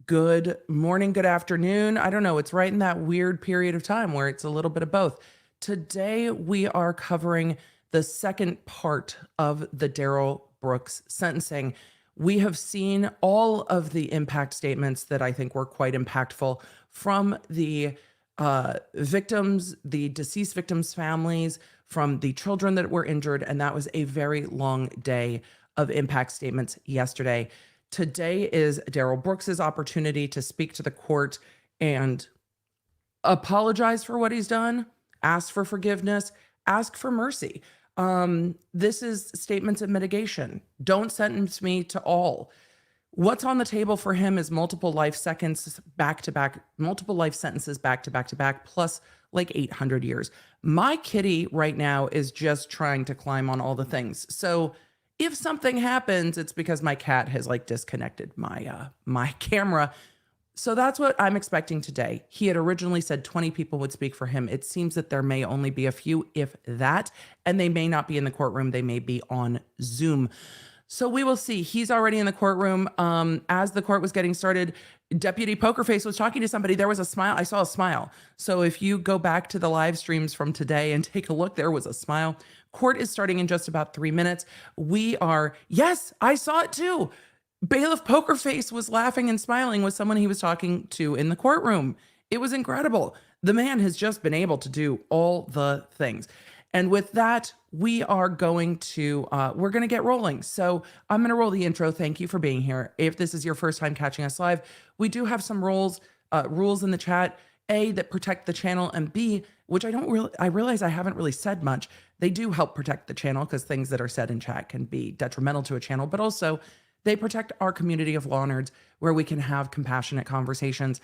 Good morning, good afternoon. I don't know. It's right in that weird period of time where it's a little bit of both. Today, we are covering the second part of the Darrell Brooks sentencing. We have seen all of the impact statements that I think were quite impactful from the victims, the deceased victims' families, from the children that were injured. And that was a very long day of impact statements yesterday. Today is Darrell Brooks's opportunity to speak to the court and apologize for what he's done, ask for forgiveness, ask for mercy. This is statements of mitigation. Don't sentence me to all. What's on the table for him is multiple life sentences back to back, plus like 800 years. My kitty right now is just trying to climb on all the things. So if something happens, it's because my cat has like disconnected my camera. So that's what I'm expecting today. He had originally said 20 people would speak for him. It seems that there may only be a few, if that, and they may not be in the courtroom. They may be on Zoom. So we will see. He's already in the courtroom. As the court was getting started, Deputy Pokerface was talking to somebody. There was a smile. I saw a smile. So if you go back to the live streams from today and take a look, there was a smile. Court is starting in just about 3 minutes. Yes, I saw it too. Bailiff Pokerface was laughing and smiling with someone he was talking to in the courtroom. It was incredible. The man has just been able to do all the things. And with that, we are going to, we're going to get rolling. So I'm going to roll the intro. Thank you for being here. If this is your first time catching us live, we do have some rules in the chat. A, that protect the channel, and B, which I realize I haven't really said much. They do help protect the channel because things that are said in chat can be detrimental to a channel, but also they protect our community of law nerds where we can have compassionate conversations.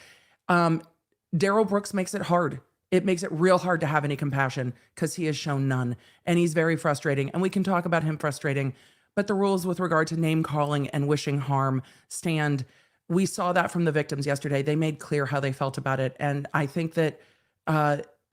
Darrell Brooks makes it hard. It makes it real hard to have any compassion because he has shown none, and he's very frustrating, and we can talk about him frustrating, but the rules with regard to name calling and wishing harm stand. We saw that from the victims yesterday. They made clear how they felt about it, and I think that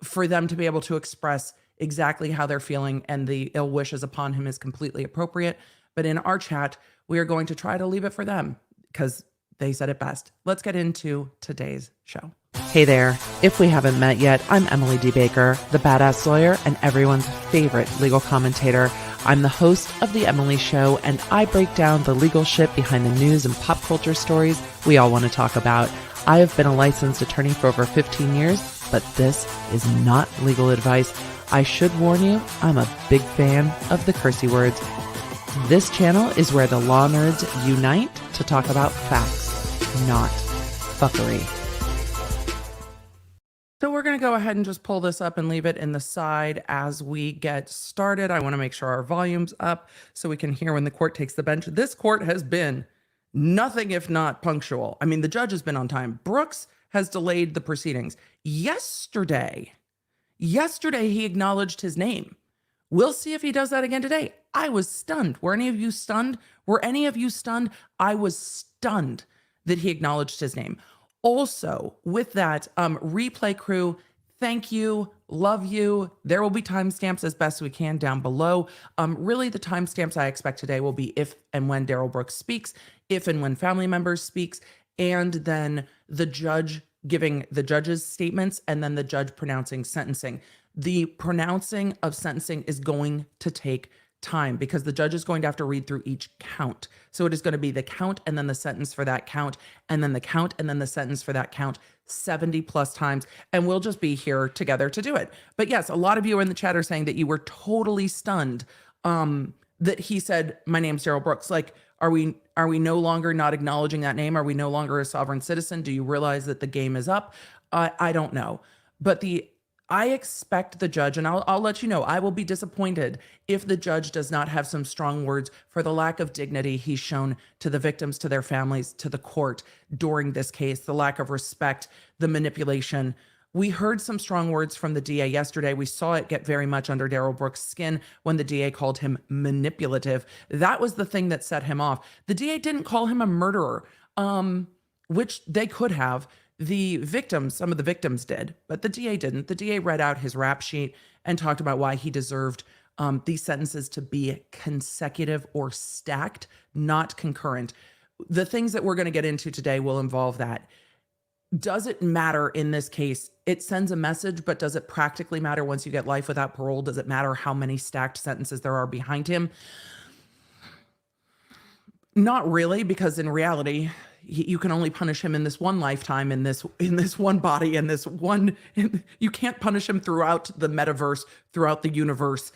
for them to be able to express exactly how they're feeling and the ill wishes upon him is completely appropriate. But in our chat, we are going to try to leave it for them because they said it best. Let's get into today's show. Hey there. If we haven't met yet, I'm Emily D. Baker, the badass lawyer and everyone's favorite legal commentator. I'm the host of The Emily Show, and I break down the legal shit behind the news and pop culture stories we all want to talk about. I have been a licensed attorney for over 15 years, but this is not legal advice. I should warn you, I'm a big fan of the cursey words. This channel is where the law nerds unite to talk about facts, not fuckery. So we're going to go ahead and just pull this up and leave it in the side as we get started. I want to make sure our volume's up so we can hear when the court takes the bench. This court has been nothing if not punctual. I mean, the judge has been on time. Brooks has delayed the proceedings. Yesterday, he acknowledged his name. We'll see if he does that again today. I was stunned. Were any of you stunned? I was stunned that he acknowledged his name. Also, with that, replay crew, thank you, love you. There will be timestamps as best we can down below. Really, the timestamps I expect today will be if and when Darrell Brooks speaks, if and when family members speaks, and then the judge giving the judge's statements, and then the judge pronouncing sentencing. The pronouncing of sentencing is going to take time because the judge is going to have to read through each count. So it is going to be the count and then the sentence for that count, and then the count and then the sentence for that count 70 plus times. And we'll just be here together to do it. But yes, a lot of you in the chat are saying that you were totally stunned that he said, my name's Darrell Brooks. Like, are we no longer not acknowledging that name? Are we no longer a sovereign citizen? Do you realize that the game is up? I don't know. But I expect the judge, and I'll let you know, I will be disappointed if the judge does not have some strong words for the lack of dignity he's shown to the victims, to their families, to the court during this case, the lack of respect, the manipulation. We heard some strong words from the DA yesterday. We saw it get very much under Darrell Brooks' skin when the DA called him manipulative. That was the thing that set him off. The DA didn't call him a murderer, which they could have. The victims, some of the victims did, but the DA didn't. The DA read out his rap sheet and talked about why he deserved these sentences to be consecutive or stacked, not concurrent. the things that we're going to get into today will involve that. Does it matter in this case? It sends a message, but does it practically matter once you get life without parole? Does it matter how many stacked sentences there are behind him? Not really, because in reality, you can only punish him in this one lifetime, in this one body, you can't punish him throughout the metaverse, throughout the universe,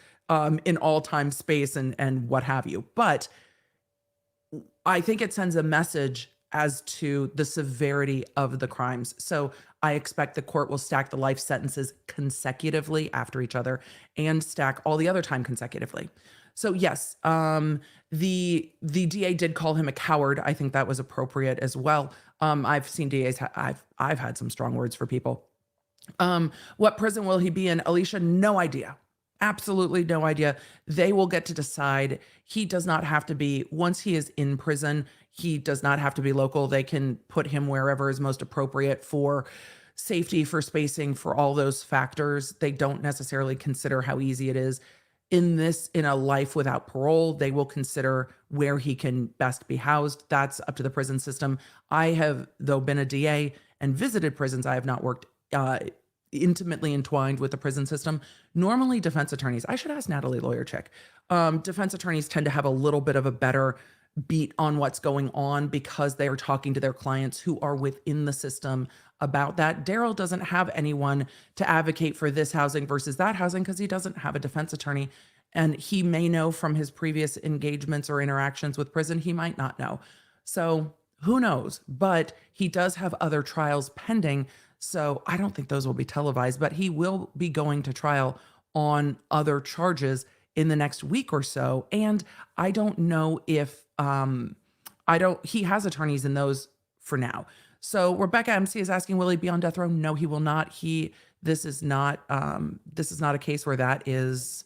in all time, space, and what have you. But I think it sends a message as to the severity of the crimes. So I expect the court will stack the life sentences consecutively after each other and stack all the other time consecutively. So yes, the DA did call him a coward. I think that was appropriate as well. I've seen DAs, I've had some strong words for people. What prison will he be in? Alicia, no idea. Absolutely no idea. They will get to decide. He does not have to be, once he is in prison, he does not have to be local. They can put him wherever is most appropriate for safety, for spacing, for all those factors. They don't necessarily consider how easy it is. In a life without parole, they will consider where he can best be housed. That's up to the prison system. I have, though, been a DA and visited prisons. I have not worked intimately entwined with the prison system. Normally, defense attorneys, I should ask Natalie, lawyer chick. Defense attorneys tend to have a little bit of a better beat on what's going on because they are talking to their clients who are within the system about that. Darrell doesn't have anyone to advocate for this housing versus that housing because he doesn't have a defense attorney. And he may know from his previous engagements or interactions with prison, he might not know. So who knows? But he does have other trials pending. So I don't think those will be televised, but he will be going to trial on other charges in the next week or so. And I don't know if he has attorneys in those for now. So Rebecca MC is asking, will he be on death row? No, he will not. This is not a case where that is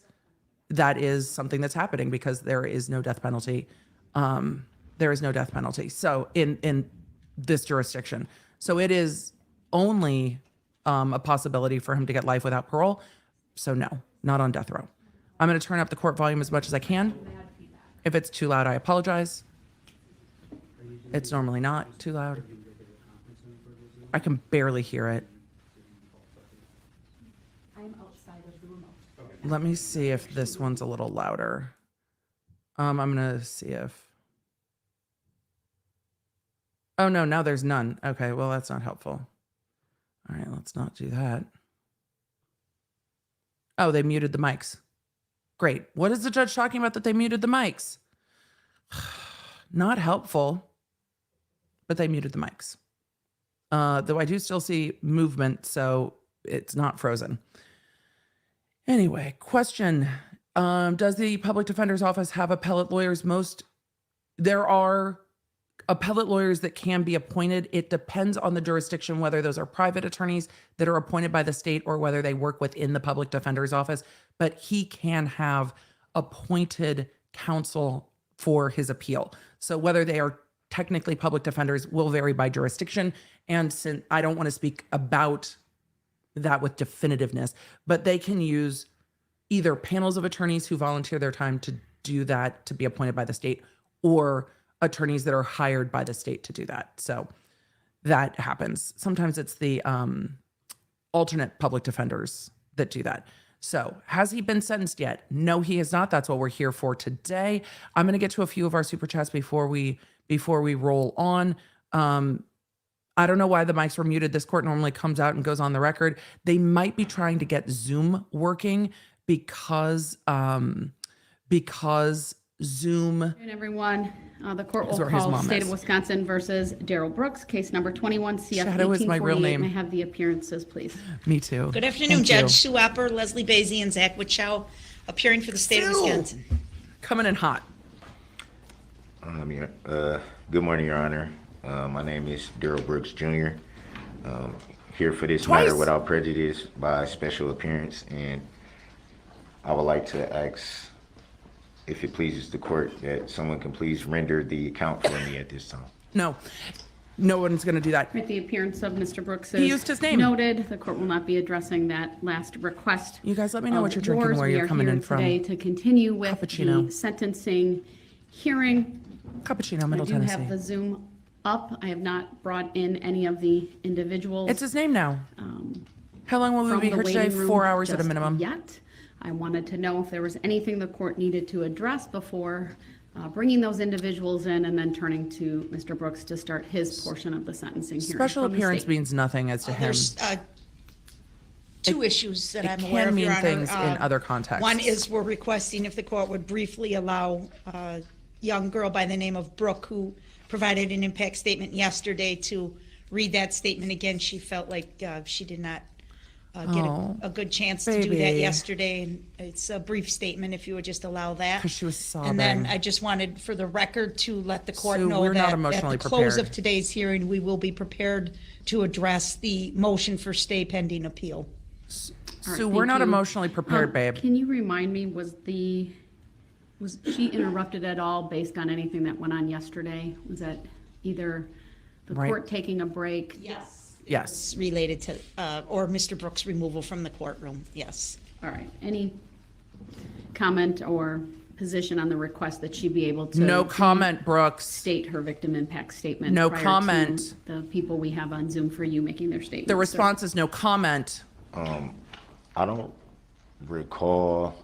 something that's happening because there is no death penalty. There is no death penalty. So in this jurisdiction, so it is only a possibility for him to get life without parole. So no, not on death row. I'm going to turn up the court volume as much as I can. If it's too loud, I apologize. It's normally not too loud. I can barely hear it. I'm outside of the remote. Let me see if this one's a little louder. I'm going to see if... Oh, no, now there's none. Okay, well, that's not helpful. All right, let's not do that. Oh, they muted the mics. Great. What is the judge talking about that they muted the mics? Not helpful, but they muted the mics. Though I do still see movement, so it's not frozen. Anyway, question. Does the public defender's office have appellate lawyers? There are appellate lawyers that can be appointed. It depends on the jurisdiction, whether those are private attorneys that are appointed by the state or whether they work within the public defender's office. But he can have appointed counsel for his appeal. So whether they are technically public defenders will vary by jurisdiction. And since I don't want to speak about that with definitiveness, but they can use either panels of attorneys who volunteer their time to do that, to be appointed by the state, or attorneys that are hired by the state to do that. So that happens. Sometimes it's the alternate public defenders that do that. So has he been sentenced yet? No, he has not. That's what we're here for today. I'm going to get to a few of our super chats before we roll on. I don't know why the mics were muted. This court normally comes out and goes on the record. They might be trying to get Zoom working because Zoom. And everyone, the court will call State of Wisconsin versus Darrell Brooks, case number 21 CF Shadow is my real 1848. name. May I have the appearances, please? Me too. Good afternoon, Judge Sue Opper, Leslie Basie, and Zach Wichow, appearing for the state of Wisconsin. Coming in hot. Good morning, Your Honor. My name is Darrell Brooks, Jr. Here for this Twice. matter without prejudice by special appearance, and I would like to ask, if it pleases the court, that someone can please render the account for me at this time. No one's going to do that. Right, the appearance of Mr. Brooks He is used his name. noted. The court will not be addressing that last request. You guys let me know what you're of drinking, yours. where We you're are coming here in from. today to continue with Cappuccino. the sentencing hearing Cappuccino, I Middle do have the Tennessee. Zoom up. I have not brought in any of the individuals. It's his name now. How long will we from be the here today? waiting room 4 hours at a just minimum. Yet. I wanted to know if there was anything the court needed to address before bringing those individuals in and then turning to Mr. Brooks to start his portion of the sentencing hearing. Special from the appearance state. means nothing as to him. There's two issues that It I'm aware can of, mean Your Honor. things in other contexts. One is we're requesting if the court would briefly allow a young girl by the name of Brook, who provided an impact statement yesterday, to read that statement again. She felt like she did not get a good chance to do that baby. yesterday. And it's a brief statement, if you would just allow that. 'Cause she was sobbing. And then I just wanted, for the record, to let the court Sue, know we're not that at emotionally the close prepared. of today's hearing, we will be prepared to address the motion for stay pending appeal. All right, Sue, we're thank not you. emotionally prepared, babe. Can you remind me, was she interrupted at all based on anything that went on yesterday? Was that either the Right. court taking a break? Yes. Yes. It's related to, or Mr. Brooks' removal from the courtroom, yes. All right, any comment or position on the request that she be able to? No comment, Brooks. State her victim impact statement. No prior to comment. The people we have on Zoom for you making their statement. The response is no comment. I don't recall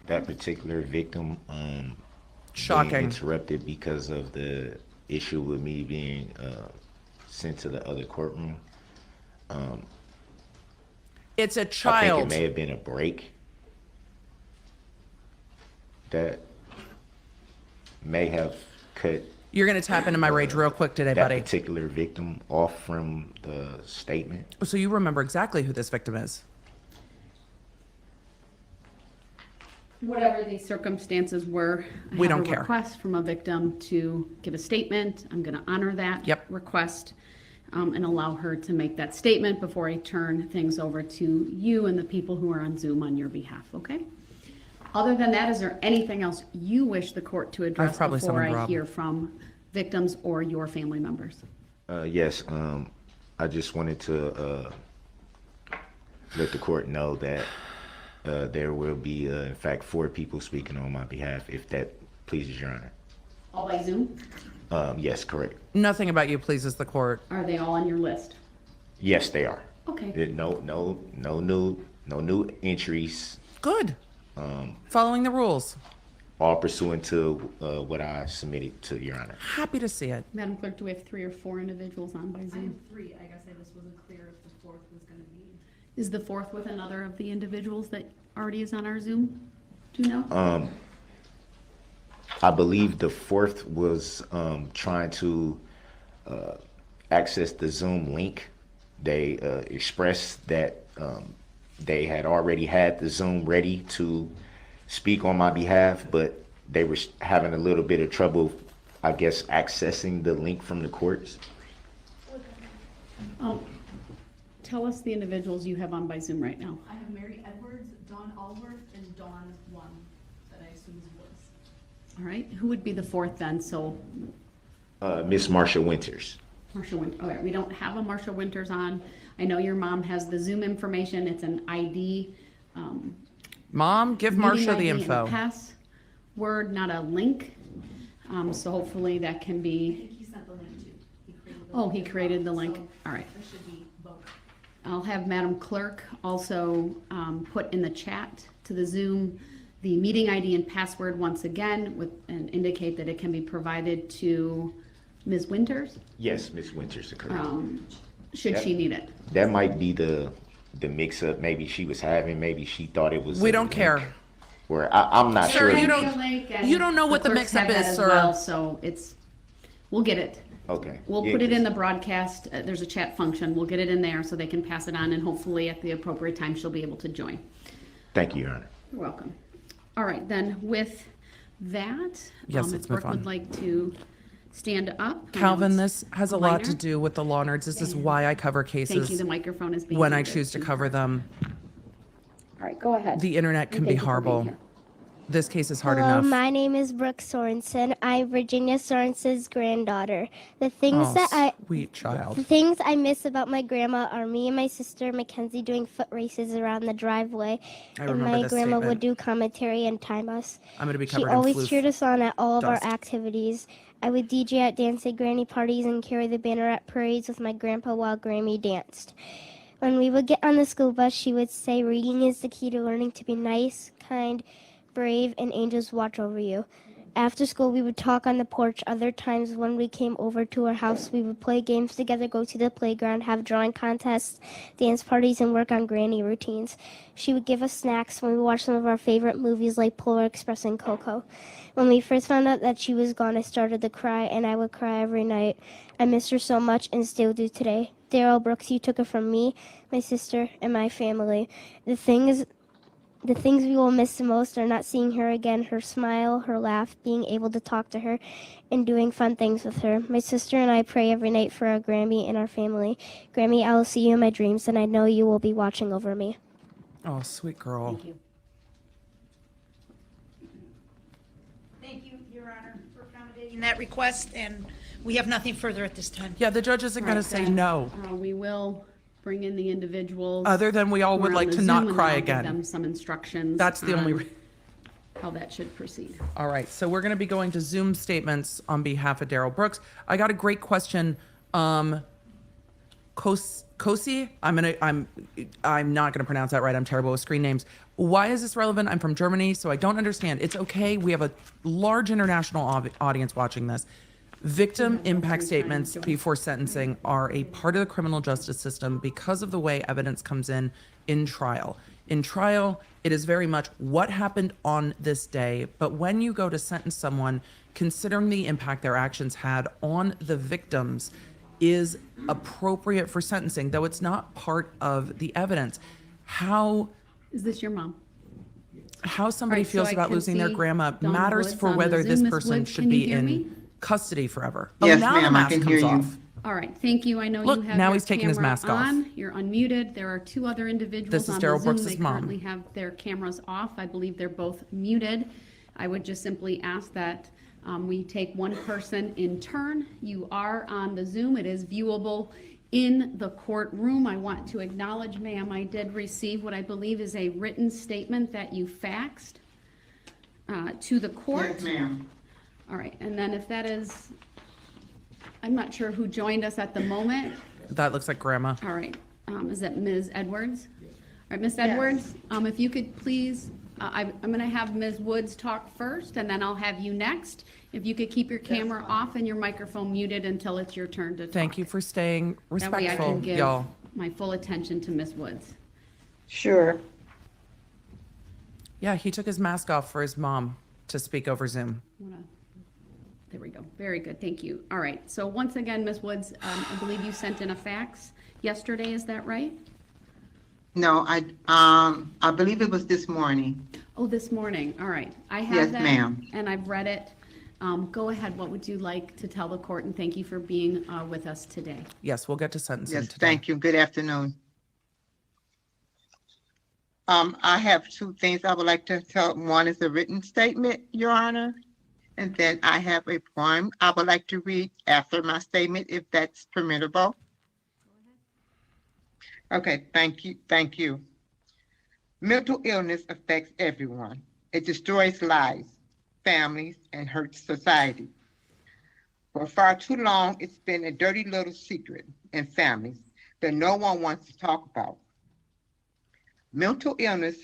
that particular victim being Shocking. interrupted because of the issue with me being sent to the other courtroom. It's a I think child. it may have been a break that may have cut You're going to tap into my rage real quick today, that buddy. particular victim off from the statement. So you remember exactly who this victim is. Whatever the circumstances were, I We have don't a care. request from a victim to give a statement. I'm going to honor that Yep. request and allow her to make that statement before I turn things over to you and the people who are on Zoom on your behalf, okay? Other than that, is there anything else you wish the court to address probably before summoned I Rob. hear from victims or your family members? Yes, I just wanted to let the court know that there will be, in fact, 4 people speaking on my behalf, if that pleases Your Honor. All by Zoom? Yes, correct. Nothing about you pleases the court. Are they all on your list? Yes, they are. Okay. No new entries, Good. Following the rules. all pursuant to what I submitted to Your Honor. Happy to see it. Madam Clerk, do we have 3 or 4 individuals on by I Zoom? have 3. I guess I just wasn't clear if the 4th was gonna be. Is the 4th with another of the individuals that already is on our Zoom? Do you know? I believe the 4th was trying to access the Zoom link. They expressed that they had already had the Zoom ready to speak on my behalf, but they were having a little bit of trouble, I guess, accessing the link from the courts. Tell us the individuals you have on by Zoom right now. I have Mary Edwards, Dawn Allworth, and Dawn One, that I assume is Woods. All right, who would be the 4th then? So Miss Marsha Winters. Marsha Winters, all right, we don't have a Marsha Winters on. I know your mom has the Zoom information. It's an ID. Mom, give meeting Marcia ID the and a info. password, not a link. So hopefully that can I be, think he sent the link too. He created the oh, link he as created well, the link. so All right. There should be both. I'll have Madam Clerk also put in the chat to the Zoom the meeting ID and password once again and indicate that it can be provided to Ms. Winters, Yes, Miss Winters, correct. should she need it. That might be the mix-up maybe she was having. Maybe she thought it was. We a don't link care. Where I'm not Sir, sure. you don't- you don't know what the clerks mix-up have that is, as sir. well, so we'll get it. Okay. We'll Yeah, put it 'cause- in the broadcast. There's a chat function. We'll get it in there so they can pass it on and hopefully at the appropriate time she'll be able to join. Thank you, Your Honor. You're welcome. All right, then with that, Yes, let's if move Brooke would on. like to stand up. Calvin, this has a lot to Minor. do with the law nerds. This is why I cover Thank you. cases The microphone is being. when I handed choose to you. cover them. All right, go ahead. The internet can And be thank you for being horrible. here. This case is hard Hello, enough. my name is Brooke Sorensen. I'm Virginia Sorensen's granddaughter. The things Oh, sweet child. the things I miss about my grandma are me and my sister Mackenzie doing foot races around the driveway, I and remember my this grandma statement. would do commentary and time us. I'm going to be She covered in always floof cheered us on at all of dust. our activities. I would DJ at dance day granny parties and carry the banner at parades with my grandpa while Grammy danced. When we would get on the school bus, she would say reading is the key to learning to be nice, kind, brave, and angels watch over you. After school, we would talk on the porch. Other times when we came over to her house, we would play games together, go to the playground, have drawing contests, dance parties, and work on granny routines. She would give us snacks when we watched some of our favorite movies like Polar Express and Coco. When we first found out that she was gone, I started to cry, and I would cry every night. I miss her so much and still do today. Darrell, Brooks, you took her from me, my sister, and my family. The things we will miss the most are not seeing her again, her smile, her laugh, being able to talk to her, and doing fun things with her. My sister and I pray every night for our Grammy and our family. Grammy, I will see you in my dreams, and I know you will be watching over me. Oh, sweet girl. Thank you. Thank you, Your Honor, for accommodating that request, and we have nothing further at this time. Yeah, the judge isn't going to say no. We will bring in the individuals. Other than we all who would are like on the to not Zoom, and cry I'll give again. them some instructions. That's the only on how that should proceed. All right, so we're going to be going to Zoom statements on behalf of Darrell Brooks. I got a great question. Kosi, I'm not going to pronounce that right. I'm terrible with screen names. Why is this relevant? I'm from Germany, so I don't understand. It's okay. We have a large international audience watching this. Victim impact statements before sentencing are a part of the criminal justice system because of the way evidence comes in trial. In trial, it is very much what happened on this day, but when you go to sentence someone, considering the impact their actions had on the victims is appropriate for sentencing, though it's not part of the evidence. How Is this your mom? somebody All right, so feels I about can losing their see grandma Donna matters Woods for on the whether this Zoom. Ms. person Woods, should can you be hear in me? custody forever. Yes, now the ma'am, I mask can comes hear you. off. All right, thank you. I know Look, you have now your he's taking his camera mask off. on. You're unmuted. There are two other individuals This is on Darrell the Zoom. Brooks' They mom. currently have their cameras off. I believe they're both muted. I would just simply ask that we take one person in turn. You are on the Zoom. It is viewable in the courtroom. I want to acknowledge, ma'am, I did receive what I believe is a written statement that you faxed to the court. Yes, ma'am. All right, and then if that is, I'm not sure who joined us at the moment. That looks like grandma. All right, is that Ms. Edwards? All right, Ms. Edwards, if you could please, I'm gonna have Ms. Woods talk first, and then I'll have you next. If you could keep your camera off and your microphone muted until it's your turn to talk. Thank you for staying That way I respectful, can give y'all. my full attention to Ms. Woods. Sure. Yeah, he took his mask off for his mom to speak over Zoom. There we go. Very good. Thank you. All right. So once again, Ms. Woods, I believe you sent in a fax yesterday. Is that right? No, I believe it was this morning. Oh, this morning. All right. I have Yes, that. ma'am. And I've read it. Go ahead. What would you like to tell the court? And thank you for being with us today. Yes, we'll get to sentencing Yes, today. thank you. Good afternoon. I have two things I would like to tell. One is a written statement, Your Honor, and then I have a poem I would like to read after my statement, if that's permissible. Okay, thank you, thank you. Mental illness affects everyone. It destroys lives, families, and hurts society. For far too long, it's been a dirty little secret in families that no one wants to talk about. Mental illness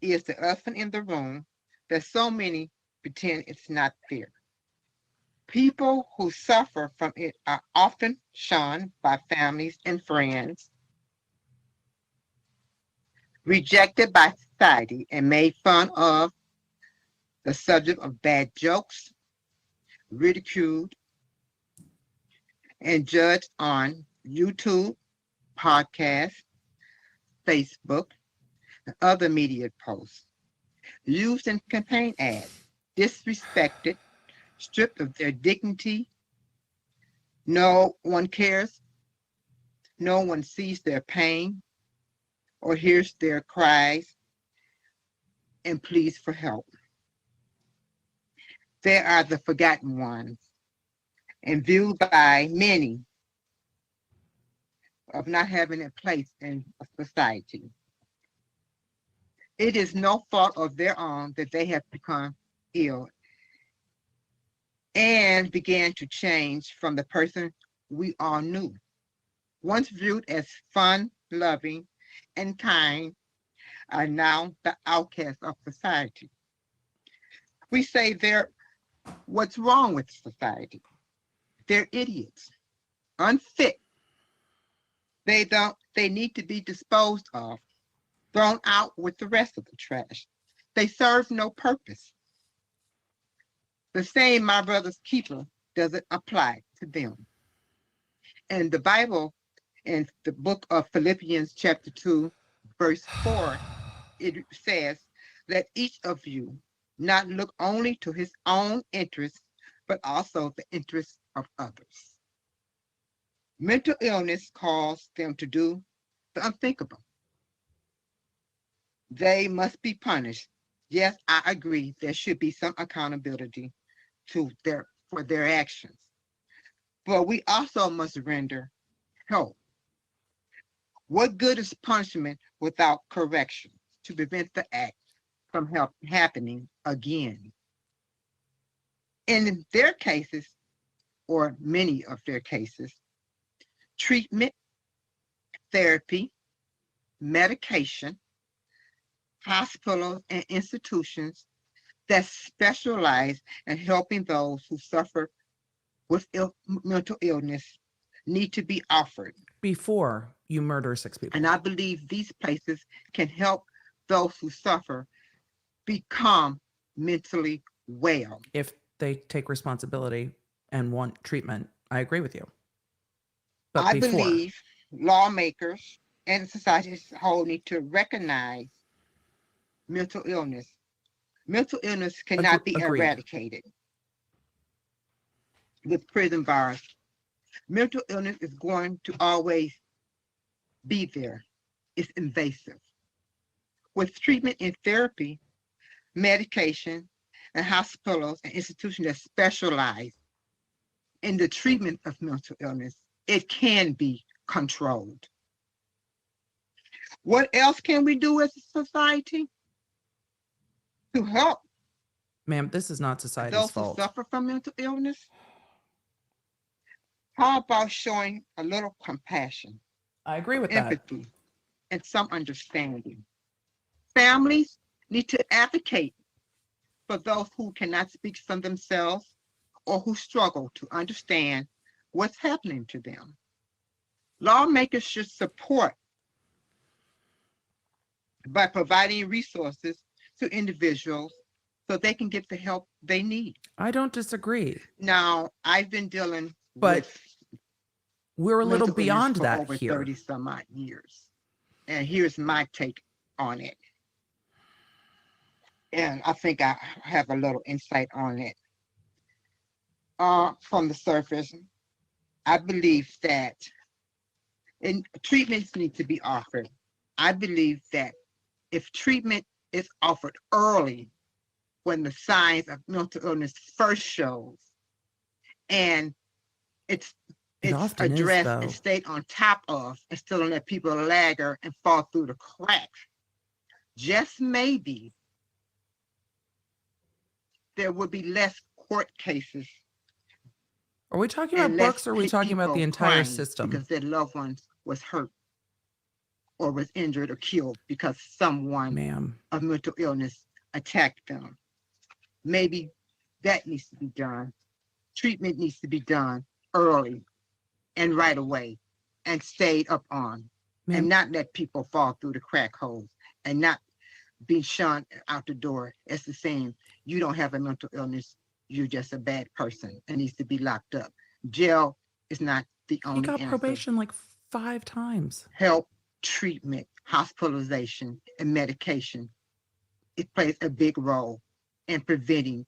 is the elephant in the room that so many pretend it's not there. People who suffer from it are often shunned by families and friends, rejected by society, and made fun of, the subject of bad jokes, ridiculed, and judged on YouTube, podcasts, Facebook, and other media posts, used in campaign ads, disrespected, stripped of their dignity. No one cares. No one sees their pain or hears their cries and pleas for help. They are the forgotten ones and viewed by many of not having a place in a society. It is no fault of their own that they have become ill and began to change from the person we all knew. Once viewed as fun, loving, and kind, are now the outcasts of society. We say what's wrong with society? They're idiots, unfit. They need to be disposed of, thrown out with the rest of the trash. They serve no purpose. The same, my brother's keeper, doesn't apply to them. And the Bible, in the book of Philippians chapter 2, verse 4, it says, let each of you not look only to his own interests, but also the interests of others. Mental illness caused them to do the unthinkable. They must be punished. Yes, I agree. There should be some accountability for their actions. But we also must render help. What good is punishment without correction to prevent the act from happening again? In their cases, or many of their cases, treatment, therapy, medication, hospitals, and institutions that specialize in helping those who suffer with mental illness need to be offered. Before you murder 6 people. And I believe these places can help those who suffer become mentally well. If they take responsibility and want treatment, I agree with you. But I before, believe lawmakers and society as a whole need to recognize mental illness. Mental illness cannot be Agreed. eradicated with prison bars. Mental illness is going to always be there. It's invasive. With treatment and therapy, medication, and hospitals and institutions that specialize in the treatment of mental illness, it can be controlled. What else can we do as a society to help ma'am, this is not society's those who fault. suffer from mental illness? How about showing a little compassion, I agree with that. empathy, and some understanding? Families need to advocate for those who cannot speak for themselves or who struggle to understand what's happening to them. Lawmakers should support by providing resources to individuals so they can get the help they need. I don't disagree. Now, I've been dealing But with we're a little mental illness beyond for that over here. 30 some odd years. And here's my take on it. And I think I have a little insight on it. From the surface, I believe that treatments need to be offered. I believe that if treatment is offered early, when the signs of mental illness first shows, and it's often is, addressed though. and stayed on top of, instead of let people lagger and fall through the cracks, just maybe there would be less court cases. Are we talking about and less Brooks or are we talking about the people entire crying system? because their loved ones was hurt or was injured or killed because someone Ma'am, of mental illness attacked them. Maybe that needs to be done. Treatment needs to be done early and right away and stayed up on, ma'am, and not let people fall through the crack holes and not be shunned out the door. It's the same. You don't have a mental illness. You're just a bad person and needs to be locked up. Jail is not the he only got answer. probation like 5 times. Help, treatment, hospitalization, and medication. It plays a big role in preventing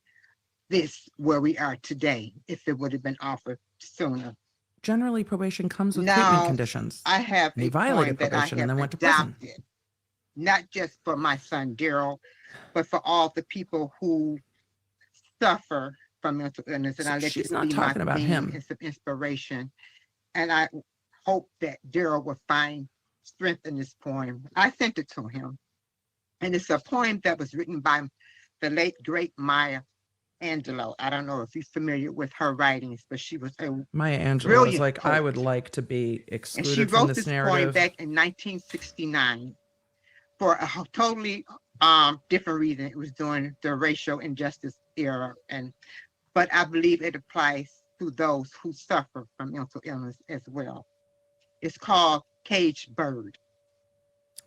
this where we are today if it would have been offered sooner. Generally, probation comes with Now, treatment conditions. I have And he a violated point that I probation and have then went to prison. adopted, not just for my son Darrell, but for all the people who suffer from mental illness, and I let She's this not be my talking about theme him. and some inspiration. And I hope that Darrell will find strength in this poem. I sent it to him, and it's a poem that was written by the late great Maya Angelou. I don't know if you're familiar with her writings, but she was a Maya Angelou is brilliant like, I would poet. like to be And she excluded from wrote this this poem narrative. back in 1969 for a totally different reason. It was during the racial injustice era, but I believe it applies to those who suffer from mental illness as well. It's called Caged Bird.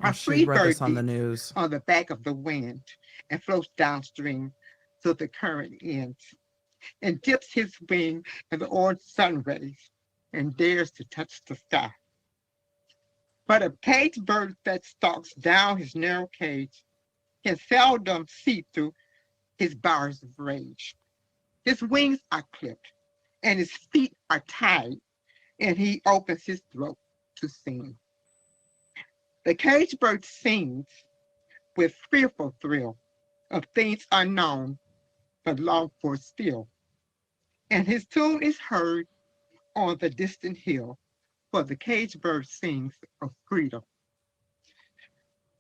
Oh, A she free read bird this on the beats news. on the back of the wind and floats downstream till the current ends, and dips his wing in the orange sun rays and dares to touch the sky. But a caged bird that stalks down his narrow cage can seldom see through his bars of rage. His wings are clipped and his feet are tied, and he opens his throat to sing. The caged bird sings with fearful thrill of things unknown but longed for still, and his tune is heard on the distant hill, for the caged bird sings of freedom.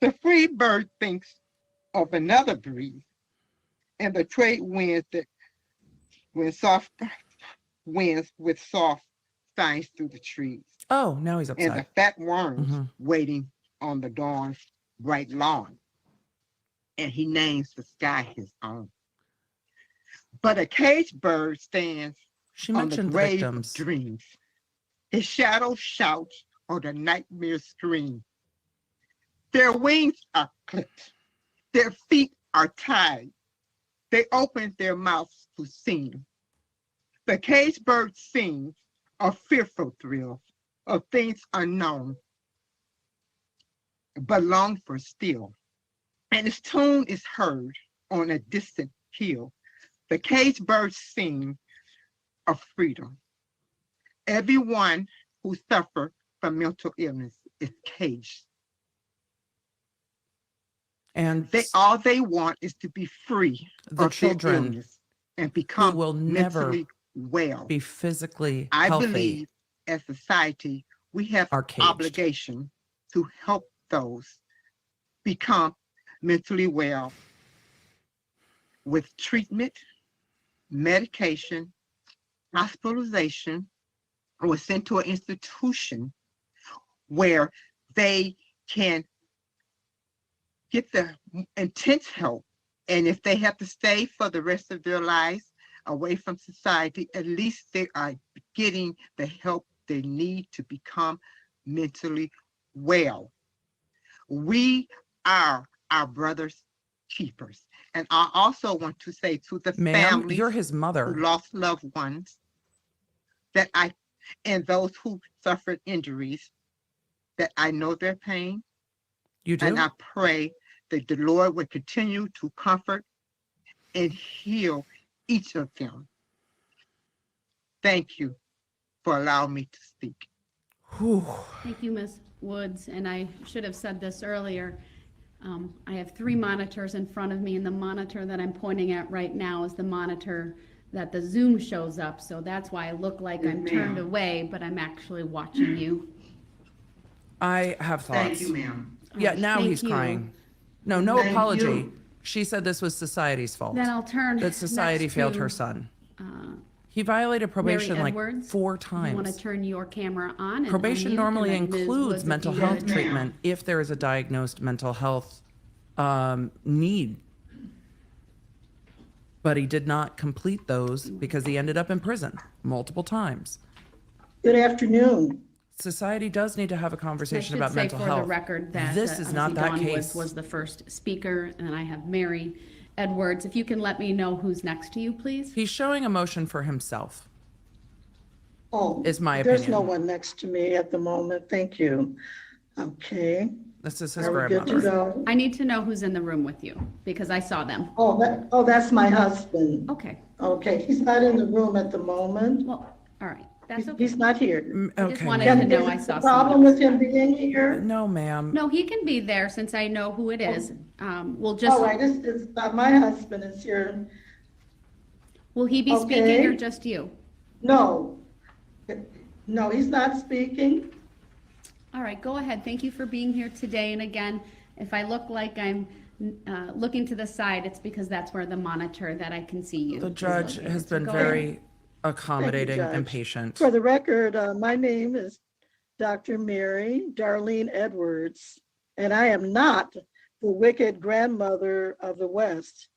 The free bird thinks of another breeze, and the trade winds that when soft winds with soft signs through the trees, Oh, now he's and the upset. fat worms Mhm. waiting on the dawn's bright lawn, and he names the sky his own. But a caged bird stands She on the mentioned the grave of victims. dreams. His shadow shouts or the nightmare scream. Their wings are clipped. Their feet are tied. They open their mouths to sing. The caged bird sings of fearful thrills, of things unknown, but longed for still. And his tune is heard on a distant hill. The caged birds sing of freedom. Everyone who suffers from mental illness is caged. And All they want is to be free the of their children illness and who become will never mentally well. be physically I healthy believe as society, we have are caged. obligation to help those become mentally well with treatment, medication, hospitalization, or sent to an institution where they can get the intense help. And if they have to stay for the rest of their lives away from society, at least they are getting the help they need to become mentally well. We are our brother's keepers. And I also want to say to the Ma'am, families you're his who mother. lost loved ones and those who suffered injuries, that I know their pain. You do? And I pray that the Lord will continue to comfort and heal each of them. Thank you for allowing me to speak. Whew. Thank you, Ms. Woods, and I should have said this earlier. I have 3 monitors in front of me, and the monitor that I'm pointing at right now is the monitor that the Zoom shows up, so that's why I look like I'm turned away, but I'm actually watching you. I have thoughts. Thank you, ma'am. Yeah, now Thank he's you. crying. No, no Thank apology. you. She said this was society's fault. Then I'll turn That society next failed to, her son. uh, He violated Mary probation like Edwards. 4 You want to times. turn your camera on and Probation unmute, normally and then Ms. includes Woods, if mental you health would. treatment if there is a diagnosed mental health need. But he did not complete those because he ended up in prison multiple times. Good afternoon. Society does need to have a I conversation should about say mental for health. the record that This is not obviously that Dawn case. Woods was the first speaker, and then I have Mary Edwards. If you can let me know who's next to you, please. He's showing emotion for himself. Oh, Is my there's opinion. no one next to me at the moment. Thank you. Okay. This is his Are we good to grandmother. go? I need to know who's in the room with you, because I saw them. Oh, that's my husband. Okay, Okay, he's not in the room at the moment. well, all right, that's okay. He's not here. I just Okay. wanted ma'am. to know Is I there saw a problem someone. with him being here? No, ma'am. No, he can be there since I know who it is. We'll just, All right, my husband is here. Will he be speaking or Okay. just you? No. No, he's not speaking. All right, go ahead. Thank you for being here today. And again, if I look like I'm looking to the side, it's because that's where the monitor that I can see you The is judge located. has So been go ahead. very Thank you, accommodating and Judge. patient. For the record, my name is Dr. Mary Darlene Edwards, and I am not the wicked grandmother of the West.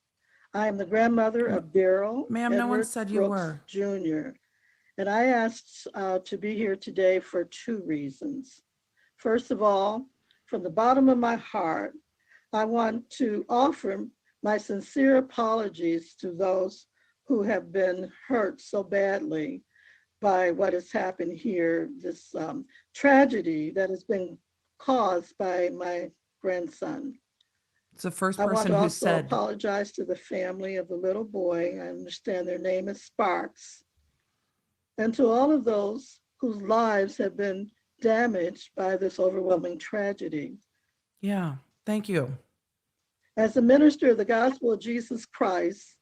I am the grandmother of Darrell Ma'am, no one Edward said you Brooks were. Jr. And I asked to be here today for two reasons. First of all, from the bottom of my heart, I want to offer my sincere apologies to those who have been hurt so badly by what has happened here, this tragedy that has been caused by my grandson. It's the first I want person to who also said, apologize to the family of the little boy. I understand their name is Sparks. And to all of those whose lives have been damaged by this overwhelming tragedy. yeah, thank you. As a minister of the gospel of Jesus Christ,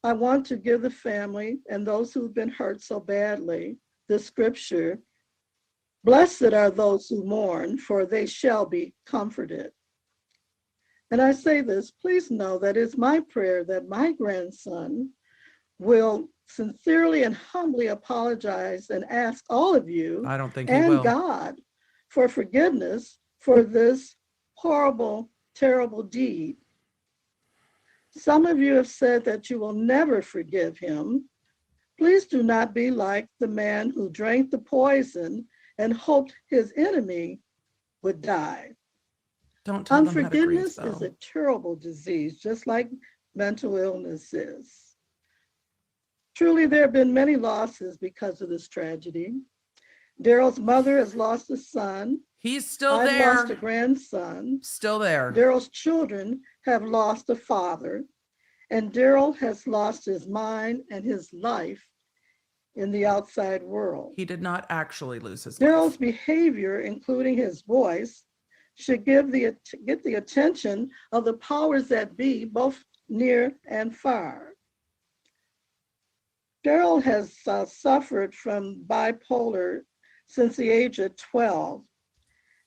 I want to give the family and those who've been hurt so badly the scripture, "Blessed are those who mourn, for they shall be comforted." And I say this, please know that it's my prayer that my grandson will sincerely and humbly apologize and ask all of you I don't think he and will. God for forgiveness for this horrible, terrible deed. Some of you have said that you will never forgive him. Please do not be like the man who drank the poison and hoped his enemy would die. Don't tell them how to grieve, Unforgiveness is a though. terrible disease, just like mental illness is. Truly, there have been many losses because of this tragedy. Darrell's mother has lost a son. He's still I've lost a there. grandson. Still there. Darrell's children have lost a father, and Darrell has lost his mind and his life in the outside world. He did not actually lose his Darrell's life. behavior, including his voice, should get the attention of the powers that be, both near and far. Darrell has suffered from bipolar since the age of 12,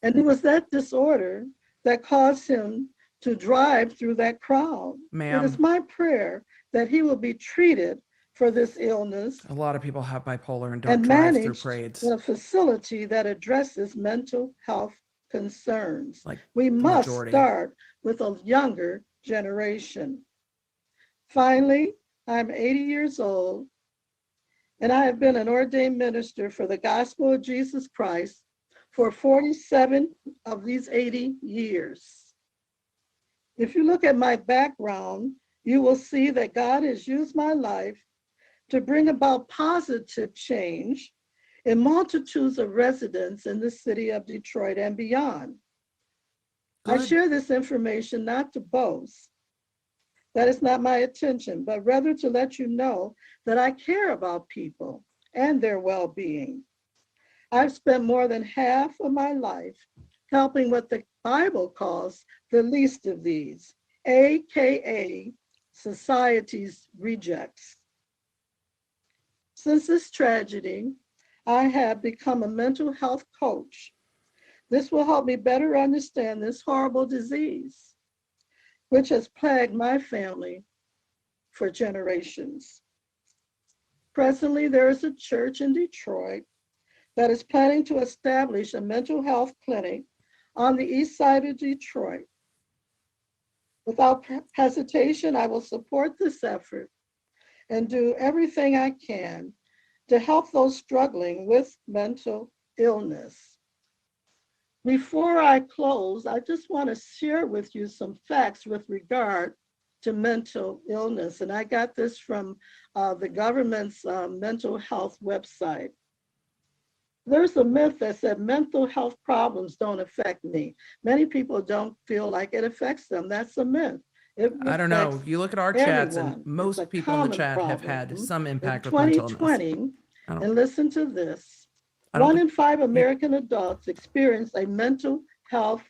and it was that disorder that caused him to drive through that crowd. It is Ma'am, my prayer that he will be treated for this illness a lot of people have bipolar and don't and drive through managed parades. in a facility that addresses mental health concerns. Like We the must majority. start with a younger generation. Finally, I'm 80 years old, and I have been an ordained minister for the gospel of Jesus Christ for 47 of these 80 years. If you look at my background, you will see that God has used my life to bring about positive change in multitudes of residents in the city of Detroit and beyond. I Good. share this information not to boast. That is not my intention, but rather to let you know that I care about people and their well-being. I've spent more than half of my life helping what the Bible calls the least of these, AKA society's rejects. Since this tragedy, I have become a mental health coach. This will help me better understand this horrible disease, which has plagued my family for generations. Presently, there is a church in Detroit that is planning to establish a mental health clinic on the east side of Detroit. Without hesitation, I will support this effort and do everything I can to help those struggling with mental illness. Before I close, I just want to share with you some facts with regard to mental illness. And I got this from the government's mental health website. There's a myth that said mental health problems don't affect me. Many people don't feel like it affects them. That's a myth. It I don't know. affects You look at our chats, everyone. and It's a most people in the common chat have problem. had some In impact with mental illness. 2020, I don't, and listen to this, I don't 1 think in 5 American adults experience a mental health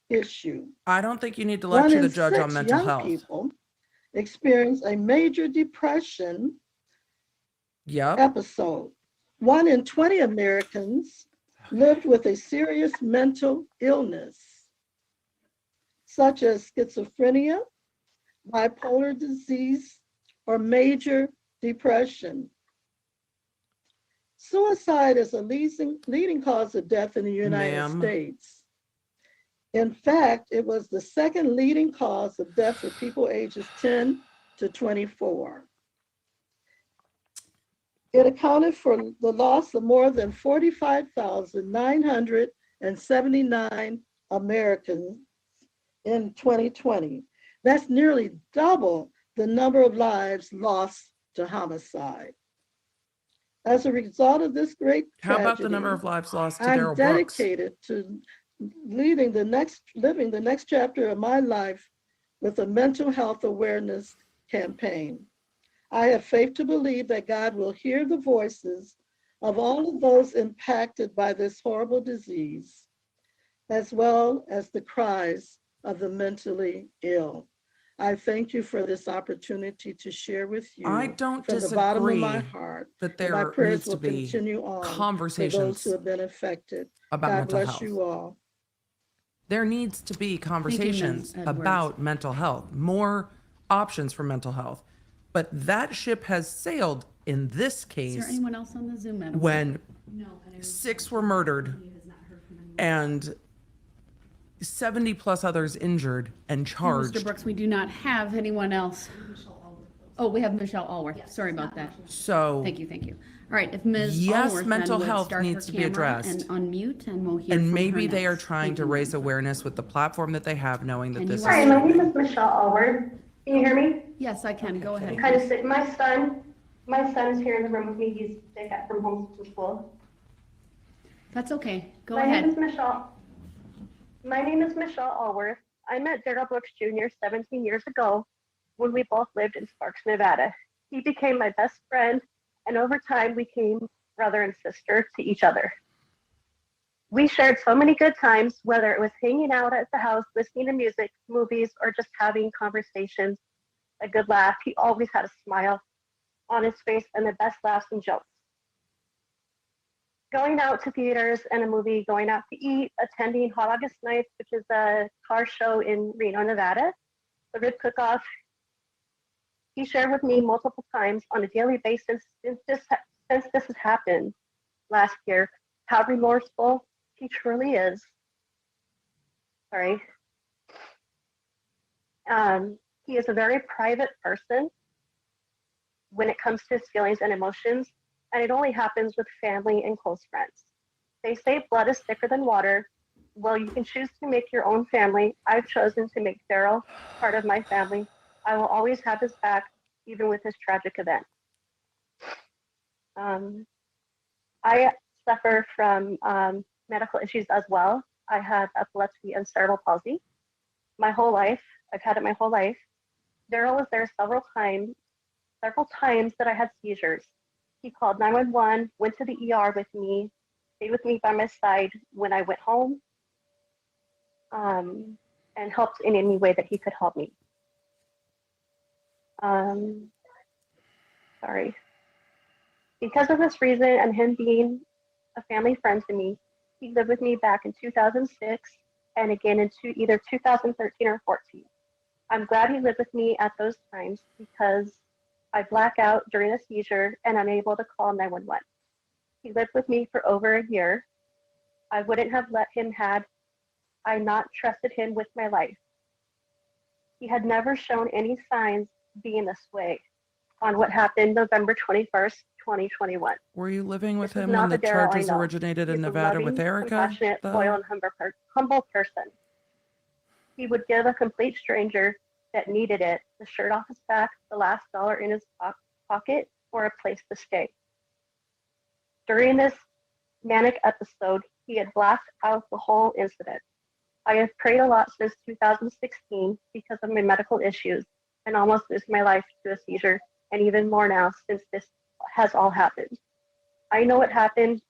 issue. I don't think you need to 1 lecture in the judge on 6 mental young health. people experience a major depression Yep. episode. 1 in 20 Americans lived with a serious mental illness, such as schizophrenia, bipolar disease, or major depression. Suicide is a leading cause of death in the United Ma'am. States. In fact, it was the second leading cause of death for people ages 10 to 24. It accounted for the loss of more than 45,979 Americans in 2020. That's nearly double the number of lives lost to homicide. As a result of this great How tragedy, about the number of lives lost to I'm Darrell Brooks? dedicated to living the next chapter of my life with a mental health awareness campaign. I have faith to believe that God will hear the voices of all of those impacted by this horrible disease, as well as the cries of the mentally ill. I thank you for this opportunity to share with you. I don't from the bottom of my disagree heart that that my there prayers needs to will be continue on for those conversations who have been affected. about God mental bless health. you all. There needs to be conversations Edwards. about mental health, more options for mental health. But that ship has sailed in this Is there case anyone else on the Zoom, Madam? when No, and I was 6 were murdered he has not heard from anyone. and 70 plus others injured and Mr. charged. Brooks, we do not have anyone else. Oh, we have Michelle Allworth. Sorry about that. So, Thank you, thank you. All right, if Ms. Yes, Allworth mental then would health start her needs to be camera addressed. and unmute, and we'll hear and from maybe her they are next. trying Thank to you, raise ma'am. awareness with the platform that they have, knowing that And this you is. are- Hi, my name is Michelle Allward. Can you hear me? Yes, I can. Go ahead. Kind of sick. My son is here in the room with me. He's sick from homeschool school. That's okay. Go My ahead. name is Michelle. My name is Michelle Allworth. I met Darrell Brooks Jr. 17 years ago when we both lived in Sparks, Nevada. He became my best friend, and over time we became brother and sister to each other. We shared so many good times, whether it was hanging out at the house, listening to music, movies, or just having conversations, a good laugh. He always had a smile on his face and the best laughs and jokes. Going out to theaters and a movie, going out to eat, attending Hot August Nights, which is a car show in Reno, Nevada, the rib cook-off. He shared with me multiple times on a daily basis since this has happened last year, how remorseful he truly is. Sorry. He is a very private person when it comes to his feelings and emotions, and it only happens with family and close friends. They say blood is thicker than water. Well, you can choose to make your own family. I've chosen to make Darrell part of my family. I will always have his back, even with his tragic event. I suffer from medical issues as well. I have epilepsy and cerebral palsy. My whole life, I've had it my whole life. Darrell was there several times that I had seizures. He called 911, went to the ER with me, stayed with me by my side when I went home, and helped in any way that he could help me. Sorry. Because of this reason and him being a family friend to me, he lived with me back in 2006 and again in either 2013 or 14. I'm glad he lived with me at those times because I black out during a seizure and I'm able to call 911. He lived with me for over a year. I wouldn't have let him had I not trusted him with my life. He had never shown any signs being this way on what happened November 21st, 2021. Were you living with This is him not when the the Darrell I charges know. originated He's in a Nevada loving, with Erica? compassionate, though? loyal, and humble person. He would give a complete stranger that needed it the shirt off his back, the last dollar in his pocket, or a place to stay. During this manic episode, he had blacked out the whole incident. I have prayed a lot since 2016 because of my medical issues and almost lose my life to a seizure, and even more now since this has all happened. I know what happened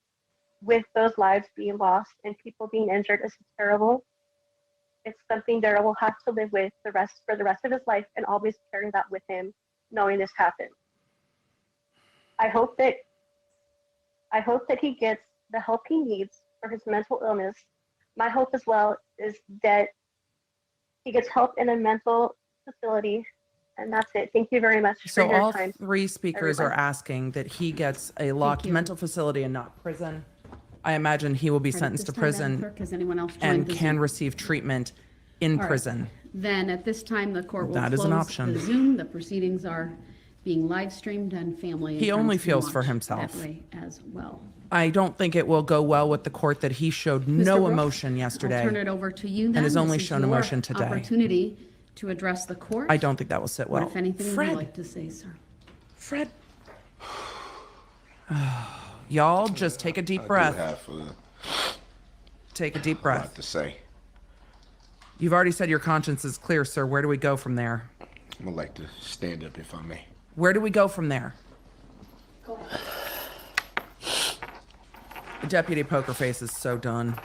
with those lives being lost and people being injured is terrible. It's something Darrell will have to live with for the rest of his life and always carry that with him, knowing this happened. I hope that he gets the help he needs for his mental illness. My hope as well is that he gets help in a mental facility. And that's it. Thank you very much for So your all time. three speakers are everyone. asking that he gets a locked you. mental facility and not prison. I imagine he will be Right, at sentenced this to time, Madam prison Clerk, has anyone else joined and the can Zoom? receive treatment in All right. prison. Then at this time, the court will That close is an option. the Zoom. The proceedings are being live streamed and family and He only friends can feels for watch himself. that way as well. I don't think it will go well with the court that he showed Mr. no Brooks, emotion I'll turn yesterday. it over to you then. has only This is shown your emotion today. Opportunity to address the court. I don't think that will sit What, well. if anything, would you Fred, like to say, sir? Fred. Y'all just take a deep I breath. do have Take a deep a breath. lot to say. You've already said your conscience is clear, sir. Where do we go from there? I'm gonna like to stand up if I may. Where do we go from there? Deputy Pokerface is so done.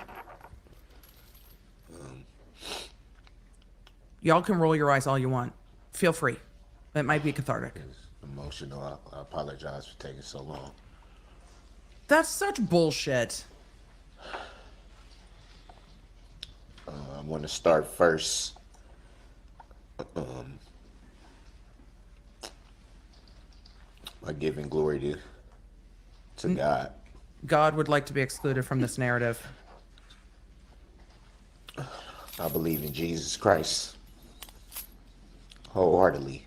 Y'all can roll your eyes all you want. Feel free. It might be cathartic. It's emotional. I apologize for taking so long. That's such bullshit. I want to start first. By giving glory to God. God would like to be excluded from this narrative. I believe in Jesus Christ wholeheartedly.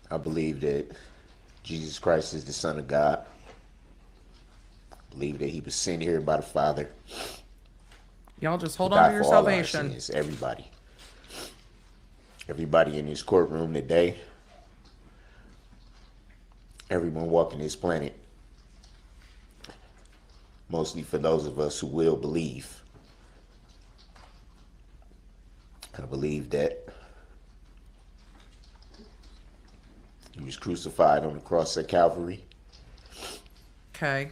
I believe that Jesus Christ is the Son of God. I believe that he was sent here by the Father. Y'all just hold to on die to your for all our salvation. sins, everybody. Everybody in this courtroom today. Everyone walking this planet. Mostly for those of us who will believe. I believe that he was crucified on the cross at Calvary. Okay.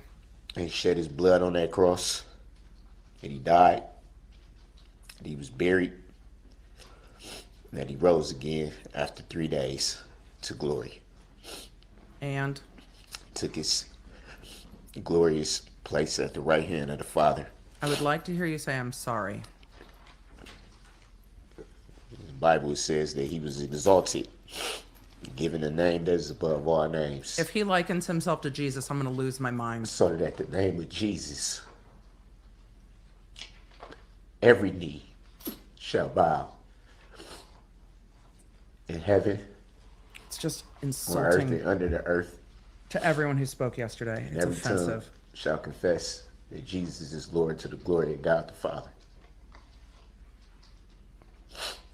And he shed his blood on that cross. And he died. And he was buried. And then he rose again after 3 days to glory. And Took his glorious place at the right hand of the Father. I would like to hear you say I'm sorry. The Bible says that he was exalted, given a name that is above all names. If he likens himself to Jesus, I'm going to lose my mind. So that at the name of Jesus, every knee shall bow. In heaven, It's just on earth, insulting and under the earth, to everyone who spoke yesterday. and It's every tongue offensive. shall confess that Jesus is Lord to the glory of God the Father.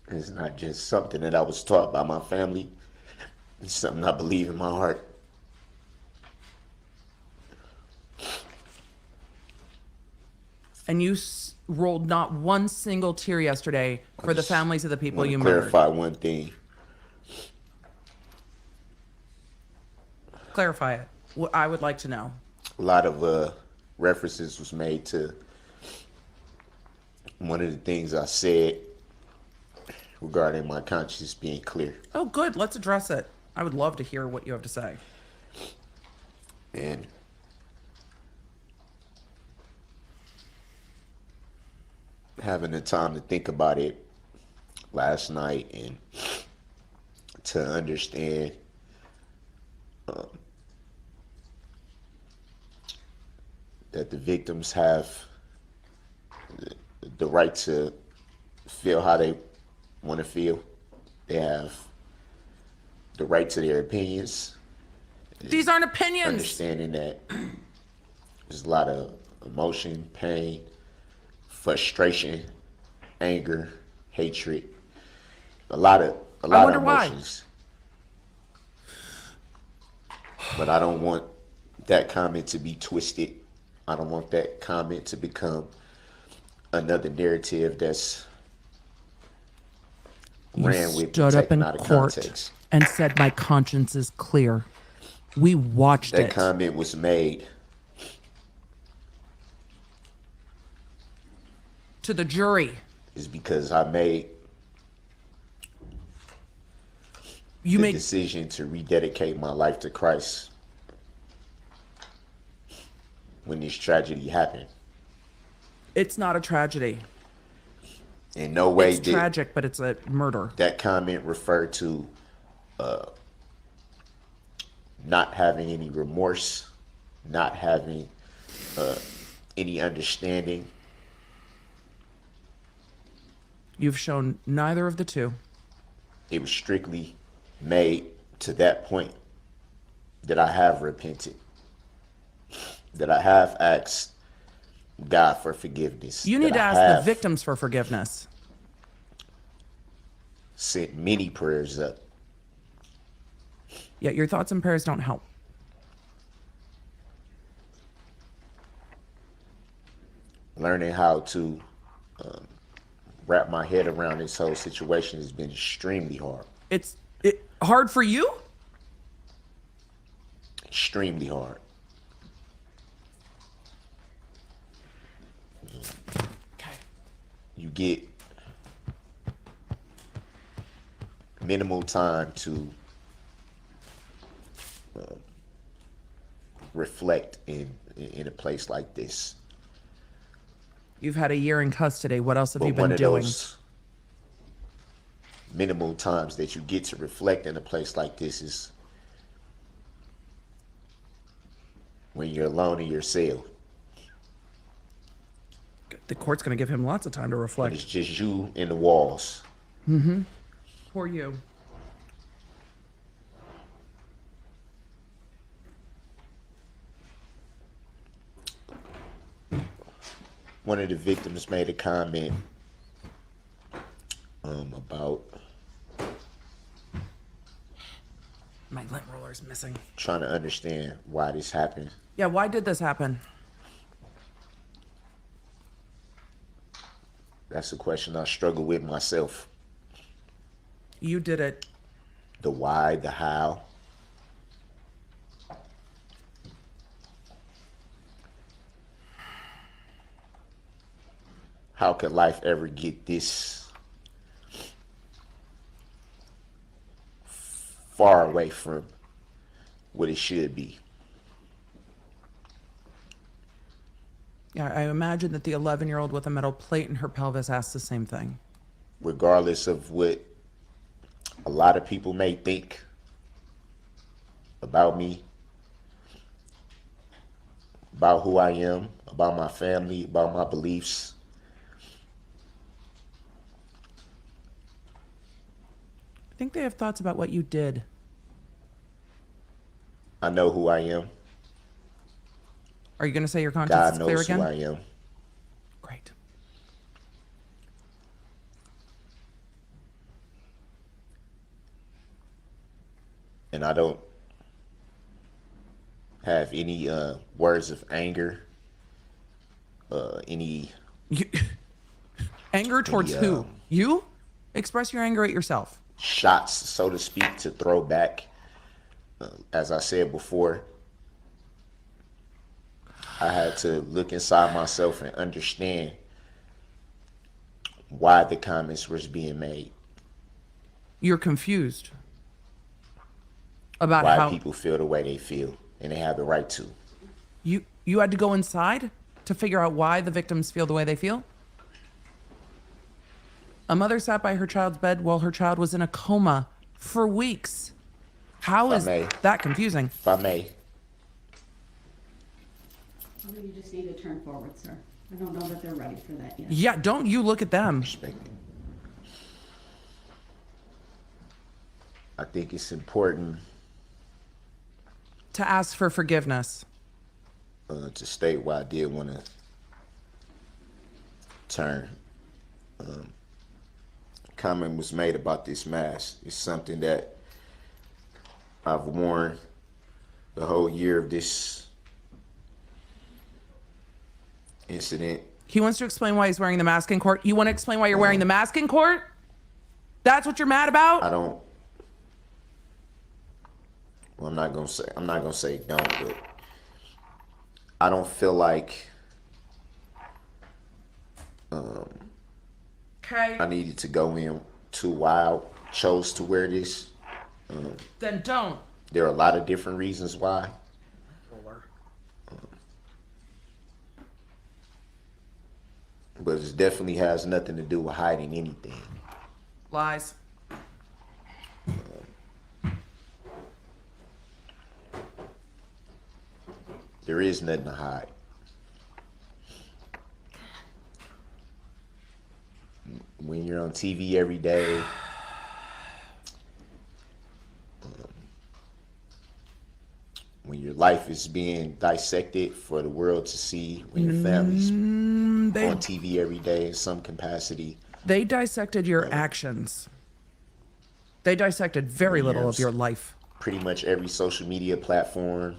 It's not just something that I was taught by my family. It's something I believe in my heart. And you rolled not one single tear yesterday for the just families of the people Want you to murdered. clarify one thing. Clarify it. I would like to know. A lot of references was made to one of the things I said regarding my conscience being clear. Oh, good. Let's address it. I would love to hear what you have to say. And having the time to think about it last night and to understand that the victims have the right to feel how they want to feel. They have the right to their opinions. These aren't opinions. Understanding that there's a lot of emotion, pain, frustration, anger, hatred, a lot of wonder why. emotions. But I don't want that comment to be twisted. I don't want that comment to become another narrative that's ran with, stood up taken in out of court context. and said, "My conscience is clear." We watched That it. comment was made To the jury. is because I made You the made decision to rededicate my life to Christ when this tragedy happened. it's not a tragedy. In no way It's did tragic, but it's a murder. that comment refer to not having any remorse, not having any understanding. You've shown neither of the two. It was strictly made to that point that I have repented, that I have asked God for forgiveness. You need to that I ask the have victims for forgiveness. sent many prayers up. Yet your thoughts and prayers don't help. Learning how to wrap my head around this whole situation has been extremely hard. It's hard for you? Extremely hard. Okay. You get minimal time to reflect in a place like this. You've had a year in custody. What else have But you one been of doing? those minimal times that you get to reflect in a place like this is when you're alone in your cell. The court's going to give him lots of time to And reflect. it's just you and the walls. Poor you. One of the victims made a comment about My lint roller's missing. trying to understand why this happened. Yeah, why did this happen? That's a question I struggle with myself. You did it. The why, the how. How could life ever get this far away from what it should be? Yeah, I imagine that the 11-year-old with a metal plate in her pelvis asked the same thing. Regardless of what a lot of people may think about me, about who I am, about my family, about my beliefs. I think they have thoughts about what you did. I know who I am. Are you going to say your conscience God is clear knows again? who I am. Great. And I don't have any words of anger, any You, anger towards who? You? Express your anger at yourself. shots, so to speak, to throw back. As I said before, I had to look inside myself and understand why the comments was being made, You're confused about why how people feel the way they feel, and they have the right to. you had to go inside to figure out why the victims feel the way they feel. A mother sat by her child's bed while her child was in a coma for weeks. How If I is may. that confusing? If I may, You just need to turn forward, sir. I don't know that they're ready for that yet. Yeah, don't you look at them. respect it. I think it's important To ask for forgiveness. to state why I did want to turn. Comment was made about this mask. It's something that I've worn the whole year of this incident. He wants to explain why he's wearing the mask in court. You want to explain why you're wearing the mask in court? That's what you're mad about? I don't. Well, I'm not gonna say don't, but I don't feel like Okay. I needed to go in too wild. Chose to wear this Then don't. There are a lot of different reasons why. But it definitely has nothing to do with hiding anything. Lies. There is nothing to hide. When you're on TV every day, when your life is being dissected for the world to see, when your family's on TV every day in some capacity. They dissected your actions. They dissected very little of your life. Pretty much every social media platform.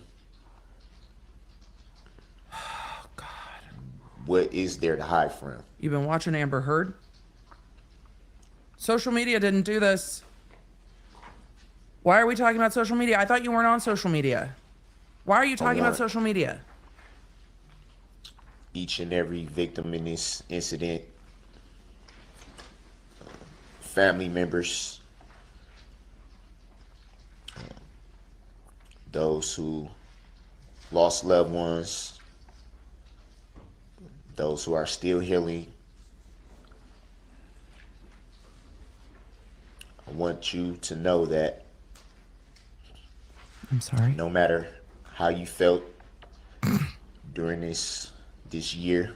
Oh, God. What is there to hide from? You've been watching Amber Heard? Social media didn't do this. Why are we talking about social media? I thought you weren't on social media. Why are you talking about social media? Each and every victim in this incident, family members, those who lost loved ones, those who are still healing. I want you to know that I'm sorry. no matter how you felt during this year,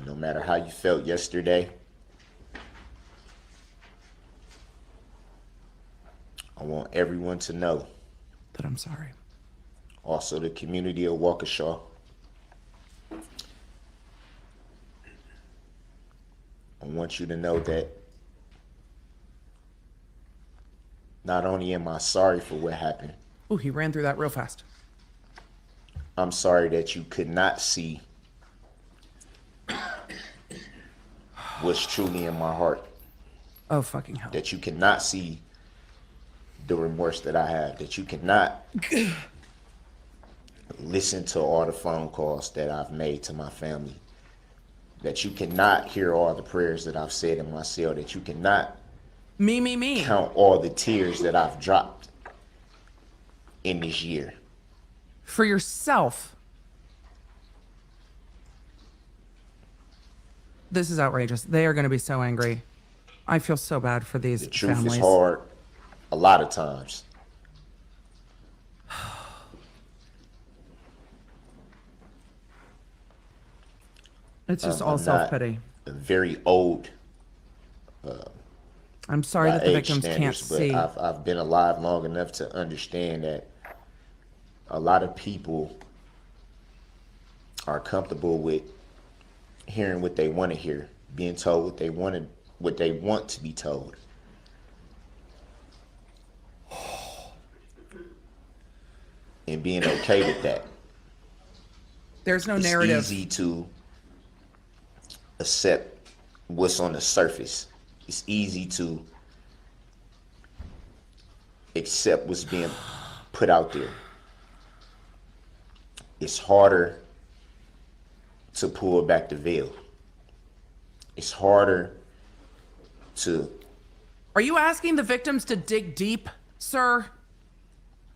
no matter how you felt yesterday, I want everyone to know That I'm sorry. also the community of Waukesha. I want you to know that not only am I sorry for what happened, Ooh, he ran through that real fast. I'm sorry that you could not see what's truly in my heart. Oh, fucking hell. That you cannot see the remorse that I have. That you cannot listen to all the phone calls that I've made to my family. That you cannot hear all the prayers that I've said in my cell. That you cannot Me. count all the tears that I've dropped in this year. For yourself. This is outrageous. They are going to be so angry. I feel so bad for these The truth families. is hard a lot of times. It's just all I'm not self-pity. very old I'm sorry by that the age victims can't standards, but see. I've been alive long enough to understand that a lot of people are comfortable with hearing what they want to hear, being told what they want to be told. And being okay with that. There's no It's narrative. easy to accept what's on the surface. It's easy to accept what's being put out there. It's harder to pull back the veil. It's harder to Are you asking the victims to dig deep, sir?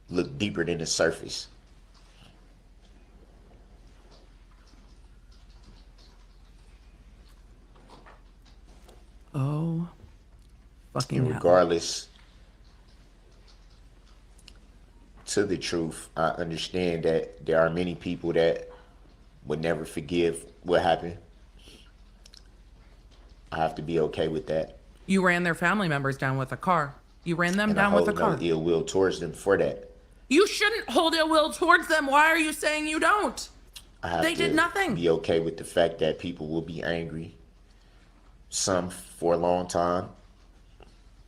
look deeper than the surface. Oh, fucking And hell. regardless to the truth, I understand that there are many people that would never forgive what happened. I have to be okay with that. You ran their family members down with a car. You ran them And I down with hold a car. no ill will towards them for that. You shouldn't hold ill will towards them. Why are you saying you don't? I have They to did nothing. be okay with the fact that people will be angry. Some for a long time,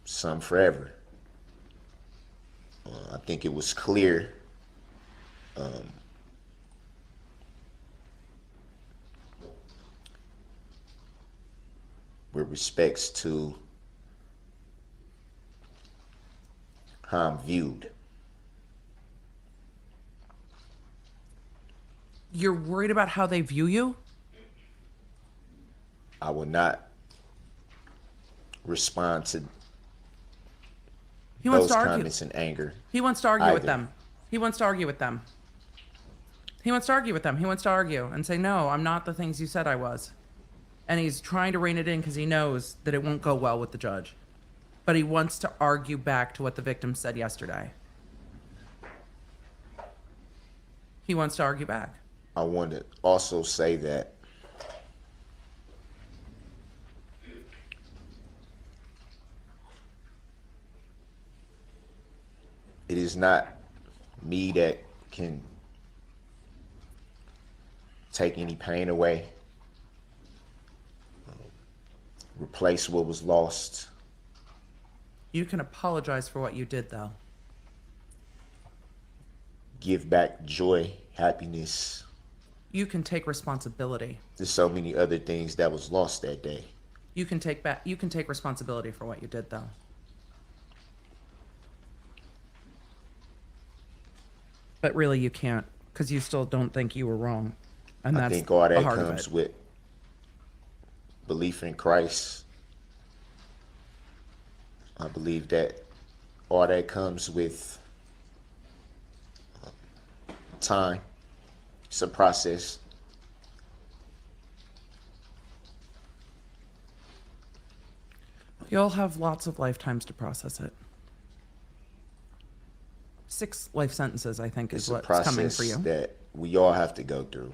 some forever. I think it was clear with respects to how I'm viewed. You're worried about how they view you? I will not respond to He wants those to argue. comments in anger. He wants to argue with either. them. He wants to argue with them. He wants to argue with them. He wants to argue and say, no, I'm not the things you said I was. And he's trying to rein it in because he knows that it won't go well with the judge. But he wants to argue back to what the victim said yesterday. He wants to argue back. I want to also say that it is not me that can take any pain away, replace what was lost. You can apologize for what you did, though. Give back joy, happiness. You can take responsibility. There's so many other things that was lost that day. You can take responsibility for what you did, though. But really, you can't, because you still don't think you were wrong. And I that's think all the that heart of comes it. with belief in Christ. I believe that all that comes with time. It's a process. You'll have lots of lifetimes to process it. 6 life sentences, I think, It's is a what's coming process for you. that we all have to go through.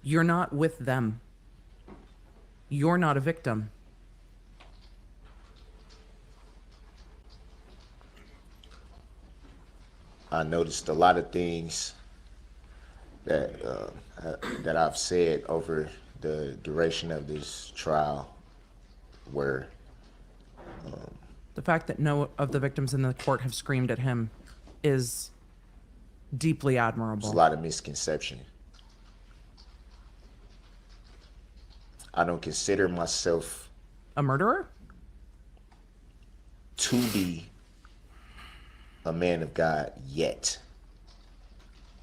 You're not with them. You're not a victim. I noticed a lot of things that that I've said over the duration of this trial were The fact that no of the victims in the court have screamed at him is deeply there's admirable. a lot of misconception. I don't consider myself A murderer? to be a man of God yet.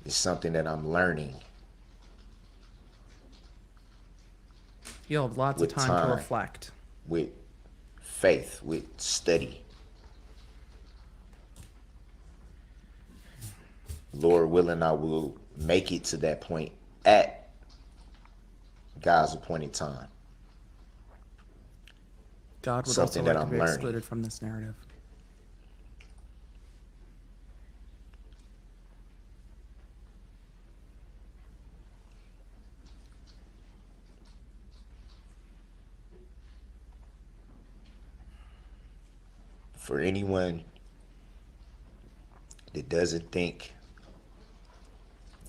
It's something that I'm learning. You'll have lots of With time time. to reflect. With faith, with study. Lord willing, I will make it to that point at God's appointed time. God would Something also that like to I'm be learning. excluded from this narrative. For anyone that doesn't think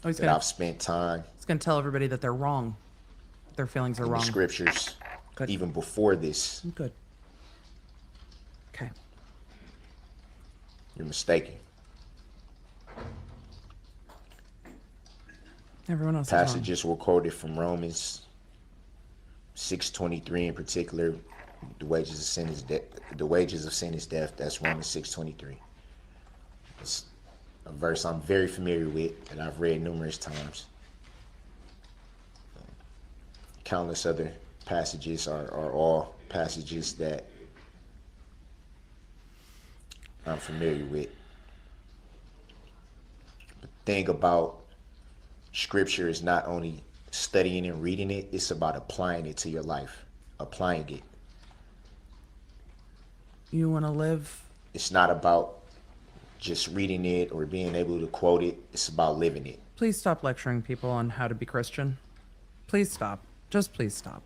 Oh, he's that gonna, I've spent time he's gonna tell everybody that they're wrong. Their feelings are in the wrong. scriptures, Good. even before this, Good. Okay. you're mistaken. Everyone else is wrong. Passages were quoted from Romans 6:23 in particular. The wages of sin is death. The wages of sin is death. That's Romans 6:23. It's a verse I'm very familiar with that I've read numerous times. Countless other passages are all passages that I'm familiar with. The thing about scripture is not only studying and reading it, it's about applying it to your life, applying it. You want to live? It's not about just reading it or being able to quote it. It's about living it. Please stop lecturing people on how to be Christian. Please stop. Just please stop.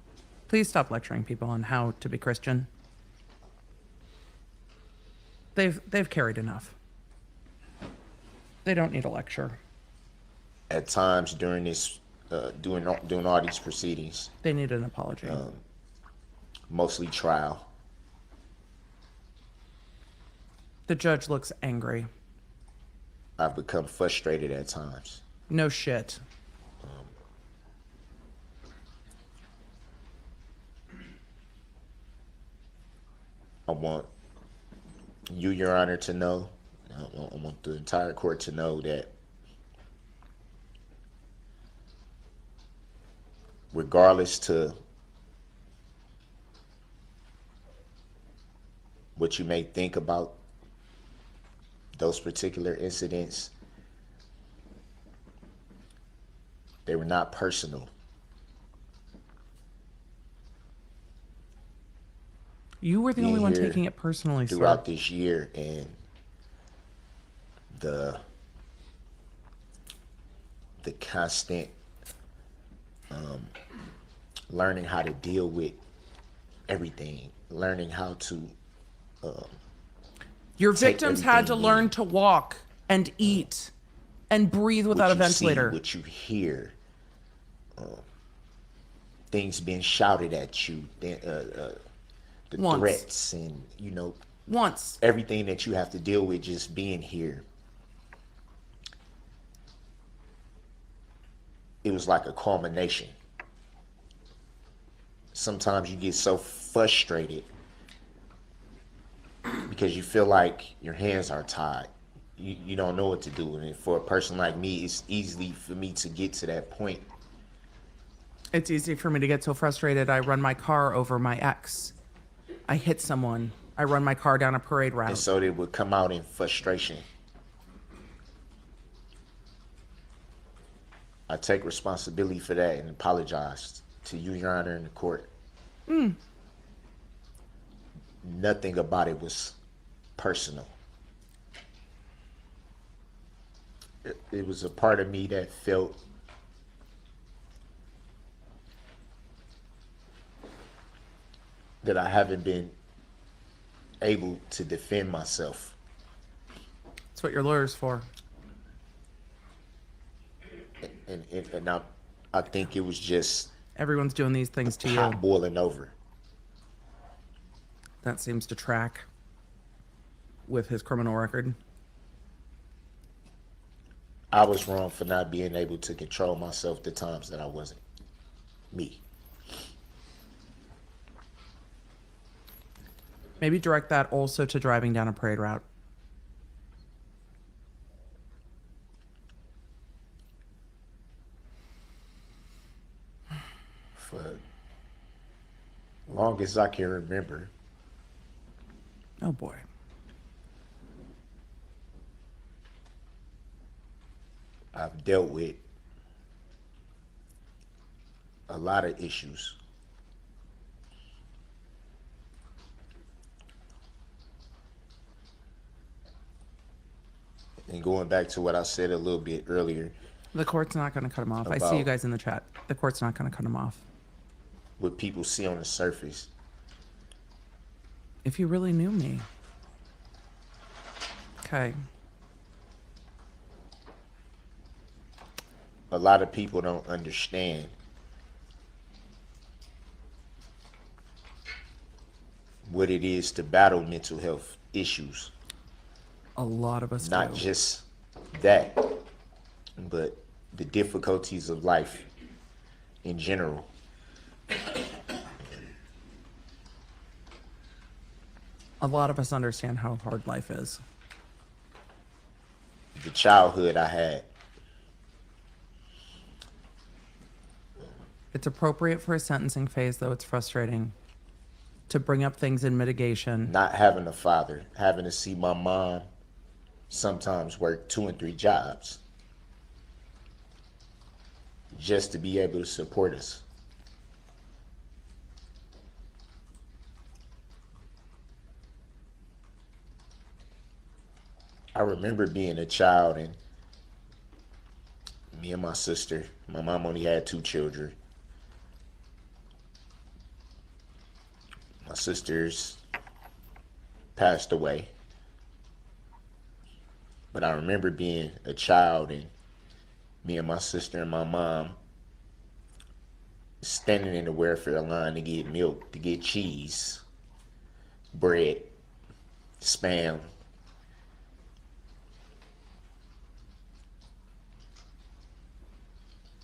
Please stop lecturing people on how to be Christian. They've carried enough. They don't need a lecture. At times during this, doing all these proceedings, They need an apology. mostly trial, The judge looks angry. I've become frustrated at times. No shit. I want you, Your Honor, to know, I want the entire court to know that regardless to what you may think about those particular incidents, they were not personal. You were the only Being one here taking it personally, sir. throughout this year, and the constant learning how to deal with everything, learning how to Your take victims had to everything learn in. to walk and eat and breathe without a What you ventilator. see, what you hear, things being shouted at you, the Once. threats, and Once. everything that you have to deal with just being here. It was like a culmination. Sometimes you get so frustrated because you feel like your hands are tied. You don't know what to do. And for a person like me, it's easy for me to get to that point. It's easy for me to get so frustrated. I run my car over my ex. I hit someone. I run my car down a parade route. And so it would come out in frustration. I take responsibility for that and apologize to you, Your Honor, in the court. Nothing about it was personal. It was a part of me that felt that I haven't been able to defend myself. That's what your lawyer's for. And I think it was just Everyone's doing these things to you. hot boiling over. That seems to track with his criminal record. I was wrong for not being able to control myself the times that I wasn't me. Maybe direct that also to driving down a parade route. For long as I can remember, Oh boy. I've dealt with a lot of issues. And going back to what I said a little bit earlier, The court's not going to cut him off. I see About- you guys in the chat. The court's not going to cut him off. what people see on the surface, If you really knew me. Okay. a lot of people don't understand what it is to battle mental health issues. A lot of us Not do. just that, but the difficulties of life in general. A lot of us understand how hard life is. The childhood I had, It's appropriate for a sentencing phase, though it's frustrating to bring up things in mitigation. not having a father, having to see my mom sometimes work 2 and 3 jobs just to be able to support us. I remember being a child and me and my sister, my mom only had 2 children. My sisters passed away. But I remember being a child and me and my sister and my mom standing in the welfare line to get milk, to get cheese, bread, Spam.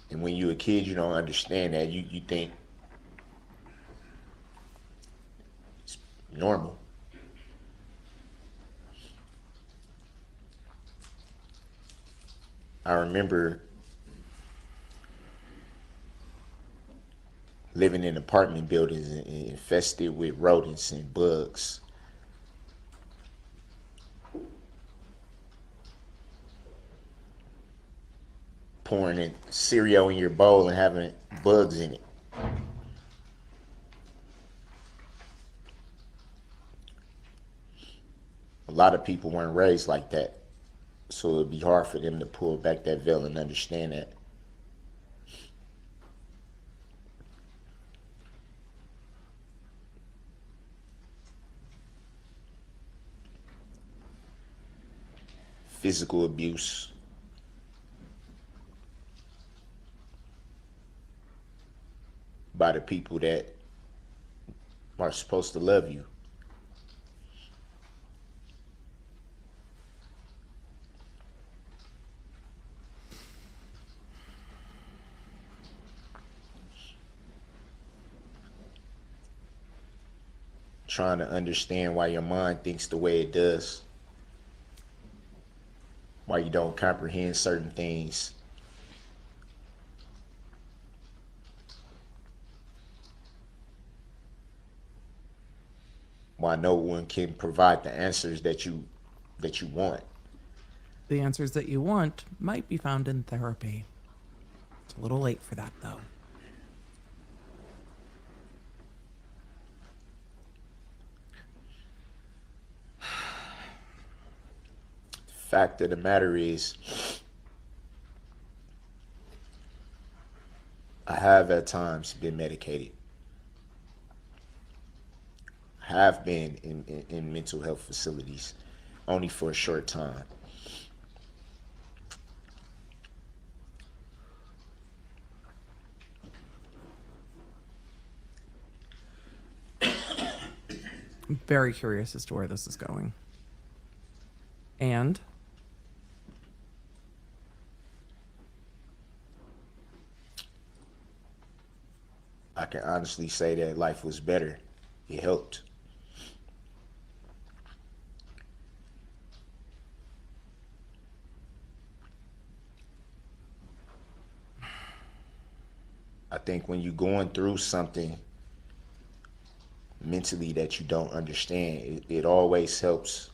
And when you're a kid, you don't understand that. You think it's normal. I remember living in apartment buildings infested with rodents and bugs. pouring in cereal in your bowl and having bugs in it. A lot of people weren't raised like that, so it'd be hard for them to pull back that veil and understand that. Physical abuse, by the people that are supposed to love you. Trying to understand why your mind thinks the way it does, why you don't comprehend certain things. Why no one can provide the answers that you want. The answers that you want might be found in therapy. It's a little late for that, though. Fact of the matter is, I have at times been medicated. I have been in mental health facilities, only for a short time. I'm very curious as to where this is going. And I can honestly say that life was better. It helped. I think when you're going through something mentally that you don't understand, it always helps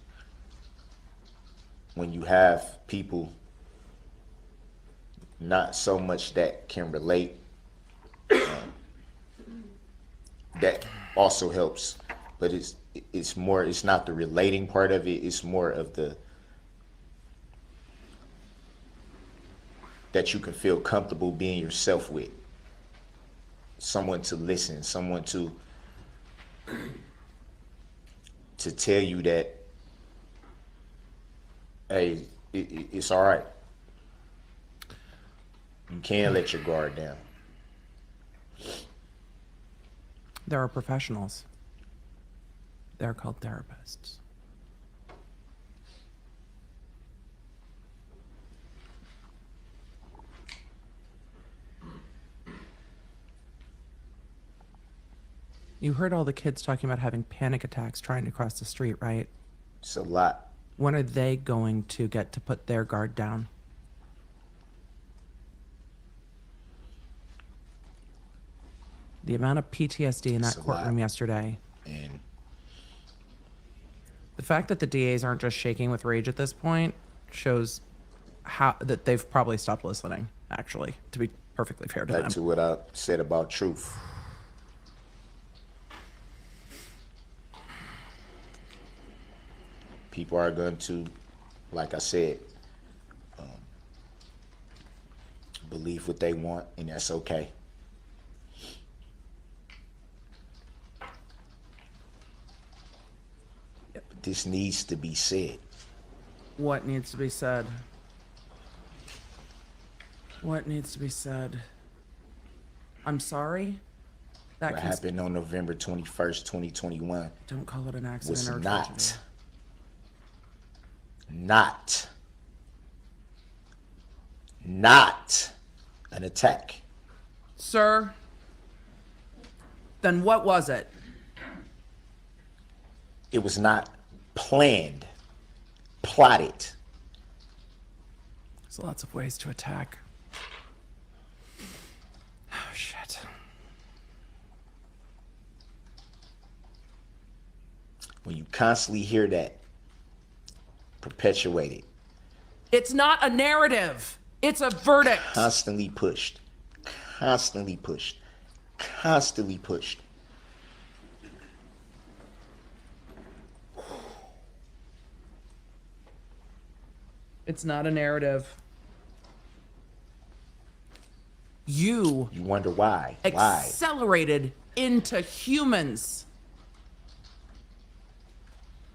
when you have people not so much that can relate. That also helps, but it's more, it's not the relating part of it, it's more of the that you can feel comfortable being yourself with. Someone to listen, someone to tell you that, hey, it's all right. You can't let your guard down. there are professionals. They're called therapists. You heard all the kids talking about having panic attacks trying to cross the street, right? It's a lot. When are they going to get to put their guard down? The amount of PTSD in that It's a courtroom lot. yesterday. And The fact that the DAs aren't just shaking with rage at this point shows how that they've probably stopped listening, actually, to be perfectly fair to back them. to what I said about truth. People are going to, like I said, believe what they want, and that's okay. But this needs to be said. What needs to be said? What needs to be said? I'm sorry? That What can happened on November 21st, 2021 don't call it an accident was or a not an attack. Sir, then what was it? It was not planned, plotted. There's lots of ways to attack. Oh, shit. When you constantly hear that perpetuated, It's not a narrative. It's a verdict. Constantly pushed. Constantly pushed. Constantly pushed. It's not a narrative. You wonder why. Why? accelerated into humans.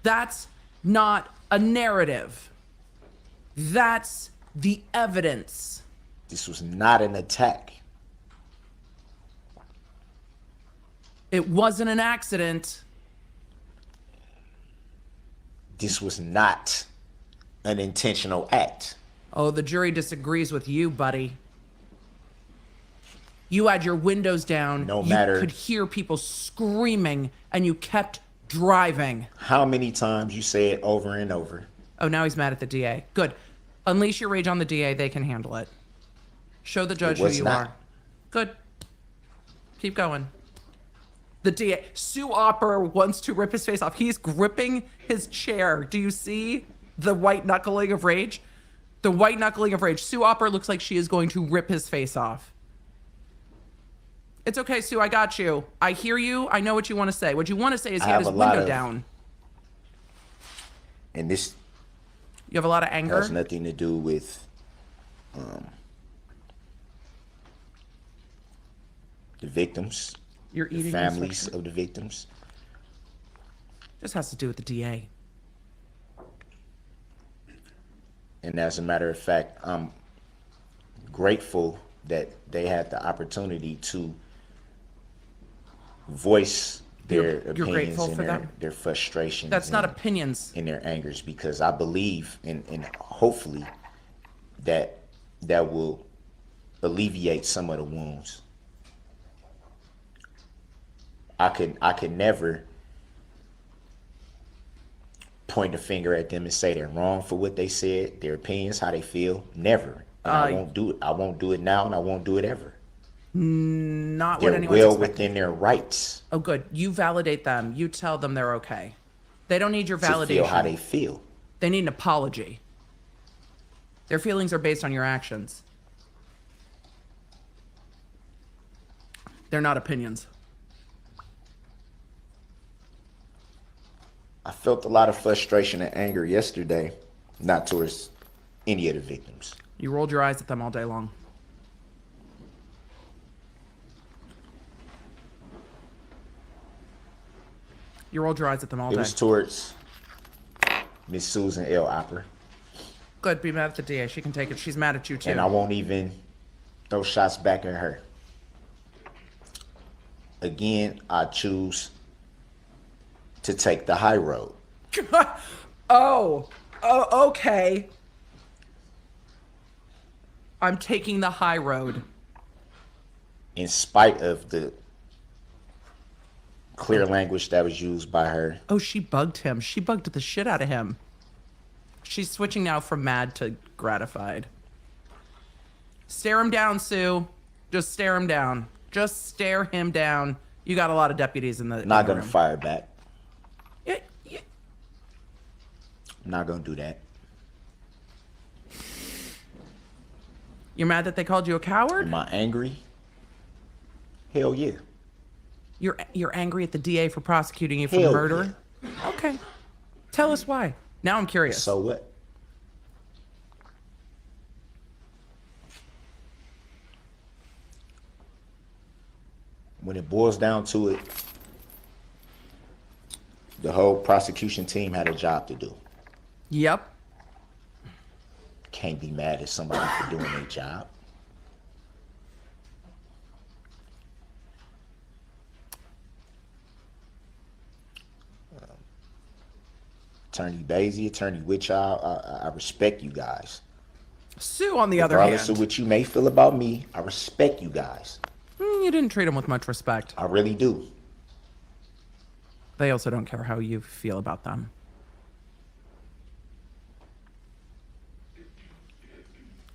That's not a narrative. That's the evidence. This was not an attack. It wasn't an accident. This was not an intentional act. Oh, the jury disagrees with you, buddy. You had your windows down. No matter- You could hear people screaming, and you kept driving. How many times you say it over and over? Oh, now he's mad at the DA. Good. Unleash your rage on the DA. They can handle it. Show the judge who was you not. are. Good. Keep going. The DA. Sue Opper wants to rip his face off. He's gripping his chair. Do you see the white knuckling of rage? The white knuckling of rage. Sue Opper looks like she is going to rip his face off. It's okay, Sue. I got you. I hear you. I know what you want to say. What you want to say is he I had have his a lot window of- down. And this You have a lot of anger. has nothing to do with the victims, You're the eating families of the victims. This has to do with the DA. And as a matter of fact, I'm grateful that they had the opportunity to voice their You're opinions grateful and for that? their frustrations. That's not and- opinions. in their angers, because I believe and hopefully that will alleviate some of the wounds. I could never point a finger at them and say they're wrong for what they said, their opinions, how they feel. Never. And I won't do it. I won't do it now, and I won't do it ever. Not what They're anyone's well expecting. within their rights Oh, good. You validate them. You tell them they're okay. They don't need your to feel how validation. they feel. They need an apology. Their feelings are based on your actions. They're not opinions. I felt a lot of frustration and anger yesterday, not towards any of the victims. You rolled your eyes at them all day long. You rolled your eyes at them all It day. was towards Miss Susan L. Opper. Good. Be mad at the DA. She can take it. She's mad at you too. And I won't even throw shots back at her. Again, I choose to take the high road. Oh, okay. I'm taking the high road. In spite of the clear language that was used by her. Oh, she bugged him. She bugged the shit out of him. She's switching now from mad to gratified. Stare him down, Sue. Just stare him down. Just stare him down. You got a lot of deputies in the Not in the gonna room. fire back. Yeah. I'm not gonna do that. You're mad that they called you a coward? Am I angry? Hell yeah. You're angry at the DA for prosecuting you for Hell murder? Okay. Tell us why. Now I'm curious. So what? When it boils down to it, the whole prosecution team had a job to do. Yep. Can't be mad at somebody for doing their job. Attorney Daisy, Attorney Witchow, I respect you guys. Sue, on the other Regardless hand, of what you may feel about me, I respect you guys. you didn't treat him with much respect. I really do. They also don't care how you feel about them.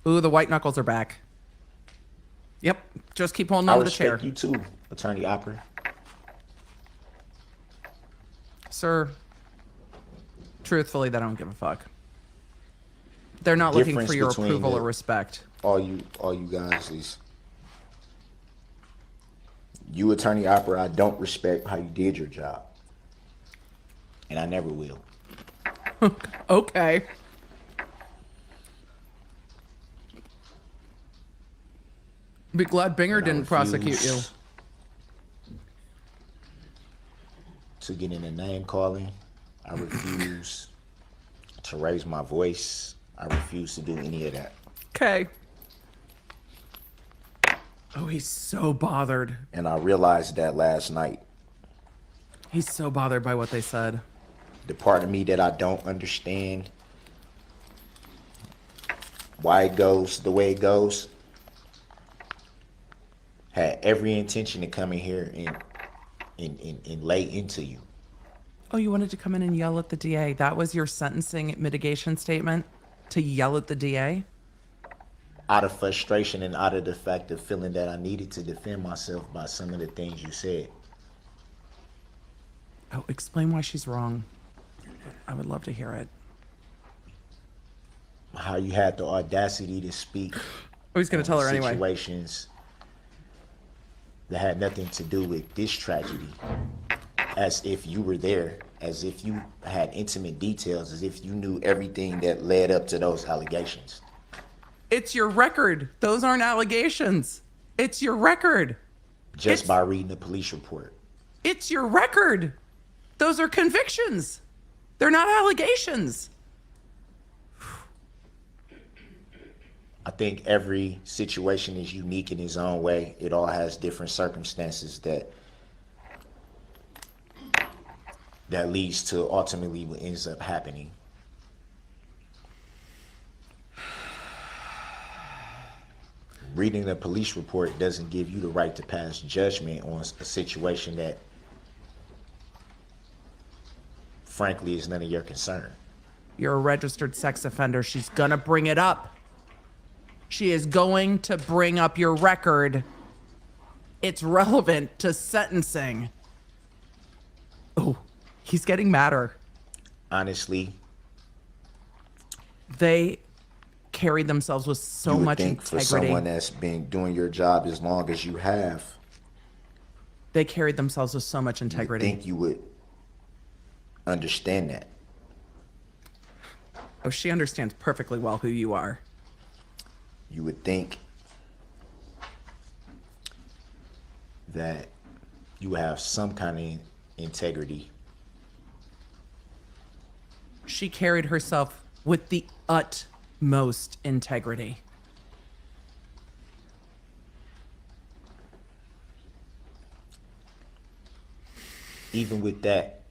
Ooh, the white knuckles are back. Yep, just keep holding I on to the chair. respect you too, Attorney Opera. Sir, truthfully, they don't give a fuck. They're not looking Difference for your between approval the- or respect. all you guys is, you, Attorney Opera, I don't respect how you did your job, and I never will. Okay. Be glad Binger And I didn't prosecute you. refuse to get in a name calling. I refuse to raise my voice. I refuse to do any of that. Okay. Oh, he's so bothered. And I realized that last night. He's so bothered by what they said. The part of me that I don't understand why it goes the way it goes had every intention to come in here and lay into you. Oh, you wanted to come in and yell at the DA. That was your sentencing mitigation statement? To yell at the DA? Out of frustration and out of the fact of feeling that I needed to defend myself by some of the things you said. Oh, explain why she's wrong. I would love to hear it. How you had the audacity to speak. Oh, he's going to tell her anyway. Situations that had nothing to do with this tragedy. As if you were there, as if you had intimate details, as if you knew everything that led up to those allegations. It's your record. Those aren't allegations. It's your record. Just by reading the police report. It's your record. Those are convictions. They're not allegations. I think every situation is unique in its own way. It all has different circumstances that leads to ultimately what ends up happening. Reading the police report doesn't give you the right to pass judgment on a situation that, frankly, is none of your concern. You're a registered sex offender. She's gonna bring it up. She is going to bring up your record. It's relevant to sentencing. Oh, he's getting madder. Honestly, They carried themselves with so you would much think for integrity. someone that's been doing your job as long as you have, They carried themselves with so much you would integrity. think you would understand that. Oh, she understands perfectly well who you are. You would think that you have some kind of integrity. She carried herself with the utmost integrity. Even with that,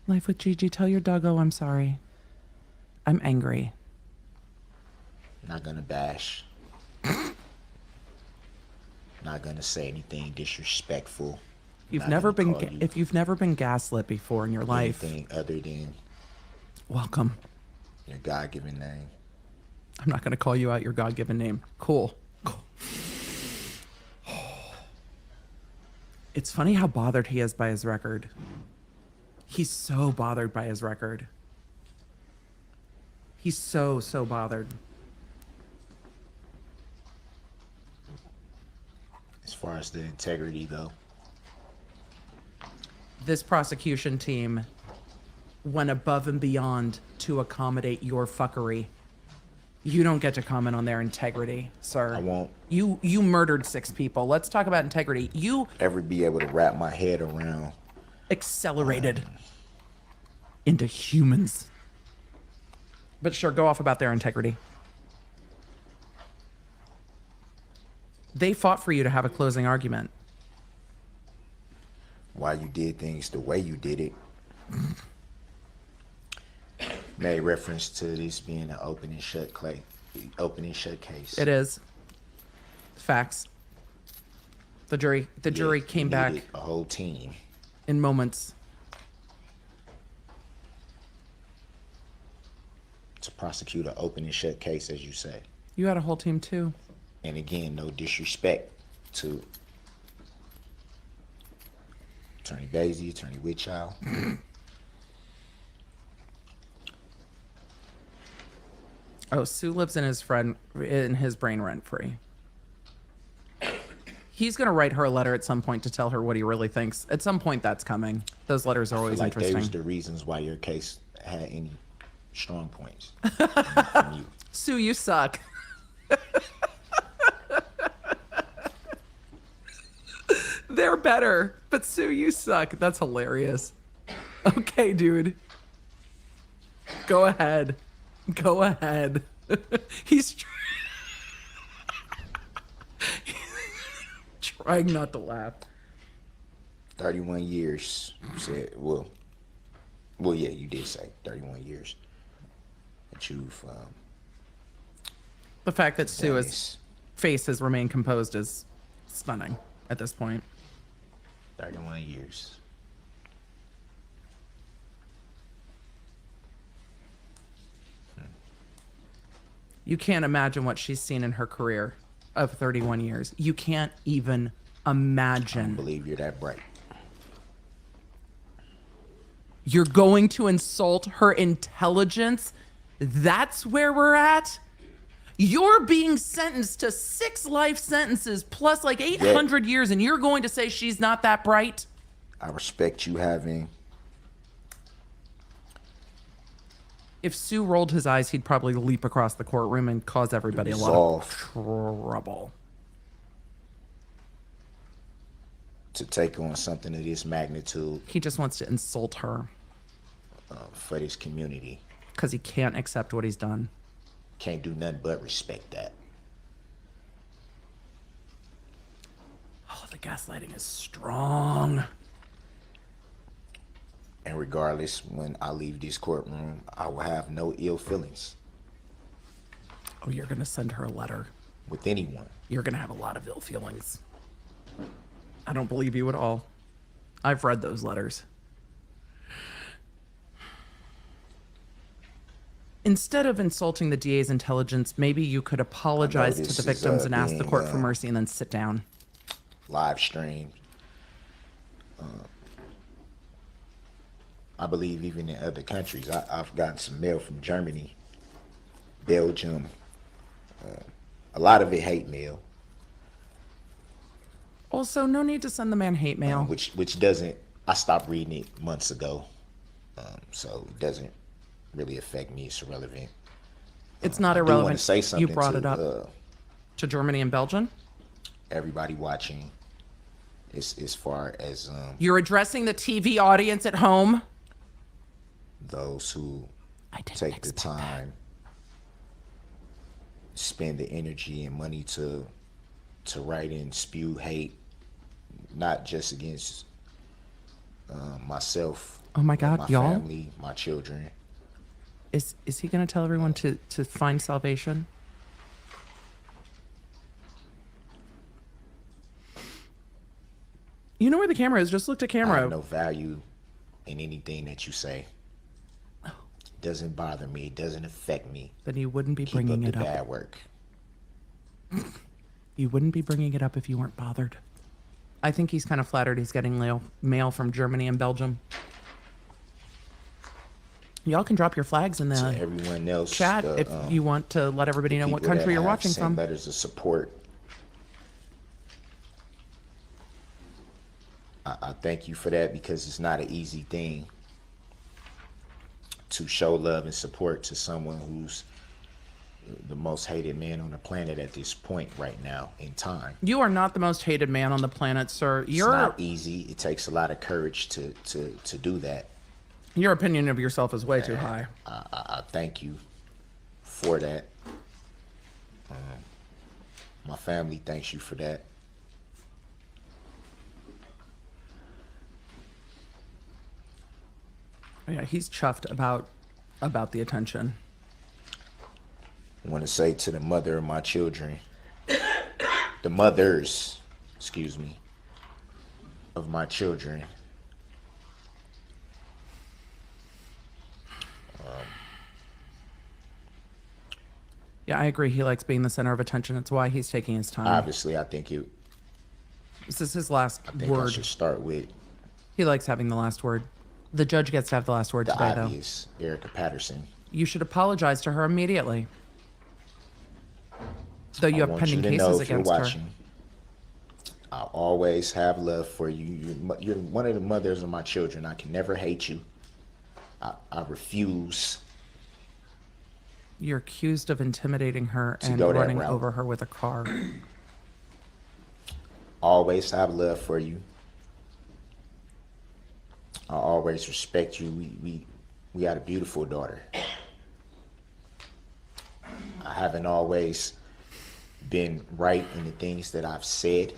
Life with Gigi, tell your doggo I'm sorry. I'm angry. not gonna bash. Not gonna say anything disrespectful. You've Not never gonna been call you if you've never been gaslit before in your life. anything other than Welcome. your God-given name. I'm not going to call you out your God-given name. Cool. It's funny how bothered he is by his record. He's so bothered by his record. He's so bothered. As far as the integrity though, This prosecution team went above and beyond to accommodate your fuckery. You don't get to comment on their integrity, sir. I won't You murdered 6 people. Let's talk about integrity. You ever be able to wrap my head around accelerated into humans. But sure, go off about their integrity. They fought for you to have a closing argument. why you did things the way you did it. Made reference to this being an open and shut case. It is. Facts. The jury Yeah, came you back needed a whole team in moments. to prosecute an open and shut case, as you say. You had a whole team too. And again, no disrespect to Attorney Basie, Attorney Whitchild. Oh, Sue lives in his brain rent free. He's gonna write her a letter at some point to tell her what he really thinks. At some point, that's coming. Those letters are I feel always like interesting. those the reasons why your case had any strong points from you. Sue, you suck. They're better, but Sue, you suck. That's hilarious. Okay, dude. Go ahead. Go ahead. He's trying not to laugh. 31 years. You said, well, yeah, you did say 31 years that you've The fact that done Sue's this. face has remained composed is stunning at this point. 31 years. You can't imagine what she's seen in her career of 31 years. You can't even I imagine. believe you're that bright. You're going to insult her intelligence? That's where we're at? You're being sentenced to 6 life sentences plus like 800 years, and you're going to say she's not that bright? I respect you having. If Sue rolled his eyes, he'd probably leap across the courtroom and cause everybody a lot of trouble. To take on something of this magnitude He just wants to insult her for this community. because he can't accept what he's done. Can't do nothing but respect that. Oh, the gaslighting is strong. And regardless, when I leave this courtroom, I will have no ill feelings Oh, you're going to send her a letter. with anyone. You're going to have a lot of ill feelings. I don't believe you at all. I've read those letters. Instead of insulting the DA's intelligence, maybe you could apologize to this the is, victims and ask the being, court for mercy and then sit down. Live stream. I believe even in other countries. I've gotten some mail from Germany, Belgium. A lot of it hate mail, Also, no need to send the man hate mail. which doesn't. I stopped reading it months ago, so it doesn't really affect me. It's irrelevant. It's not I do want irrelevant. to say something You brought to it up to Germany and Belgium. everybody watching. As far as You're addressing the TV audience at home. those who I didn't take the expect that. time, spend the energy and money to write and spew hate, not just against myself. Oh my but God, my y'all. family, my children. Is he going to tell everyone to find salvation? You know where the camera is. Just look to I camera. have no value in anything that you say. Doesn't bother me. It doesn't affect me. Then you wouldn't be Keep bringing up it the up. bad work. You wouldn't be bringing it up if you weren't bothered. I think he's kind of flattered he's getting mail from Germany and Belgium. Y'all can drop your flags in To the everyone else, chat if you want to let everybody know what people that country you're have watching sent from. letters of support. I thank you for that, because it's not an easy thing to show love and support to someone who's the most hated man on the planet at this point right now in time. You are not the most hated man on the planet, sir. It's Your not easy. It takes a lot of courage to do that. your opinion of yourself is way too high. I thank you for that. My family thanks you for that. Yeah, he's chuffed about the attention. I want to say to the mother of my children, the mothers, excuse me, of my children, Yeah, I agree. He likes being the center of attention. It's why he's taking his time. obviously, I think This is his last I word. should start with He likes having the last word. The judge gets to have the last word the today, though. obvious, Erica Patterson. You should apologize to her immediately. Though you I have want pending you to know cases if you're against her. watching, I always have love for you. You're one of the mothers of my children. I can never hate you. I refuse You're accused of intimidating her to and go that running route. over her with a car. Always have love for you. I always respect you. We got a beautiful daughter. I haven't always been right in the things that I've said,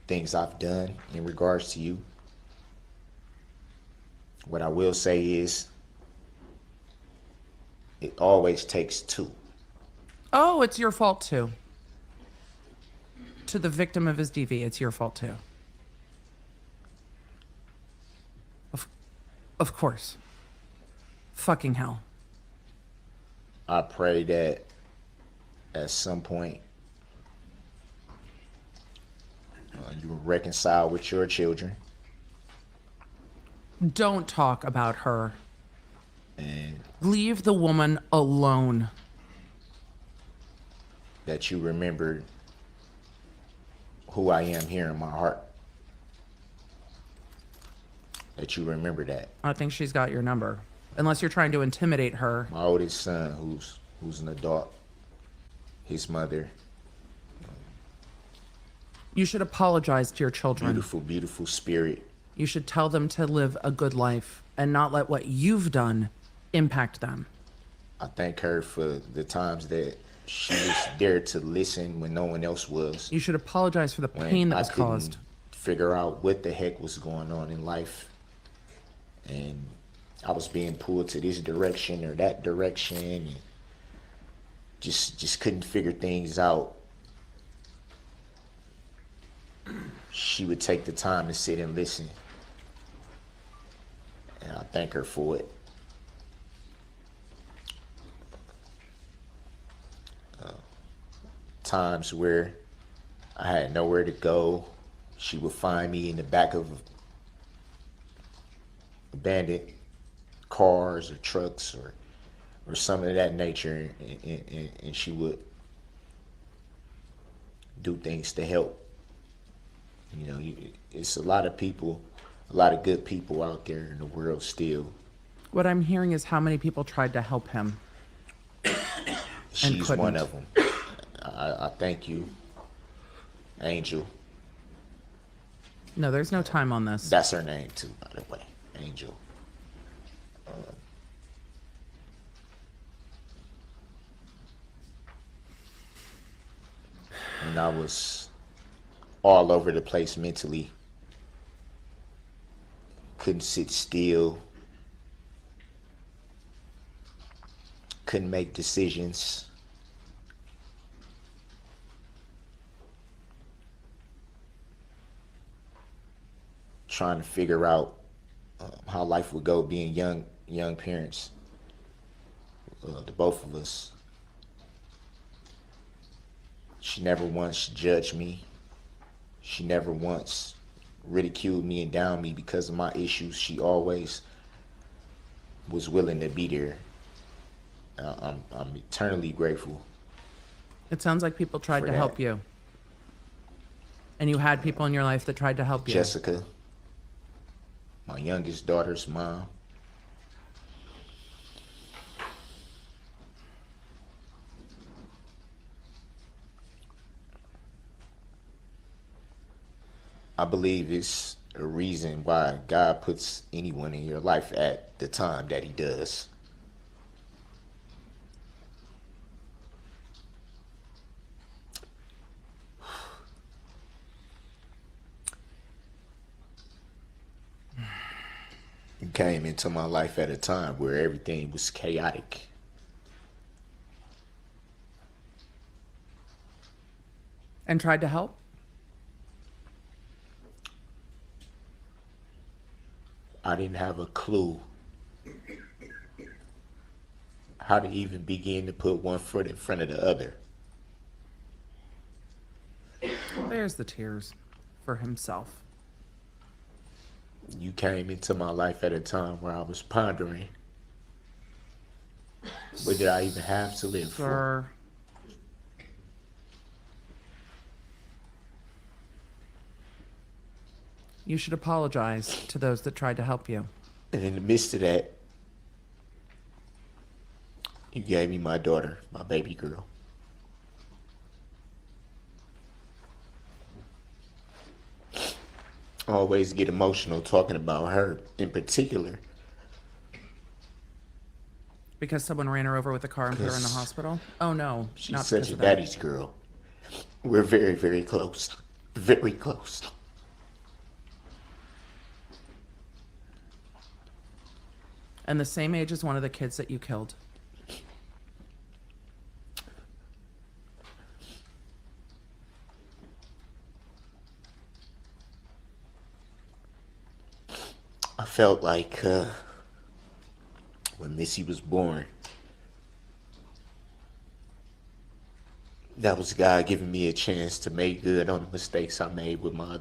things I've done in regards to you. What I will say is, it always takes two. Oh, it's your fault too. To the victim of his DV, it's your fault too. Of course. Fucking hell. I pray that at some point you will reconcile with your children Don't talk about her. and Leave the woman alone. that you remember who I am here in my heart. That you remember that. I think she's got your number. Unless you're trying to intimidate her. My oldest son, who's an adult, his mother, You should apologize to your children. beautiful, beautiful spirit. You should tell them to live a good life and not let what you've done impact them. I thank her for the times that she was there to listen when no one else was. You should apologize for the When pain that I was couldn't caused. figure out what the heck was going on in life. And I was being pulled to this direction or that direction and just couldn't figure things out. She would take the time to sit and listen. And I thank her for it. Times where I had nowhere to go, she would find me in the back of abandoned cars or trucks or something of that nature, and she would do things to help. You know, it's a lot of people, a lot of good people out there in the world still. What I'm hearing is how many people tried to help him. She's couldn't. one of them. I thank you, Angel. No, there's no time on this. That's her name too, by the way, Angel. And I was all over the place mentally. Couldn't sit still. Couldn't make decisions. Trying to figure out how life would go being young parents, the both of us. She never once judged me. She never once ridiculed me and downed me because of my issues. She always was willing to be there. I'm eternally grateful. It sounds like people tried For to that. help you. And you had people in your life that tried to help you. Jessica, my youngest daughter's mom. I believe it's a reason why God puts anyone in your life at the time that he does. You came into my life at a time where everything was chaotic. And tried to help? I didn't have a clue how to even begin to put one foot in front of the other. There's the tears for himself. You came into my life at a time where I was pondering, what did I even have to live for? Sir, You should apologize to those that tried to help you. And in the midst of that, you gave me my daughter, my baby girl. I always get emotional talking about her in particular. Because someone ran her over with a car and put her in the hospital? Oh no, She's not such because a of that. daddy's girl. We're very, very close. Very close. And the same age as one of the kids that you killed. I felt like when Missy was born, that was God giving me a chance to make good on the mistakes I made with my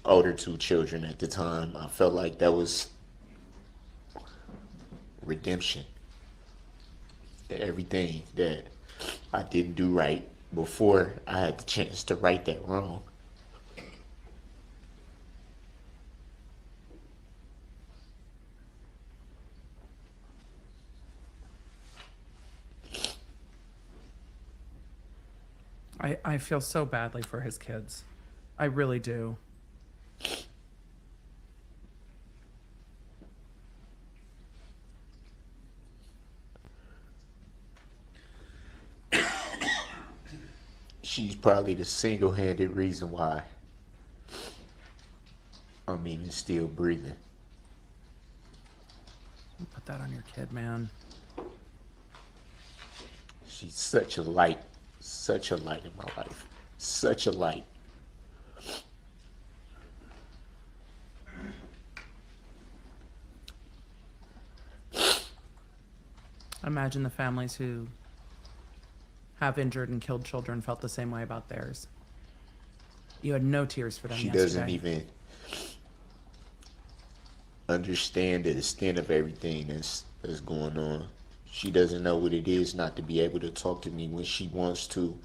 older two children at the time. I felt like that was redemption. Everything that I didn't do right before I had the chance to right that wrong. I feel so badly for his kids. I really do. She's probably the single-handed reason why I'm even still breathing. Put that on your kid, man. She's such a light in my life. Such a light. Imagine the families who have injured and killed children felt the same way about theirs. You had no tears for them She yesterday. doesn't even understand the extent of everything that's going on. She doesn't know what it is not to be able to talk to me when she wants to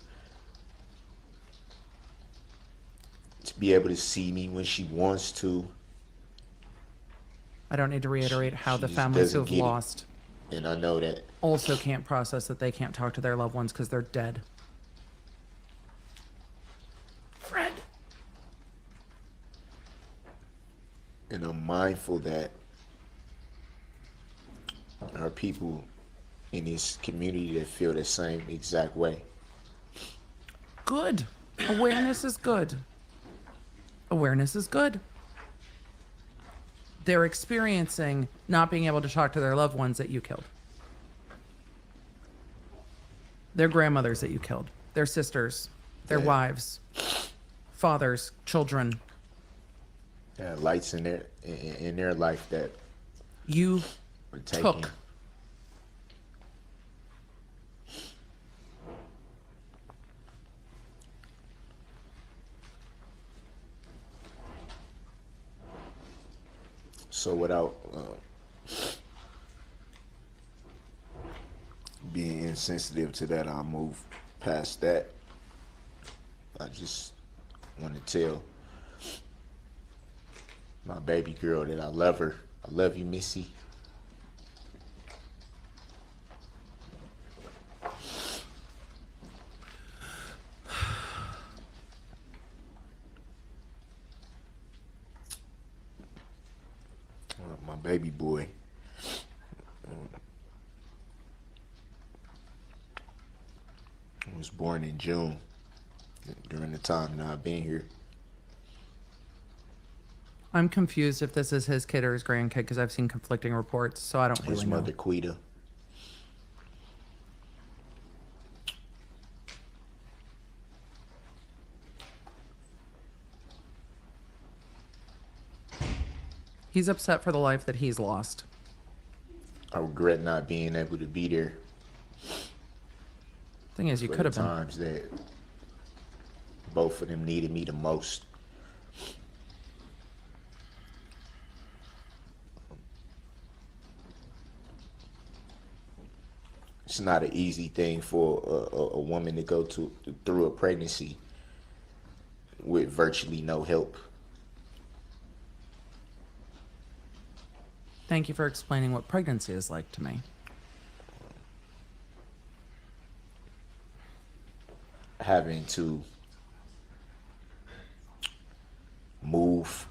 be able to see me when she wants to. I don't need to reiterate how She the just families who doesn't have get it. lost And I know that. also can't process that they can't talk to their loved ones because they're dead. Fred. And I'm mindful that there are people in this community that feel the same exact way. Good. Awareness is good. Awareness is good. They're experiencing not being able to talk to their loved ones that you killed. Their grandmothers that you killed. Their sisters. Their Yeah. wives. Fathers. Children. Lights in their life that You were taken. took. So without being insensitive to that, I'll move past that. I just want to tell my baby girl that I love her. I love you, Missy. My baby boy. Was born in June during the time that I've been here. I'm confused if this is his kid or his grandkid because I've seen conflicting reports, so I don't His really know. mother, Quita. He's upset for the life that he's lost. I regret not being able to be there. Thing is, you for could the have been. times that both of them needed me the most. It's not an easy thing for a woman to go through a pregnancy with virtually no help. Thank you for explaining what pregnancy is like to me. Having to move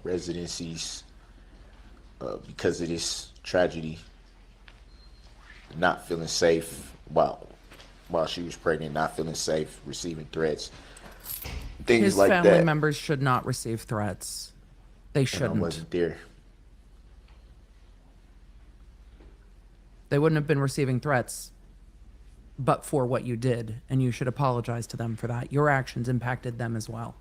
residencies because of this tragedy, not feeling safe while she was pregnant, not feeling safe, receiving threats, things His like family that. members should not receive threats. They And I shouldn't. wasn't there. They wouldn't have been receiving threats but for what you did, and you should apologize to them for that. Your actions impacted them as well.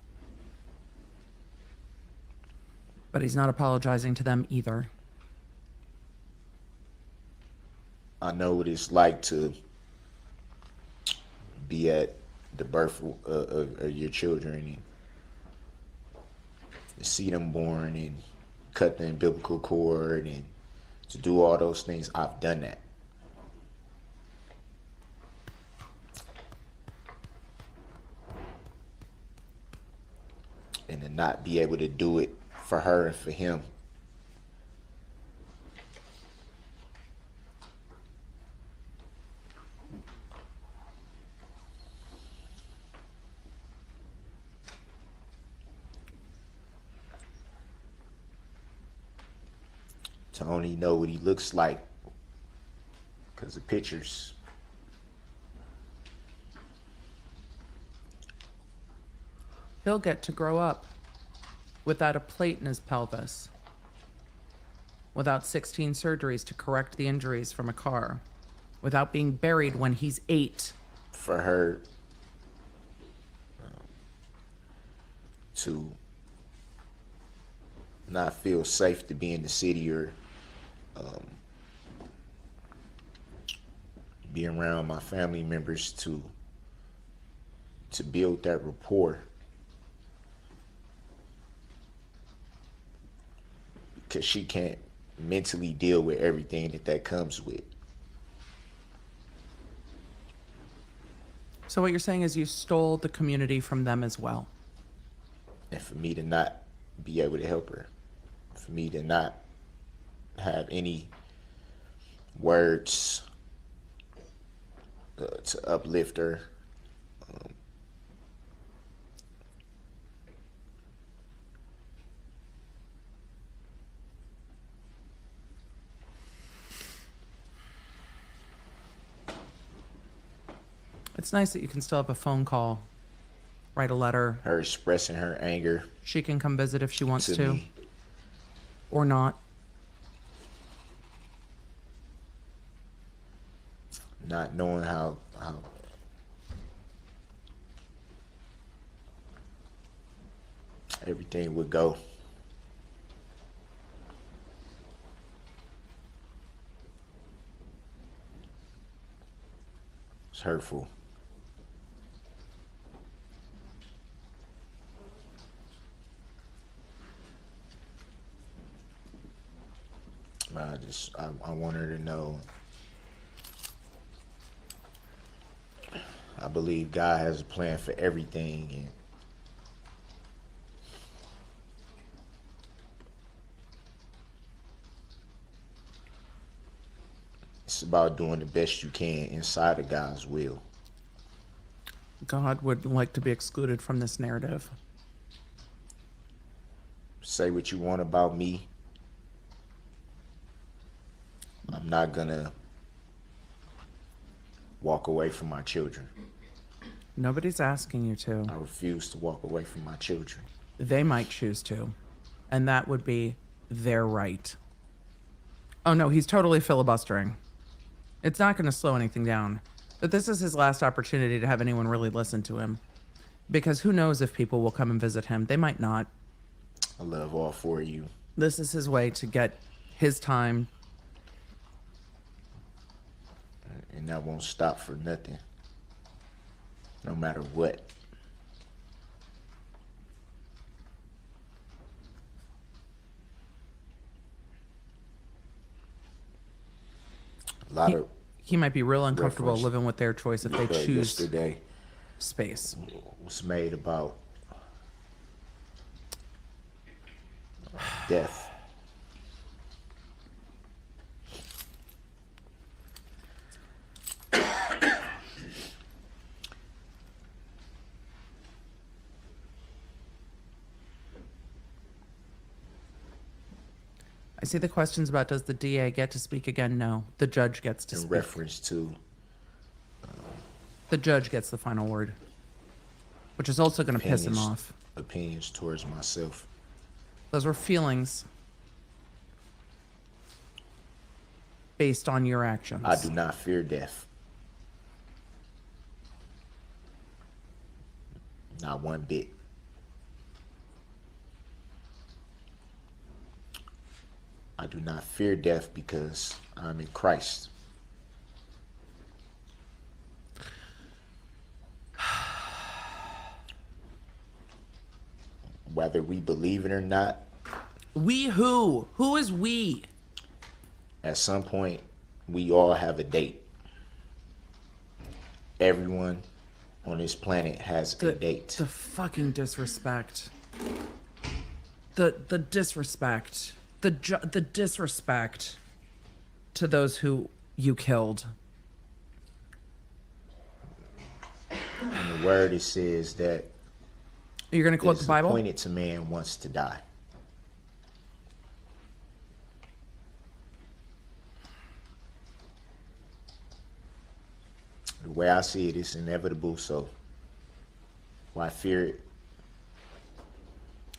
But he's not apologizing to them either. I know what it's like to be at the birth of your children and see them born and cut the umbilical cord and to do all those things. I've done that. And to not be able to do it for her and for him. To only know what he looks like because of pictures. He'll get to grow up without a plate in his pelvis, without 16 surgeries to correct the injuries from a car, without being buried when he's 8. For her to not feel safe to be in the city or be around my family members to build that rapport. Because she can't mentally deal with everything that comes with. So what you're saying is you stole the community from them as well. And for me to not be able to help her, for me to not have any words to uplift her. It's nice that you can still have a phone call, write a letter. Her expressing her anger She can come visit if she wants to to, me. or not. Not knowing how everything would go. It's hurtful. I want her to know I believe God has a plan for everything, and it's about doing the best you can inside of God's will. God would like to be excluded from this narrative. Say what you want about me. I'm not gonna walk away from my children. Nobody's asking you to. I refuse to walk away from my children. They might choose to, and that would be their right. Oh no, he's totally filibustering. It's not going to slow anything down. But this is his last opportunity to have anyone really listen to him. Because who knows if people will come and visit him. They might not. I love all four of you. This is his way to get his time. And that won't stop for nothing. No matter what. A lot of He might be real uncomfortable reference living with their choice if they choose yesterday space. was made about death. I see the questions about does the DA get to speak again? No, the judge gets to in speak. reference to The judge gets the final word, which is also going to piss him opinions, off. opinions towards myself. Those were feelings based on your actions. I do not fear death. Not one bit. I do not fear death because I'm in Christ. Whether we believe it or not, We who? Who is we? at some point, we all have a date. Everyone on this planet has a date. The fucking disrespect. The disrespect. The disrespect to those who you killed. In the word, it says that You're going to quote it's the Bible? appointed to man once to die. The way I see it, it's inevitable, so why fear it?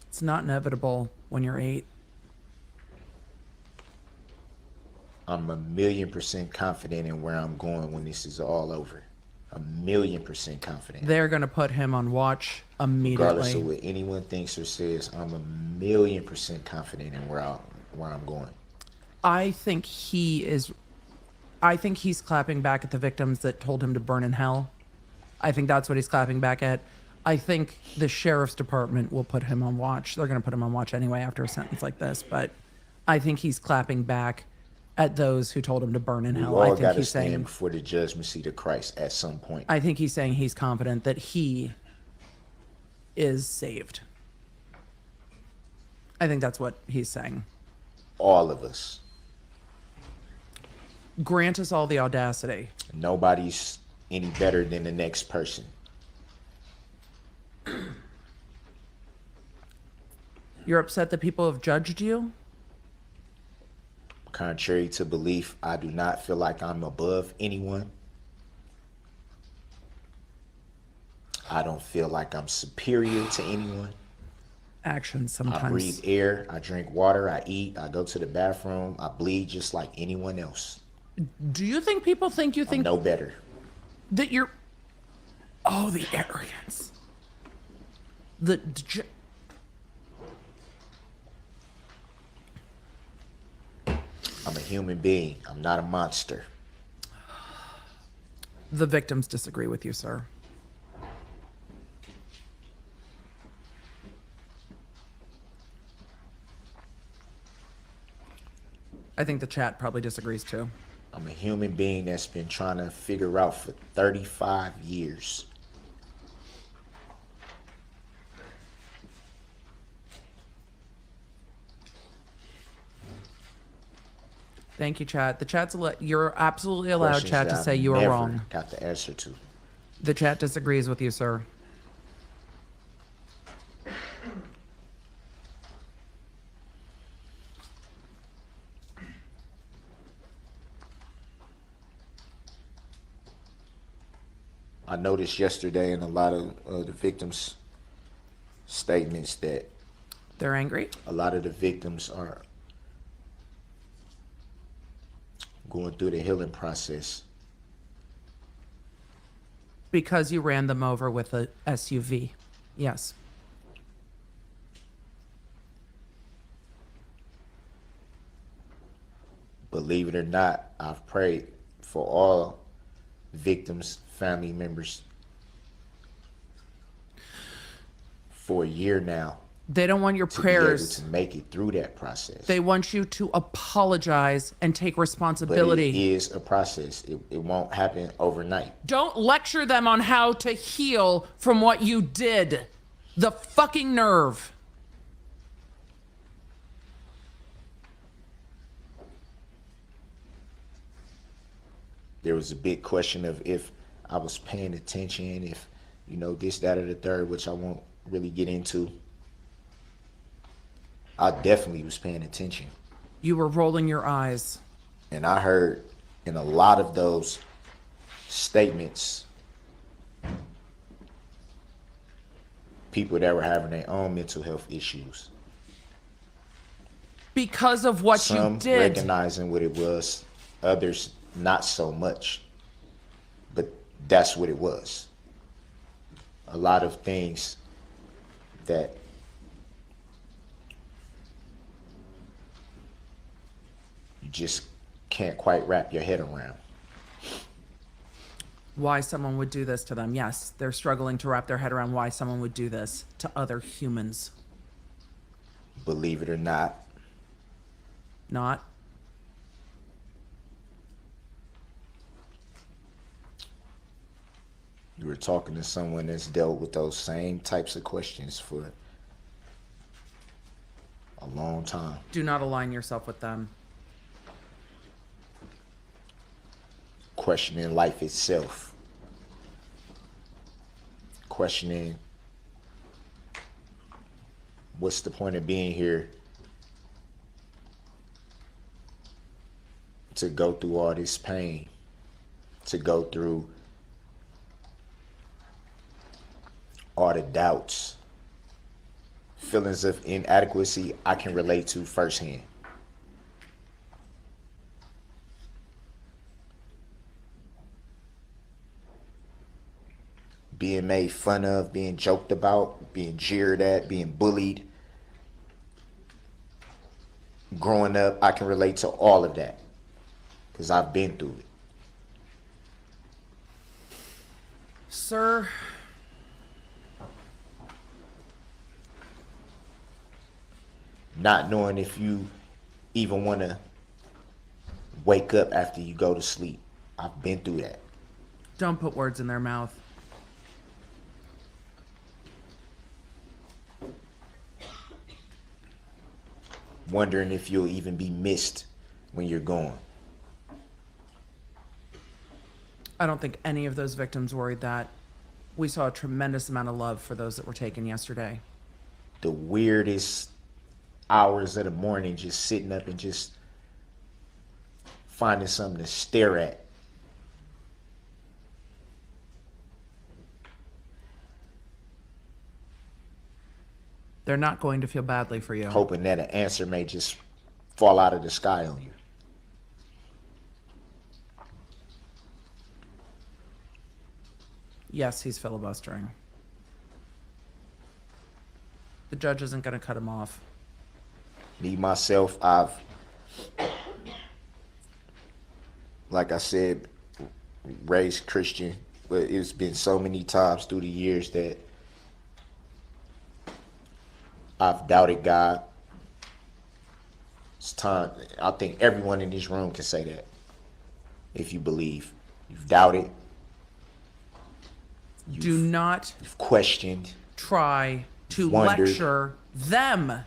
It's not inevitable when you're 8. I'm 1,000,000% confident in where I'm going when this is all over. 1,000,000% confident. They're going to put him on watch Regardless of immediately. what anyone thinks or says, I'm 1,000,000% confident in where I'm going. I think he's clapping back at the victims that told him to burn in hell. I think that's what he's clapping back at. I think the sheriff's department will put him on watch. They're going to put him on watch anyway after a sentence like this, but I think he's clapping back at those who told him to burn in We hell. all I think got to he's stand saying before the judgment seat of Christ at some point. I think he's saying he's confident that he is saved. I think that's what he's saying. All of us. Grant us all the audacity. Nobody's any better than the next person. You're upset that people have judged you? Contrary to belief, I do not feel like I'm above anyone. I don't feel like I'm superior to anyone. Actions I sometimes. breathe air, I drink water, I eat, I go to the bathroom, I bleed just like anyone else. Do you think people think you I'm think no better. that you're... Oh, the arrogance. I'm a human being. I'm not a monster. The victims disagree with you, sir. I think the chat probably disagrees too. I'm a human being that's been trying to figure out for 35 years. Thank you, chat. The chat's you're absolutely allowed, Questions chat, to that say I've you are never wrong. got the answer to. The chat disagrees with you, sir. I noticed yesterday in a lot of the victims' statements that They're angry? a lot of the victims are going through the healing process. Because you ran them over with a SUV. Yes. Believe it or not, I've prayed for all victims' family members for a year now They don't want your to be able prayers. to make it through that process. They want you to apologize and take But it responsibility. is a process. It won't happen overnight. Don't lecture them on how to heal from what you did. The fucking nerve. There was a big question of if I was paying attention, if, this, that, or the third, which I won't really get into. I definitely was paying attention. You were rolling your eyes. And I heard in a lot of those statements, people that were having their own mental health issues. Because of what Some you did. recognizing what it was, others not so much. But that's what it was. A lot of things that you just can't quite wrap your head around. Why someone would do this to them. Yes, they're struggling to wrap their head around why someone would do this to other humans. Believe it or not, Not. you were talking to someone that's dealt with those same types of questions for a long time. Do not align yourself with them. Questioning life itself. Questioning what's the point of being here to go through all this pain, to go through all the doubts, feelings of inadequacy I can relate to firsthand. Being made fun of, being joked about, being jeered at, being bullied. Growing up, I can relate to all of that because I've been through it. Sir, Not knowing if you even want to wake up after you go to sleep. I've been through that. don't put words in their mouth. Wondering if you'll even be missed when you're gone. I don't think any of those victims worried that. We saw a tremendous amount of love for those that were taken yesterday. The weirdest hours of the morning, just sitting up and just finding something to stare at. They're not going to feel badly for you. Hoping that an answer may just fall out of the sky on you. Yes, he's filibustering. The judge isn't going to cut him off. Me, myself, like I said, raised Christian, but it's been so many times through the years that I've doubted God. It's time. I think everyone in this room can say that. If you believe, you've doubted, Do not you've questioned, try to wondered. lecture them.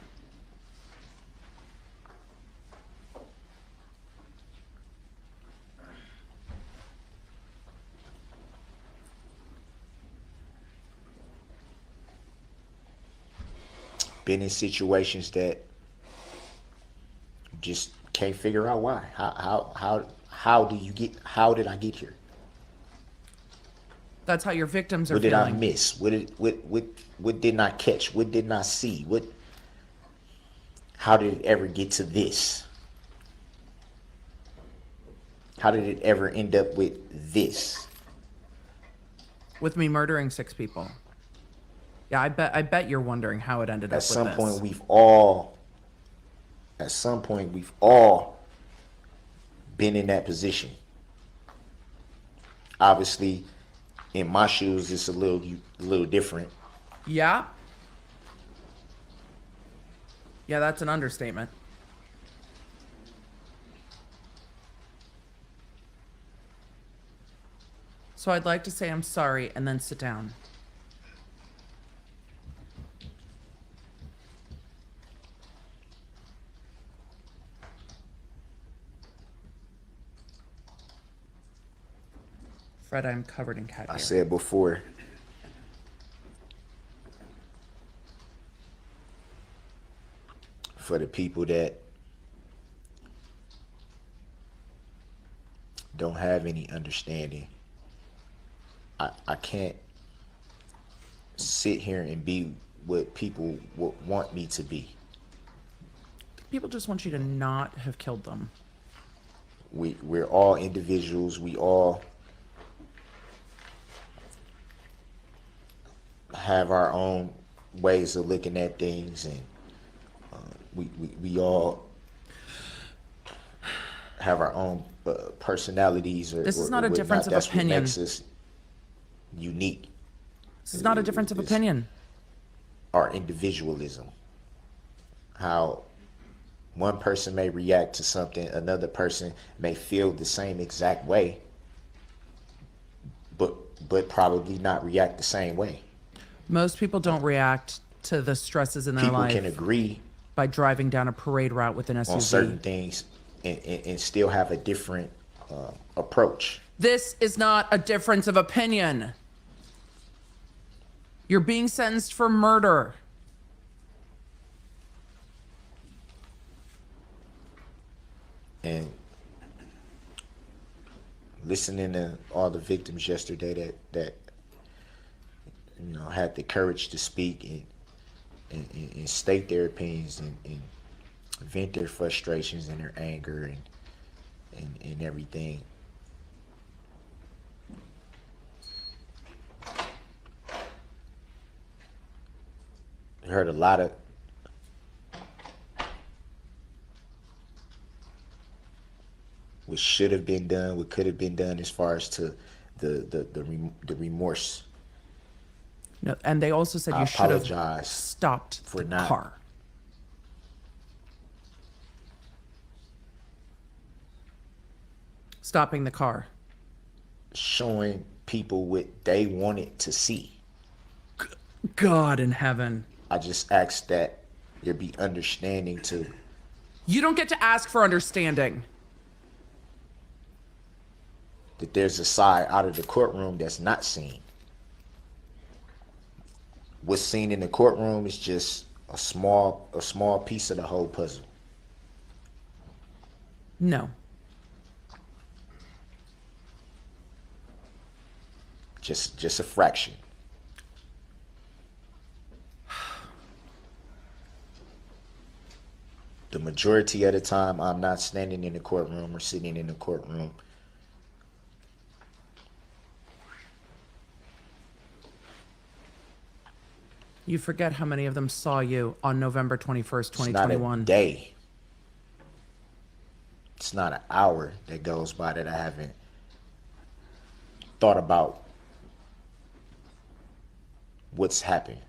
been in situations that just can't figure out why. How did I get here? That's how your victims are What did I feeling. miss? What didn't I catch? What didn't I see? How did it ever get to this? How did it ever end up with this? With me murdering 6 people. Yeah, I bet you're wondering how it ended up At with some this. point we've all been in that position. Obviously, in my shoes, it's a little different. Yeah. Yeah, that's an understatement. So I'd like to say I'm sorry and then sit down. Fred, I'm covered in cat hair. I said before, for the people that don't have any understanding. I can't sit here and be what people would want me to be. People just want you to not have killed them. We're all individuals. We all have our own ways of looking at things, and we all have our own personalities. This is not a difference of that's opinion. What makes us unique. This is not a difference of It's opinion. Our individualism. How one person may react to something, another person may feel the same exact way, but probably not react the same way. Most people don't react to the stresses in their People life can agree by driving down a parade route with an SUV. on certain things and still have a different approach. This is not a difference of opinion. You're being sentenced for murder. And listening to all the victims yesterday that had the courage to speak and state their opinions and vent their frustrations and their anger and everything. I heard a lot of what should have been done, what could have been done as far as to the remorse. No, and they also said I you should have apologize stopped for the not- car. Stopping the car. Showing people what they wanted to see. God in heaven. I just ask that there be understanding to You don't get to ask for understanding. that there's a side out of the courtroom that's not seen. What's seen in the courtroom is just a small piece of the whole puzzle. No. Just a fraction. The majority of the time, I'm not standing in the courtroom or sitting in the courtroom. You forget how many of them saw you on November 21st, It's not a 2021. day. It's not an hour that goes by that I haven't thought about what's happened.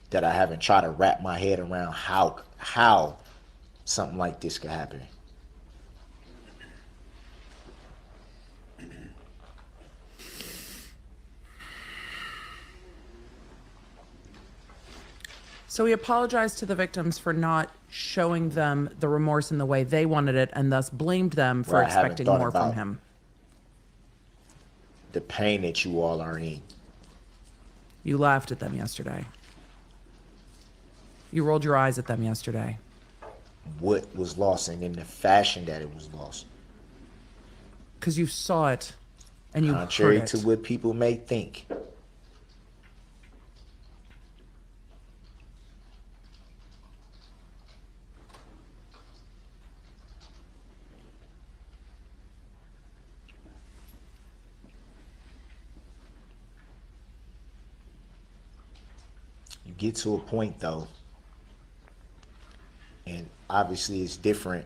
That I haven't tried to wrap my head around how something like this could happen. So he apologized to the victims for not showing them the remorse in the way they wanted it, and thus blamed them for Well, I haven't expecting thought more from about him. The pain that you all are in. You laughed at them yesterday. You rolled your eyes at them yesterday. What was lost and in the fashion that it was lost. Because you saw it and you Contrary heard to it. what people may think. You get to a point though, and obviously it's different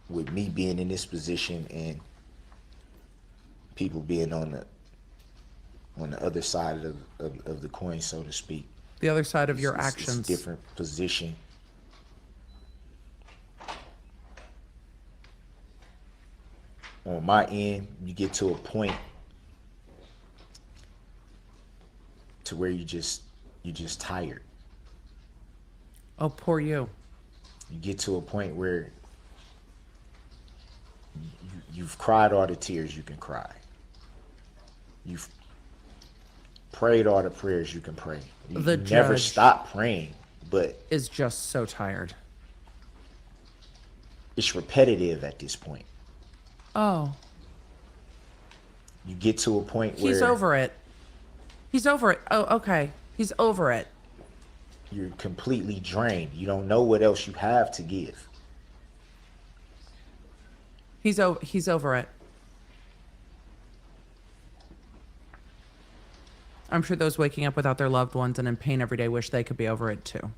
with me being in this position and people being on the other side of the coin, so to speak. The other side of your It's actions. a different position. On my end, you get to a point to where you just tired. Oh, poor you. You get to a point where you've cried all the tears you can cry. You've prayed all the prayers you can pray. You The never judge. stop praying. but is just so tired. it's repetitive at this point. Oh, You get to a point where he's over it. He's over it. Oh, okay. He's over it. you're completely drained. You don't know what else you have to give. He's over it. I'm sure those waking up without their loved ones and in pain every day wish they could be over it too.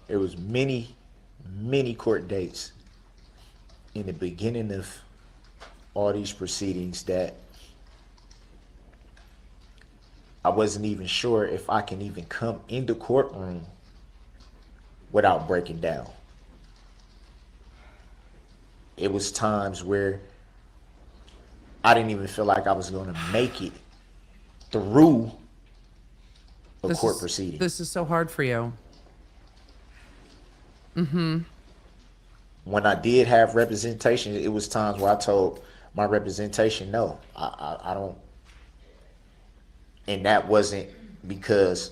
There was many court dates in the beginning of all these proceedings that I wasn't even sure if I can even come in the courtroom without breaking down. It was times where I didn't even feel like I was going to make it through a court proceeding. This is so hard for you. When I did have representation, it was times where I told my representation, no, I don't. And that wasn't because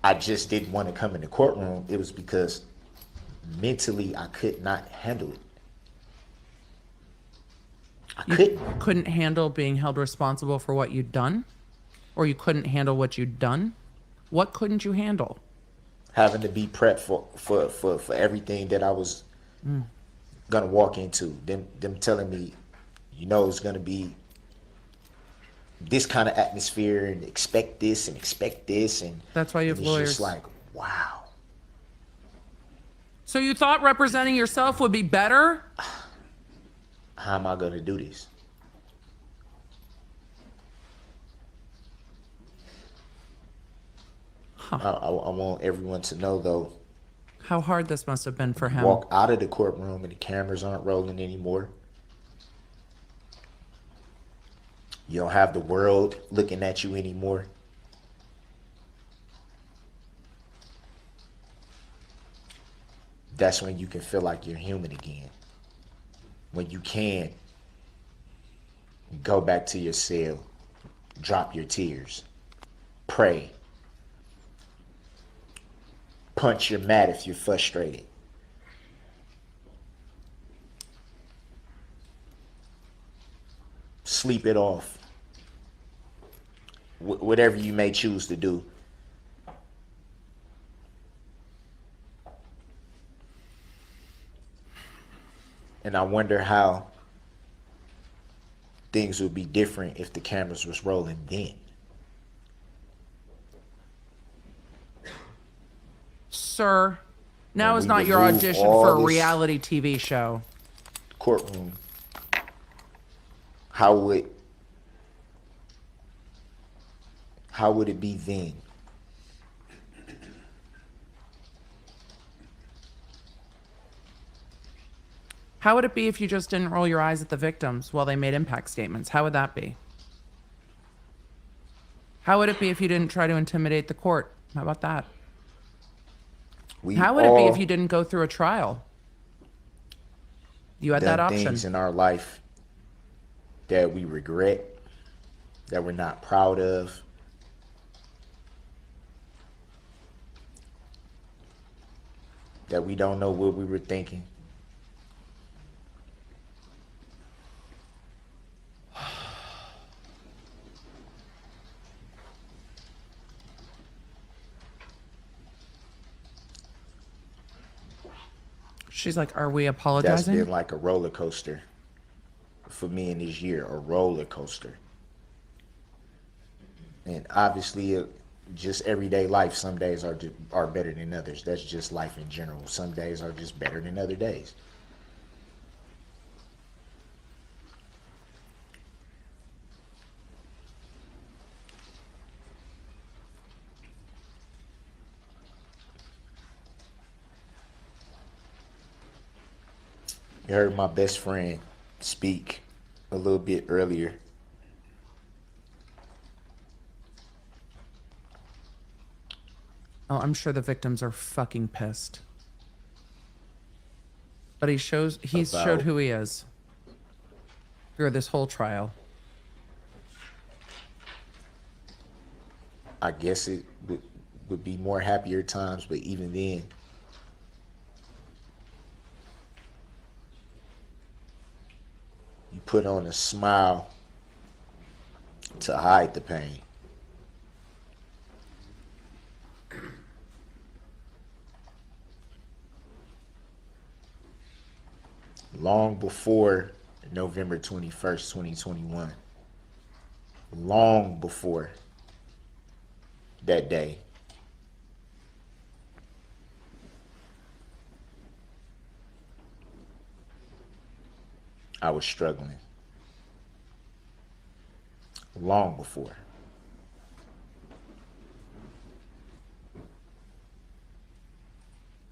I just didn't want to come in the courtroom. It was because mentally I could not handle it. You couldn't handle being held responsible for what you'd done? Or you couldn't handle what you'd done? What couldn't you handle? Having to be prepped for everything that I was gonna walk into. Them telling me, you know, it's gonna be this kind of atmosphere and expect this and expect this, and That's why you have it's lawyers. just like, wow. So you thought representing yourself would be better? How am I gonna do this? I want everyone to know, though, How hard this must have been for him. walk out of the courtroom and the cameras aren't rolling anymore. You don't have the world looking at you anymore. That's when you can feel like you're human again. When you can go back to your cell, drop your tears, pray, punch your mat if you're frustrated. Sleep it off. Whatever you may choose to do. And I wonder how things would be different if the cameras was rolling then. Sir, now When is we not your remove audition all for a this- reality TV show. Courtroom. How would it be then? How would it be if you just didn't roll your eyes at the victims while they made impact statements? How would that be? How would it be if you didn't try to intimidate the court? How about that? We How would it be all if you didn't go through a trial? You had that done option. things in our life that we regret, that we're not proud of. That we don't know what we were thinking. She's like, are we That's apologizing? been like a roller coaster for me in this year, a roller coaster. And obviously, just everyday life, some days are better than others. That's just life in general. Some days are just better than other days. You heard my best friend speak a little bit earlier. Oh, I'm sure the victims are fucking pissed. But he's showed About- who he is through this whole trial. I guess it would be more happier times, but even then, you put on a smile to hide the pain. Long before November 21st, 2021, long before that day, I was struggling. Long before.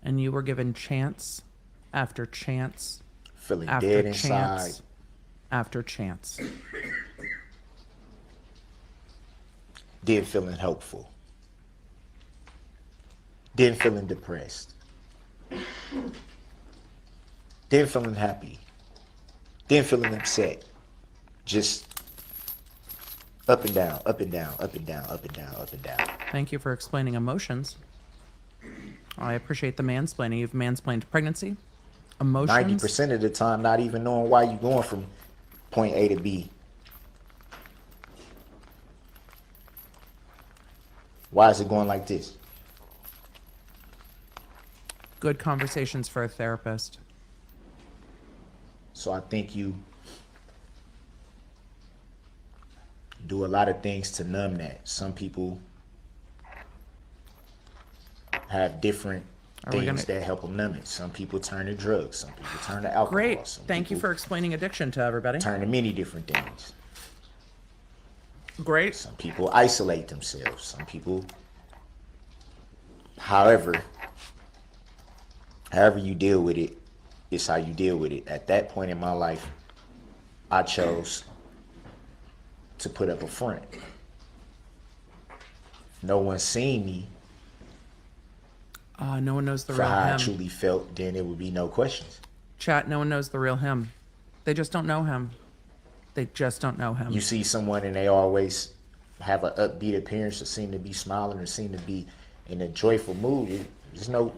And you were given chance after chance Feeling after dead chance inside. after chance. Then feeling hopeful. Then feeling depressed. Then feeling happy. Then feeling upset. Just up and down, up and down, up and down, up and down, up and down. Thank you for explaining emotions. I appreciate the mansplaining. You've mansplained pregnancy, emotions. 90% of the time, not even knowing why you're going from point A to B. Why is it going like this? Good conversations for a therapist. So I think you do a lot of things to numb that. Some people have different things that help them numb it. Some people turn to drugs. Some people turn to alcohol. Great. Some Thank you people for explaining addiction to everybody. turn to many different things. Great. Some people isolate themselves. Some people, however you deal with it, it's how you deal with it. At that point in my life, I chose to put up a front. No one's seen me No one knows the for real how I him. truly felt, then there would be no questions. Chat, no one knows the real him. They just don't know him. They just don't know him. You see someone and they always have an upbeat appearance or seem to be smiling or seem to be in a joyful mood. There's no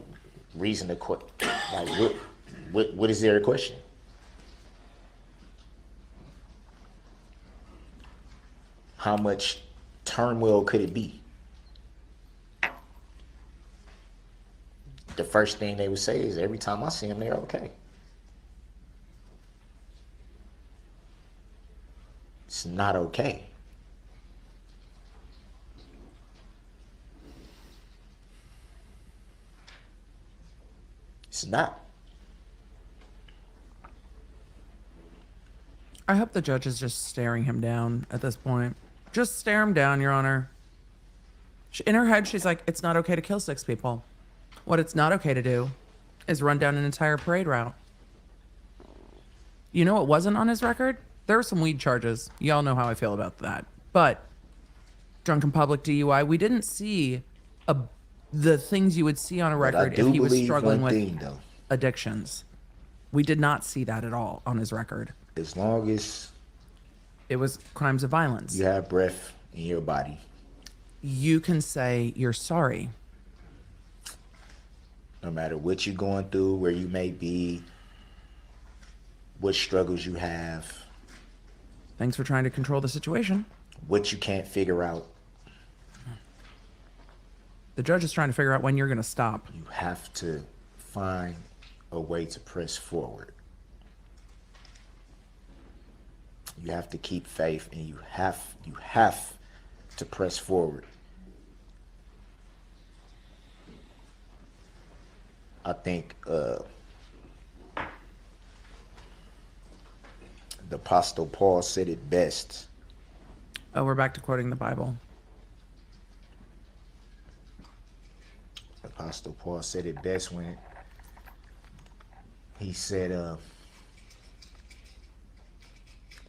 reason to like what is there a question? How much turmoil could it be? The first thing they would say is every time I see them, they're okay. It's not okay. It's not. I hope the judge is just staring him down at this point. Just stare him down, Your Honor. In her head, she's like, it's not okay to kill 6 people. What it's not okay to do is run down an entire parade route. You know what wasn't on his record? There were some weed charges. Y'all know how I feel about that. But drunken public DUI, we didn't see the things you would see on a But I record do if he was believe struggling one with thing, though. addictions. We did not see that at all on his record. As long as It was crimes of violence. you have breath in your body, You can say you're sorry. no matter what you're going through, where you may be, what struggles you have, Thanks for trying to control the situation. what you can't figure out, The judge is trying to figure out when you're going to stop. you have to find a way to press forward. You have to keep faith, and you have to press forward. I think the Apostle Paul said it best. Oh, we're back to quoting the Bible. Apostle Paul said it best when he said,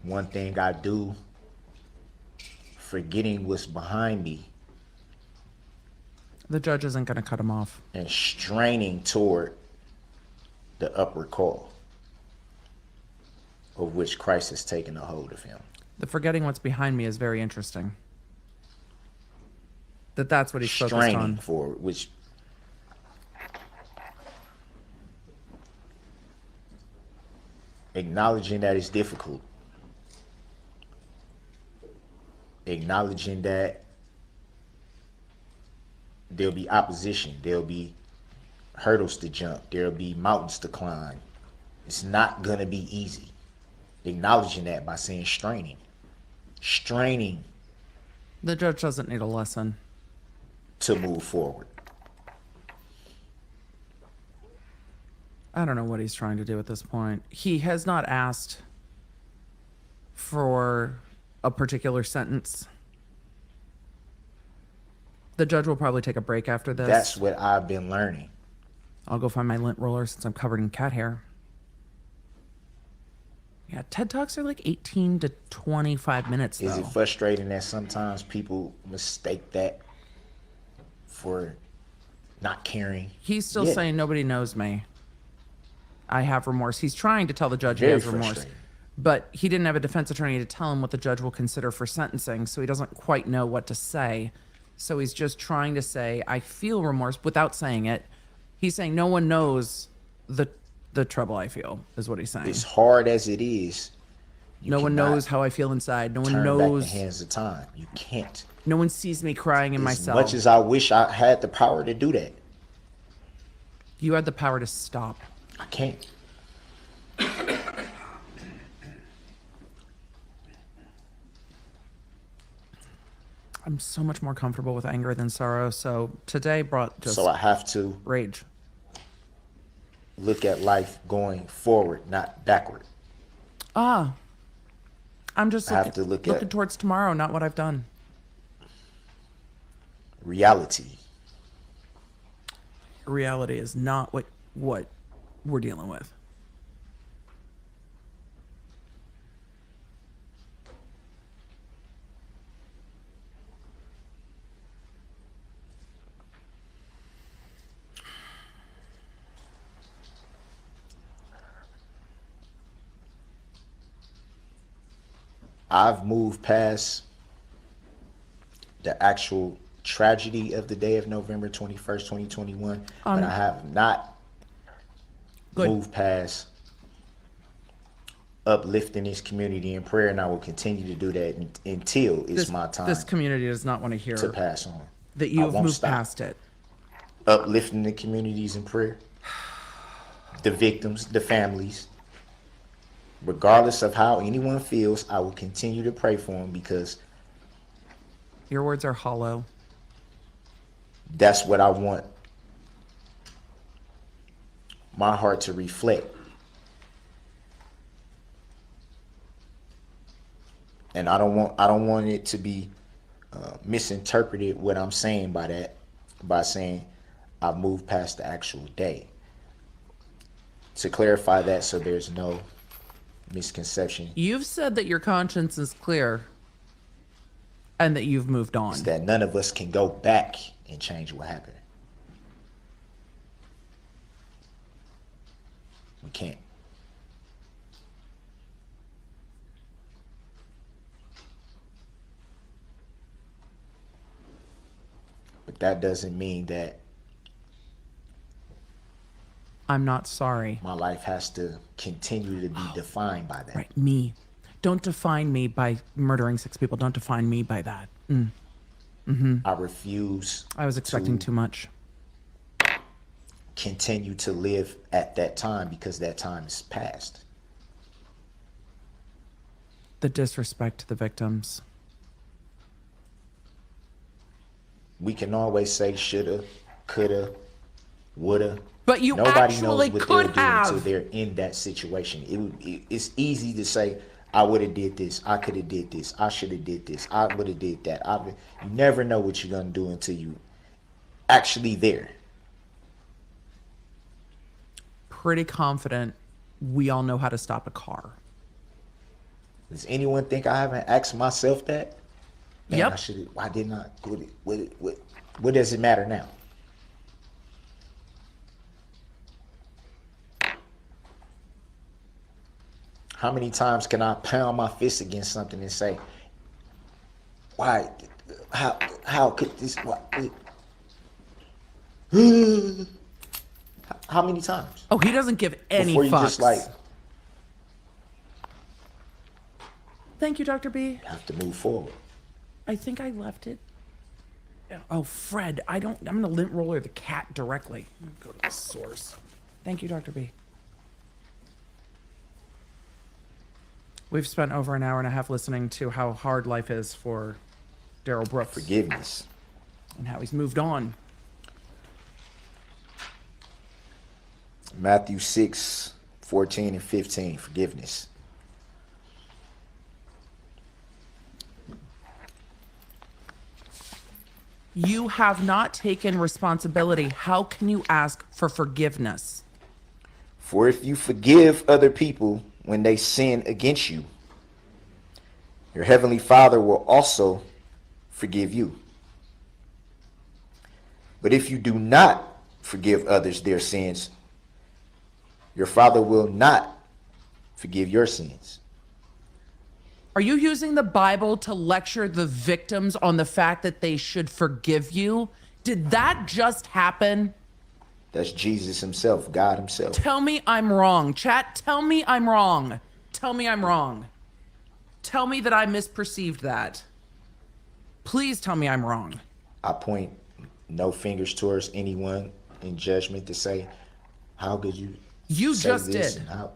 one thing I do, forgetting what's behind me The judge isn't going to cut him off. and straining toward the upward call of which Christ has taken a hold of him. The forgetting what's behind me is very interesting. That's what he's focused straining on. for, which acknowledging that it's difficult, acknowledging that there'll be opposition, there'll be hurdles to jump, there'll be mountains to climb. It's not gonna be easy. Acknowledging that by saying straining The judge doesn't need a lesson. to move forward. I don't know what he's trying to do at this point. He has not asked for a particular sentence. The judge will probably take a break after this. That's what I've been learning. I'll go find my lint roller since I'm covered in cat hair. Yeah, TED Talks are like 18 to 25 minutes, though. Is it frustrating that sometimes people mistake that for not caring? He's still Yeah. saying nobody knows me. I have remorse. He's trying to tell the judge Very he has remorse. frustrating. But he didn't have a defense attorney to tell him what the judge will consider for sentencing, so he doesn't quite know what to say. So he's just trying to say, I feel remorse without saying it. He's saying no one knows the trouble I feel, is what he's saying. As hard as it is, you No one cannot knows how I feel inside. No one turn knows. back the hands of time. You can't. No one sees me crying in my As cell. much as I wish I had the power to do that, You had the power to stop. I can't. I'm so much more comfortable with anger than sorrow. So today brought just So I have to rage. look at life going forward, not backward. I'm just I have to look looking at towards tomorrow, not what I've done. reality. Reality is not what we're dealing with. I've moved past the actual tragedy of the day of November 21st, 2021, but I have not Good. moved past uplifting this community in prayer, and I will continue to do that until it's my time This community does not want to hear to pass on. that I you've won't moved stop. past it. Uplifting the communities in prayer, the victims, the families. Regardless of how anyone feels, I will continue to pray for them because Your words are hollow. that's what I want my heart to reflect. And I don't want it to be misinterpreted what I'm saying by that, by saying I've moved past the actual day. To clarify that so there's no misconception, You've said that your conscience is clear and that you've moved on. is that none of us can go back and change what happened. We can't. But that doesn't mean that I'm not sorry. my life has to continue to be defined by that. Right, me. Don't define me by murdering 6 people. Don't define me by that. I refuse I was expecting to too much. continue to live at that time because that time is past. The disrespect to the victims. We can always say shoulda, coulda, woulda. But you Nobody actually knows what could they'll do until have. they're in that situation. It's easy to say, I would have did this, I could have did this, I should have did this, I would have did that. You never know what you're gonna do until you actually there. Pretty confident we all know how to stop a car. Does anyone think I haven't asked myself that? Man, Yep. I should. Why didn't I? What does it matter now? How many times can I pound my fist against something and say, "Why? how could this? How many times? Oh, he doesn't give any Before you fucks. just like Thank you, Dr. B. have to move forward. I think I left it. Oh, Fred, I'm gonna lint roller the cat directly. Go to the source. Thank you, Dr. B. We've spent over an hour and a half listening to how hard life is for Darrell Brooks Forgiveness. and how he's moved on. Matthew 6:14 and 15. Forgiveness. You have not taken responsibility. How can you ask for forgiveness? For if you forgive other people when they sin against you, your heavenly Father will also forgive you. But if you do not forgive others their sins, your Father will not forgive your sins. Are you using the Bible to lecture the victims on the fact that they should forgive you? Did that just happen? That's Jesus himself, God himself. Tell me I'm wrong. Chat, tell me I'm wrong. Tell me I'm wrong. Tell me that I misperceived that. Please tell me I'm wrong. I point no fingers towards anyone in judgment to say, how could you say just this did. and how?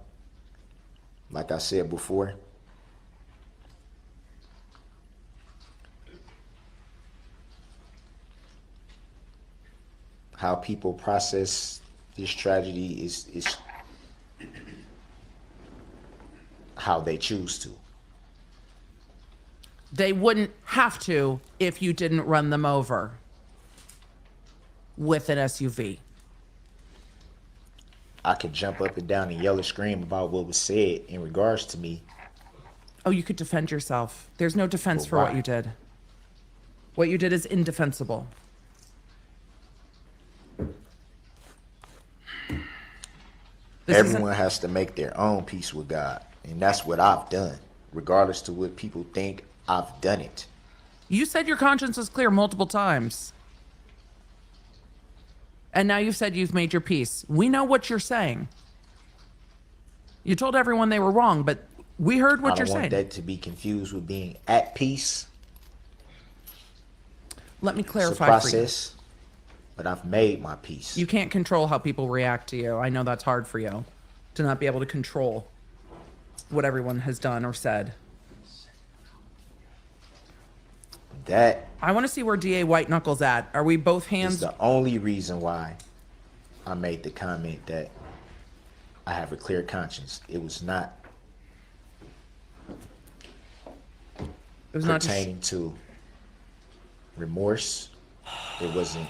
Like I said before, how people process this tragedy is how they choose to. They wouldn't have to if you didn't run them over with an SUV. I could jump up and down and yell and scream about what was said in regards to me. Oh, you could defend yourself. There's no defense But for what why? you did. What you did is indefensible. This isn't- Everyone has to make their own peace with God. And that's what I've done, regardless to what people think. I've done it. You said your conscience was clear multiple times. And now you've said you've made your peace. We know what you're saying. You told everyone they were wrong, but we heard what I you're don't want saying. that to be confused with being at peace. Let me It's a clarify for you. process, but I've made my peace. You can't control how people react to you. I know that's hard for you to not be able to control what everyone has done or said. That I want to see where DA White Knuckles at. Are we both is hands? the only reason why I made the comment that I have a clear conscience. It was not It was not just, pertaining to remorse. It wasn't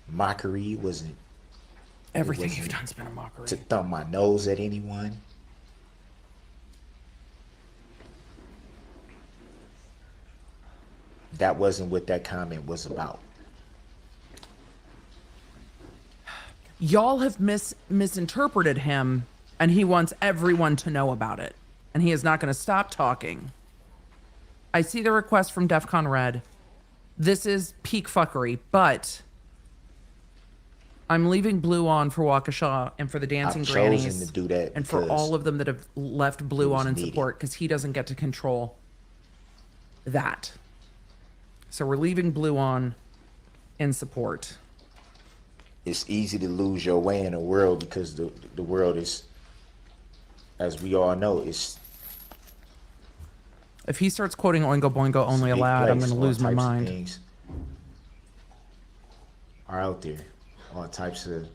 mockery. It wasn't everything wasn't you've done's been a mockery. to thumb my nose at anyone. That wasn't what that comment was about. Y'all have misinterpreted him, and he wants everyone to know about it. And he is not going to stop talking. I see the request from DEFCON Red. This is peak fuckery, but I'm leaving Blue on for Waukesha and for the Dancing I've chosen Grannies. to do that And for because all of them that have left Blue was on in needed. support, because he doesn't get to control that. So we're leaving Blue on in support. It's easy to lose your way in the world because the world is, as we all know, it's If he starts quoting Oingo Boingo it's a only big allowed, I'm place. going to All lose my types of mind. things are out there. All types of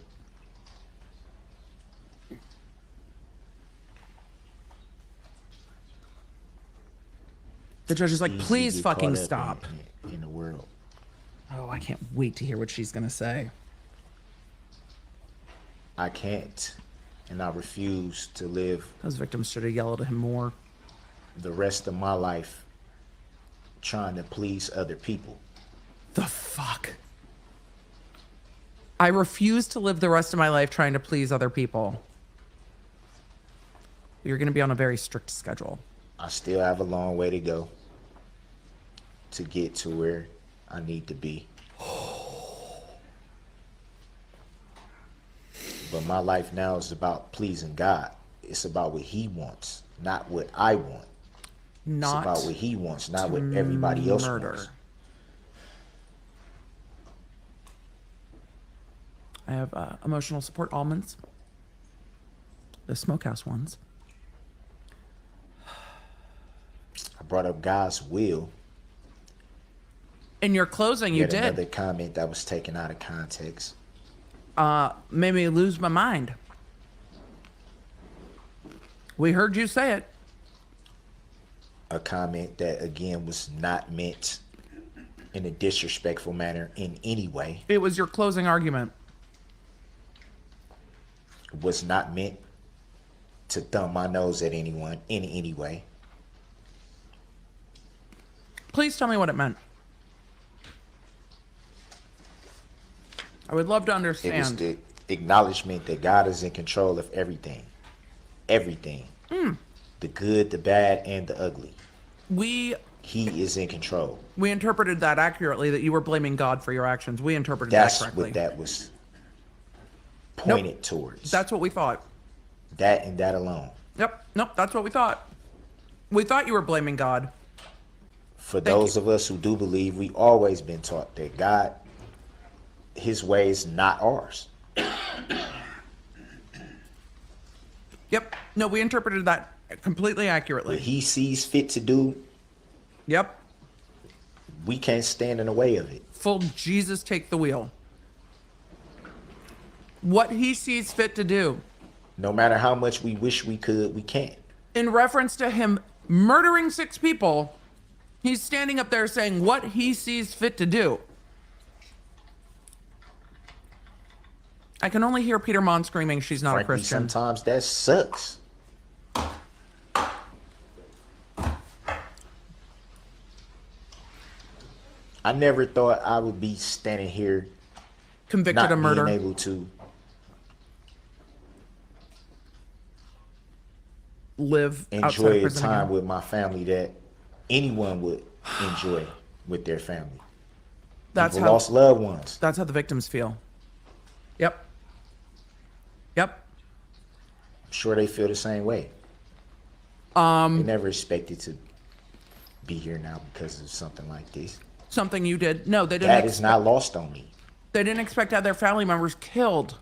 The judge is like, easy to please get fucking caught up stop. in the world. Oh, I can't wait to hear what she's going to say. I can't, and I refuse to live Those victims should have yelled at him more. the rest of my life trying to please other people. The fuck? I refuse to live the rest of my life trying to please other people. You're going to be on a very strict schedule. I still have a long way to go. to get to where I need to be. But my life now is about pleasing God. It's about what he wants, not what I want. Not it's about what he wants, not what everybody else murder. wants. I have emotional support almonds. The smokehouse ones. I brought up God's will. In your closing, you Yet did. another comment that was taken out of context. Made me lose my mind. We heard you say it. A comment that, again, was not meant in a disrespectful manner in any way. It was your closing argument. Was not meant to thumb my nose at anyone in any way. Please tell me what it meant. I would love to It was understand. the acknowledgement that God is in control of everything. Everything. The good, the bad, and the ugly. He is in control. We interpreted that accurately, that you were blaming God for your actions. We interpreted That's that correctly. what that was pointed towards. That's what we thought. That and that alone. Yep. Nope. That's what we thought. We thought you were blaming God. For those of us who do believe, we've always been taught that God, his ways, not ours. Yep. No, we interpreted that completely accurately. What he sees fit to do, Yep. we can't stand in the way of it. Full Jesus take the wheel. What he sees fit to do. No matter how much we wish we could, we can't. In reference to him murdering 6 people, he's standing up there saying what he sees fit to do. I can only hear Peter Mon screaming she's not Frankly, a Christian. sometimes that sucks. I never thought I would be standing here Convicted not of murder. being able to Live outside enjoy of a prison time again. with my family that anyone would enjoy with their family. That's People how lost loved ones. That's how the victims feel. Yep. Yep. I'm sure they feel the same way. They never expected to be here now because of something like this. Something you did. No, they didn't. That is not lost on me. They didn't expect to have their family members killed.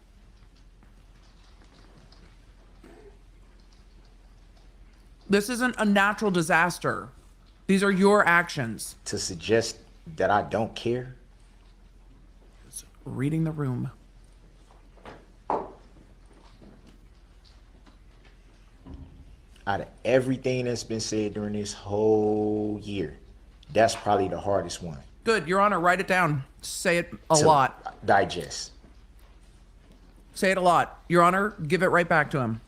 This isn't a natural disaster. These are your actions. To suggest that I don't care, Reading the room. out of everything that's been said during this whole year, that's probably the hardest one Good, Your Honor, write it down. Say it a to lot. digest. Say it a lot. Your Honor, give it right back to him.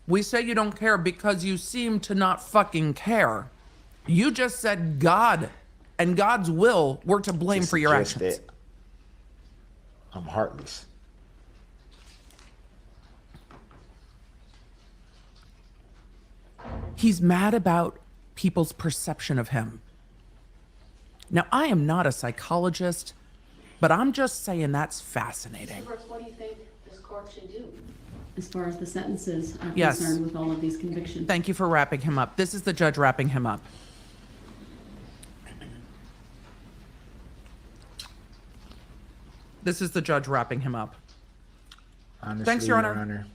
We say you don't care because you seem to not fucking care. You just said God and God's will were to blame To for your suggest actions. that I'm heartless. He's mad about people's perception of him. Now, I am not a psychologist, but I'm just saying that's fascinating. What do you think this court should do? As far as the sentences are Yes. concerned with all of these convictions? Thank you for wrapping him up. This is the judge wrapping him up. This is the judge wrapping him up. Honestly, Thanks, Your Honor.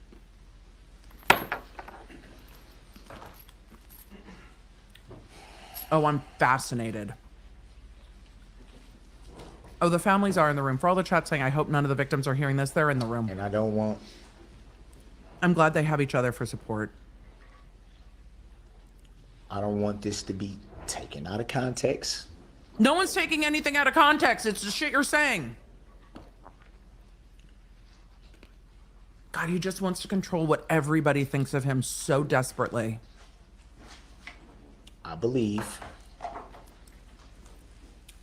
Oh, I'm fascinated. Oh, the families are in the room. For all the chat saying, I hope none of the victims are hearing this, they're in the room. And I don't want I'm glad they have each other for support. this to be taken out of context. No one's taking anything out of context. It's the shit you're saying. God, he just wants to control what everybody thinks of him so desperately. I believe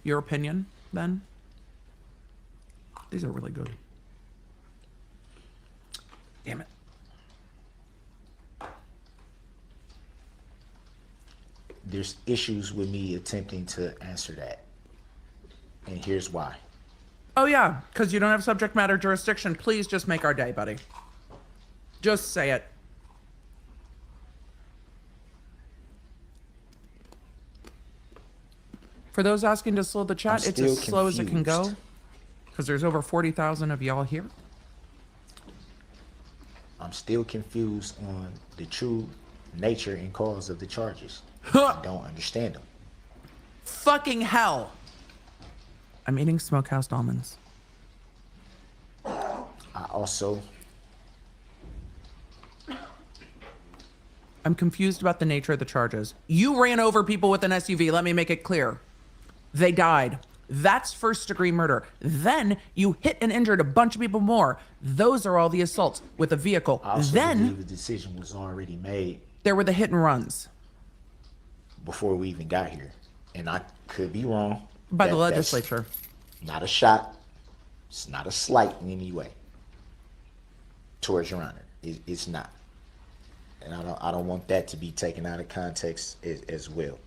Your opinion, then? These are really good. Damn it. there's issues with me attempting to answer that. And here's why. Oh yeah, because you don't have subject matter jurisdiction. Please just make our day, buddy. Just say it. For those asking to slow the chat, I'm it's as still slow as it can go. confused. Because there's over 40,000 of y'all here. I'm still confused on the true nature and cause of the charges. Huh. I don't understand them. Fucking hell. I'm eating smokehouse almonds. I also, I'm confused about the nature of the charges. You ran over people with an SUV. Let me make it clear. They died. That's first-degree murder. Then you hit and injured a bunch of people more. Those are all the assaults with a vehicle. I also Then believe the decision was already made there were the hit and runs before we even got here. And I could be wrong. by the That's legislature. not a shot. It's not a slight in any way towards Your Honor. It's not. And I don't want that to be taken out of context as well.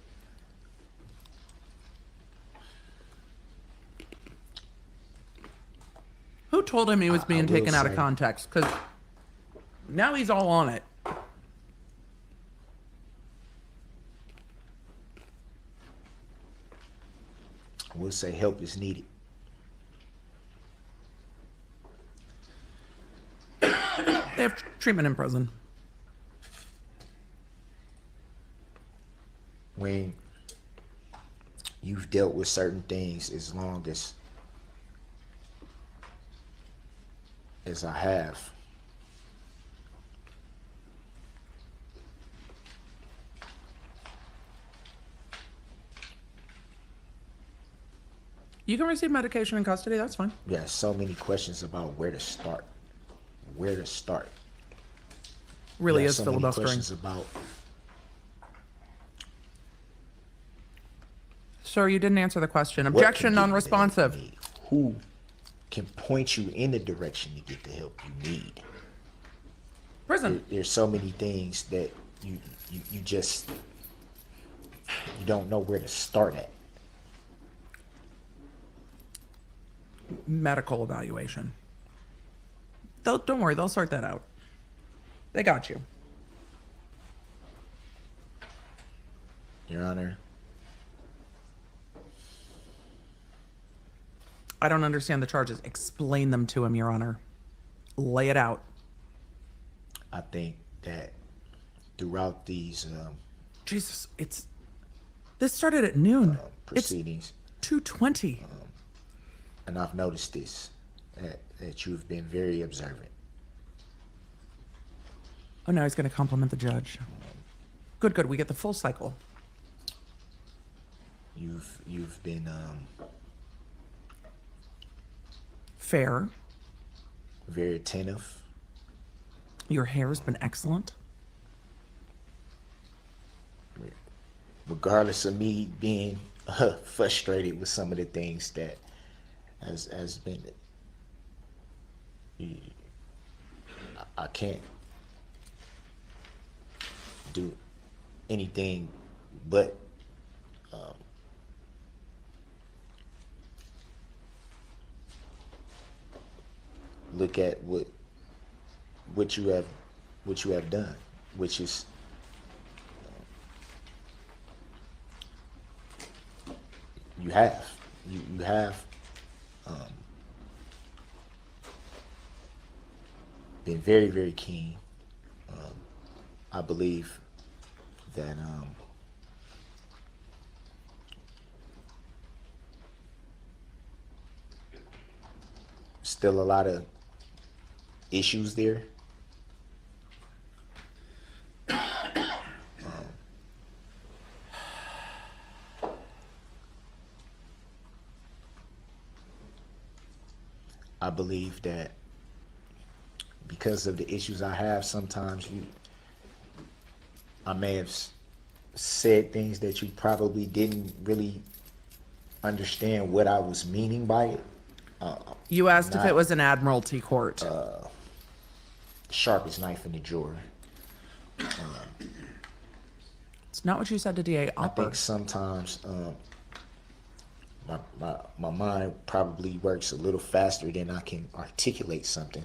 Who told him he was I being will taken out of say- context? Because now he's all on it. I will say help is needed. They have treatment in prison. When you've dealt with certain things as long as I have, You can receive medication in custody. That's fine. yeah, so many questions about where to start. Where to start. Really Yeah, is so many filibustering. questions about Sir, you didn't answer the question. what Objection, can get you the non-responsive. help you need, who can point you in the direction to get the help you need. Prison. There's so many things that you just you don't know where to start at. Medical evaluation. Don't worry, they'll sort that out. They got you. Your Honor, I don't understand the charges. Explain them to him, Your Honor. Lay it out. I think that throughout these Jesus, this started at noon. It's proceedings, 2:20. and I've noticed this, that you've been very observant. Oh, now he's going to compliment the judge. Good. We get the full cycle. You've been Fair. very attentive. Your hair's been excellent. Regardless of me being frustrated with some of the things that has been, I can't do anything but look at what you have done, which is you have been very, very keen. I believe that still a lot of issues there. I believe that because of the issues I have, sometimes I may have said things that you probably didn't really understand what I was meaning by it. You asked if Not- it was an admiralty court. Sharpest knife in the drawer. It's not what you said to DA I Upper. think sometimes my mind probably works a little faster than I can articulate something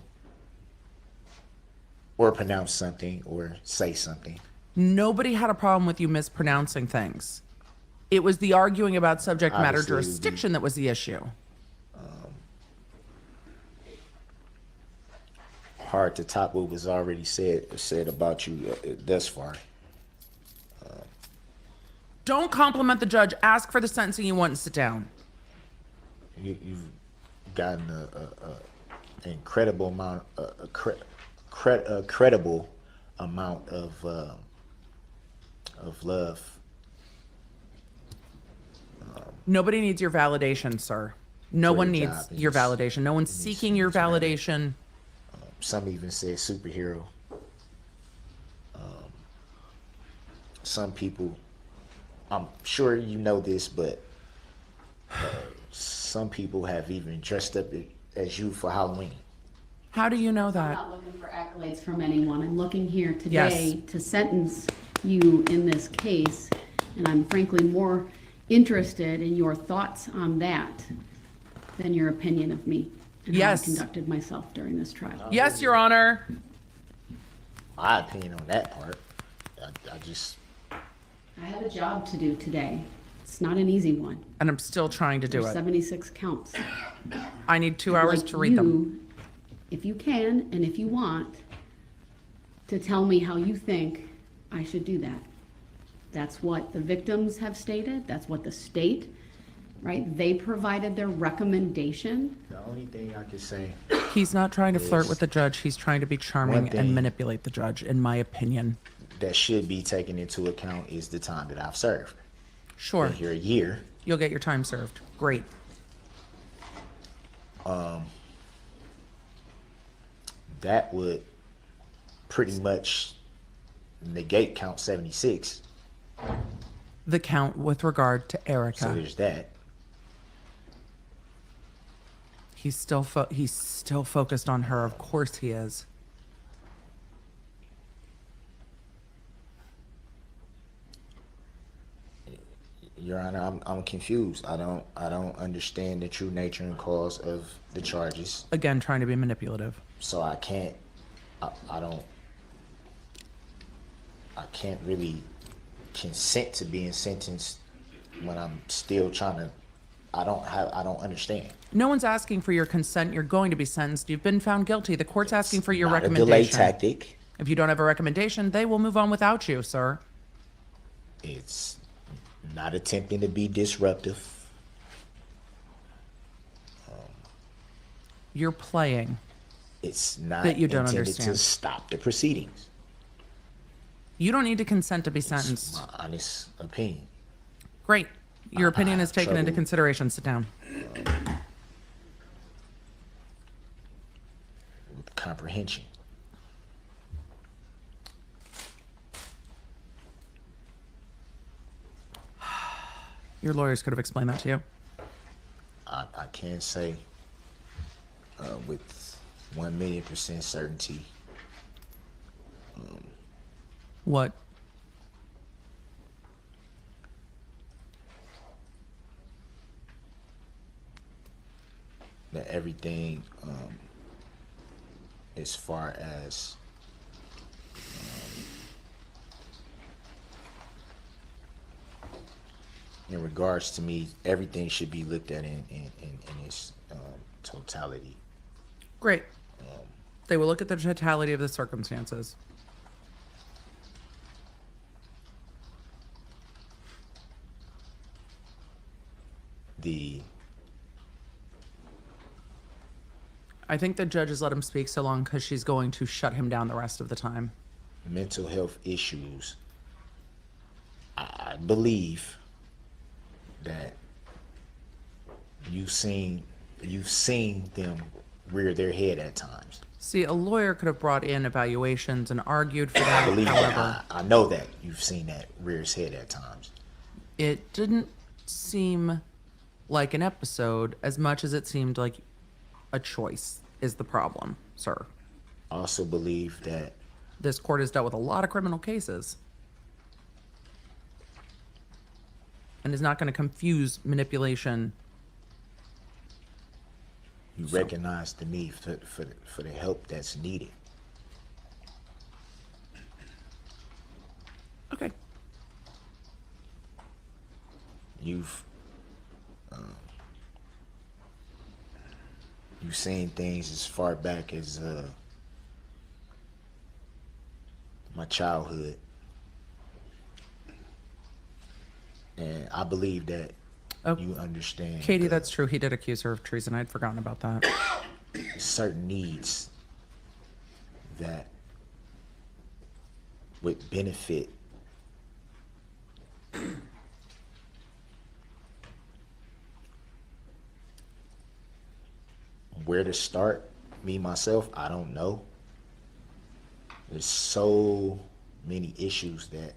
or pronounce something or say something. Nobody had a problem with you mispronouncing things. It was the arguing about subject matter Obviously, it would be- jurisdiction that was the issue. Hard to top what was already said about you thus far. Don't compliment the judge. Ask for the sentencing you want and sit down. You've gotten an incredible amount, a credible amount of love. Nobody needs your validation, sir. No For one your needs job. your validation. No one's seeking your validation. Some even say superhero. Some people, I'm sure you know this, but some people have even dressed up as you for Halloween. How do you know I'm that? not looking for accolades from anyone. I'm looking here Yes. today to sentence you in this case, and I'm frankly more interested in your thoughts on that than your opinion of me and Yes. how I conducted myself during this trial. Yes, Your Honor. My opinion on that part, I just, I have a job to do today. It's not an easy one. And I'm still trying to do There's it. 76 counts. I need 2 I'd hours like to read them. you, if you can, and if you want, to tell me how you think I should do that. That's what the victims have stated. That's what the state, right? They provided their recommendation. the only thing I can say, He's not trying to flirt Yes. with the judge. He's trying to be charming One and thing- manipulate the judge, in my opinion. that should be taken into account is the time that I've served. Sure. Been here a year. You'll get your time served. Great. That would pretty much negate count 76. The count with regard to So Erica. there's that. He's still focused on her. Of course he is. Your Honor, I'm confused. I don't understand the true nature and cause of the charges. Again, trying to be manipulative. So I can't really consent to being sentenced when I'm still trying to, I don't understand. No one's asking for your consent. You're going to be sentenced. You've been found guilty. The court's asking for your Not a delay recommendation. tactic. If you don't have a recommendation, they will move on without you, sir. It's not attempting to be disruptive. You're playing. It's not That you don't intended understand. to stop the proceedings. You don't need to consent to be It's sentenced. my honest opinion. Great. Your opinion I is have taken into trouble. consideration. Sit down. With comprehension. Your lawyers could have explained that to you. I can say with 1,000,000% certainty What? that everything as far as in regards to me, everything should be looked at in its totality. Great. They will look at the totality of the circumstances. The I think the judge has let him speak so long because she's going to shut him down the rest of the time. mental health issues, I believe that you've seen them rear their head at times. See, a lawyer could have brought in evaluations and argued for I that. believe However, that. I know that you've seen that rear his head at times. it didn't seem like an episode as much as it seemed like a choice is the problem, sir. I also believe that This court has dealt with a lot of criminal cases. and is not going to confuse manipulation. You recognize the need for the help that's needed. Okay. You've seen things as far back as my childhood, and I believe that you understand. Katie, that's true. He did accuse her of treason. I'd forgotten about that. Certain needs that would benefit where to start. Me myself, I don't know. There's so many issues that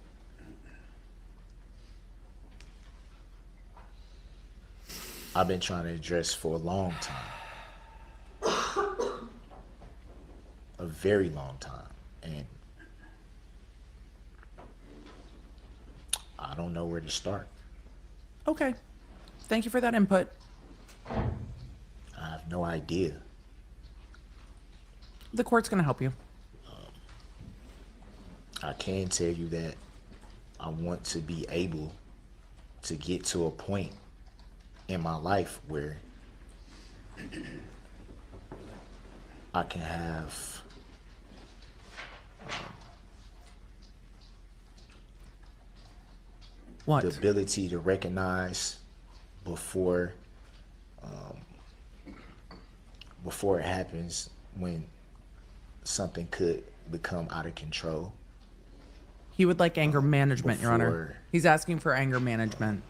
I've been trying to address for a long time. A very long time. And I don't know where to start. Okay. Thank you for that input. I have no idea. The court's going to help you. I can tell you that I want to be able to get to a point in my life where I can have What? the ability to recognize before it happens, when something could become out of control. He would like anger management, Your Honor. before- He's asking for anger management.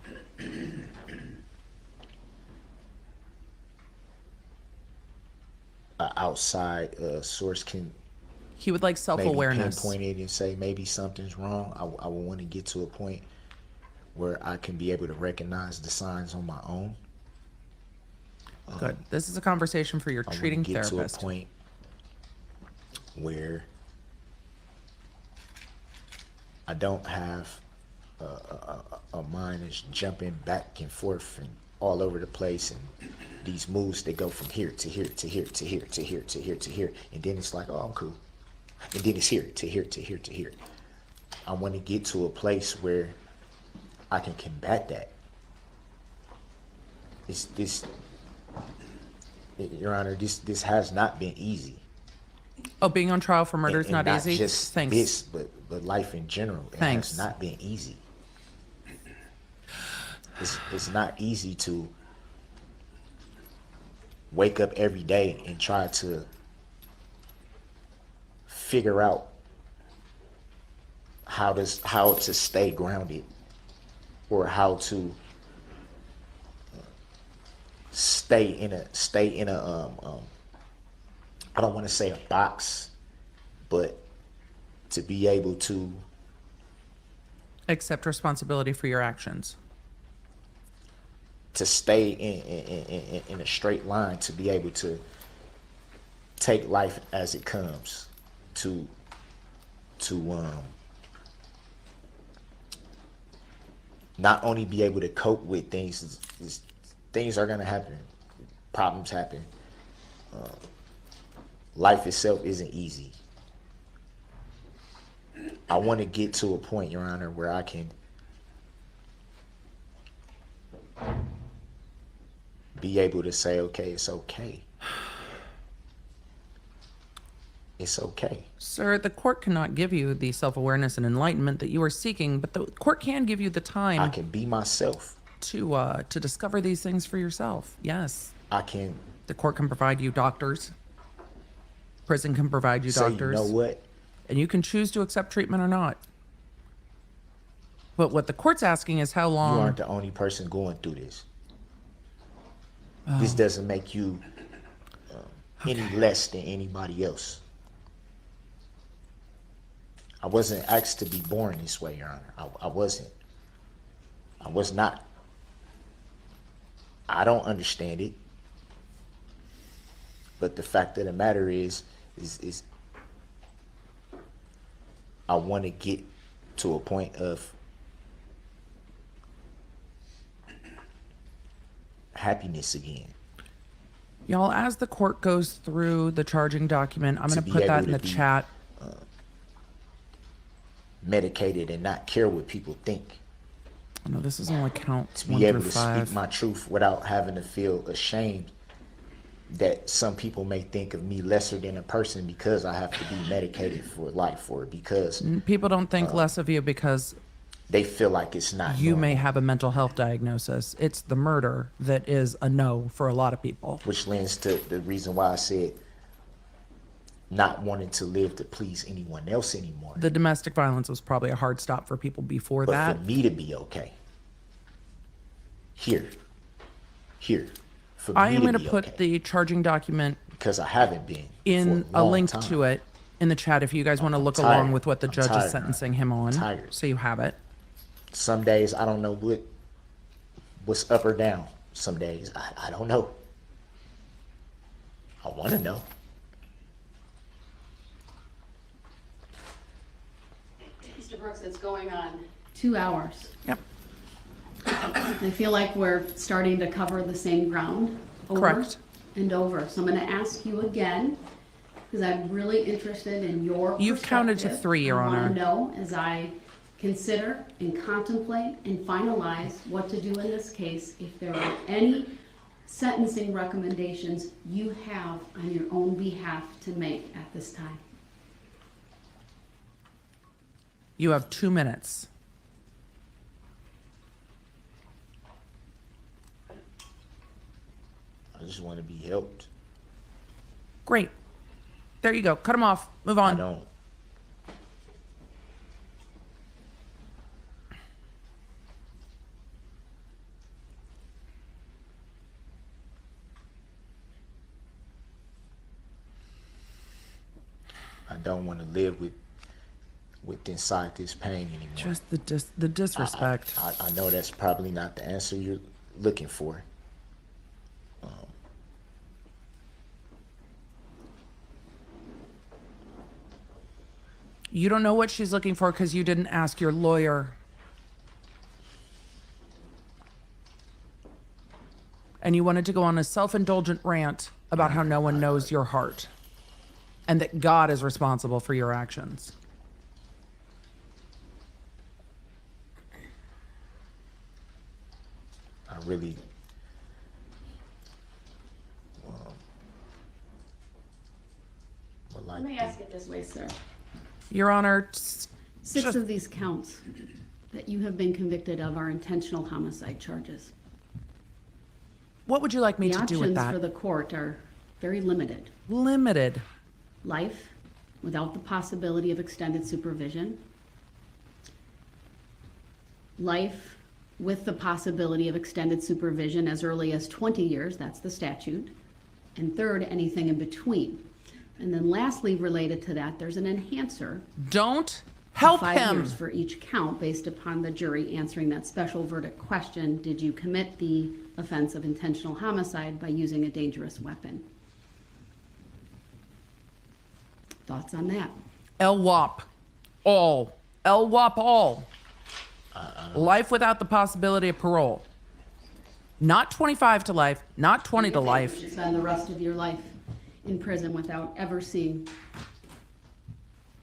An outside source can He would like maybe self-awareness. pinpoint it and say maybe something's wrong. I would want to get to a point where I can be able to recognize the signs on my own. Good. This is a conversation for your I want to treating get therapist. to a point where I don't have a mind that's jumping back and forth and all over the place, and these moves that go from here to here to here to here to here to here to here, and then it's like, oh, I'm cool, and then it's here to here to here to here. I want to get to a place where I can combat that. It's this, Your Honor, this has not been easy. Oh, being on trial for murder is And not easy? just Thanks. this, but life in general. It Thanks. has not been easy. It's not easy to wake up every day and try to figure out how to stay grounded, or how to stay in a I don't want to say a box, but to be able to Accept responsibility for your actions. stay in a straight line, to be able to take life as it comes, to not only be able to cope with things. Things are gonna happen, problems happen. Life itself isn't easy. I want to get to a point, Your Honor, where I can be able to say, okay, it's okay. It's okay. Sir, the court cannot give you the self-awareness and enlightenment that you are seeking, but the court can give you the I time can be myself. to discover these things for yourself. Yes. I can The court can provide you doctors. Prison can provide you say, doctors. you know what? And you can choose to accept treatment or not. But what the court's asking is how You long... aren't the only person going through this. Oh. This doesn't make you any less than anybody else. I wasn't asked to be born this way, Your Honor. I wasn't. I was not. I don't understand it. But the fact of the matter is I want to get to a point of happiness again. Y'all, as the court goes through the charging document, I'm To going be to put that able in to the be- chat. Medicated and not care what people think. No, this is only counts To 1 be through able to 5. speak my truth without having to feel ashamed that some people may think of me lesser than a person because I have to be medicated for life, or because People don't think less of you because they feel like it's not you normal. may have a mental health diagnosis. It's the murder that is a no for a lot of people. Which lends to the reason why I said not wanting to live to please anyone else anymore. The domestic violence was probably a hard stop for people before But that. for me to be okay. Here. For I me am to going to be put okay. the charging document Because I haven't been in for a long link time. to it in the chat if you guys want to look tired. along with what the I'm judge tired. is sentencing him on. Tired. So you have it. Some days I don't know what's up or down. Some days I don't know. I want to know. Mr. Brooks, it's going on 2 hours. Yep. I feel like we're starting to cover the same ground over Correct. and over. So I'm going to ask you again, because I'm really interested in your You've counted to perspective. 3, Your I Honor. want to know, as I consider and contemplate and finalize what to do in this case, if there are any sentencing recommendations you have on your own behalf to make at this time. You have 2 minutes. I just want to be helped. Great. There you go. Cut him off. Move I on. don't. I don't want to live with inside this pain anymore. Just the disrespect. I know that's probably not the answer you're looking for. You don't know what she's looking for because you didn't ask your lawyer. And you wanted to go on a self-indulgent rant about how no one knows your heart and that God is responsible for your actions. I really would like Let me to. ask it this way, sir. Your Honor, 6 of these counts that you have been convicted of are intentional homicide charges. what would you like me The to do with options for that? the court are very limited. Limited. Life without the possibility of extended supervision. Life with the possibility of extended supervision as early as 20 years, that's the statute. And third, anything in between. And then lastly, related to that, there's an enhancer. Don't help 5 him. years for each count based upon the jury answering that special verdict question, did you commit the offense of intentional homicide by using a dangerous weapon? Thoughts on that? LWOP. All. LWOP all. Life without the possibility of parole. Not 25 to life, not 20 to life. You should spend the rest of your life in prison without ever seeing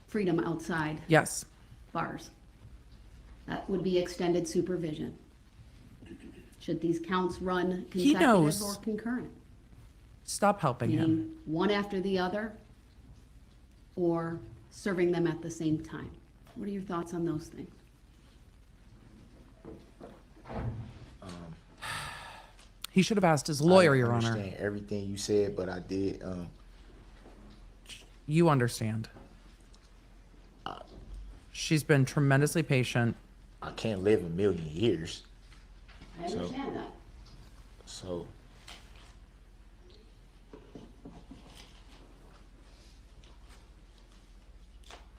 freedom outside Yes. bars. That would be extended supervision. Should these counts run He consecutive knows. or concurrent? Stop helping him. Meaning one after the other, or serving them at the same time? What are your thoughts on those things? He should have asked his lawyer, I Your Honor. understand everything you said, but I did. You understand. She's been tremendously patient. I can't live a million years, I understand that. so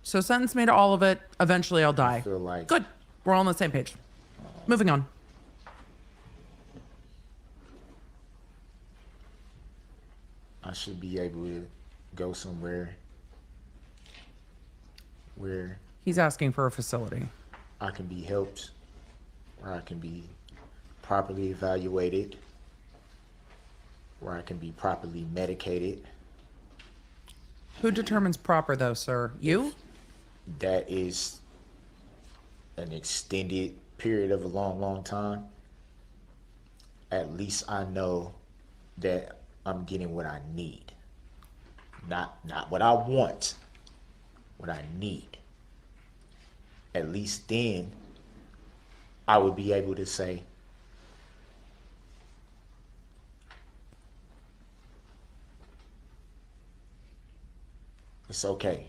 So sentence me to all of it. Eventually I'll die. I feel like Good. We're all on the same page. Moving on. I should be able to go somewhere where He's asking for a facility. I can be helped, where I can be properly evaluated, where I can be properly medicated. Who determines proper though, sir? You? That is an extended period of a long time. At least I know that I'm getting what I need. Not what I want, what I need. At least then I would be able to say, it's okay.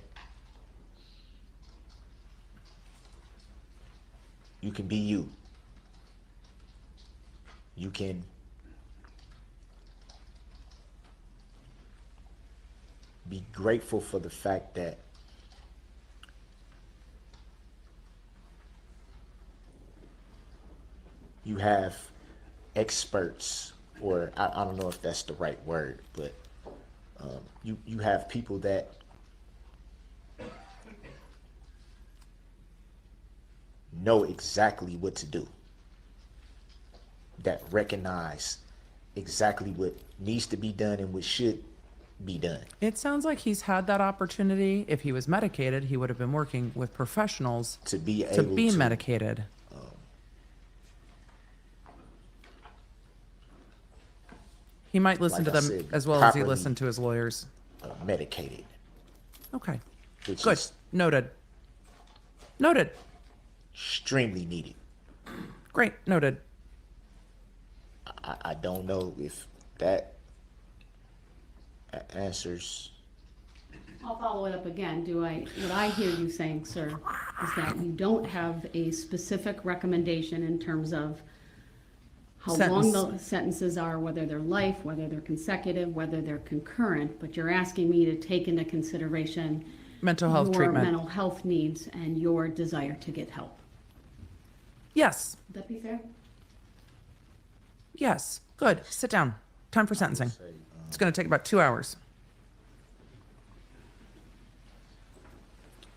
You can be you. You can be grateful for the fact that you have experts, or I don't know if that's the right word, but you have people that know exactly what to do, that recognize exactly what needs to be done and what should be done. It sounds like he's had that opportunity. If he was medicated, he would have been working with professionals To be to able be to medicated. He might listen like to I them said, as well as he properly, listened to his lawyers. medicated. Okay. Which Good. is Noted. Noted. extremely needed. Great. Noted. I don't know if that answers. I'll follow it up again. What I hear you saying, sir, is that you don't have a specific recommendation in terms of how long the sentences are, whether they're life, whether they're consecutive, whether they're concurrent, but you're asking me to take into consideration Mental health your treatment. mental health needs and your desire to get help. Yes. Would that be fair? Yes. Good. Sit down. Time for sentencing. It's going to take about 2 hours.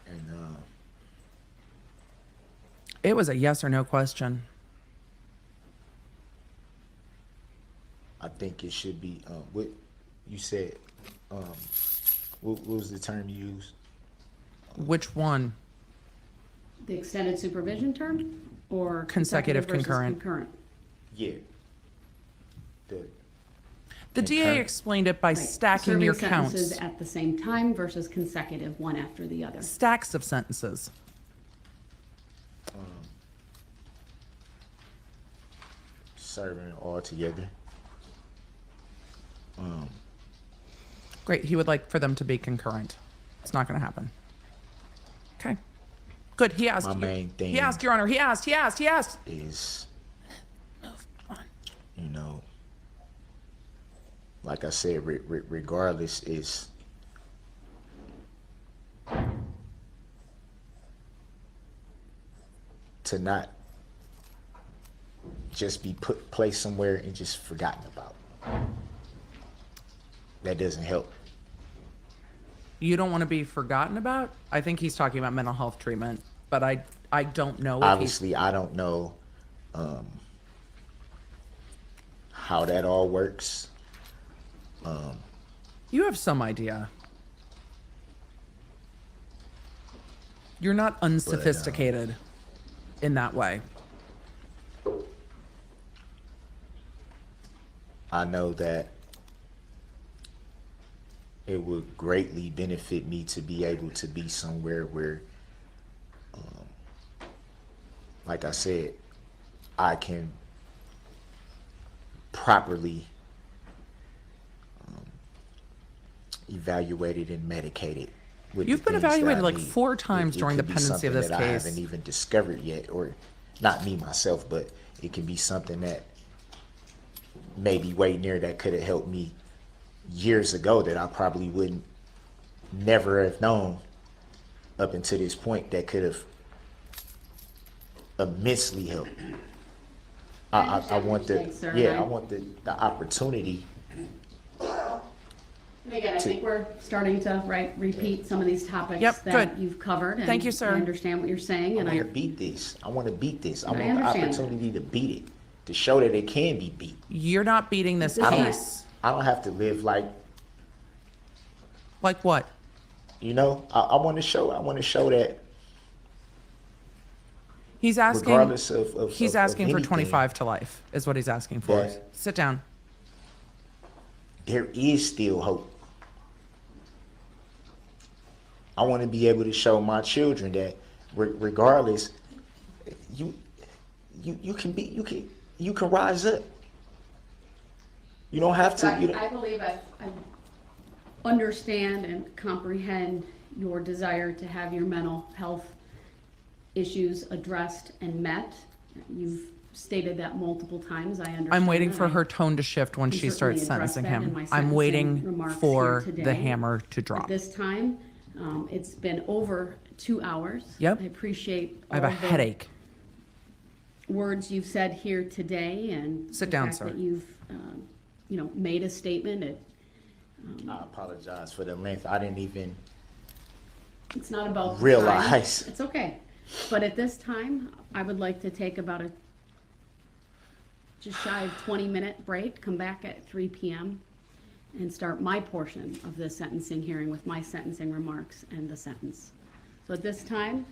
And It was a yes or no question. I think it should be what you said. What was the term you used? Which one? The extended supervision term or Consecutive versus concurrent. concurrent? Yeah. The DA Concurrent. explained it by Right. stacking Serving your sentences counts. at the same time versus consecutive, one after the other. Stacks of sentences. Serving all together. Great. He would like for them to be concurrent. It's not going to happen. Okay. Good. He asked. My main thing He asked, Your Honor. He asked. is, you know, like I said, regardless, is to not just be placed somewhere and just forgotten about. That doesn't help. You don't want to be forgotten about? I think he's talking about mental health treatment, but I don't know. Obviously, I don't know how that all works. You have some idea. You're not unsophisticated in that way. I know that it would greatly benefit me to be able to be somewhere where, like I said, I can properly evaluated and medicated. With You've the been things that evaluated I like need. 4 times It during the could be pendency of something this that I case. haven't even discovered yet, or not me myself, but it can be something that maybe way near that could have helped me years ago that I probably wouldn't never have known up until this point that could have immensely helped. I want the saying, sir, yeah, and I want the opportunity. Again, I think we're starting to, repeat some of these topics Yep, that good. you've covered. And Thank you, sir. I understand what you're saying, I and want to I, beat this. I want to beat this. I I want the understand. opportunity to beat it, to show that it can be beat. You're not beating this This is- case. I don't have to live like, Like what? I want to show that He's asking. regardless of He's of asking for anything, 25 to life is what he's asking for. That- Sit down. there is still hope. I want to be able to show my children that regardless, you can rise up. You don't have to. I believe I understand and comprehend your desire to have your mental health issues addressed and met. You've stated that multiple times. I understand. I'm waiting that. for I her tone to shift when can she starts certainly address sentencing that in him. my I'm sentencing waiting remarks for here the today. hammer to At drop. this time, it's been over 2 hours. Yep. I appreciate I have a all the headache. words you've said here today and Sit the down, fact sir. that you've, made a statement. I apologize for the length. I didn't even It's not about the realize. time. It's okay. But at this time, I would like to take about a just shy of 20-minute break, come back at 3 p.m. and start my portion of the sentencing hearing with my sentencing remarks and the sentence. So at this time,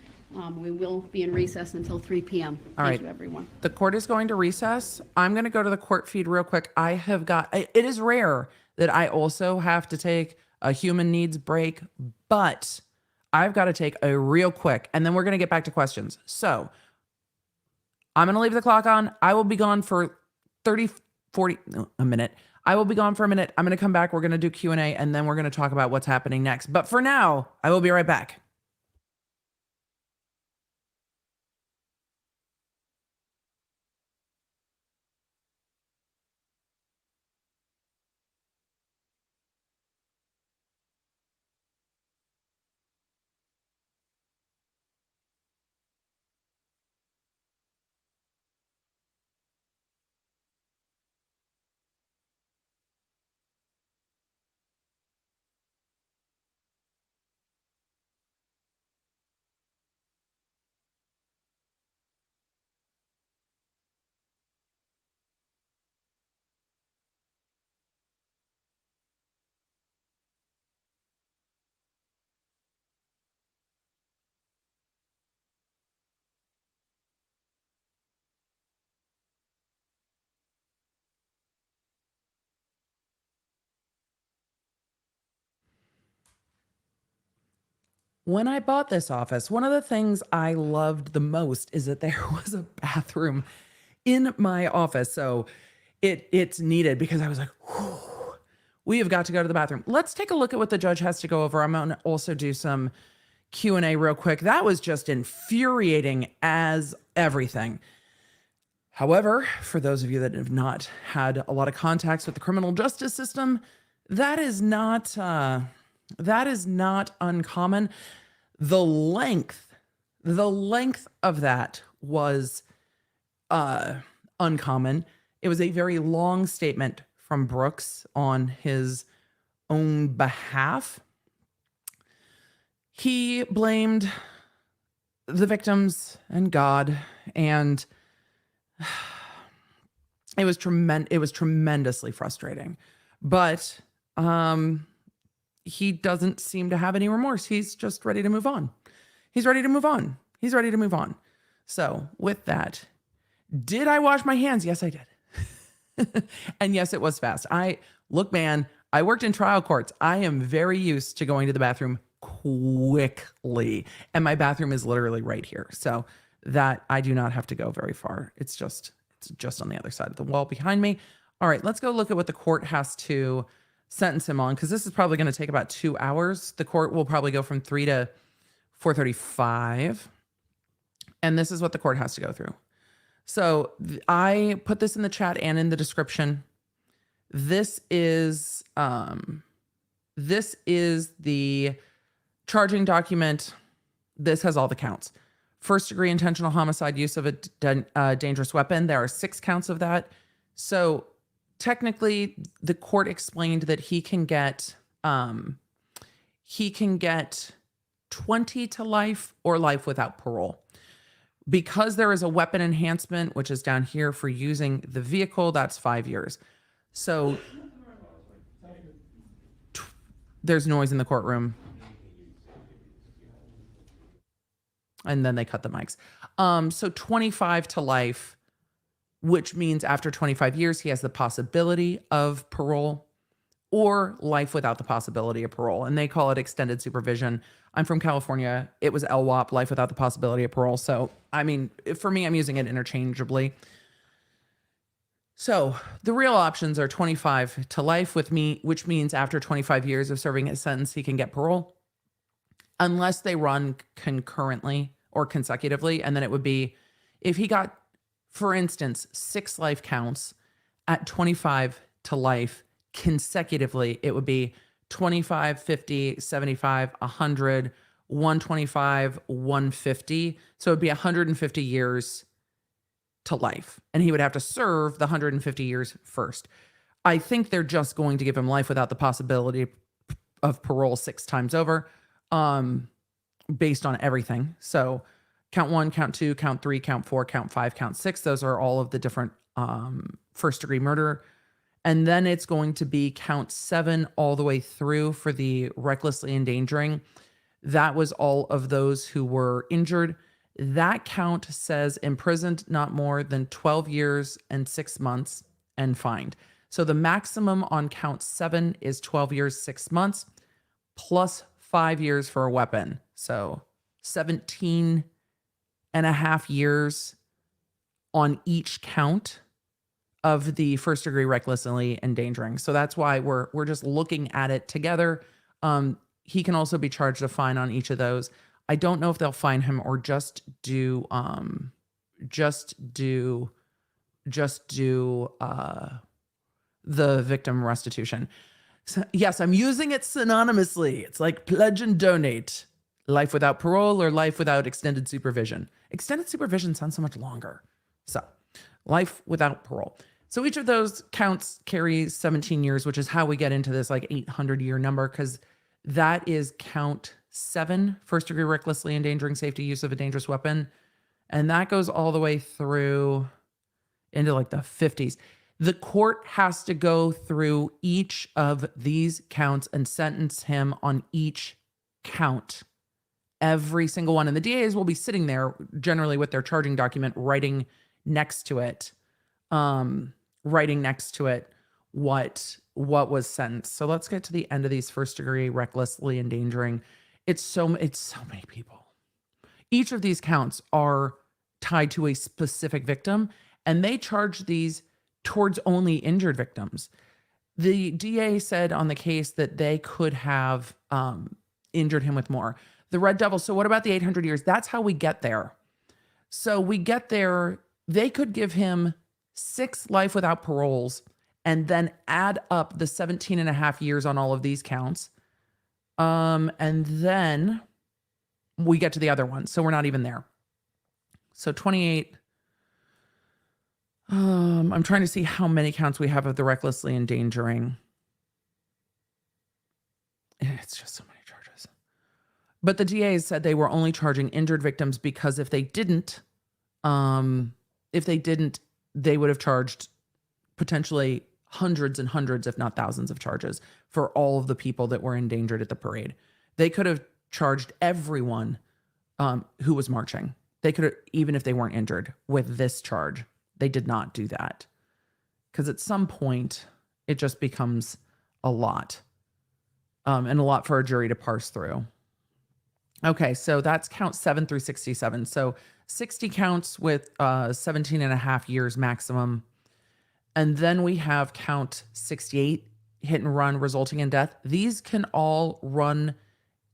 we will be in recess until 3 p.m. All right. Thank you, everyone. The court is going to recess. I'm going to go to the court feed real quick. It is rare that I also have to take a human needs break, but I've got to take a real quick, and then we're going to get back to questions. So I'm going to leave the clock on. I will be gone for a minute. I will be gone for a minute. I'm going to come back. We're going to do Q&A, and then we're going to talk about what's happening next. But for now, I will be right back. When I bought this office, one of the things I loved the most is that there was a bathroom in my office. So it's needed because I was like, whew, we have got to go to the bathroom. Let's take a look at what the judge has to go over. I'm going to also do some Q&A real quick. That was just infuriating as everything. However, for those of you that have not had a lot of contacts with the criminal justice system, that is not uncommon. The length of that was uncommon. It was a very long statement from Brooks on his own behalf. He blamed the victims and God, and it was tremendously frustrating. But he doesn't seem to have any remorse. He's just ready to move on. He's ready to move on. So with that, did I wash my hands? Yes, I did. And yes, it was fast. Look, man, I worked in trial courts. I am very used to going to the bathroom quickly. And my bathroom is literally right here. So that I do not have to go very far. It's just on the other side of the wall behind me. All right, let's go look at what the court has to sentence him on, because this is probably going to take about 2 hours. The court will probably go from 3 to 4:35. And this is what the court has to go through. So I put this in the chat and in the description. This is the charging document. This has all the counts. First degree intentional homicide, use of a dangerous weapon. There are 6 counts of that. So technically, the court explained that he can get 20 to life or life without parole. Because there is a weapon enhancement, which is down here for using the vehicle, that's 5 years. So There's noise in the courtroom. And then they cut the mics. So 25 to life, which means after 25 years, he has the possibility of parole, or life without the possibility of parole. And they call it extended supervision. I'm from California. It was LWOP, life without the possibility of parole. So, I mean, for me, I'm using it interchangeably. So the real options are 25 to life with me, which means after 25 years of serving his sentence, he can get parole, unless they run concurrently or consecutively. And then it would be, if he got, for instance, 6 life counts at 25 to life consecutively, it would be 25, 50, 75, 100, 125, 150. So it'd be 150 years to life. And he would have to serve the 150 years first. I think they're just going to give him life without the possibility of parole 6 times over, based on everything. So count 1, count 2, count 3, count 4, count 5, count 6. Those are all of the different first degree murder. And then it's going to be count 7 all the way through for the recklessly endangering. That was all of those who were injured. That count says imprisoned not more than 12 years and 6 months and fined. So the maximum on count 7 is 12 years, 6 months, plus 5 years for a weapon. So 17 and a half years on each count of the first degree recklessly endangering. So that's why we're just looking at it together. He can also be charged a fine on each of those. I don't know if they'll fine him or just do the victim restitution. So, yes, I'm using it synonymously. It's like pledge and donate. Life without parole or life without extended supervision. Extended supervision sounds so much longer. So life without parole. So each of those counts carries 17 years, which is how we get into this like 800-year number, because that is count 7, first degree recklessly endangering safety, use of a dangerous weapon. And that goes all the way through into like the 50s. The court has to go through each of these counts and sentence him on each count. Every single one. And the DAs will be sitting there generally with their charging document writing next to it what was sentenced. So let's get to the end of these first degree recklessly endangering. It's so many people. Each of these counts are tied to a specific victim, and they charge these towards only injured victims. The DA said on the case that they could have injured him with more. The Red Devil. So what about the 800 years? That's how we get there. So we get there. They could give him 6 life without paroles and then add up the 17 and a half years on all of these counts. And then we get to the other one. So we're not even there. So 28. I'm trying to see how many counts we have of the recklessly endangering. It's just so many charges. But the DAs said they were only charging injured victims because if they didn't, they would have charged potentially hundreds and hundreds, if not thousands of charges for all of the people that were endangered at the parade. They could have charged everyone who was marching. They could have, even if they weren't injured, with this charge. They did not do that. Because at some point, it just becomes a lot. And a lot for a jury to parse through. Okay, so that's count 7 through 67. So 60 counts with 17 and a half years maximum. And then we have count 68, hit and run resulting in death. These can all run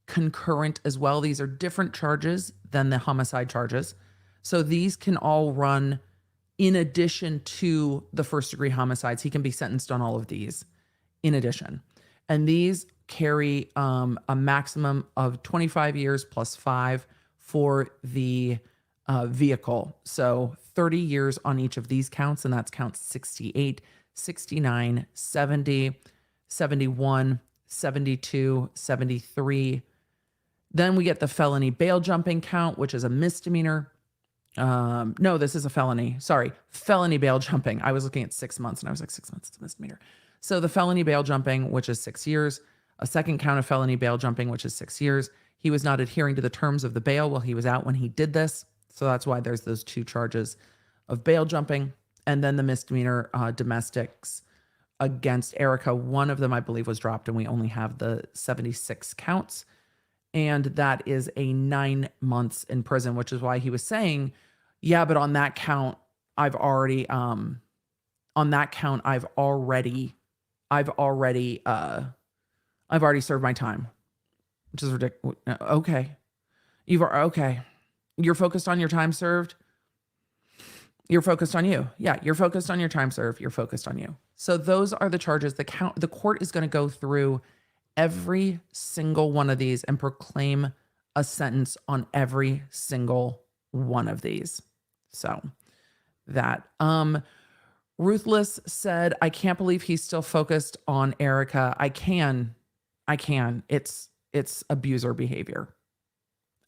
concurrent as well. These are different charges than the homicide charges. So these can all run in addition to the first degree homicides. He can be sentenced on all of these in addition. And these carry a maximum of 25 years plus 5 for the vehicle. So 30 years on each of these counts, and that's counts 68, 69, 70, 71, 72, 73. Then we get the felony bail jumping count, which is a misdemeanor. No, this is a felony. Sorry, felony bail jumping. I was looking at 6 months and I was like, 6 months, it's a misdemeanor. So the felony bail jumping, which is 6 years. a second count of felony bail jumping, which is 6 years. He was not adhering to the terms of the bail while he was out when he did this. So that's why there's those 2 charges of bail jumping. And then the misdemeanor domestics against Erica. One of them, I believe, was dropped, and we only have the 76 counts. And that is a 9 months in prison, which is why he was saying, yeah, but on that count, I've already served my time, which is ridiculous. Okay. Okay. You're focused on your time served. You're focused on you. Yeah. You're focused on your time served. You're focused on you. So those are the charges. The court is going to go through every single one of these and proclaim a sentence on every single one of these. So that, Ruthless said, I can't believe he's still focused on Erica. I can. It's abuser behavior.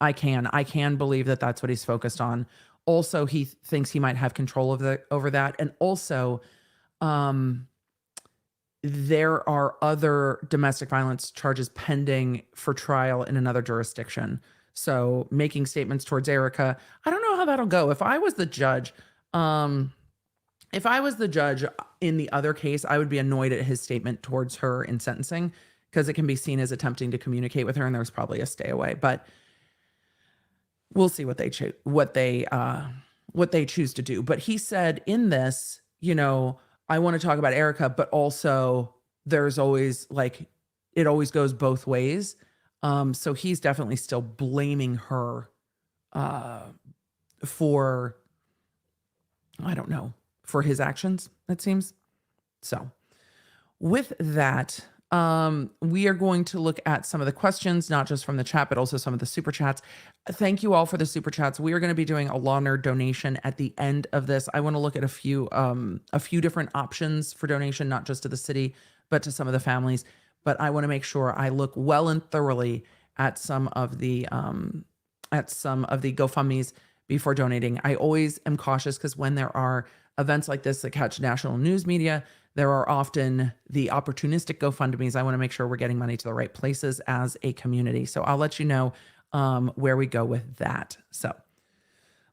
I can believe that that's what he's focused on. Also, he thinks he might have control over that. And also, there are other domestic violence charges pending for trial in another jurisdiction. So making statements towards Erica, I don't know how that'll go. If I was the judge in the other case, I would be annoyed at his statement towards her in sentencing, because it can be seen as attempting to communicate with her, and there's probably a stay away. But we'll see what they choose to do. But he said in this, I want to talk about Erica, but also there's always it always goes both ways. So he's definitely still blaming her for, I don't know, for his actions, it seems. So with that, we are going to look at some of the questions, not just from the chat, but also some of the super chats. Thank you all for the super chats. We are going to be doing a Law Nerd donation at the end of this. I want to look at a few different options for donation, not just to the city, but to some of the families. But I want to make sure I look well and thoroughly at some of the GoFundMe's before donating. I always am cautious, because when there are events like this that catch national news media, there are often the opportunistic GoFundMe's. I want to make sure we're getting money to the right places as a community. So I'll let you know where we go with that. So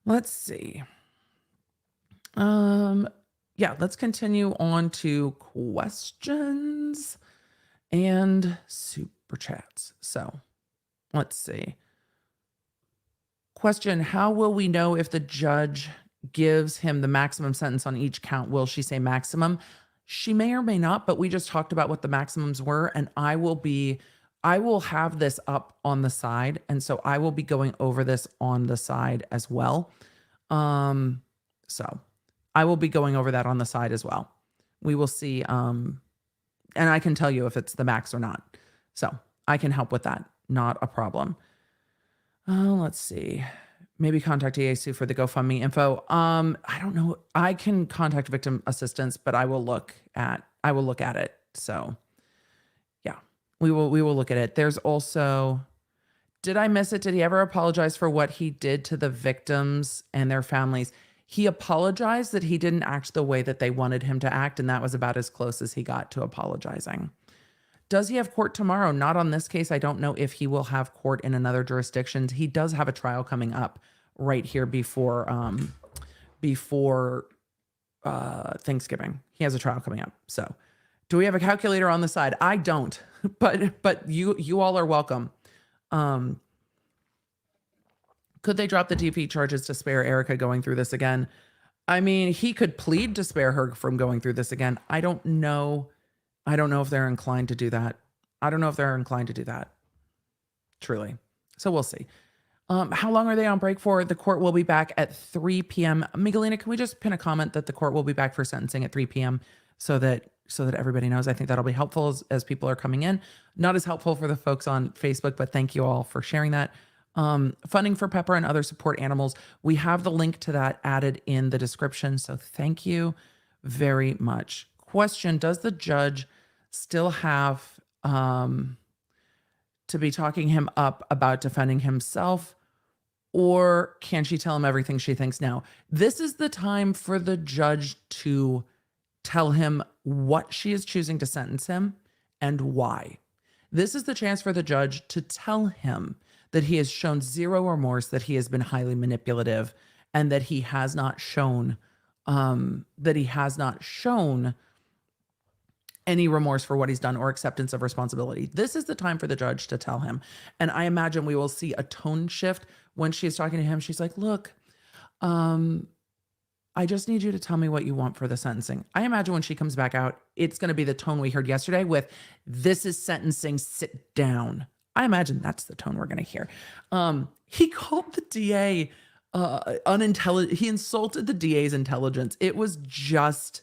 let's see. Let's continue on to questions and super chats. So let's see. Question: how will we know if the judge gives him the maximum sentence on each count? Will she say maximum? She may or may not, but we just talked about what the maximums were, and I will have this up on the side, and so I will be going over this on the side as well. So I will be going over that on the side as well. We will see, and I can tell you if it's the max or not. So I can help with that. Not a problem. Let's see. Maybe contact EAC for the GoFundMe info. I don't know. I can contact victim assistance, but I will look at it. So yeah, we will look at it. There's also, did I miss it? Did he ever apologize for what he did to the victims and their families? He apologized that he didn't act the way that they wanted him to act, and that was about as close as he got to apologizing. Does he have court tomorrow? Not on this case. I don't know if he will have court in another jurisdiction. He does have a trial coming up right here before Thanksgiving. He has a trial coming up. So do we have a calculator on the side? I don't, but you all are welcome. Could they drop the DP charges to spare Erica going through this again? I mean, he could plead to spare her from going through this again. I don't know if they're inclined to do that. Truly. So we'll see. How long are they on break for? The court will be back at 3 p.m. Miguelina, can we just pin a comment that the court will be back for sentencing at 3 p.m. so that everybody knows? I think that'll be helpful as people are coming in. Not as helpful for the folks on Facebook, but thank you all for sharing that. Funding for Pepper and other support animals. We have the link to that added in the description. So thank you very much. Question: does the judge still have to be talking him up about defending himself, or can she tell him everything she thinks now? This is the time for the judge to tell him what she is choosing to sentence him and why. This is the chance for the judge to tell him that he has shown zero remorse, that he has been highly manipulative, and that he has not shown any remorse for what he's done or acceptance of responsibility. This is the time for the judge to tell him. And I imagine we will see a tone shift when she's talking to him. She's like, look, I just need you to tell me what you want for the sentencing. I imagine when she comes back out, it's going to be the tone we heard yesterday with, this is sentencing, sit down. I imagine that's the tone we're going to hear. He called the DA unintelligent. He insulted the DA's intelligence. It was just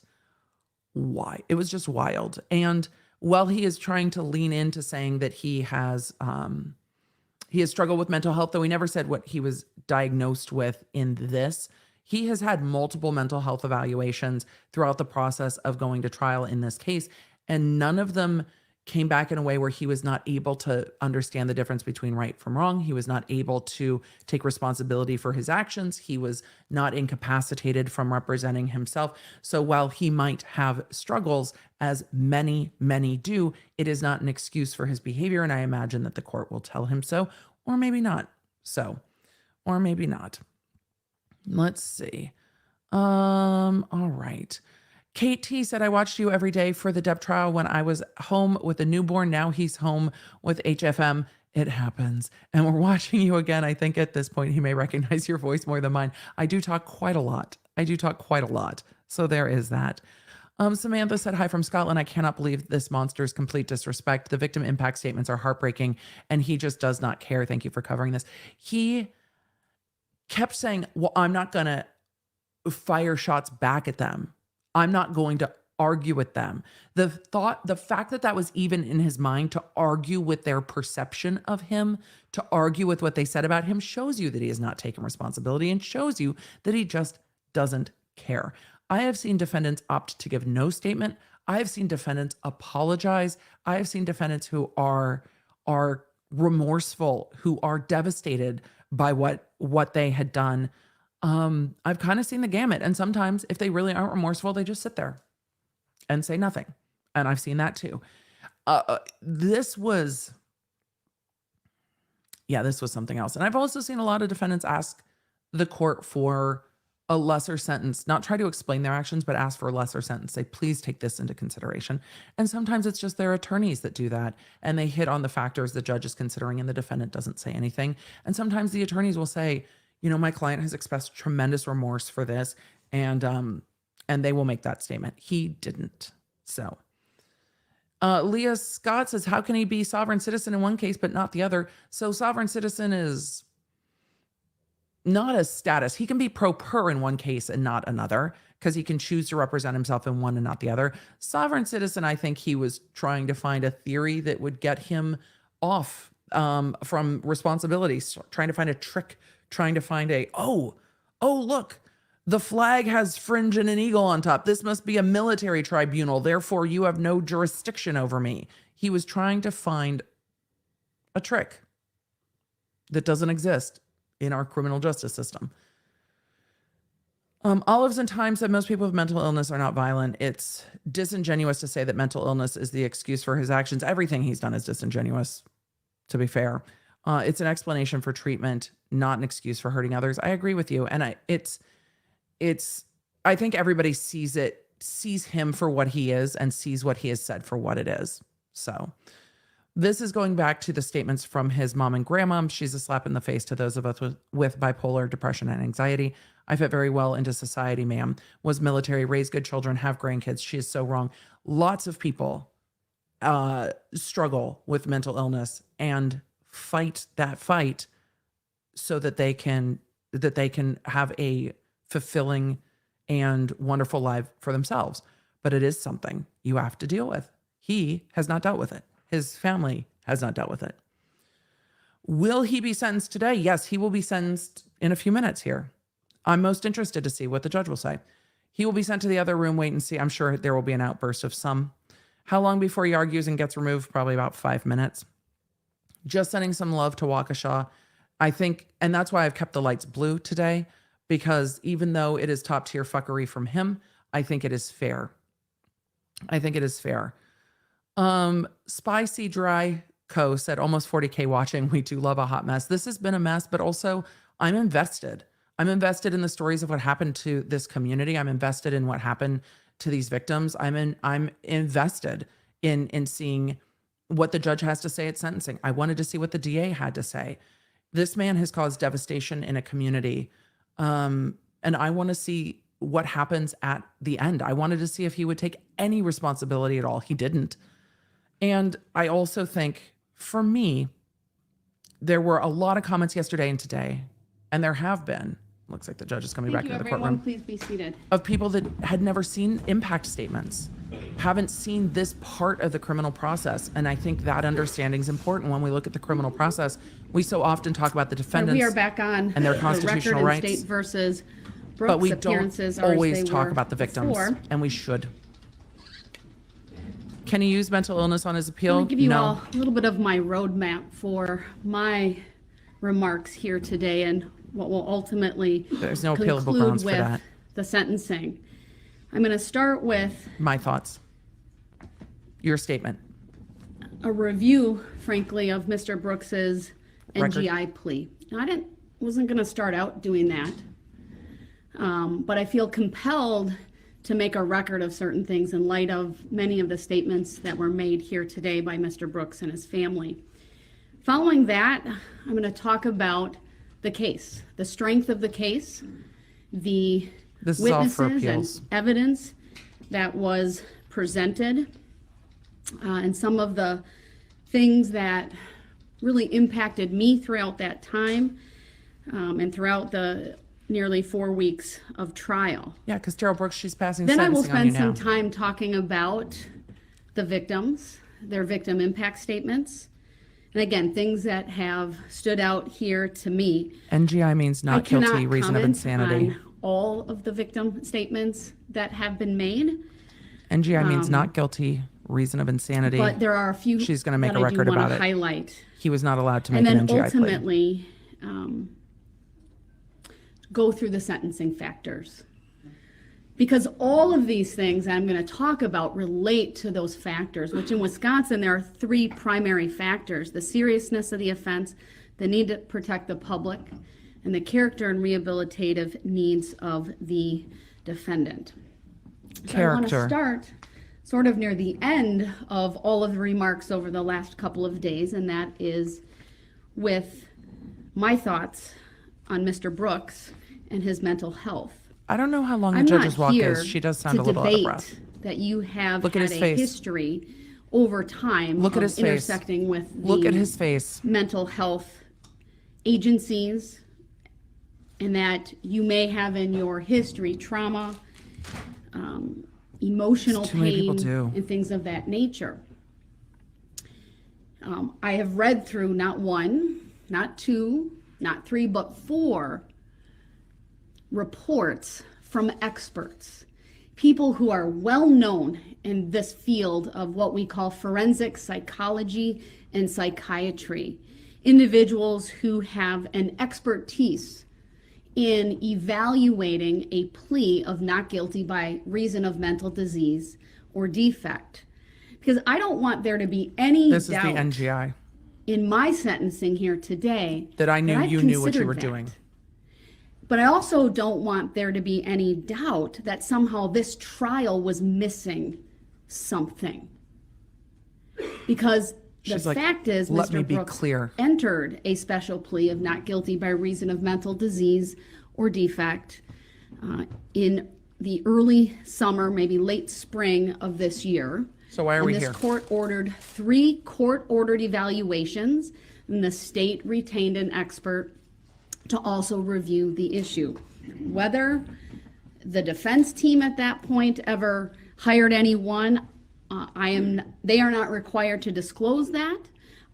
wild. And while he is trying to lean into saying that he has struggled with mental health, though he never said what he was diagnosed with in this, he has had multiple mental health evaluations throughout the process of going to trial in this case, and none of them came back in a way where he was not able to understand the difference between right from wrong. He was not able to take responsibility for his actions. He was not incapacitated from representing himself. So while he might have struggles, as many, many do, it is not an excuse for his behavior. And I imagine that the court will tell him so, or maybe not. Or maybe not. Let's see. All right. Kate T said, I watched you every day for the Depp trial when I was home with a newborn. Now he's home with HFM. It happens. And we're watching you again. I think at this point, he may recognize your voice more than mine. I do talk quite a lot. So there is that. Samantha said, hi from Scotland. I cannot believe this monster's complete disrespect. The victim impact statements are heartbreaking, and he just does not care. Thank you for covering this. He kept saying, well, I'm not going to fire shots back at them. I'm not going to argue with them. The fact that that was even in his mind to argue with their perception of him, to argue with what they said about him, shows you that he has not taken responsibility and shows you that he just doesn't care. I have seen defendants opt to give no statement. I have seen defendants apologize. I have seen defendants who are remorseful, who are devastated by what they had done. I've kind of seen the gamut. And sometimes if they really aren't remorseful, they just sit there and say nothing. And I've seen that too. This was something else. And I've also seen a lot of defendants ask the court for a lesser sentence, not try to explain their actions, but ask for a lesser sentence. Say, please take this into consideration. And sometimes it's just their attorneys that do that. And they hit on the factors the judge is considering and the defendant doesn't say anything. And sometimes the attorneys will say, you know, my client has expressed tremendous remorse for this, and they will make that statement. He didn't. So Leah Scott says, how can he be sovereign citizen in one case but not the other? So sovereign citizen is not a status. He can be pro per in one case and not another, because he can choose to represent himself in one and not the other. Sovereign citizen, I think he was trying to find a theory that would get him off from responsibilities, trying to find a trick, trying to find look, the flag has fringe and an eagle on top. This must be a military tribunal. Therefore, you have no jurisdiction over me. He was trying to find a trick that doesn't exist in our criminal justice system. Olives and Time said most people with mental illness are not violent. It's disingenuous to say that mental illness is the excuse for his actions. Everything he's done is disingenuous, to be fair. It's an explanation for treatment, not an excuse for hurting others. I agree with you. And I think everybody sees him for what he is and sees what he has said for what it is. So this is going back to the statements from his mom and grandma. She's a slap in the face to those of us with bipolar, depression, and anxiety. I fit very well into society, ma'am. Was military, raised good children, have grandkids. She is so wrong. Lots of people struggle with mental illness and fight that fight so that they can have a fulfilling and wonderful life for themselves. But it is something you have to deal with. He has not dealt with it. His family has not dealt with it. Will he be sentenced today? Yes, he will be sentenced in a few minutes here. I'm most interested to see what the judge will say. He will be sent to the other room. Wait and see. I'm sure there will be an outburst of some. How long before he argues and gets removed? Probably about 5 minutes. Just sending some love to Waukesha. I think, and that's why I've kept the lights blue today, because even though it is top tier fuckery from him, I think it is fair. Spicy Dry Co said, almost 40K watching. We do love a hot mess. This has been a mess, but also I'm invested. I'm invested in the stories of what happened to this community. I'm invested in what happened to these victims. I'm invested in seeing what the judge has to say at sentencing. I wanted to see what the DA had to say. This man has caused devastation in a community. And I want to see what happens at the end. I wanted to see if he would take any responsibility at all. He didn't. And I also think, for me, there were a lot of comments yesterday and today, and there have been, looks like the judge is coming back into the courtroom, Please be seated. of people that had never seen impact statements, haven't seen this part of the criminal process. And I think that understanding is important when we look at the criminal process. We so often talk about the defendants. We are back on and their the constitutional record and rights. state versus But Brook's we don't appearances are as always they talk were about the victims, before. and we should. Can he use mental illness on his appeal? I'll give you No. all a little bit of my roadmap for my remarks here today and what will ultimately There's no appealable conclude grounds for with that. the sentencing. I'm going to start with My thoughts. Your statement. a review, frankly, of Mr. Brooks's Record. NGI plea. Now, wasn't going to start out doing that, but I feel compelled to make a record of certain things in light of many of the statements that were made here today by Mr. Brooks and his family. Following that, I'm going to talk about the case, the strength of the case, the This is all for witnesses and appeals. evidence that was presented, and some of the things that really impacted me throughout that time, and throughout the nearly 4 weeks of trial. Yeah, because Darrell Brooks, she's passing Then I will sentencing on you spend now. some time talking about the victims, their victim impact statements, and again, things that have stood out here to me. NGI means I not cannot guilty, reason of comment insanity. on all of the victim statements that have been made, NGI means not guilty, reason of insanity. but there are a few She's gonna make that a I do record want about to it. highlight. He was not allowed to make And then an NGI plea. ultimately, go through the sentencing factors. Because all of these things I'm going to talk about relate to those factors, which in Wisconsin, there are 3 primary factors: the seriousness of the offense, the need to protect the public, and the character and rehabilitative needs of the defendant. So I want to Character. start sort of near the end of all of the remarks over the last couple of days, and that is with my thoughts on Mr. Brooks and his mental health. I don't know how long the I'm judge's not walk here is. She does sound to a little out of debate breath. that you have Look at had his a face. history over time Look at of his face. intersecting with Look the at his face. mental health agencies, and that you may have in your history trauma, emotional Too many people pain, do. and things of that nature. I have read through not 1, not 2, not 3, but 4 reports from experts, people who are well known in this field of what we call forensic psychology and psychiatry, individuals who have an expertise in evaluating a plea of not guilty by reason of mental disease or defect. Because I don't want there to be any This is the doubt NGI. in my sentencing here today That I knew I've you knew what you considered were that. doing. But I also don't want there to be any doubt that somehow this trial was missing something. Because the She's like, fact is, "Let me Mr. be Brooks clear." entered a special plea of not guilty by reason of mental disease or defect in the early summer, maybe late spring of this year. So why are And we this here? court ordered 3 court-ordered evaluations, and the state retained an expert to also review the issue. Whether the defense team at that point ever hired anyone, they are not required to disclose that.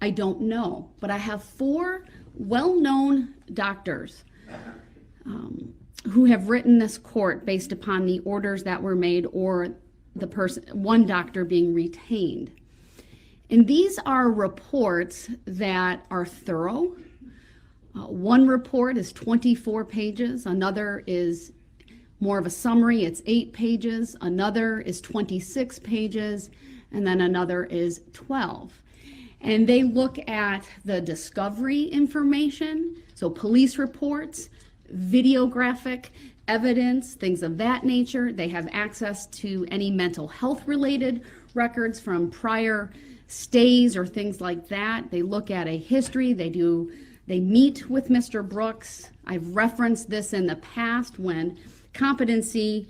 I don't know, but I have 4 well-known doctors who have written this court based upon the orders that were made, or one doctor being retained. And these are reports that are thorough. One report is 24 pages, another is more of a summary, it's 8 pages, another is 26 pages, and then another is 12. And they look at the discovery information, so police reports, videographic evidence, things of that nature. They have access to any mental health related records from prior stays or things like that. They look at a history. They meet with Mr. Brooks. I've referenced this in the past when competency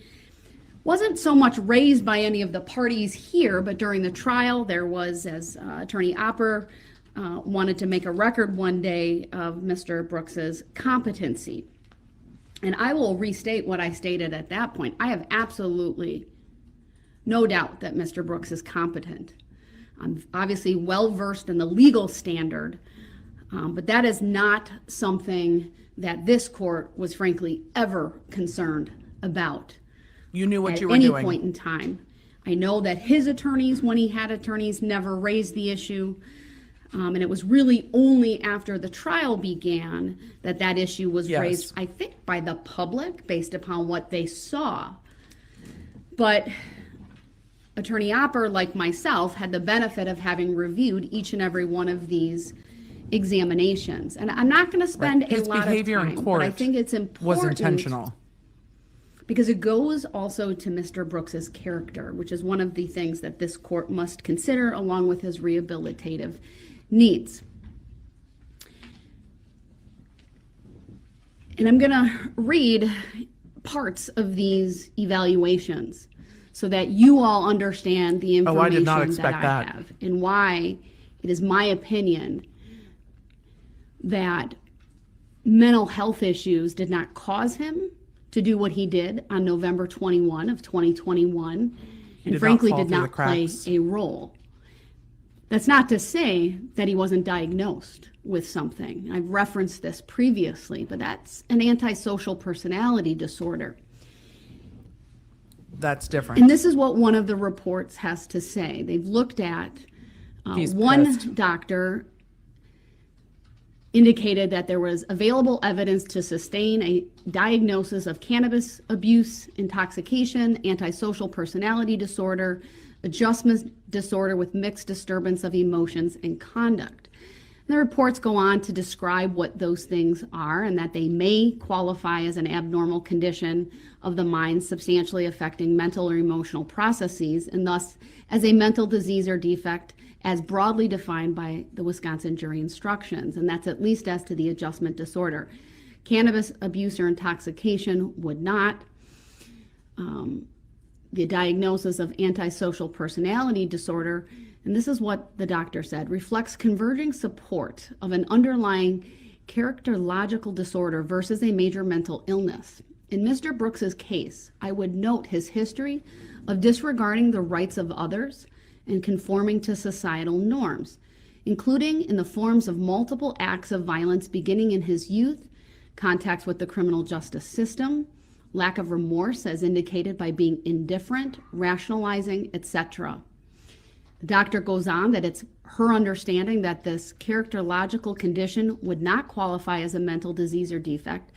wasn't so much raised by any of the parties here, but during the trial, there was, as Attorney Opper wanted to make a record one day of Mr. Brooks's competency. And I will restate what I stated at that point. I have absolutely no doubt that Mr. Brooks is competent. I'm obviously well versed in the legal standard, but that is not something that this court was frankly ever concerned about. You knew what at you were any doing. point in time. I know that his attorneys, when he had attorneys, never raised the issue. And it was really only after the trial began that that issue was Yes. raised, I think, by the public based upon what they saw. But Attorney Opper, like myself, had the benefit of having reviewed each and every one of these examinations. And I'm not going to spend His a lot of behavior in time, but I court think it's important. was intentional. Because it goes also to Mr. Brooks's character, which is one of the things that this court must consider along with his rehabilitative needs. And I'm going to read parts of these evaluations so that you all understand the information Oh, I did not expect that I that. have and why it is my opinion that mental health issues did not cause him to do what he did on November 21 of 2021, and did frankly not fall did through the not play cracks. a role. That's not to say that he wasn't diagnosed with something. I've referenced this previously, but that's an antisocial personality disorder. That's different. And this is what one of the reports has to say. They've looked at He's one pissed. doctor indicated that there was available evidence to sustain a diagnosis of cannabis abuse, intoxication, antisocial personality disorder, adjustment disorder with mixed disturbance of emotions and conduct. And the reports go on to describe what those things are and that they may qualify as an abnormal condition of the mind substantially affecting mental or emotional processes, and thus as a mental disease or defect as broadly defined by the Wisconsin jury instructions, and that's at least as to the adjustment disorder. Cannabis abuse or intoxication would not. The diagnosis of antisocial personality disorder, and this is what the doctor said, reflects converging support of an underlying characterological disorder versus a major mental illness. In Mr. Brooks's case, I would note his history of disregarding the rights of others and conforming to societal norms, including in the forms of multiple acts of violence beginning in his youth, contacts with the criminal justice system, lack of remorse as indicated by being indifferent, rationalizing, etc. The doctor goes on that it's her understanding that this characterological condition would not qualify as a mental disease or defect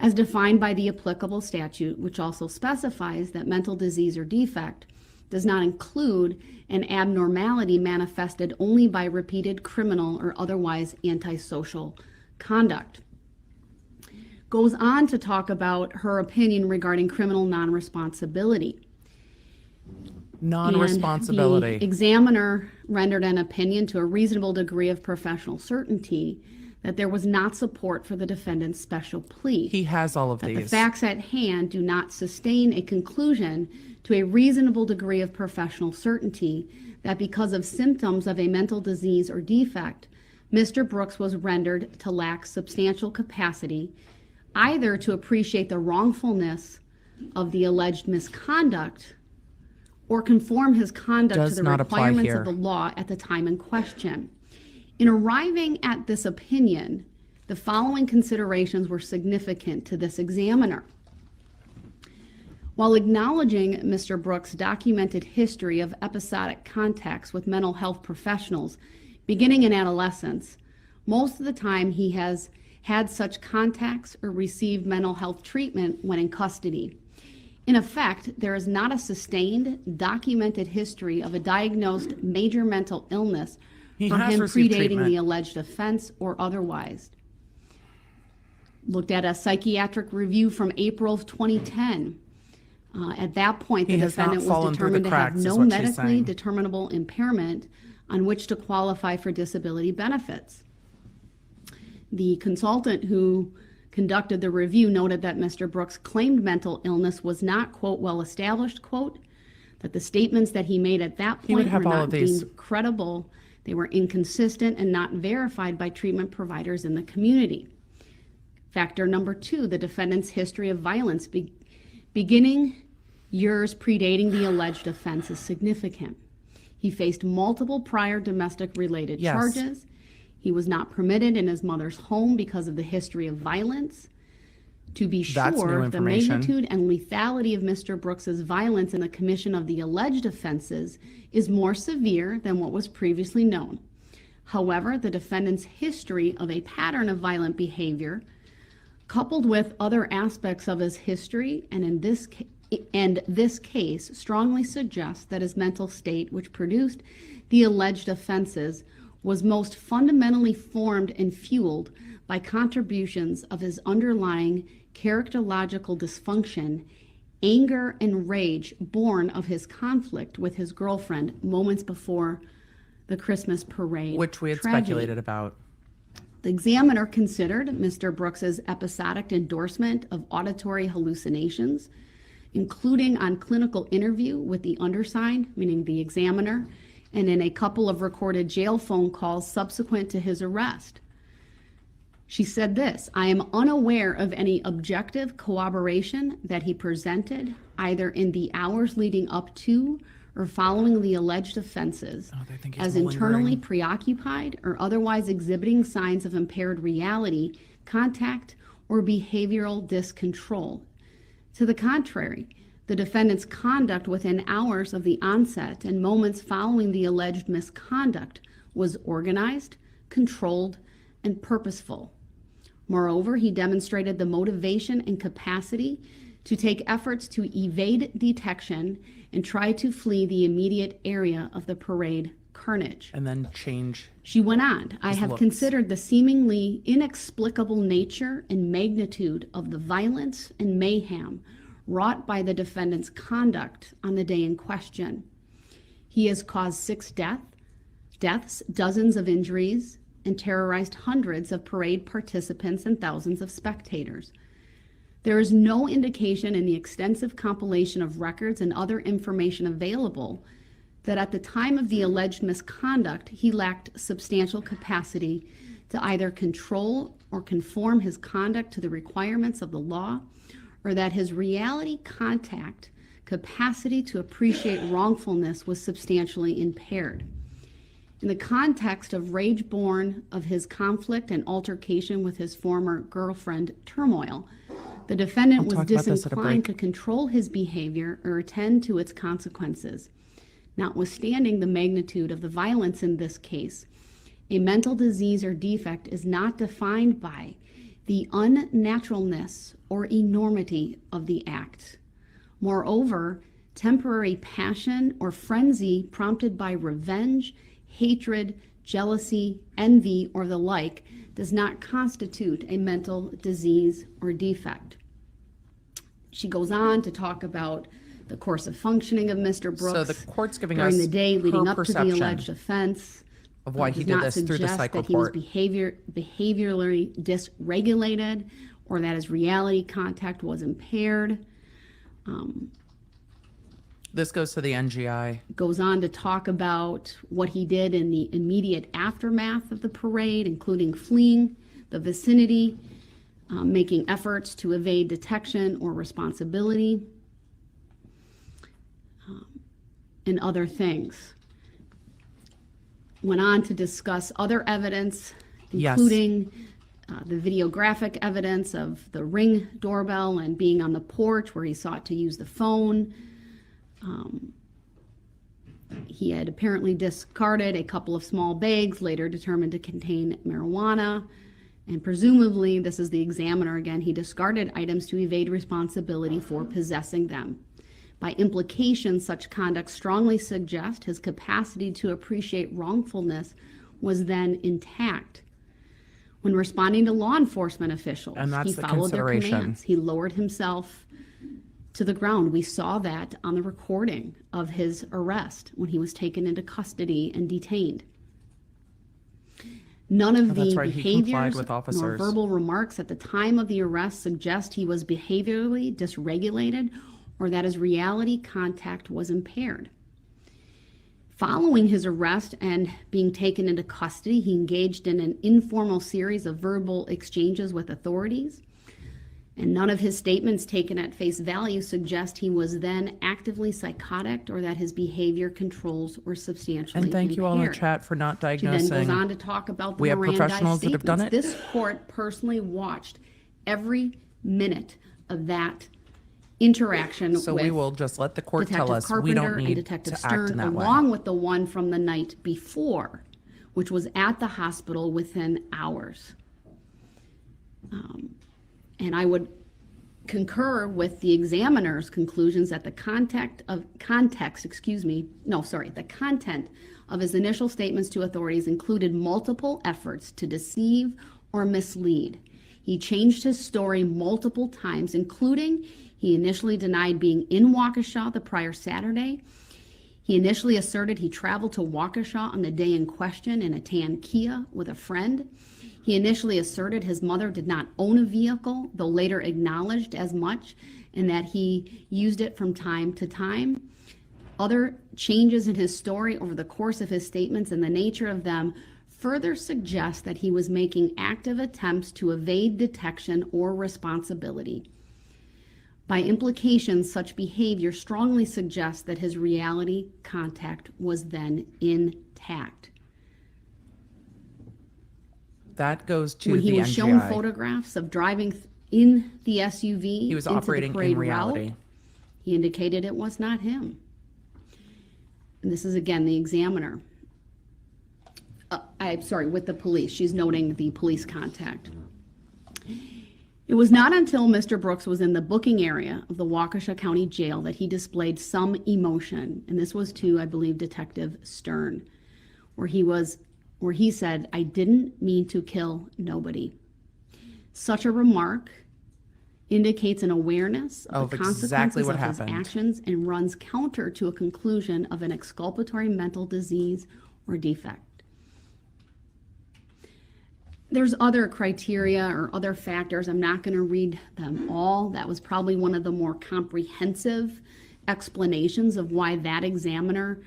as defined by the applicable statute, which also specifies that mental disease or defect does not include an abnormality manifested only by repeated criminal or otherwise antisocial conduct. Goes on to talk about her opinion regarding criminal non-responsibility. Non-responsibility. And the examiner rendered an opinion to a reasonable degree of professional certainty that there was not support for the defendant's special plea. He has all of That the these. facts at hand do not sustain a conclusion to a reasonable degree of professional certainty that because of symptoms of a mental disease or defect, Mr. Brooks was rendered to lack substantial capacity either to appreciate the wrongfulness of the alleged misconduct or conform his conduct Does to the not apply requirements here. of the law at the time in question. In arriving at this opinion, the following considerations were significant to this examiner. While acknowledging Mr. Brooks' documented history of episodic contacts with mental health professionals beginning in adolescence, most of the time he has had such contacts or received mental health treatment when in custody. In effect, there is not a sustained, documented history of a diagnosed major mental illness He for has him received predating treatment. the alleged offense or otherwise. Looked at a psychiatric review from April of 2010. At that point, the He has not defendant was fallen through the determined to have cracks, is no what she's medically saying. determinable impairment on which to qualify for disability benefits. The consultant who conducted the review noted that Mr. Brooks' claimed mental illness was not, quote, well established, quote, that the statements that he made at that He would point have were all not of these. deemed credible, they were inconsistent and not verified by treatment providers in the community. Factor number 2, the defendant's history of violence beginning years predating the alleged offense is significant. He faced multiple prior domestic related Yes. charges. He was not permitted in his mother's home because of the history of violence. To be That's new sure, the information. magnitude and lethality of Mr. Brooks's violence in the commission of the alleged offenses is more severe than what was previously known. However, the defendant's history of a pattern of violent behavior, coupled with other aspects of his history, and this case strongly suggests that his mental state, which produced the alleged offenses, was most fundamentally formed and fueled by contributions of his underlying characterological dysfunction, anger, and rage born of his conflict with his girlfriend moments before the Christmas parade, Which we had tragedy. speculated about. The examiner considered Mr. Brooks's episodic endorsement of auditory hallucinations, including on clinical interview with the undersigned, meaning the examiner, and in a couple of recorded jail phone calls subsequent to his arrest. She said this, I am unaware of any objective corroboration that he presented, either in the hours leading up to or following the alleged offenses, they think he's as internally malingering. preoccupied or otherwise exhibiting signs of impaired reality, contact, or behavioral discontrol. To the contrary, the defendant's conduct within hours of the onset and moments following the alleged misconduct was organized, controlled, and purposeful. Moreover, he demonstrated the motivation and capacity to take efforts to evade detection and try to flee the immediate area of the parade carnage. And then change. She went on, I have looks. considered the seemingly inexplicable nature and magnitude of the violence and mayhem wrought by the defendant's conduct on the day in question. He has caused 6 deaths, dozens of injuries, and terrorized hundreds of parade participants and thousands of spectators. There is no indication in the extensive compilation of records and other information available that at the time of the alleged misconduct, he lacked substantial capacity to either control or conform his conduct to the requirements of the law, or that his reality contact capacity to appreciate wrongfulness was substantially impaired. In the context of rage born of his conflict and altercation with his former girlfriend, Turmoil, the defendant was talk about this at a disinclined break. to control his behavior or attend to its consequences. Notwithstanding the magnitude of the violence in this case, a mental disease or defect is not defined by the unnaturalness or enormity of the act. Moreover, temporary passion or frenzy prompted by revenge, hatred, jealousy, envy, or the like does not constitute a mental disease or defect. She goes on to talk about the course of functioning of Mr. Brooks So the court's giving during us the day leading her up to the perception alleged offense. of why he Does did not this through the suggest psych that he was report. behaviorally dysregulated or that his reality contact was impaired. This goes to the NGI. Goes on to talk about what he did in the immediate aftermath of the parade, including fleeing the vicinity, making efforts to evade detection or responsibility, and other things. Went on to discuss other evidence, Yes. including the videographic evidence of the Ring doorbell and being on the porch where he sought to use the phone. He had apparently discarded a couple of small bags, later determined to contain marijuana. And presumably, this is the examiner again, he discarded items to evade responsibility for possessing them. By implication, such conduct strongly suggests his capacity to appreciate wrongfulness was then intact. When responding to law enforcement officials, And that's he the followed their consideration. commands. He lowered himself to the ground. We saw that on the recording of his arrest when he was taken into custody and detained. None of that's the right, he complied behaviors with nor officers. verbal remarks at the time of the arrest suggest he was behaviorally dysregulated or that his reality contact was impaired. Following his arrest and being taken into custody, he engaged in an informal series of verbal exchanges with authorities. And none of his statements taken at face value suggest he was then actively psychotic or that his behavior controls were substantially And thank you all in the impaired. chat for not She then goes diagnosing. on to talk about the We have Mirandized professionals that have done statements. it. This court personally watched every minute of that interaction So with we will just let the court tell Detective us Carpenter we don't and need Detective to act in Stern, that way. along with the one from the night before, which was at the hospital within hours. And I would concur with the examiner's conclusions that the content of his initial statements to authorities included multiple efforts to deceive or mislead. He changed his story multiple times, including he initially denied being in Waukesha the prior Saturday. He initially asserted he traveled to Waukesha on the day in question in a tan Kia with a friend. He initially asserted his mother did not own a vehicle, though later acknowledged as much, and that he used it from time to time. Other changes in his story over the course of his statements and the nature of them further suggest that he was making active attempts to evade detection or responsibility. By implication, such behavior strongly suggests that his reality contact was then intact. That goes to When the he was shown NGI. photographs of driving in the SUV, He was into the operating parade in reality. route, he indicated it was not him. And this is again the examiner. I'm sorry, with the police. She's noting the police contact. It was not until Mr. Brooks was in the booking area of the Waukesha County Jail that he displayed some emotion, and this was to, I believe, Detective Stern, where he said, "I didn't mean to kill nobody." Such a remark indicates an awareness of the exactly consequences what of his happened. actions and runs counter to a conclusion of an exculpatory mental disease or defect. There's other criteria or other factors. I'm not going to read them all. That was probably one of the more comprehensive explanations of why that examiner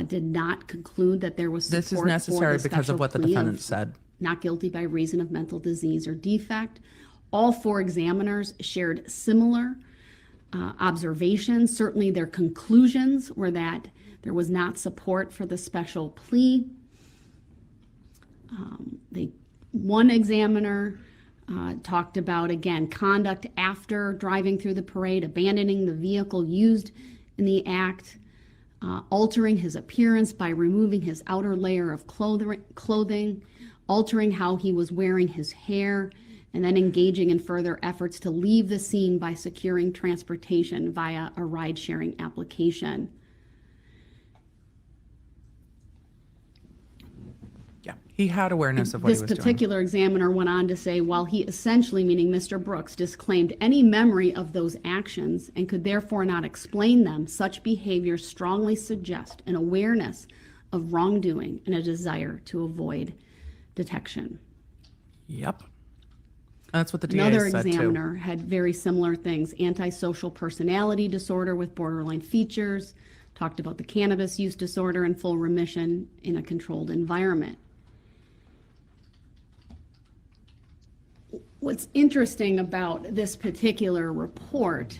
did not conclude that there was support This is for necessary the because special of what the plea defendant said. not guilty by reason of mental disease or defect. All four examiners shared similar observations. Certainly their conclusions were that there was not support for the special plea. One examiner talked about, again, conduct after driving through the parade, abandoning the vehicle used in the act, altering his appearance by removing his outer layer of clothing, altering how he was wearing his hair, and then engaging in further efforts to leave the scene by securing transportation via a ride-sharing application. Yeah, he had awareness of what he This was doing. particular examiner went on to say, while he essentially, meaning Mr. Brooks, disclaimed any memory of those actions and could therefore not explain them, such behavior strongly suggest an awareness of wrongdoing and a desire to avoid detection. Yep. That's what the DA Another said examiner had very similar things: antisocial personality disorder with borderline features, talked about the cannabis use disorder and full remission in a controlled environment. What's interesting about this particular report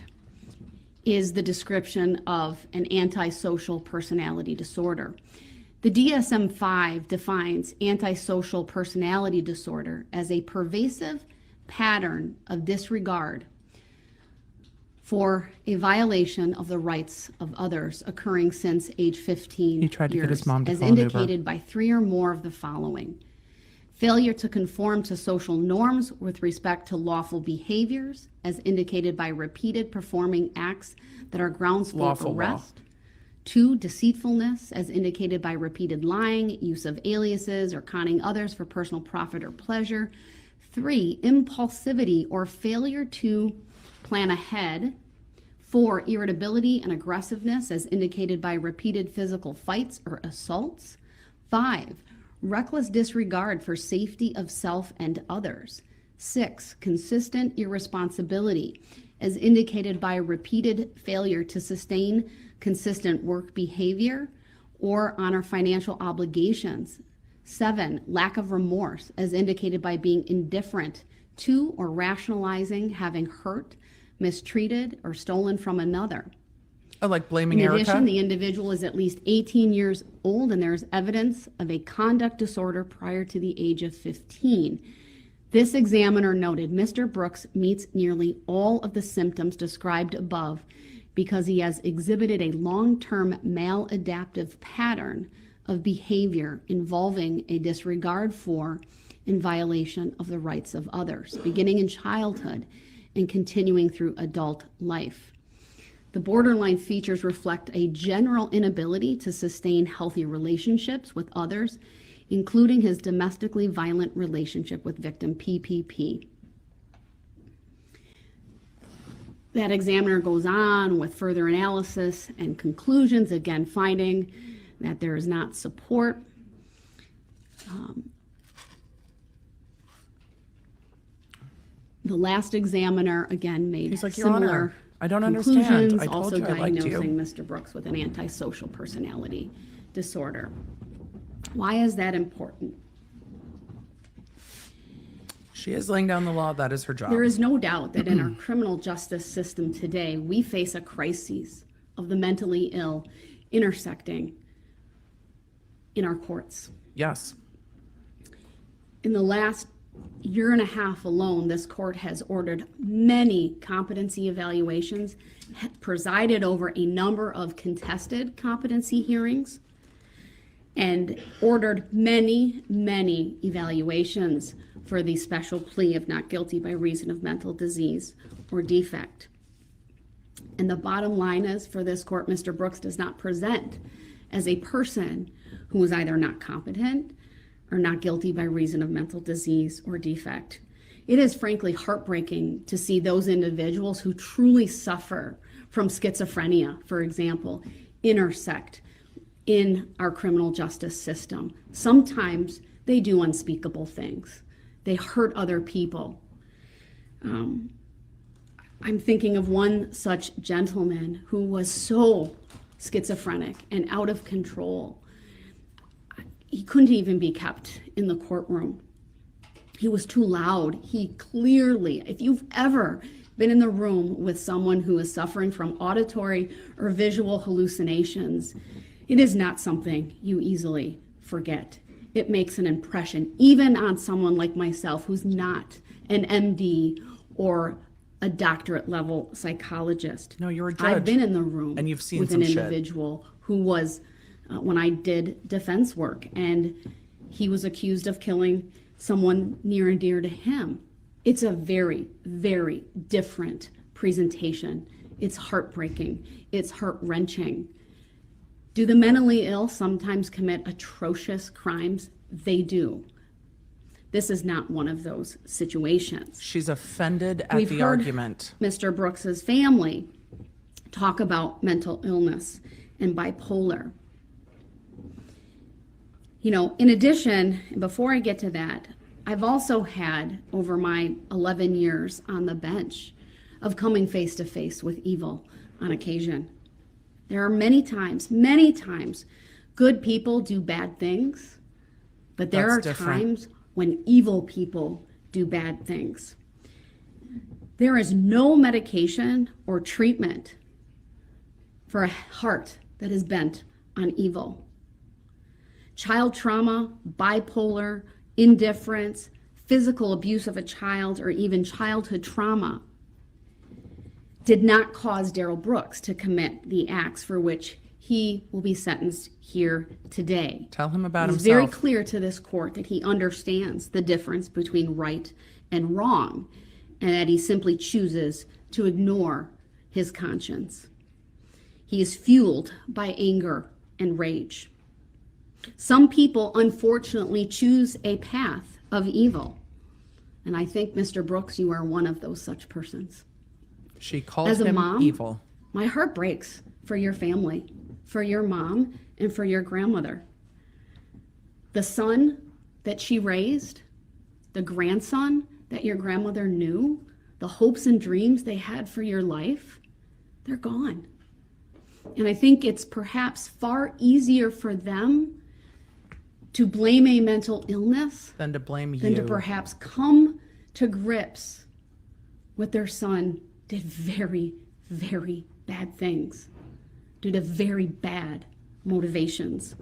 is the description of an antisocial personality disorder. The DSM-5 defines antisocial personality disorder as a pervasive pattern of disregard for a violation of the rights of others occurring since age 15 He tried to get his mom to as call an Uber. indicated by three or more of the following: failure to conform to social norms with respect to lawful behaviors, as indicated by repeated performing acts that are grounds for Lawful law. arrest, 2, deceitfulness, as indicated by repeated lying, use of aliases, or conning others for personal profit or pleasure. 3, impulsivity or failure to plan ahead. 4, irritability and aggressiveness, as indicated by repeated physical fights or assaults. 5, reckless disregard for safety of self and others. 6, consistent irresponsibility, as indicated by repeated failure to sustain consistent work behavior or honor financial obligations. 7, lack of remorse, as indicated by being indifferent to or rationalizing having hurt, mistreated, or stolen from another. Oh, like blaming In Erica? addition, the individual is at least 18 years old and there is evidence of a conduct disorder prior to the age of 15. This examiner noted Mr. Brooks meets nearly all of the symptoms described above because he has exhibited a long-term maladaptive pattern of behavior involving a disregard for and violation of the rights of others, beginning in childhood and continuing through adult life. The borderline features reflect a general inability to sustain healthy relationships with others, including his domestically violent relationship with victim PPP. That examiner goes on with further analysis and conclusions, again finding that there is not support. The last examiner, again, made He's like, Your similar Honor, I don't understand. conclusions, I told also you I liked you. diagnosing Mr. Brooks with an antisocial personality disorder. Why is that important? She is laying down the law. That is her job. There is no doubt that in our criminal justice system today, we face a crisis of the mentally ill intersecting in our courts. Yes. In the last year and a half alone, this court has ordered many competency evaluations, presided over a number of contested competency hearings, and ordered many, many evaluations for the special plea of not guilty by reason of mental disease or defect. And the bottom line is, for this court, Mr. Brooks does not present as a person who is either not competent or not guilty by reason of mental disease or defect. It is frankly heartbreaking to see those individuals who truly suffer from schizophrenia, for example, intersect in our criminal justice system. Sometimes they do unspeakable things. They hurt other people. I'm thinking of one such gentleman who was so schizophrenic and out of control. He couldn't even be kept in the courtroom. He was too loud. He clearly, if you've ever been in the room with someone who is suffering from auditory or visual hallucinations, it is not something you easily forget. It makes an impression, even on someone like myself who's not an MD or a doctorate level psychologist. No, you're a judge. I've been in the room and you've seen with some an shit. individual who was, when I did defense work, and he was accused of killing someone near and dear to him. It's a very, very different presentation. It's heartbreaking. It's heart-wrenching. Do the mentally ill sometimes commit atrocious crimes? They do. This is not one of those situations. She's offended at We've the heard argument. Mr. Brooks's family talk about mental illness and bipolar. You know, in addition, before I get to that, I've also had, over my 11 years on the bench, of coming face to face with evil on occasion. There are many times, good people do bad things, but there That's are different. times when evil people do bad things. There is no medication or treatment for a heart that is bent on evil. Child trauma, bipolar, indifference, physical abuse of a child, or even childhood trauma did not cause Darrell Brooks to commit the acts for which he will be sentenced here today. Tell him about He's himself. very clear to this court that he understands the difference between right and wrong, and that he simply chooses to ignore his conscience. He is fueled by anger and rage. Some people, unfortunately, choose a path of evil. And I think, Mr. Brooks, you are one of those such persons. She calls As a him mom, evil. my heart breaks for your family, for your mom, and for your grandmother. The son that she raised, the grandson that your grandmother knew, the hopes and dreams they had for your life, they're gone. And I think it's perhaps far easier for them to blame a mental illness Than to blame you. than to perhaps come to grips with their son did very, very bad things due to very bad motivations.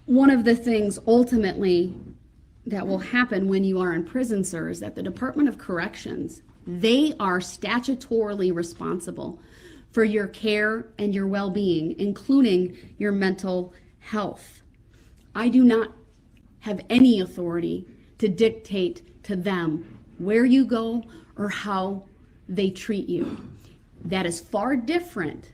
One of the things ultimately that will happen when you are in prison, sir, is that the Department of Corrections, they are statutorily responsible for your care and your well-being, including your mental health. I do not have any authority to dictate to them where you go or how they treat you. That is far different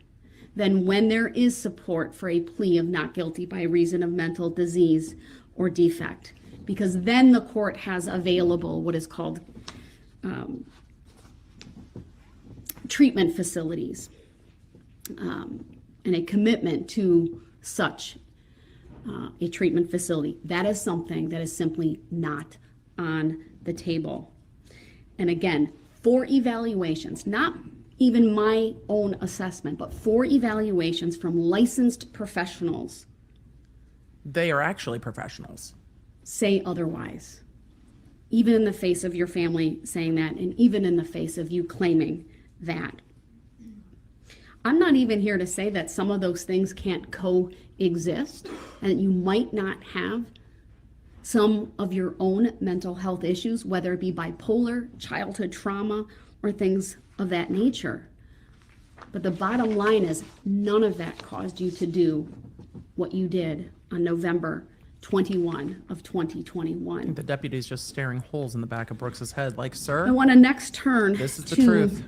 than when there is support for a plea of not guilty by reason of mental disease or defect, because then the court has available what is called treatment facilities and a commitment to such a treatment facility. That is something that is simply not on the table. And again, 4 evaluations, not even my own assessment, but 4 evaluations from licensed professionals They are actually professionals. say otherwise. Even in the face of your family saying that, and even in the face of you claiming that. I'm not even here to say that some of those things can't coexist and that you might not have some of your own mental health issues, whether it be bipolar, childhood trauma, or things of that nature. But the bottom line is none of that caused you to do what you did on November 21 of 2021. The deputy's just staring holes in the back of Brooks's head like, sir, I want to next turn this is the to truth.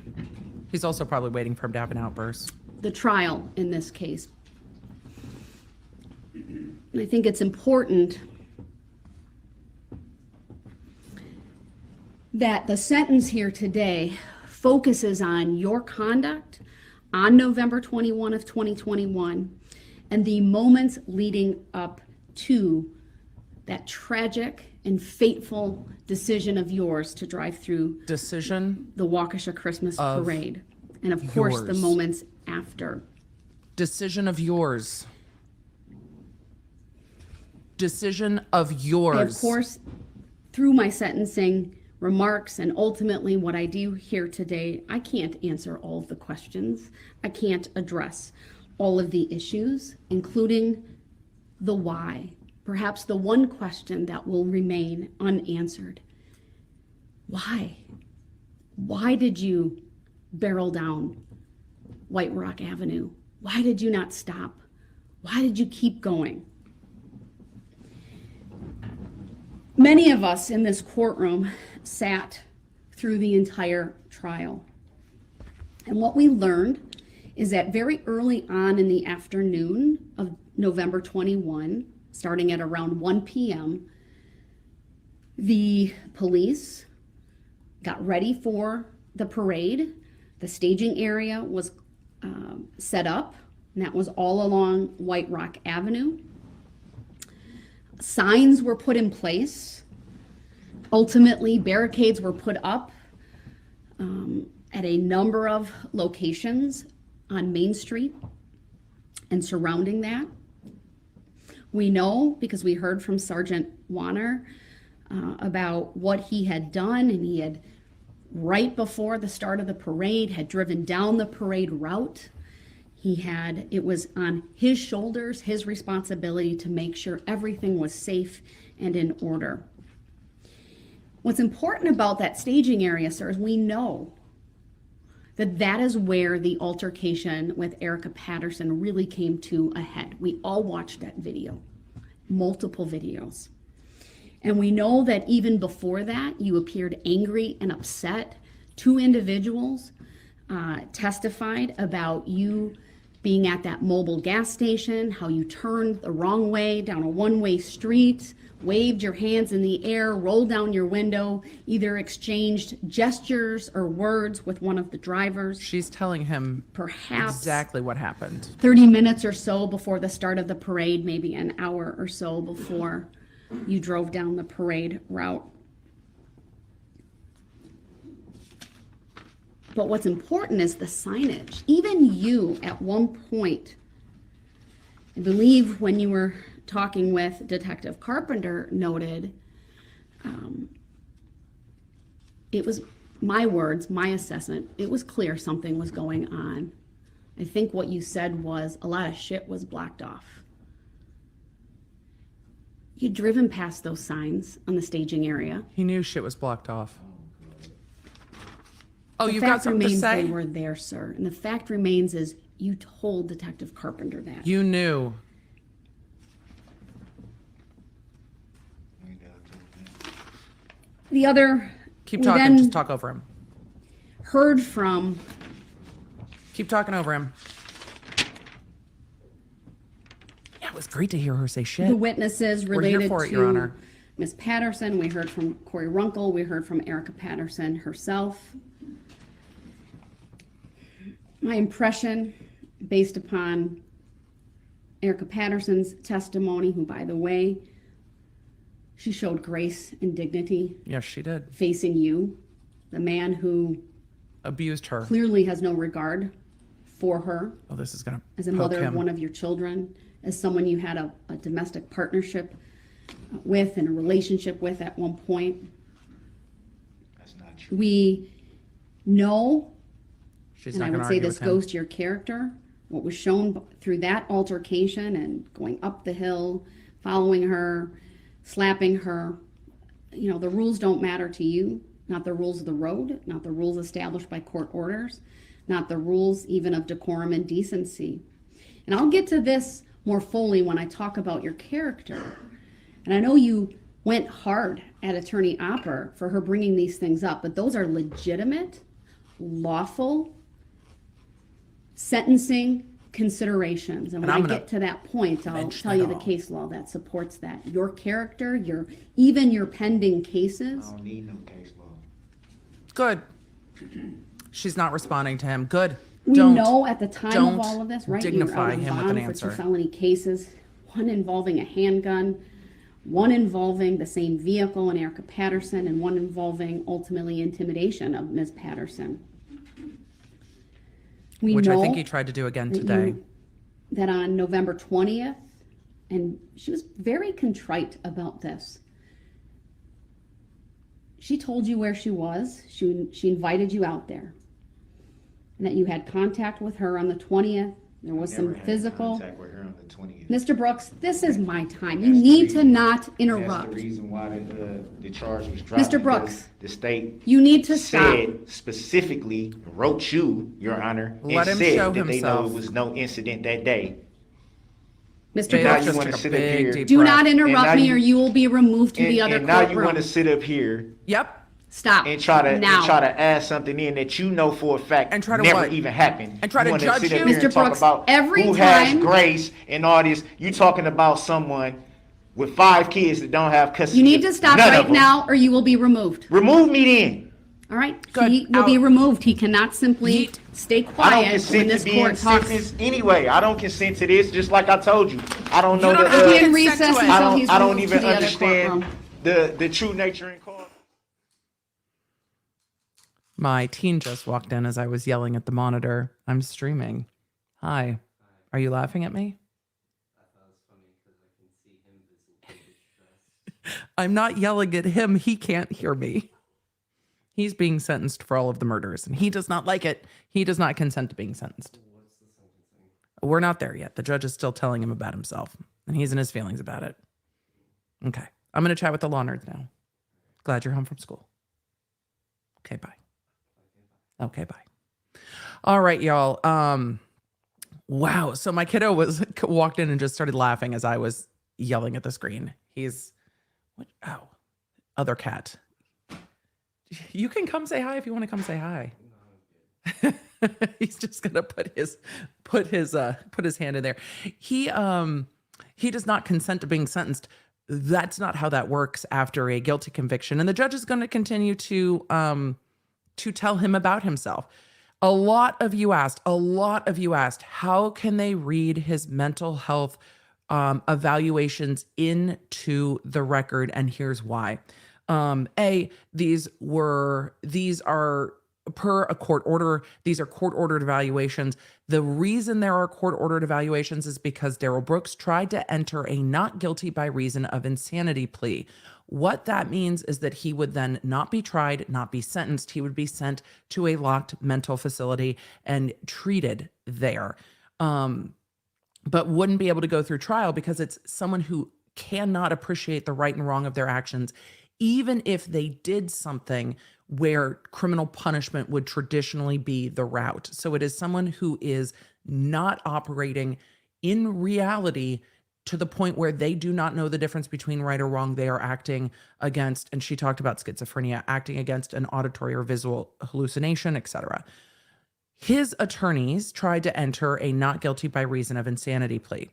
He's also probably waiting for him to have an outburst. the trial in this case. And I think it's important that the sentence here today focuses on your conduct on November 21 of 2021 and the moments leading up to that tragic and fateful decision of yours to drive through Decision. the Waukesha Christmas Of parade. And of course, the yours. moments after. Decision of yours. Decision of And yours. of course, through my sentencing remarks and ultimately what I do here today, I can't answer all of the questions. I can't address all of the issues, including the why. Perhaps the one question that will remain unanswered. Why? Why did you barrel down White Rock Avenue? Why did you not stop? Why did you keep going? Many of us in this courtroom sat through the entire trial. And what we learned is that very early on in the afternoon of November 21, starting at around 1 p.m., the police got ready for the parade. The staging area was set up, and that was all along White Rock Avenue. Signs were put in place. Ultimately, barricades were put up at a number of locations on Main Street and surrounding that. We know, because we heard from Sergeant Warner about what he had done, and he had, right before the start of the parade, had driven down the parade route. It was on his shoulders, his responsibility to make sure everything was safe and in order. What's important about that staging area, sir, is we know that that is where the altercation with Erica Patterson really came to a head. We all watched that video, multiple videos. And we know that even before that, you appeared angry and upset. 2 individuals testified about you being at that mobile gas station, how you turned the wrong way down a one-way street, waved your hands in the air, rolled down your window, either exchanged gestures or words with one of the drivers. She's telling him Perhaps exactly what happened. 30 minutes or so before the start of the parade, maybe an hour or so before you drove down the parade route. But what's important is the signage. Even you, at one point, I believe when you were talking with Detective Carpenter, noted, it was my words, my assessment, it was clear something was going on. I think what you said was a lot of shit was blocked off. You'd driven past those signs on the staging area. He knew shit was blocked off. Oh, The you've got fact something to remains say? they were there, sir. And the fact remains is you told Detective Carpenter that. You knew. The other, Keep we talking. then Just talk over him. heard from Keep talking over him. Yeah, it was great to hear her say shit. the witnesses We're here related for it, Your to Honor. Ms. Patterson. We heard from Corey Runkle. We heard from Erica Patterson herself. My impression, based upon Erica Patterson's testimony, who, by the way, she showed grace and dignity Yes, she did. facing you, the man who Abused her. clearly has no regard for her Oh, this is gonna as a poke mother him. of one of your children, as someone you had a domestic partnership with and a relationship with at one point. That's not true. We know, She's and not I gonna would say argue this with him. goes to your character, what was shown through that altercation and going up the hill, following her, slapping her. You know, the rules don't matter to you, not the rules of the road, not the rules established by court orders, not the rules even of decorum and decency. And I'll get to this more fully when I talk about your character. And I know you went hard at Attorney Opper for her bringing these things up, but those are legitimate, lawful sentencing considerations. And when I'm I gonna get to that point, I'll mention tell it you the all. case law that supports that. Your character, even your pending cases. I don't need no case law. Good. She's not responding to him. Good. We Don't. know at the time don't of all of this, right? dignify You're out on him with an bond for answer. 2 felony cases, one involving a handgun, one involving the same vehicle and Erica Patterson, and one involving ultimately intimidation of Ms. Patterson. We Which I know think he tried to do again that today. that on November 20th, and she was very contrite about this. She told you where she was. She invited you out there. And that you had contact with her on the 20th. There was Never some had physical. contact with her on the 20th. Mr. Brooks, this is my time. You That's the need to reason- not That's interrupt. the reason why the charge was dropped. Mr. Brooks, because the state you need to stop. said specifically, wrote you, Your Honor, and Let him said show that they know himself. it was no incident that day. Mr. Babe, now Brooks, you just wanna took a sit up big, here. deep do breath. not And interrupt now me you- or you will be removed to the other And now you courtroom. want to sit up here Yep. Stop. and try to now. add something in that you know for a fact And try to never what? even happened. And try to wanna judge sit up you? here and Mr. talk Brooks, about every who time- has grace and all this. You talking about someone with 5 kids that don't have custody. You need to stop None of right them. now or you will be removed. Remove me then. All right? Good. He will be Out. removed. He cannot simply Yeet. stay I don't quiet when consent this to being court talks. sentenced anyway. I don't consent to this. Just like I told you, I don't know You don't the. have He'll to be in consent recess to it. until he's I don't removed even to the other understand courtroom. the true nature in court. My teen just walked in as I was yelling at the monitor. I'm streaming. Hi. Are you laughing at me? I'm not yelling at him. He can't hear me. He's being sentenced for all of the murders, and he does not like it. He does not consent to being sentenced. We're not there yet. The judge is still telling him about himself, and he's in his feelings about it. Okay. I'm going to chat with the law nerds now. Glad you're home from school. Okay, bye. Okay, bye. All right, y'all. Wow. So my kiddo walked in and just started laughing as I was yelling at the screen. He's what? Oh, other cat. You can come say hi if you want to come say hi. He's just gonna put his hand in there. He does not consent to being sentenced. That's not how that works after a guilty conviction, and the judge is going to continue to tell him about himself. A lot of you asked, how can they read his mental health evaluations into the record? And here's why. These are per a court order. These are court-ordered evaluations. The reason there are court-ordered evaluations is because Darrell Brooks tried to enter a not guilty by reason of insanity plea. What that means is that he would then not be tried, not be sentenced. He would be sent to a locked mental facility and treated there, but wouldn't be able to go through trial because it's someone who cannot appreciate the right and wrong of their actions, even if they did something where criminal punishment would traditionally be the route. So it is someone who is not operating in reality to the point where they do not know the difference between right or wrong. They are acting against, and she talked about schizophrenia, acting against an auditory or visual hallucination, etc. His attorneys tried to enter a not guilty by reason of insanity plea.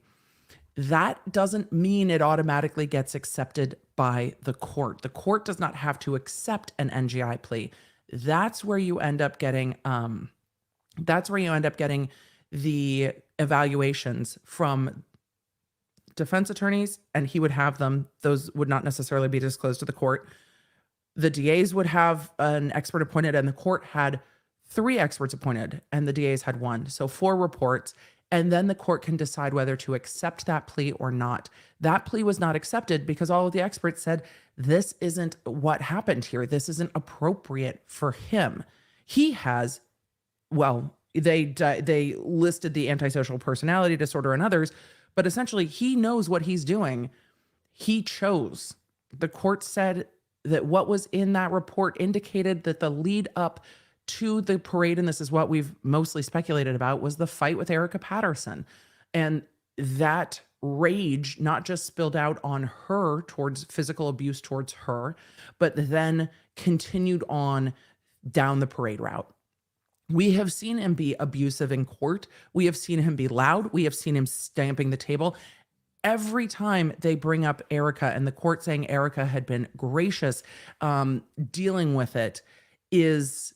That doesn't mean it automatically gets accepted by the court. The court does not have to accept an NGI plea. That's where you end up getting the evaluations from defense attorneys, and he would have them. Those would not necessarily be disclosed to the court. The DAs would have an expert appointed, and the court had 3 experts appointed, and the DAs had 1. So 4 reports. And then the court can decide whether to accept that plea or not. That plea was not accepted because all of the experts said, this isn't what happened here. This isn't appropriate for him. He has, well, they listed the antisocial personality disorder and others, but essentially he knows what he's doing. He chose. The court said that what was in that report indicated that the lead up to the parade, and this is what we've mostly speculated about, was the fight with Erica Patterson. And that rage not just spilled out on her towards physical abuse towards her, but then continued on down the parade route. We have seen him be abusive in court. We have seen him be loud. We have seen him stamping the table. Every time they bring up Erica and the court saying Erica had been gracious, dealing with it, is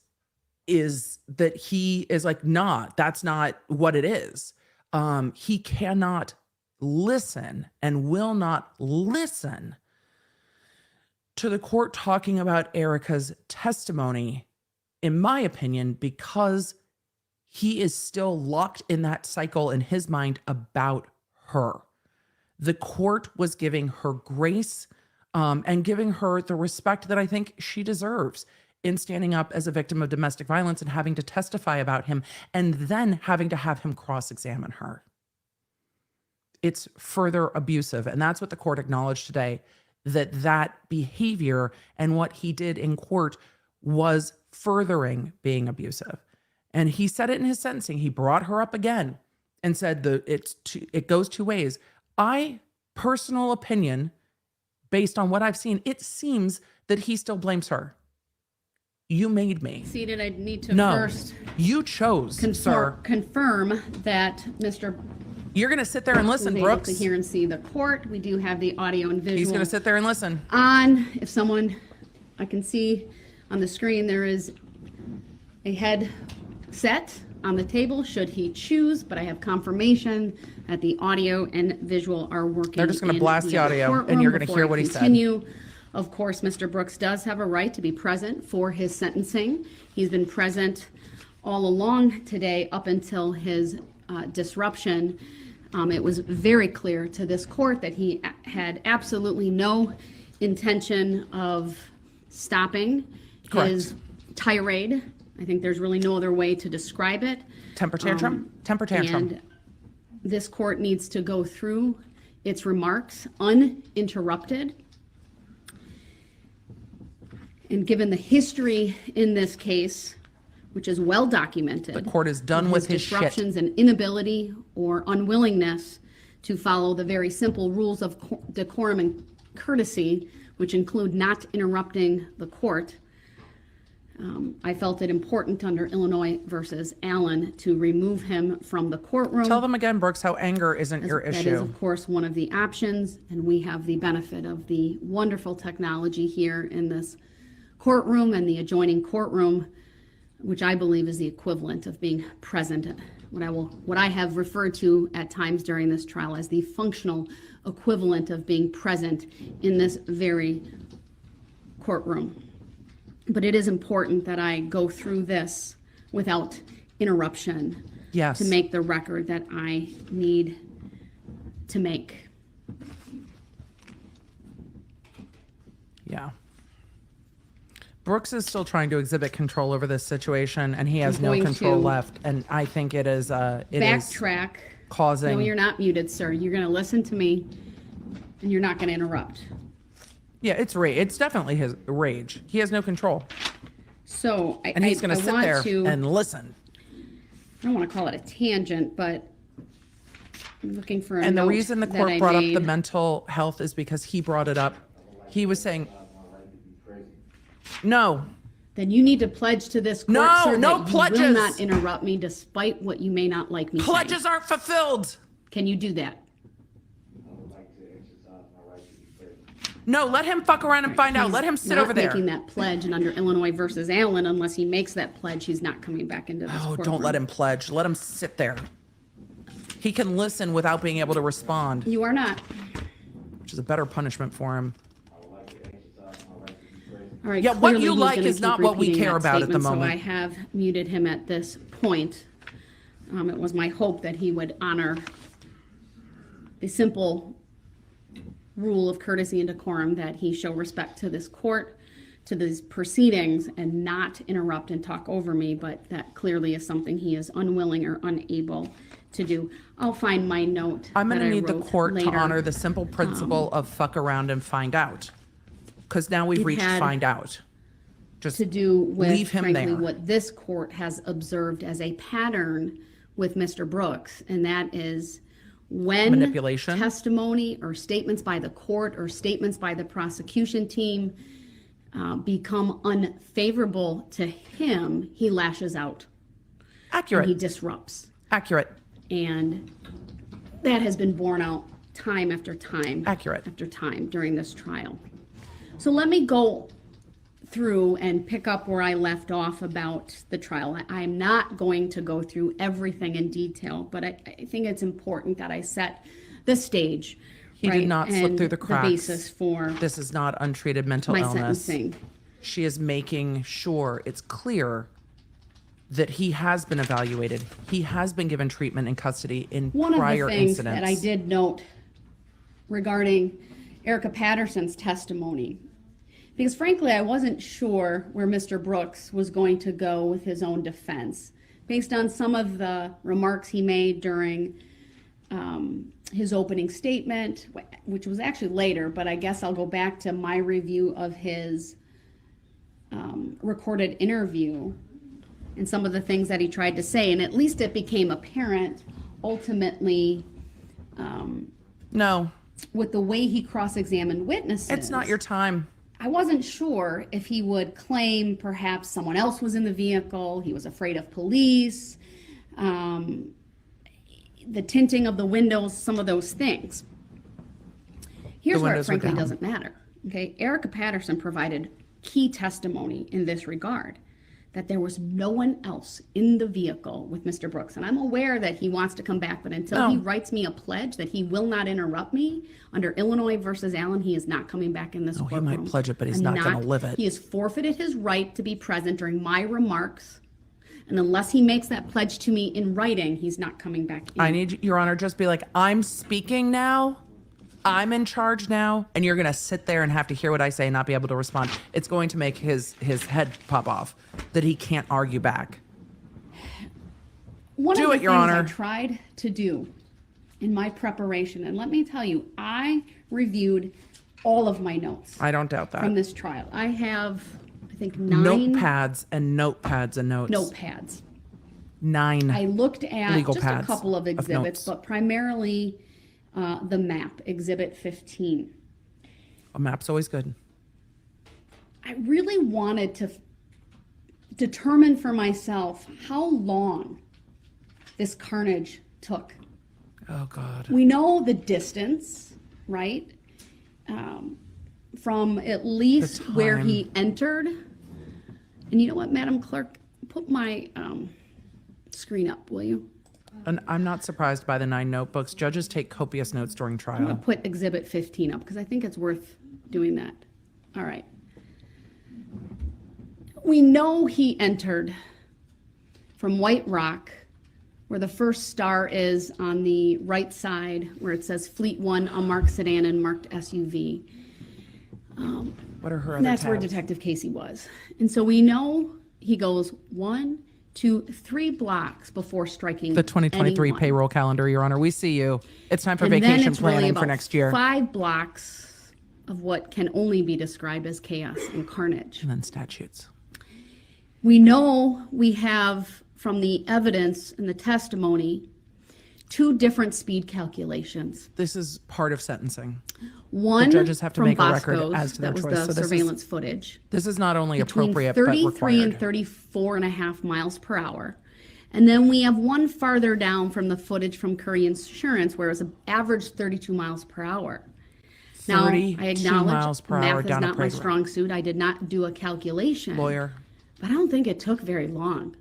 that he is like, nah, that's not what it is. He cannot listen and will not listen to the court talking about Erica's testimony, in my opinion, because he is still locked in that cycle in his mind about her. The court was giving her grace and giving her the respect that I think she deserves in standing up as a victim of domestic violence and having to testify about him and then having to have him cross-examine her. It's further abusive. And that's what the court acknowledged today, that behavior and what he did in court was furthering being abusive. And he said it in his sentencing. He brought her up again and said it goes 2 ways. Personal opinion, based on what I've seen, it seems that he still blames her. You made me. Seated, I need to No, first you chose, sir. confirm that Mr. You're going to sit there and listen, was able Brooks. to hear and see the court. We do have the audio and visual. He's going to sit there and listen. On, if someone, I can see on the screen, there is a headset on the table should he choose, but I have confirmation that the audio and visual are working. They're just going to in blast the audio and you're going to before hear I what he continue. Of course, Mr. Brooks does have a right to be present for his sentencing. He's been present all along today up until his disruption. It was very clear to this court that he had absolutely no intention of stopping his tirade. I think there's really no other way to describe it. Temper tantrum? Temper tantrum. And this court needs to go through its remarks uninterrupted. And given the history in this case, which is well documented, The court is done with his shit. disruptions and inability or unwillingness to follow the very simple rules of decorum and courtesy, which include not interrupting the court. I felt it important under Illinois versus Allen to remove him from the courtroom. Tell them again, Brooks, how anger isn't your That is, issue. of course, one of the options, and we have the benefit of the wonderful technology here in this courtroom and the adjoining courtroom, which I believe is the equivalent of being present, what I have referred to at times during this trial as the functional equivalent of being present in this very courtroom. But it is important that I go through this without interruption. Yes. To make the record that I need to make. Yeah. Brooks is still trying to exhibit control over this situation, and he has I'm no going control to left. And I think it is backtrack. causing. No, you're not muted, sir. You're going to listen to me, and you're not going to interrupt. Yeah, it's rage. It's definitely his rage. He has no control, So and he's going to sit there to, and listen. I don't want to call it a tangent, but I'm looking for a And the note reason the that court I brought up the made. mental health is because he brought it up. He was saying, no, Then you need to pledge to this court, No, sir, no that you pledges. will not interrupt me despite what you may not like me saying. pledges aren't fulfilled. Can you do that? No, let him fuck around and find out. He's Let him sit not over there. making that pledge, and under Illinois versus Allen, unless he makes that pledge, he's not coming back into this Oh, courtroom. don't let him pledge. Let him sit there. He can listen without being able to respond, You are not. which is a better punishment for him. All right. Yeah, what clearly you he's like gonna is keep not what we repeating care that about at the statement, moment. So I have muted him at this point. It was my hope that he would honor the simple rule of courtesy and decorum, that he show respect to this court, to these proceedings, and not interrupt and talk over me, but that clearly is something he is unwilling or unable to do. I'll find my note. I'm going that to I need the wrote court to later. honor the simple principle of fuck around and find out. Because now we've It reached had find out. Just to do with, leave him frankly, there. what this court has observed as a pattern with Mr. Brooks, and that is when Manipulation. testimony or statements by the court or statements by the prosecution team become unfavorable to him, he lashes out. accurate. He disrupts. Accurate. And that has been borne out time after time. Accurate. After time during this trial. So let me go through and pick up where I left off about the trial. I'm not going to go through everything in detail, but I think it's important that I set the stage. He right, did not slip and through the cracks. The basis for This is not untreated mental my illness. sentencing. She is making sure it's clear that he has been evaluated. He has been given treatment in custody in One of prior the things incidents. that I did note regarding Erica Patterson's testimony, because frankly, I wasn't sure where Mr. Brooks was going to go with his own defense, based on some of the remarks he made during his opening statement, which was actually later, but I guess I'll go back to my review of his recorded interview and some of the things that he tried to say, and at least it became apparent ultimately No, with the way he cross-examined witnesses. it's not your time. I wasn't sure if he would claim perhaps someone else was in the vehicle, he was afraid of police, the tinting of the windows, some of those things. Here's where it windows were frankly down. doesn't matter. Okay, Erica Patterson provided key testimony in this regard, that there was no one else in the vehicle with Mr. Brooks. And I'm aware that he wants to come back, but until he No. writes me a pledge that he will not interrupt me under Illinois versus Allen, he is not coming back in this No, he courtroom. might pledge it, but he's I'm not gonna live it. He has forfeited his right to be present during my remarks. And unless he makes that pledge to me in writing, he's not coming back in. I need Your Honor, just be like, I'm speaking now. I'm in charge now, and you're going to sit there and have to hear what I say and not be able to respond. It's going to make his head pop off that he can't argue back. One Do of the it, Your things Honor. I tried to do in my preparation, and let me tell you, I reviewed all of my notes I don't doubt from that. this trial. I have, I think, 9 Notepads and notepads and notes. notepads. 9. I looked at Legal just pads a couple of of exhibits, notes. but primarily the map, Exhibit 15. A map's always good. I really wanted to determine for myself how long this carnage took. Oh, God. We know the distance, right? From at least where time. he entered. And you know what, Madam Clerk? Put my screen up, will you? And I'm not surprised by the 9 notebooks. Judges take copious notes during I'm trial. going to put Exhibit 15 up because I think it's worth doing that. All right. We know he entered from White Rock, where the first star is on the right side, where it says Fleet 1, unmarked sedan and marked SUV. What are her other And that's where tabs? Detective Casey was. And so we know he goes 1, 2, 3 blocks before striking The 2023 anyone. payroll calendar, Your Honor. We see you. It's time for And then vacation it's really planning for about next year. 5 blocks of what can only be described as chaos and carnage. And then statutes. We know we have, from the evidence and the testimony, 2 different speed calculations. This is part of sentencing. One judges have to from make a record Bosco's, as to their that was choice. the So this is- surveillance footage. This is not only Between appropriate, but 33 and required. 34.5 miles per hour. And then we have one farther down from the footage from Curry Insurance where it was an average 32 miles per hour. Now, I 32 acknowledge miles per hour math is down a not my Prague road. strong suit. I did not do a calculation. Lawyer. But I don't think it took very long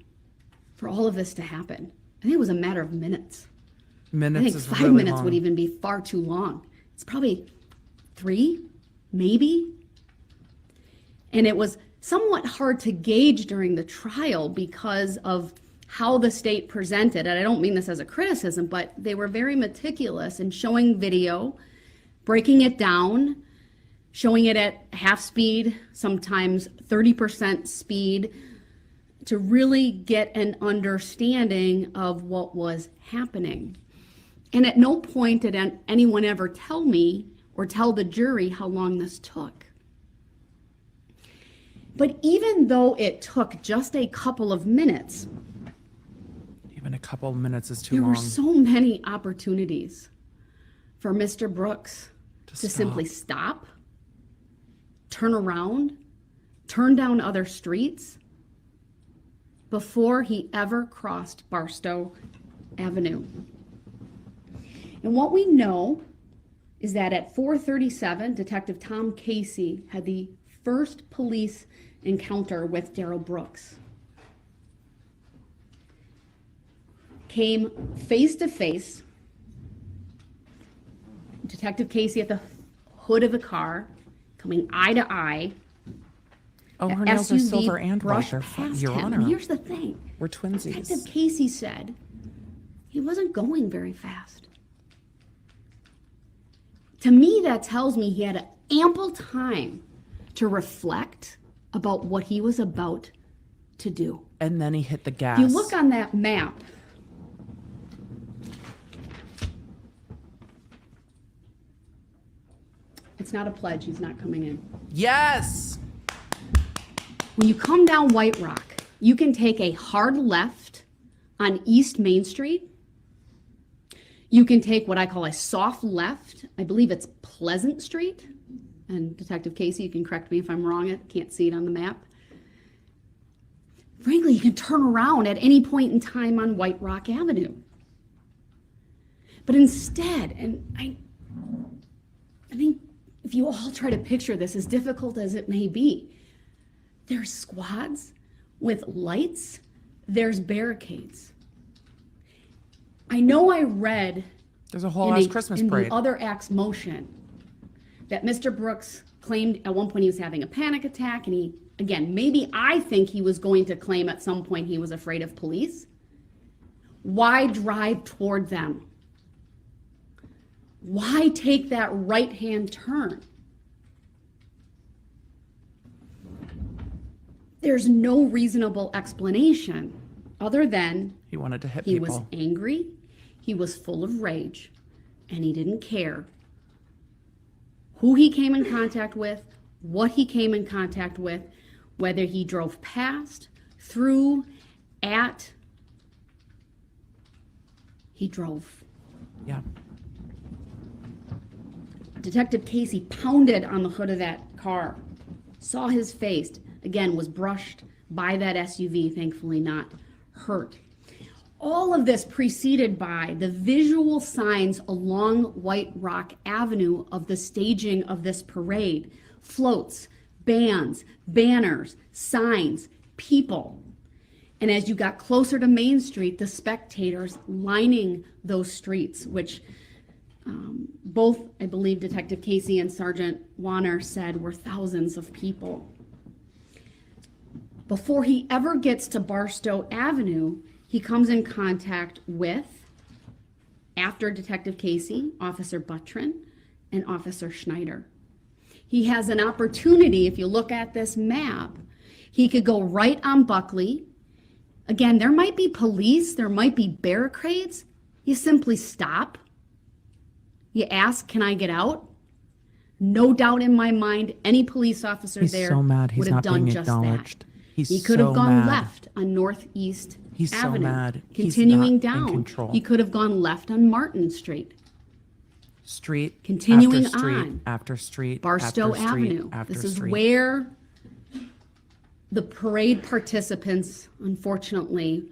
for all of this to happen. I think it was a matter of minutes. I Minutes think is 5 really minutes long. would even be far too long. It's probably 3, maybe. And it was somewhat hard to gauge during the trial because of how the state presented. And I don't mean this as a criticism, but they were very meticulous in showing video, breaking it down, showing it at half speed, sometimes 30% speed, to really get an understanding of what was happening. And at no point did anyone ever tell me or tell the jury how long this took. But even though it took just a couple of minutes, Even a couple of minutes is too there long. were so many opportunities for Mr. Brooks to simply stop, turn around, turn down other streets before he ever crossed Barstow Avenue. And what we know is that at 4:37, Detective Tom Casey had the first police encounter with Darrell Brooks. Came face to face, Detective Casey at the hood of the car, coming eye to eye. Oh, her The nails are SUV silver and white. brushed They're past Your him. Honor. And here's the thing. We're twinsies. Detective Casey said he wasn't going very fast. To me, that tells me he had ample time to reflect about what he was about to do. And then he hit the gas. If you look on that map, it's not a pledge, he's not coming in. Yes! When you come down White Rock, you can take a hard left on East Main Street. You can take what I call a soft left. I believe it's Pleasant Street. And Detective Casey, you can correct me if I'm wrong. I can't see it on the map. Frankly, you can turn around at any point in time on White Rock Avenue. But instead, and I think if you all try to picture this, as difficult as it may be, there's squads with lights, there's barricades. I know I read There's a whole ass Christmas in parade. the other act's motion that Mr. Brooks claimed at one point he was having a panic attack, and he, again, maybe I think he was going to claim at some point he was afraid of police. Why drive toward them? Why take that right-hand turn? There's no reasonable explanation other than He wanted to hit he people. was angry, he was full of rage, and he didn't care who he came in contact with, what he came in contact with, whether he drove past, through, at. He drove. Yeah. Detective Casey pounded on the hood of that car, saw his face, again, was brushed by that SUV, thankfully not hurt. All of this preceded by the visual signs along White Rock Avenue of the staging of this parade. Floats, bands, banners, signs, people. And as you got closer to Main Street, the spectators lining those streets, which both, I believe, Detective Casey and Sergeant Warner said were thousands of people. Before he ever gets to Barstow Avenue, he comes in contact with, after Detective Casey, Officer Buttrin and Officer Schneider. He has an opportunity, if you look at this map, he could go right on Buckley. Again, there might be police, there might be barricades. You simply stop. You ask, can I get out? No doubt in my mind, any police officer He's there so mad he's would have not done being just acknowledged. that. He's He could have so gone mad. left on Northeast He's so Avenue. mad. He's Continuing not in down, control. he could have gone left on Martin Street. Street Continuing after street on. after street Barstow after street Avenue. after This is street. where the parade participants, unfortunately,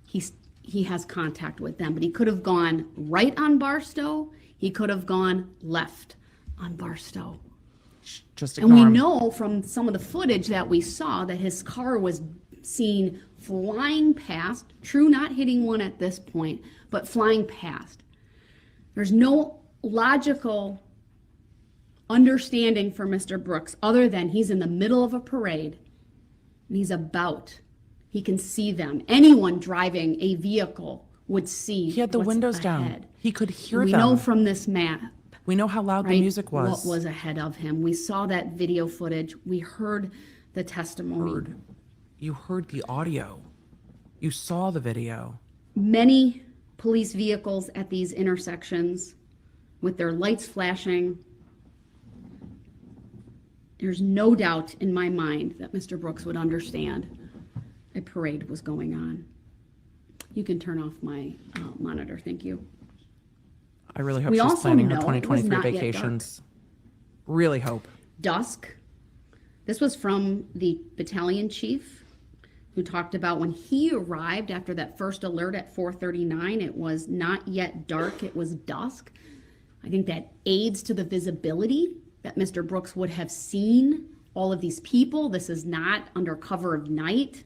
he has contact with them, but he could have gone right on Barstow. He could have gone left on Barstow. Just And we ignore him. know from some of the footage that we saw that his car was seen flying past, true, not hitting one at this point, but flying past. There's no logical understanding for Mr. Brooks other than he's in the middle of a parade and he can see them. Anyone driving a vehicle would see. He had the what's windows down. ahead. He could hear We them. know from this map, We know how loud right, the music was. what was ahead of him. We saw that video footage. We heard the testimony. You heard the audio. You saw the video. Many police vehicles at these intersections with their lights flashing. There's no doubt in my mind that Mr. Brooks would understand a parade was going on. You can turn off my monitor, thank you. I really hope We she's also planning her know it was 2023 not yet vacations. Really hope. Dusk. This was from the battalion chief who talked about when he arrived after that first alert at 4:39, it was not yet dark, it was dusk. I think that aids to the visibility that Mr. Brooks would have seen all of these people. This is not under cover of night.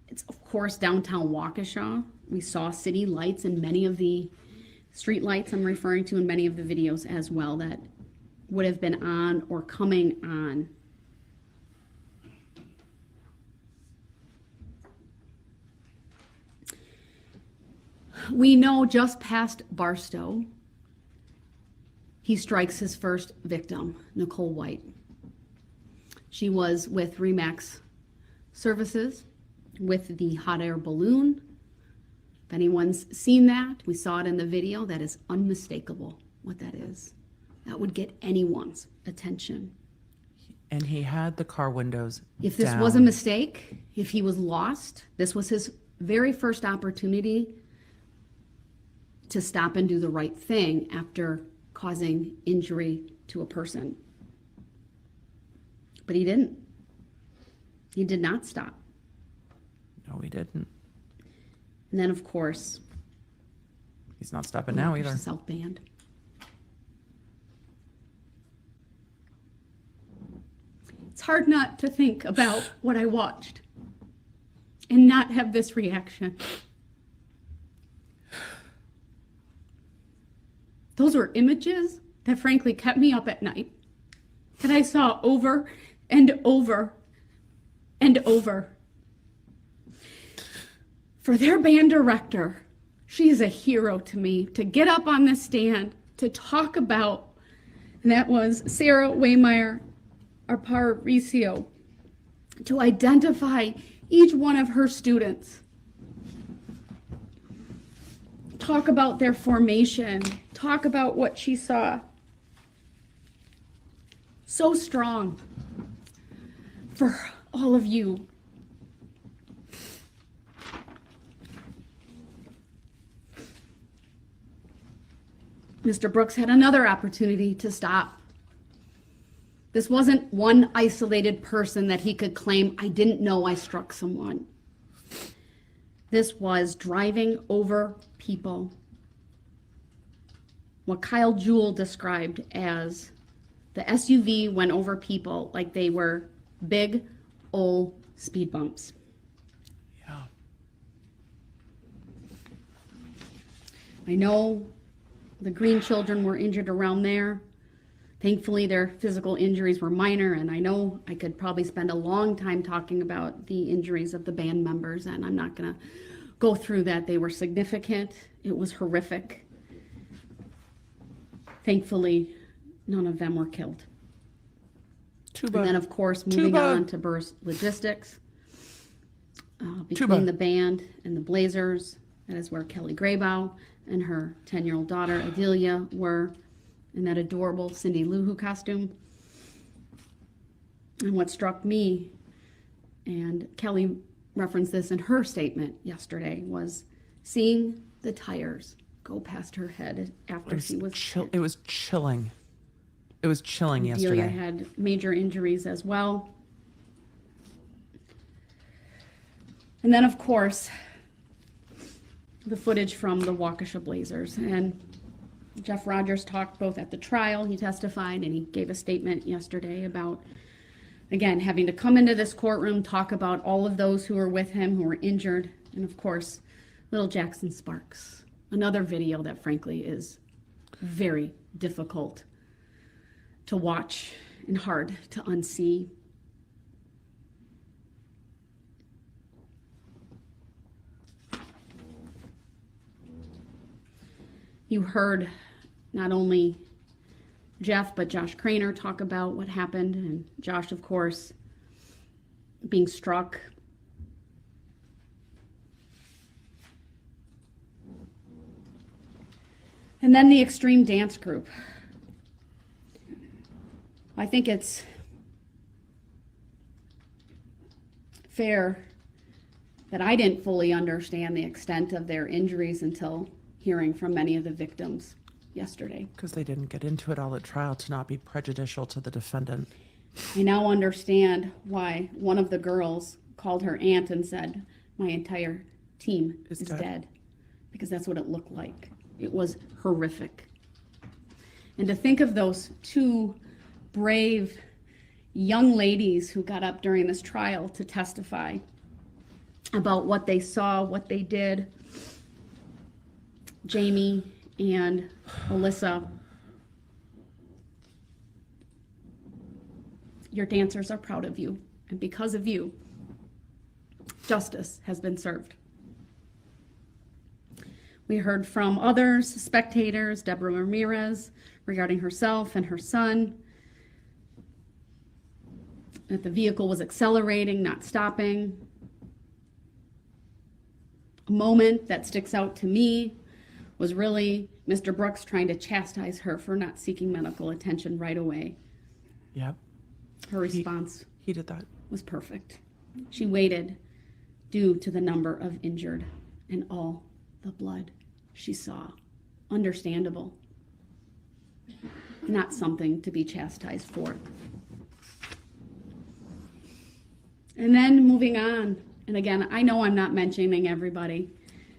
It's, of course, downtown Waukesha. We saw city lights and many of the street lights I'm referring to in many of the videos as well that would have been on or coming on. We know just past Barstow, he strikes his first victim, Nicole White. She was with Remax Services with the hot air balloon. If anyone's seen that, we saw it in the video, that is unmistakable what that is. That would get anyone's attention. And he had the car windows If this down. was a mistake, if he was lost, this was his very first opportunity to stop and do the right thing after causing injury to a person. But he didn't. He did not stop. No, he didn't. And then, of course, He's not stopping now there's either. the South Band. It's hard not to think about what I watched and not have this reaction. Those were images that frankly kept me up at night, that I saw over and over and over. For their band director, she is a hero to me, to get up on the stand, to talk about, and that was Sarah Waymeyer Aparicio, to identify each one of her students, talk about their formation, talk about what she saw. So strong for all of you. Mr. Brooks had another opportunity to stop This wasn't one isolated person that he could claim, I didn't know I struck someone. This was driving over people. What Kyle Jewell described as the SUV went over people like they were big old speed bumps. Yeah. I know the Green children were injured around there. Thankfully, their physical injuries were minor, and I know I could probably spend a long time talking about the injuries of the band members, and I'm not going to go through that. They were significant. It was horrific. Thankfully, none of them were killed. Tuba. And then, of course, moving Tuba. on to Burst Logistics. Between Tuba. the band and the Blazers, that is where Kelly Graybow and her 10-year-old daughter, Adelia, were in that adorable Cindy Lou Who costume. And what struck me, and Kelly referenced this in her statement yesterday, was seeing the tires go past her head after she was hit. It was chilling. It was chilling Adelia yesterday. had major injuries as well. And then, of course, the footage from the Waukesha Blazers. And Jeff Rogers talked both at the trial, he testified, and he gave a statement yesterday about, again, having to come into this courtroom, talk about all of those who were with him, who were injured, and of course, little Jackson Sparks. Another video that, frankly, is very difficult to watch and hard to unsee. You heard not only Jeff, but Josh Craner talk about what happened, and Josh, of course, being struck. And then the extreme dance group. I think it's fair that I didn't fully understand the extent of their injuries until hearing from many of the victims yesterday. Because they didn't get into it all at trial to not be prejudicial to the defendant. I now understand why one of the girls called her aunt and said, my entire team is dead. Because that's what it looked like. It was horrific. And to think of those two brave young ladies who got up during this trial to testify about what they saw, what they did, Jamie and Alyssa, your dancers are proud of you, and because of you, justice has been served. We heard from others, spectators, Deborah Ramirez, regarding herself and her son, that the vehicle was accelerating, not stopping. A moment that sticks out to me was really Mr. Brooks trying to chastise her for not seeking medical attention right away. Yep. Her response He did that. was perfect. She waited due to the number of injured and all the blood she saw. Understandable. Not something to be chastised for. And then moving on, and again, I know I'm not mentioning everybody.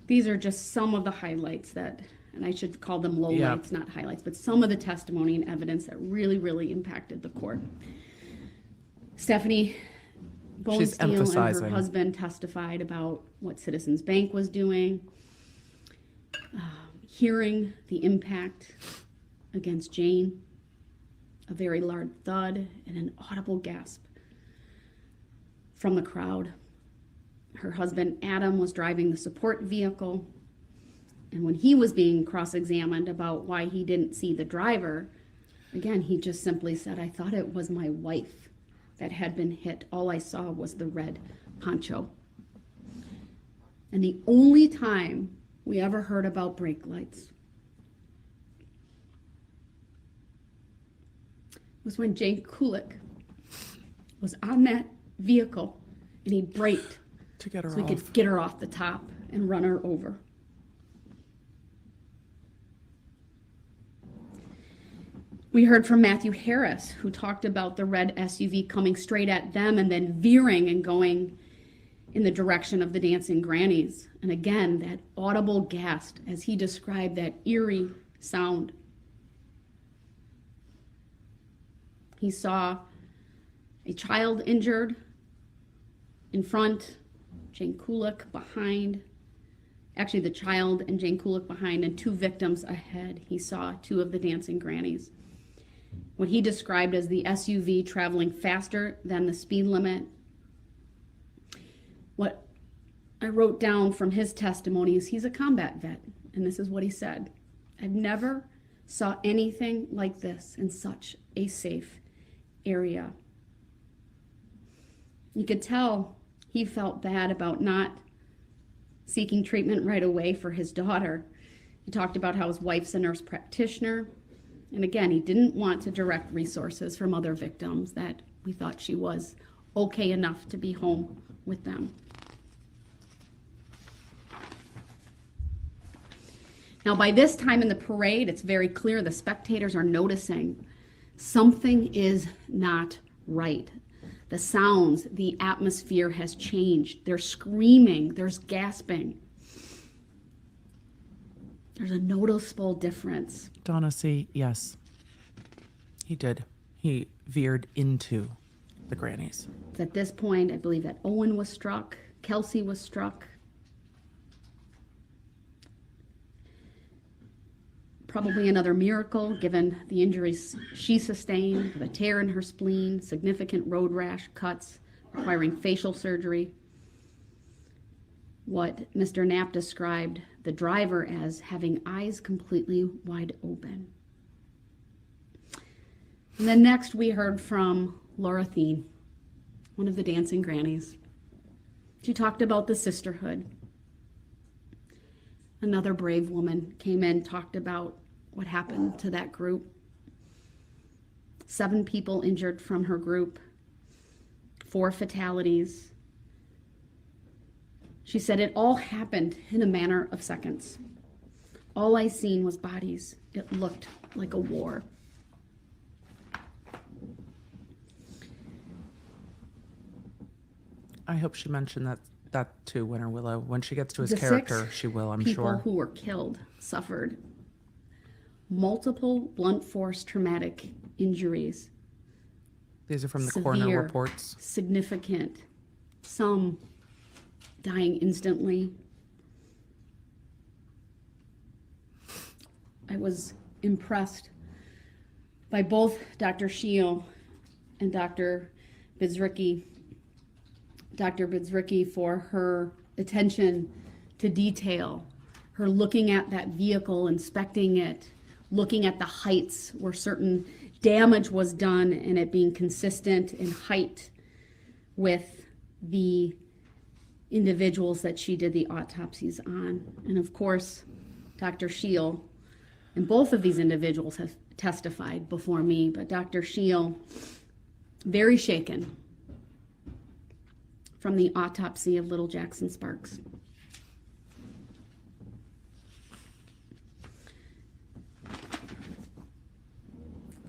These are just some of the highlights that, and I should call them lowlights, not highlights, but some of the testimony and evidence that really, really impacted the court. Stephanie Goldstein and her emphasizing. husband testified about what Citizens Bank was doing, hearing the impact against Jane, a very loud thud and an audible gasp from the crowd. Her husband, Adam, was driving the support vehicle, and when he was being cross-examined about why he didn't see the driver, again, he just simply said, I thought it was my wife that had been hit. All I saw was the red poncho. And the only time we ever heard about brake lights was when Jane Kulik was on that vehicle and he braked To get her so he off. could get her off the top and run her over. We heard from Matthew Harris, who talked about the red SUV coming straight at them and then veering and going in the direction of the dancing grannies. And again, that audible gasp as he described that eerie sound. He saw a child injured in front, Jane Kulik behind. Actually, the child and Jane Kulik behind, and 2 victims ahead. He saw 2 of the dancing grannies. What he described as the SUV traveling faster than the speed limit. What I wrote down from his testimony is he's a combat vet, and this is what he said. I've never saw anything like this in such a safe area. You could tell he felt bad about not seeking treatment right away for his daughter. He talked about how his wife's a nurse practitioner. And again, he didn't want to direct resources from other victims, that we thought she was okay enough to be home with them. Now, by this time in the parade, it's very clear the spectators are noticing something is not right. The sounds, the atmosphere has changed. They're screaming, there's gasping. There's a noticeable difference. Donna C., yes. He did. He veered into the grannies. At this point, I believe that Owen was struck, Kelsey was struck. Probably another miracle, given the injuries she sustained, the tear in her spleen, significant road rash, cuts requiring facial surgery. What Mr. Knapp described the driver as having eyes completely wide open. And then next we heard from Laura Thien, one of the dancing grannies. She talked about the sisterhood. Another brave woman came in, talked about what happened to that group. 7 people injured from her group, 4 fatalities. She said it all happened in a matter of seconds. All I seen was bodies. It looked like a war. I hope she mentioned that too, Winter Willow. When she gets to his The character, 6 she will, I'm people sure. who were killed suffered multiple blunt force traumatic injuries. These are from the coroner Severe, reports. Significant, some dying instantly. I was impressed by both Dr. Shield and Dr. Bidzricki. Dr. Bidzricki for her attention to detail, her looking at that vehicle, inspecting it, looking at the heights where certain damage was done, and it being consistent in height with the individuals that she did the autopsies on. And of course, Dr. Shield, and both of these individuals have testified before me, but Dr. Shield, very shaken from the autopsy of little Jackson Sparks.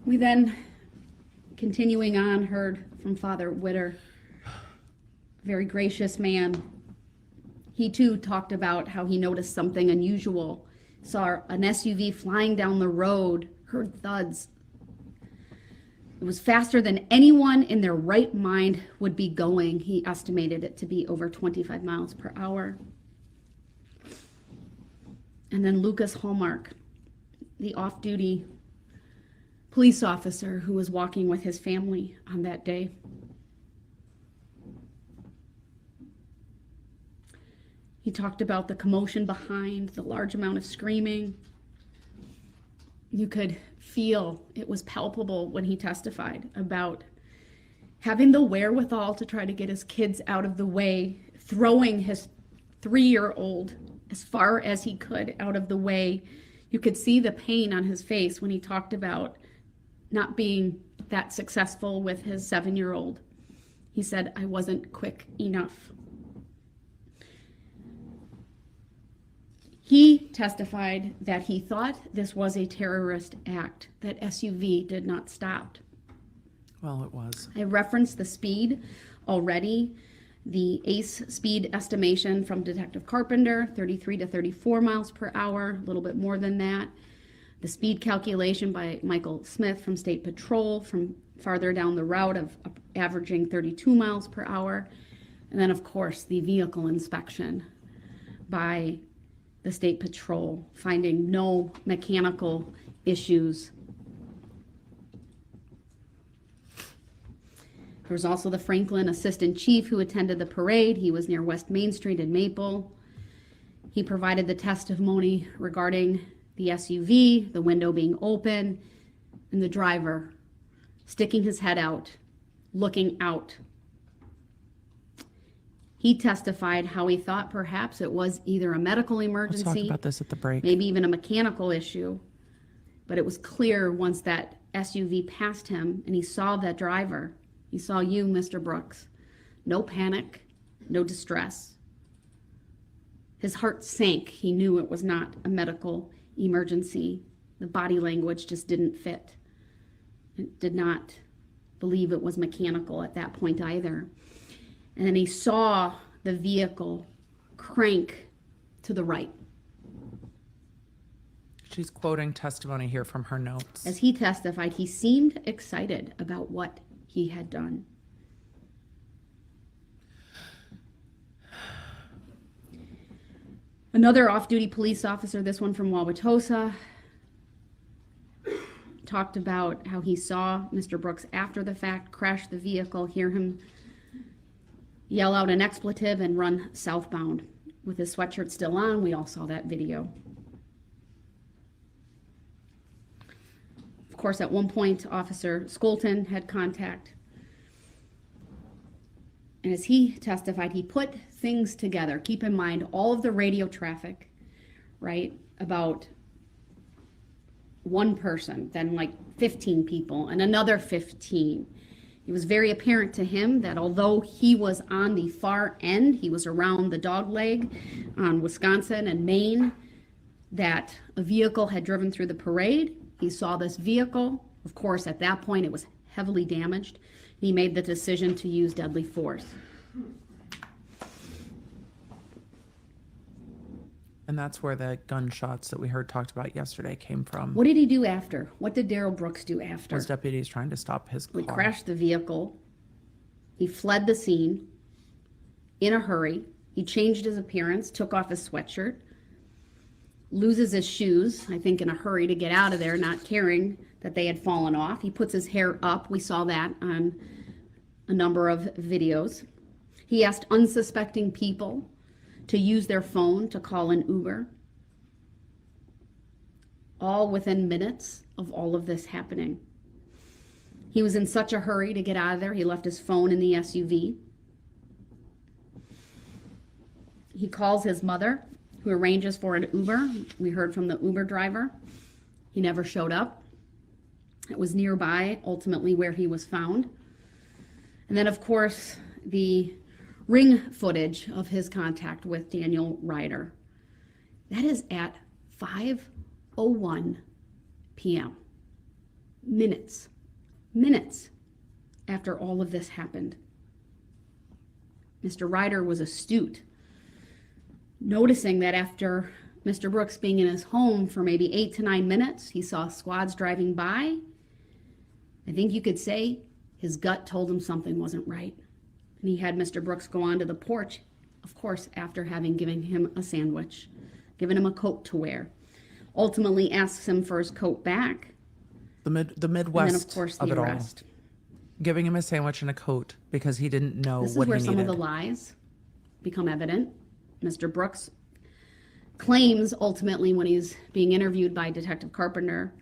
We then, continuing on, heard from Father Witter, very gracious man. He too talked about how he noticed something unusual, saw an SUV flying down the road, heard thuds. It was faster than anyone in their right mind would be going. He estimated it to be over 25 miles per hour. And then Lucas Hallmark, the off-duty police officer who was walking with his family on that day. He talked about the commotion behind, the large amount of screaming. You could feel it was palpable when he testified about having the wherewithal to try to get his kids out of the way, throwing his 3-year-old as far as he could out of the way. You could see the pain on his face when he talked about not being that successful with his 7-year-old. He said, I wasn't quick enough. He testified that he thought this was a terrorist act, that SUV did not stop. Well, it was. I referenced the speed already. The ACE speed estimation from Detective Carpenter, 33 to 34 miles per hour, a little bit more than that. The speed calculation by Michael Smith from State Patrol from farther down the route of averaging 32 miles per hour. And then, of course, the vehicle inspection by the State Patrol, finding no mechanical issues. There was also the Franklin Assistant Chief who attended the parade. He was near West Main Street in Maple. He provided the testimony regarding the SUV, the window being open, and the driver sticking his head out, looking out. He testified how he thought perhaps it was either a medical Let's emergency, talk about this at the break. maybe even a mechanical issue. But it was clear once that SUV passed him and he saw that driver, he saw you, Mr. Brooks. No panic, no distress. His heart sank. He knew it was not a medical emergency. The body language just didn't fit. It did not believe it was mechanical at that point either. And then he saw the vehicle crank to the right. She's quoting testimony here from her notes. As he testified, he seemed excited about what he had done. Another off-duty police officer, this one from Wauwatosa, talked about how he saw Mr. Brooks after the fact crash the vehicle, hear him yell out an expletive and run southbound. With his sweatshirt still on, we all saw that video. Of course, at one point, Officer Skolton had contact. And as he testified, he put things together. Keep in mind all of the radio traffic, right, about one person, then like 15 people, and another 15. It was very apparent to him that although he was on the far end, he was around the dogleg on Wisconsin and Maine, that a vehicle had driven through the parade. He saw this vehicle. Of course, at that point, it was heavily damaged. He made the decision to use deadly force. And that's where the gunshots that we heard talked about yesterday came from. What did he do after? What did Darrell Brooks do after? Was deputies trying to stop his car. He crashed the vehicle. He fled the scene in a hurry. He changed his appearance, took off his sweatshirt, loses his shoes, I think in a hurry to get out of there, not caring that they had fallen off. He puts his hair up. We saw that on a number of videos. He asked unsuspecting people to use their phone to call an Uber. All within minutes of all of this happening. He was in such a hurry to get out of there, he left his phone in the SUV. He calls his mother, who arranges for an Uber. We heard from the Uber driver. He never showed up. It was nearby, ultimately, where he was found. And then, of course, the ring footage of his contact with Daniel Ryder. That is at 5:01 p.m. Minutes after all of this happened. Mr. Ryder was astute, noticing that after Mr. Brooks being in his home for maybe 8 to 9 minutes, he saw squads driving by. I think you could say his gut told him something wasn't right. And he had Mr. Brooks go onto the porch, of course, after having given him a sandwich, given him a coat to wear. Ultimately asks him for his coat back. The Midwest And then, of course, the of it arrest. all. Giving him a sandwich and a coat because he didn't know This is what where he some needed. of the lies become evident. Mr. Brooks claims ultimately when he's being interviewed by Detective Carpenter,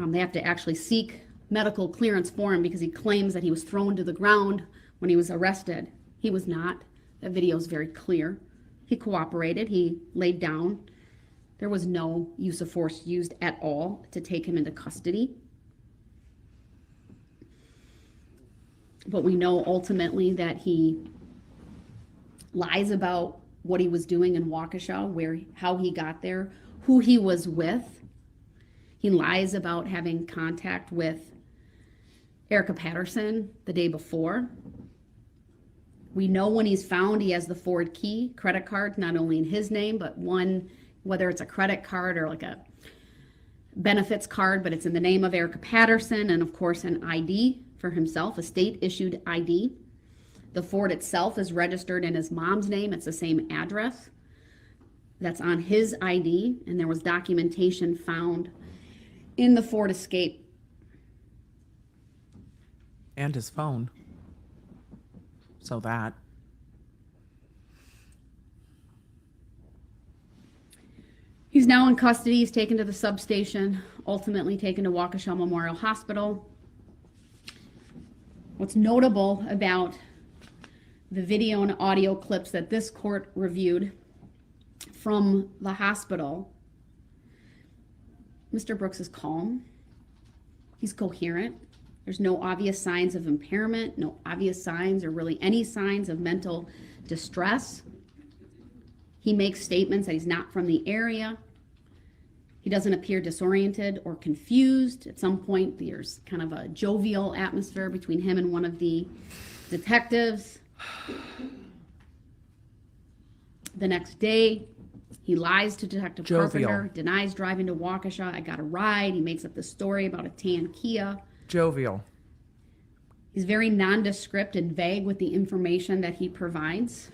they have to actually seek medical clearance for him because he claims that he was thrown to the ground when he was arrested. He was not. That video is very clear. He cooperated. He laid down. There was no use of force used at all to take him into custody. But we know ultimately that he lies about what he was doing in Waukesha, how he got there, who he was with. He lies about having contact with Erica Patterson the day before. We know when he's found, he has the Ford Key credit card, not only in his name, but one, whether it's a credit card or like a benefits card, but it's in the name of Erica Patterson, and of course an ID for himself, a state-issued ID. The Ford itself is registered in his mom's name. It's the same address that's on his ID, and there was documentation found in the Ford Escape. And his phone. So that. He's now in custody. He's taken to the substation, ultimately taken to Waukesha Memorial Hospital. What's notable about the video and audio clips that this court reviewed from the hospital, Mr. Brooks is calm. He's coherent. There's no obvious signs of impairment, no obvious signs or really any signs of mental distress. He makes statements that he's not from the area. He doesn't appear disoriented or confused. At some point, there's kind of a jovial atmosphere between him and one of the detectives. The next day, he lies to Detective Carpenter, denies driving to Waukesha. I got a ride. He makes up the story about a tan Kia. Jovial. He's very nondescript and vague with the information that he provides.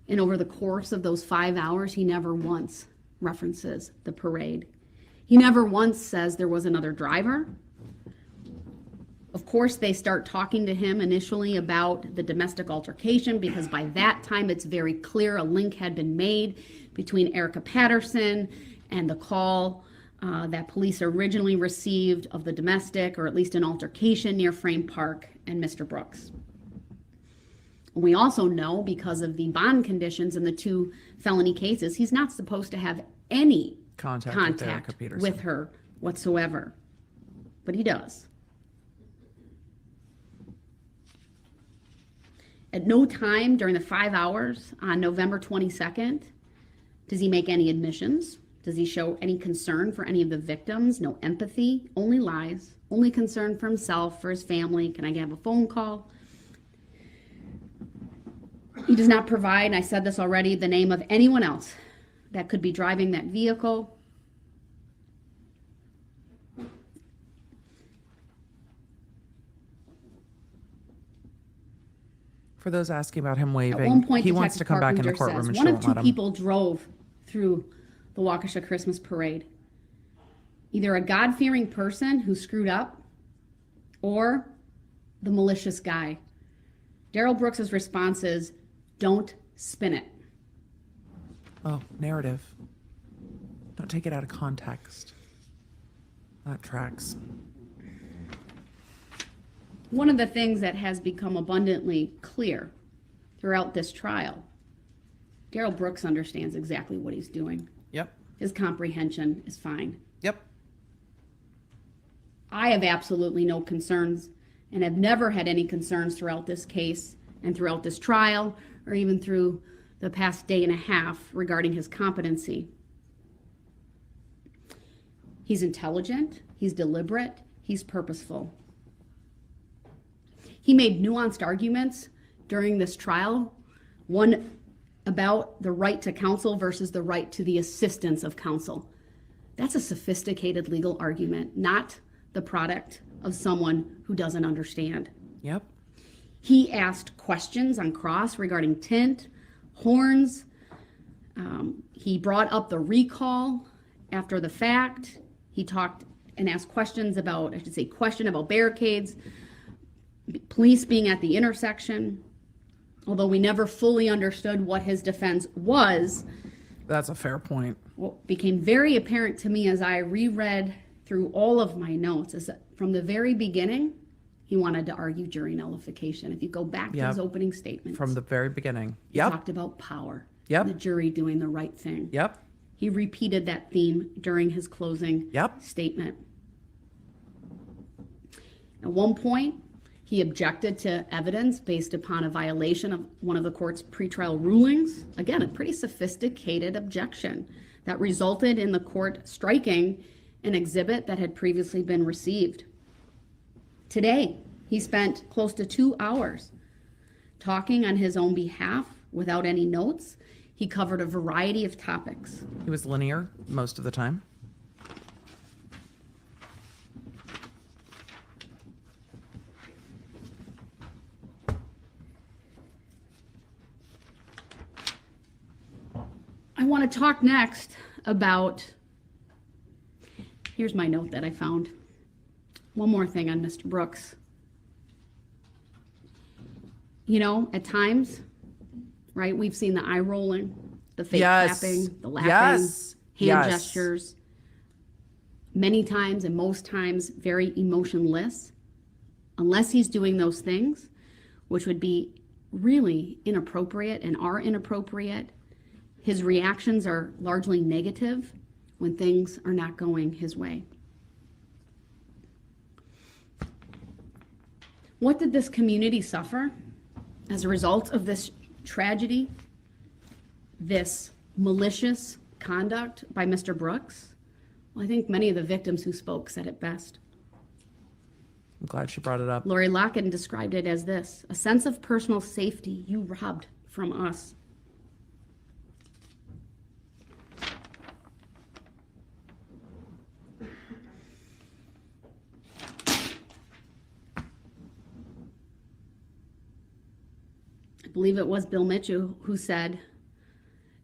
And over the course of those 5 hours, he never once references the parade. He never once says there was another driver. Of course, they start talking to him initially about the domestic altercation because by that time it's very clear a link had been made between Erica Patterson and the call that police originally received of the domestic, or at least an altercation near Frame Park and Mr. Brooks. We also know, because of the bond conditions in the 2 felony cases, he's not supposed to have any contact with her whatsoever. But he does. At no time during the 5 hours on November 22nd does he make any admissions. Does he show any concern for any of the victims? No empathy, only lies, only concern for himself, for his family. Can I have a phone call? He does not provide, and I said this already, the name of anyone else that could be driving that vehicle. For those asking about him waving, At one point, he wants to come back in the Carpenter courtroom says, and she one of won't 2 let him. people drove through the Waukesha Christmas parade. Either a God-fearing person who screwed up or the malicious guy. Darrell Brooks's response is, don't spin it. Oh, narrative. Don't take it out of context. That tracks. One of the things that has become abundantly clear throughout this trial, Darrell Brooks understands exactly what he's doing. Yep. His comprehension is fine. Yep. I have absolutely no concerns and have never had any concerns throughout this case and throughout this trial, or even through the past day and a half regarding his competency. He's intelligent, he's deliberate, he's purposeful. He made nuanced arguments during this trial, one about the right to counsel versus the right to the assistance of counsel. That's a sophisticated legal argument, not the product of someone who doesn't understand. Yep. He asked questions on cross regarding tint, horns. He brought up the recall after the fact. He talked and asked questions about, question about barricades, police being at the intersection. Although we never fully understood what his defense was. That's a fair point. What became very apparent to me as I reread through all of my notes is that from the very beginning, he wanted to argue jury nullification. If you go back to his opening statements. From the very beginning. He talked about power. Yep. The jury doing the right thing. Yep. He repeated that theme during his closing statement. At one point, he He objected to evidence based upon a violation of one of the court's pretrial rulings. Again, a pretty sophisticated objection that resulted in the court striking an exhibit that had previously been received. Today, he spent close to 2 hours talking on his own behalf without any notes. He covered a variety of topics. He was linear most of the time. I want to talk next about, here's my note that I found. One more thing on Mr. Brooks. You know, at times, right, we've seen the eye rolling, the face clapping, the laughing, hand gestures. Many times and most times very emotionless, unless he's doing those things, which would be really inappropriate and are inappropriate. His reactions are largely negative when things are not going his way. What did this community suffer as a result of this tragedy, this malicious conduct by Mr. Brooks? Well, I think many of the victims who spoke said it best. I'm glad she brought it up. Lori Locken described it as this: a sense of personal safety you robbed from us. I believe it was Bill Mitchell who said,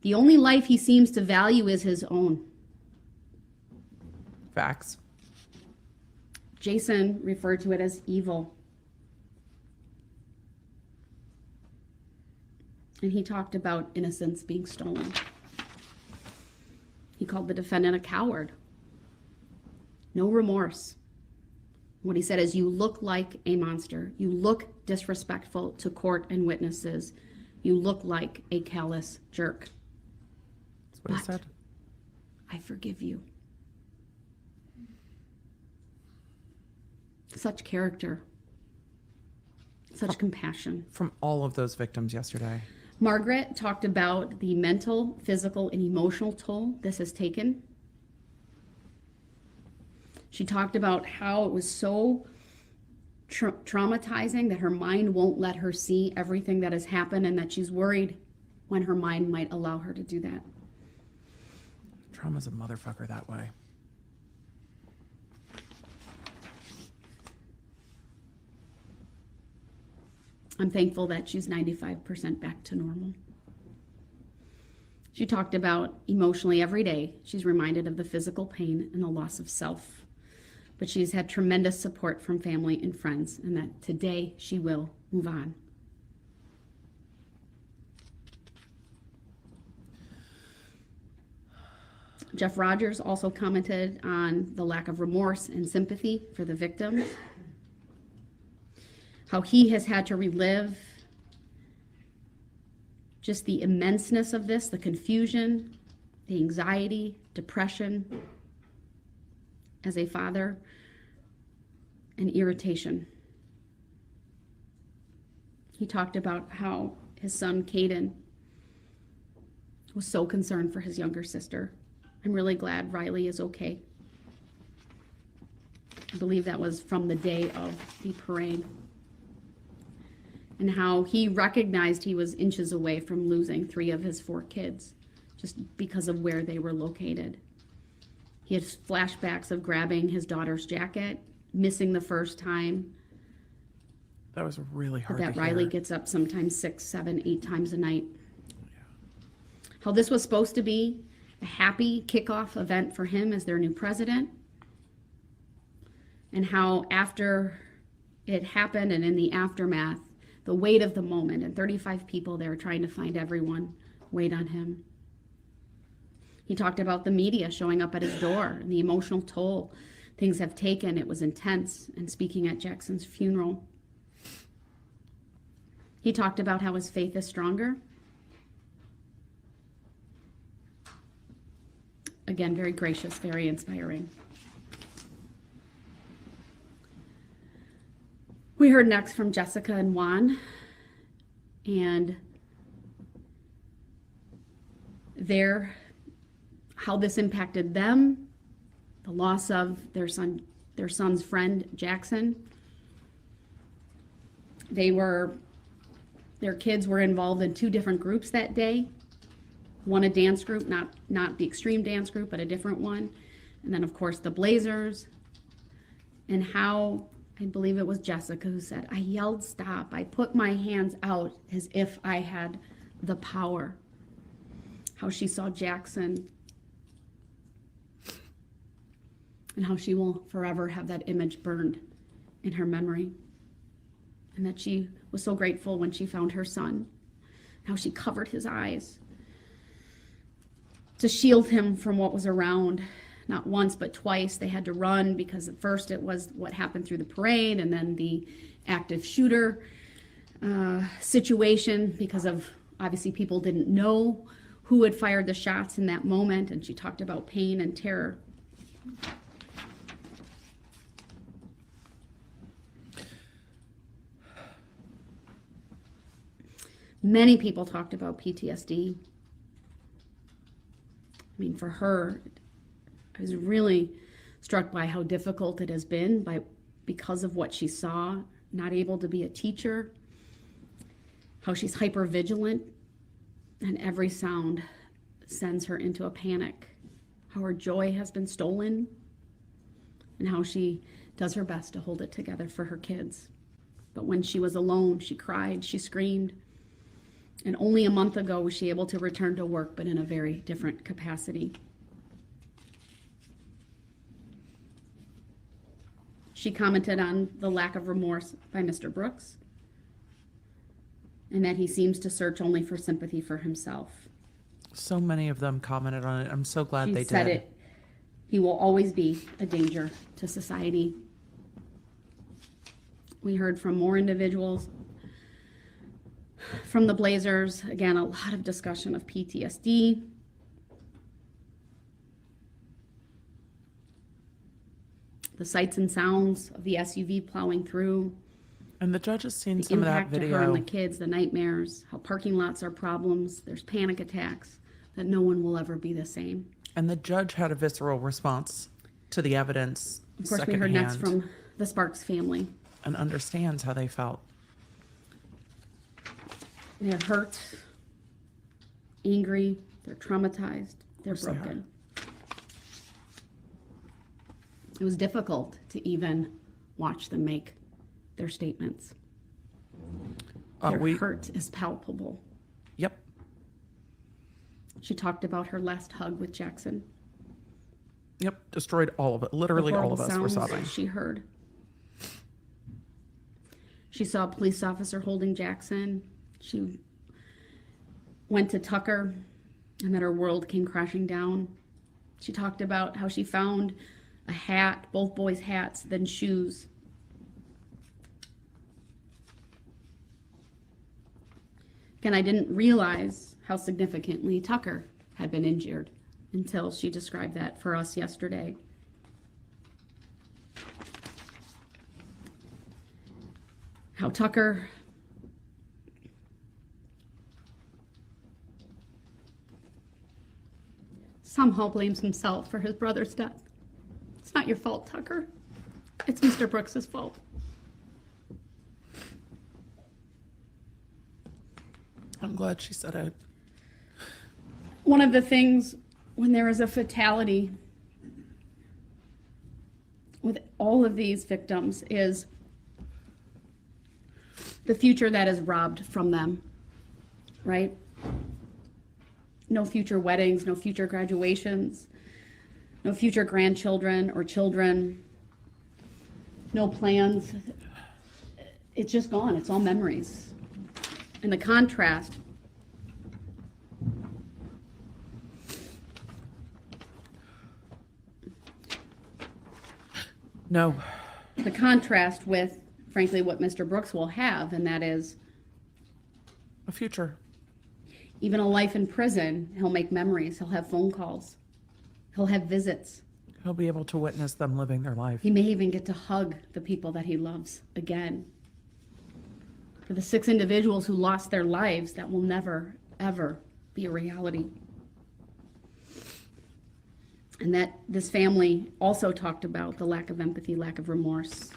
the only life he seems to value is his own. Facts. Jason referred to it as evil. And he talked about innocence being stolen. He called the defendant a coward. No remorse. What he said is, you look like a monster. You look disrespectful to court and witnesses. You look like a callous jerk. That's what he said. I forgive you. Such character. Such compassion. From all of those victims yesterday. Margaret talked about the mental, physical, and emotional toll this has taken. She talked about how it was so traumatizing that her mind won't let her see everything that has happened, and that she's worried when her mind might allow her to do that. Trauma's a motherfucker that way. I'm thankful that she's 95% back to normal. She talked about emotionally every day, she's reminded of the physical pain and the loss of self. But she's had tremendous support from family and friends, and that today she will move on. Jeff Rogers also commented on the lack of remorse and sympathy for the victims, how he has had to relive just the immenseness of this, the confusion, the anxiety, depression as a father, and irritation. He talked about how his son, Caden, was so concerned for his younger sister. I'm really glad Riley is okay. I believe that was from the day of the parade. And how he recognized he was inches away from losing 3 of his 4 kids just because of where they were located. He had flashbacks of grabbing his daughter's jacket, missing the first time. That was really hard That to Riley hear. gets up sometimes 6, 7, 8 times a night. How this was supposed to be a happy kickoff event for him as their new president. And how after it happened and in the aftermath, the weight of the moment, and 35 people there trying to find everyone, weighed on him. He talked about the media showing up at his door and the emotional toll things have taken. It was intense, and speaking at Jackson's funeral. He talked about how his faith is stronger. Again, very gracious, very inspiring. We We heard next from Jessica and Juan, and how this impacted them, the loss of their son's friend Jackson. Their kids were involved in 2 different groups that day. One a dance group, not the extreme dance group, but a different one. And then of course the Blazers. And how, I believe it was Jessica who said, I yelled stop. I put my hands out as if I had the power. How she saw Jackson and how she will forever have that image burned in her memory. And that she was so grateful when she found her son, how she covered his eyes to shield him from what was around. Not once, but twice they had to run, because at first it was what happened through the parade, and then the active shooter situation, because of obviously people didn't know who had fired the shots in that moment. And she talked about pain and terror. Many people talked about PTSD. I mean, for her, I was really struck by how difficult it has been because of what she saw, not able to be a teacher, how she's hyper vigilant, and every sound sends her into a panic, how her joy has been stolen, and how she does her best to hold it together for her kids. But when she was alone, she cried, she screamed. And only a month ago was she able to return to work, but in a very different capacity. She commented on the lack of remorse by Mr. Brooks, and that he seems to search only for sympathy for himself. So many of them commented on it. I'm so glad She they said did. it. He will always be a danger to society. We heard from more individuals. From the Blazers, again, a lot of discussion of PTSD. The sights and sounds of the SUV plowing through. And the judge has seen The some of that impact to her and video. the kids, the nightmares, how parking lots are problems, there's panic attacks, that no one will ever be the same. And the judge had a visceral response to the evidence. Of course, we heard next secondhand, from the Sparks family. and understands how they felt. They're hurt, angry, they're traumatized, they're course they are. broken. It was difficult to even watch them make their statements. Their hurt is palpable. Yep. She talked about her last hug with Jackson. Yep. Destroyed all of it. Literally The all of us horrible were sounds sobbing. she heard. She saw a police officer holding Jackson. She went to Tucker, and that her world came crashing down. She talked about how she found a hat, both boys' hats, then shoes. Again, I didn't realize how significantly Tucker had been injured until she described that for us yesterday. How Tucker somehow blames himself for his brother's death. It's not your fault, Tucker. It's Mr. Brooks's fault. I'm glad she said it. One of the things when there is a fatality with all of these victims is the future that is robbed from them, right? No future weddings, no future graduations, no future grandchildren or children, no plans. It's just gone. It's all memories. And the contrast No. the contrast with, frankly, what Mr. Brooks will have, and that is A future. even a life in prison. He'll make memories. He'll have phone calls. He'll have visits. He'll be able to witness them living their life. He may even get to hug the people that he loves again. For the 6 individuals who lost their lives, that will never, ever be a reality. And that this family also talked about the lack of empathy, lack of remorse,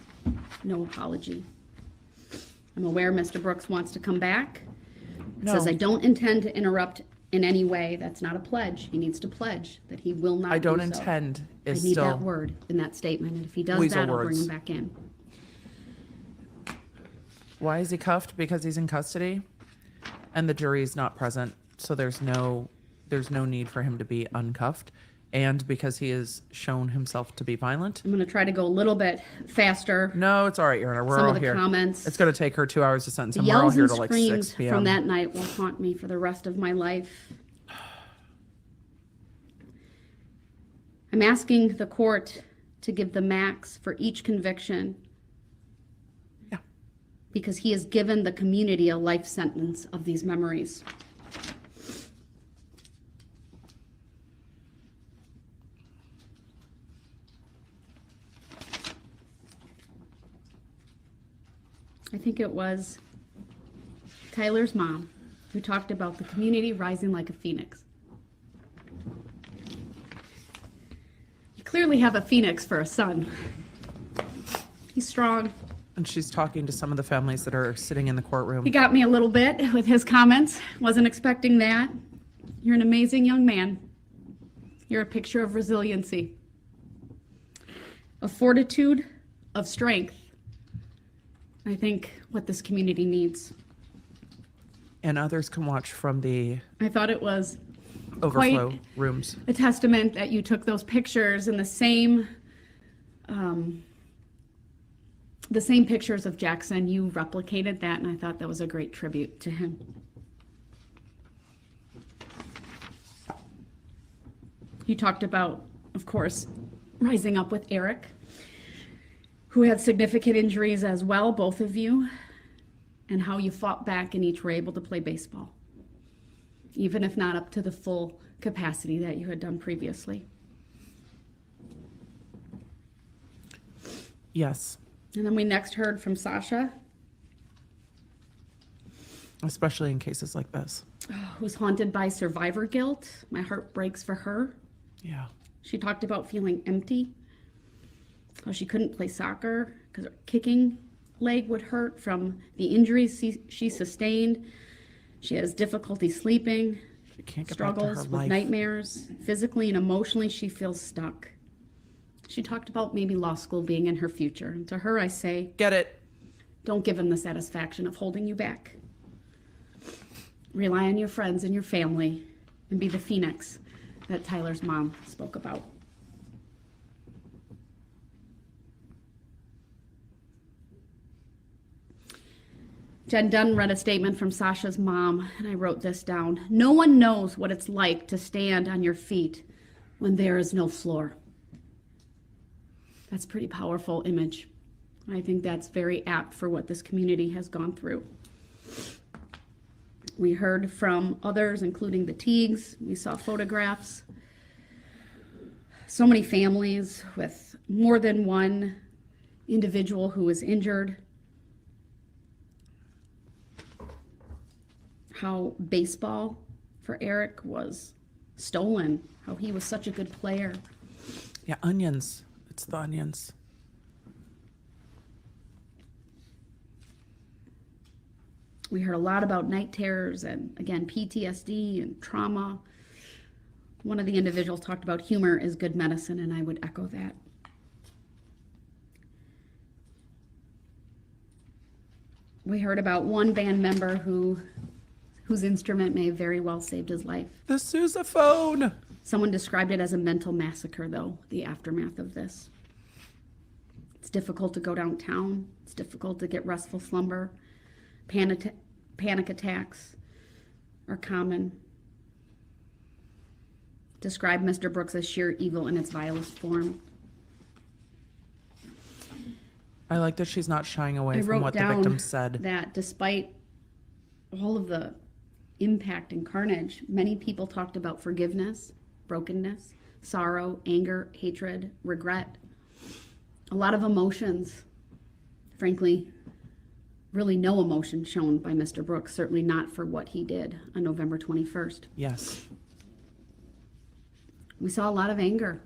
no apology. I'm aware Mr. Brooks wants to come back. No. Says, I don't intend to interrupt in any way. That's not a pledge. He needs to pledge that he will not I don't do so. intend I is need still that word in that statement. And if he does weasel that, I'll bring words. him back in. Why is he cuffed? Because he's in custody and the jury's not present. So there's no need for him to be uncuffed. And because he has shown himself to be violent. I'm going to try to go a little bit faster. No, it's all right, Your Honor. We're Some all of the here. comments. It's going to take her 2 hours to sentence The him. We're all yells here and till like screams 6 p.m. from that night will haunt me for the rest of my life. I'm asking the court to give the max for each conviction. Yeah. Because he has given the community a life sentence of these memories. I think it was Tyler's mom who talked about the community rising like a phoenix. You clearly have a phoenix for a son. He's strong. And she's talking to some of the families that are sitting in the courtroom. He got me a little bit with his comments. Wasn't expecting that. You're an amazing young man. You're a picture of resiliency, of fortitude, of strength. I think what this community needs. And others can watch from the I thought it was overflow quite rooms. a testament that you took those pictures and the same pictures of Jackson, you replicated that, and I thought that was a great tribute to him. You talked about, of course, rising up with Eric, who had significant injuries as well, both of you, and how you fought back and each were able to play baseball, even if not up to the full capacity that you had done previously. Yes. And then we next heard from Sasha, Especially in cases like this. who's haunted by survivor guilt. My heart breaks for her. Yeah. She talked about feeling empty, how she couldn't play soccer because her kicking leg would hurt from the injuries she sustained. She has difficulty sleeping, She can't get back to her struggles with life. nightmares. Physically and emotionally, she feels stuck. She talked about maybe law school being in her future. And to her, I say, Get it. don't give them the satisfaction of holding you back. Rely on your friends and your family and be the phoenix that Tyler's mom spoke about. Jen Dunn read a statement from Sasha's mom, and I wrote this down. No one knows what it's like to stand on your feet when there is no floor. That's a pretty powerful image. I think that's very apt for what this community has gone through. We heard from others, including the Teagues. We saw photographs. So many families with more than one individual who was injured. How baseball for Eric was stolen. How he was such a good player. Yeah, onions. It's the onions. We heard a lot about night terrors and, again, PTSD and trauma. One of the individuals talked about humor is good medicine, and I would echo that. We heard about one band member whose instrument may have very well saved his life. The sousaphone. Someone described it as a mental massacre, though, the aftermath of this. It's difficult to go downtown. It's difficult to get restful slumber. Panic attacks are common. Describe Mr. Brooks as sheer evil in its vilest form. I like that she's not shying away I from wrote what the down victim said. that despite all of the impact and carnage, many people talked about forgiveness, brokenness, sorrow, anger, hatred, regret. A lot of emotions, frankly, really no emotion shown by Mr. Brooks, certainly not for what he did on November 21st. Yes. We saw a lot of anger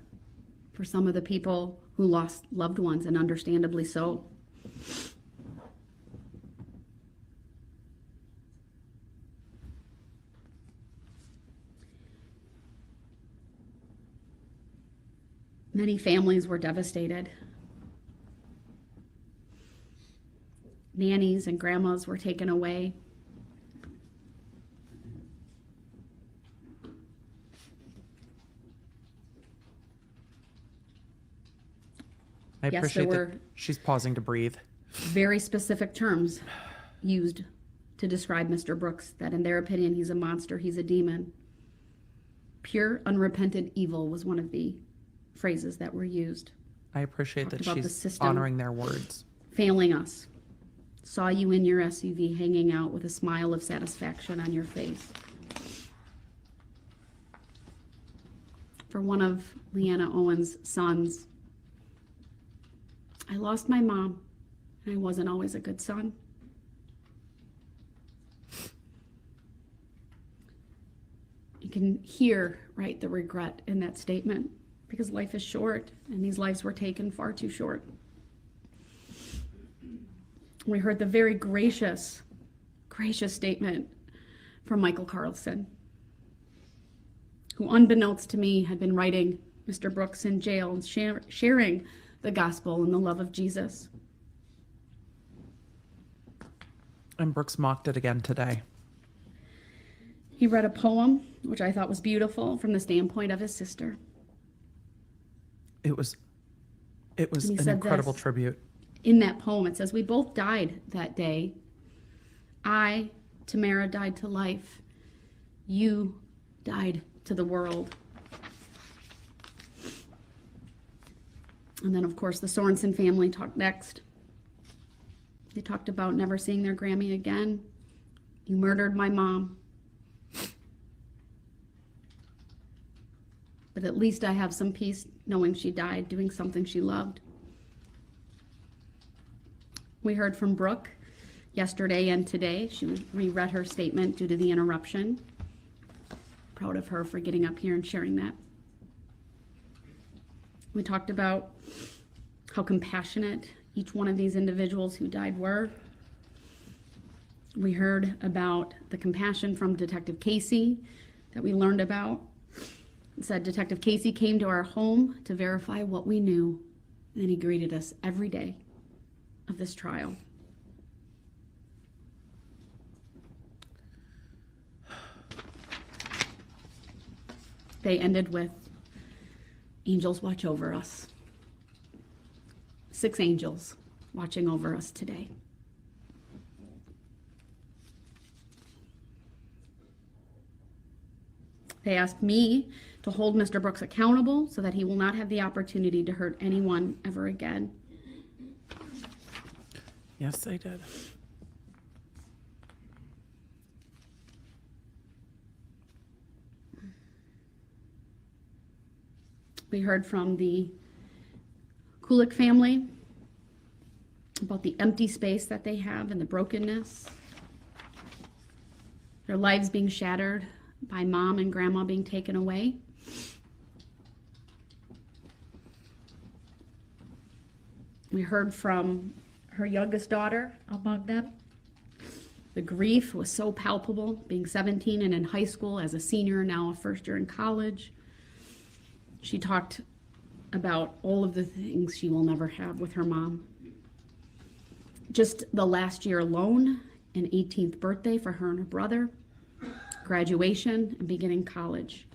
for some of the people who lost loved ones, and understandably so. Many families were devastated. Nannies and grandmas were taken away. I Yes, appreciate there that were she's pausing to breathe. very specific terms used to describe Mr. Brooks, that in their opinion, he's a monster, he's a demon. Pure, unrepentant evil was one of the phrases that were used. I appreciate that Talked about the she's system. honoring their words. Failing us. Saw you in your SUV hanging out with a smile of satisfaction on your face. For one of Leanna Owen's sons, I lost my mom, and I wasn't always a good son. You can hear, right, the regret in that statement, because life is short, and these lives were taken far too short. We heard the very gracious statement from Michael Carlson, who, unbeknownst to me, had been writing Mr. Brooks in jail and sharing the gospel and the love of Jesus. And Brooks mocked it again today. He read a poem, which I thought was beautiful, from the standpoint of his sister. It was And he an said incredible this. tribute. In that poem, it says, "We both died that day. I, Tamara, died to life. You died to the world." And then, of course, the Sorensen family talked next. They talked about never seeing their Grammy again. You murdered my mom. But at least I have some peace knowing she died doing something she loved. We heard from Brook yesterday and today. She reread her statement due to the interruption. Proud of her for getting up here and sharing that. We talked about how compassionate each one of these individuals who died were. We heard about the compassion from Detective Casey that we learned about. It said Detective Casey came to our home to verify what we knew, and then he greeted us every day of this trial. They ended with, "Angels watch over us." 6 angels watching over us today. They asked me to hold Mr. Brooks accountable so that he will not have the opportunity to hurt anyone ever again. Yes, they did. We heard from the Kulik family about the empty space that they have and the brokenness. Their lives being shattered by mom and grandma being taken away. We heard from her youngest daughter among them. The grief was so palpable, being 17 and in high school as a senior, now a first year in college. She talked about all of the things she will never have with her mom. Just the last year alone, an 18th birthday for her and her brother, graduation, and beginning college.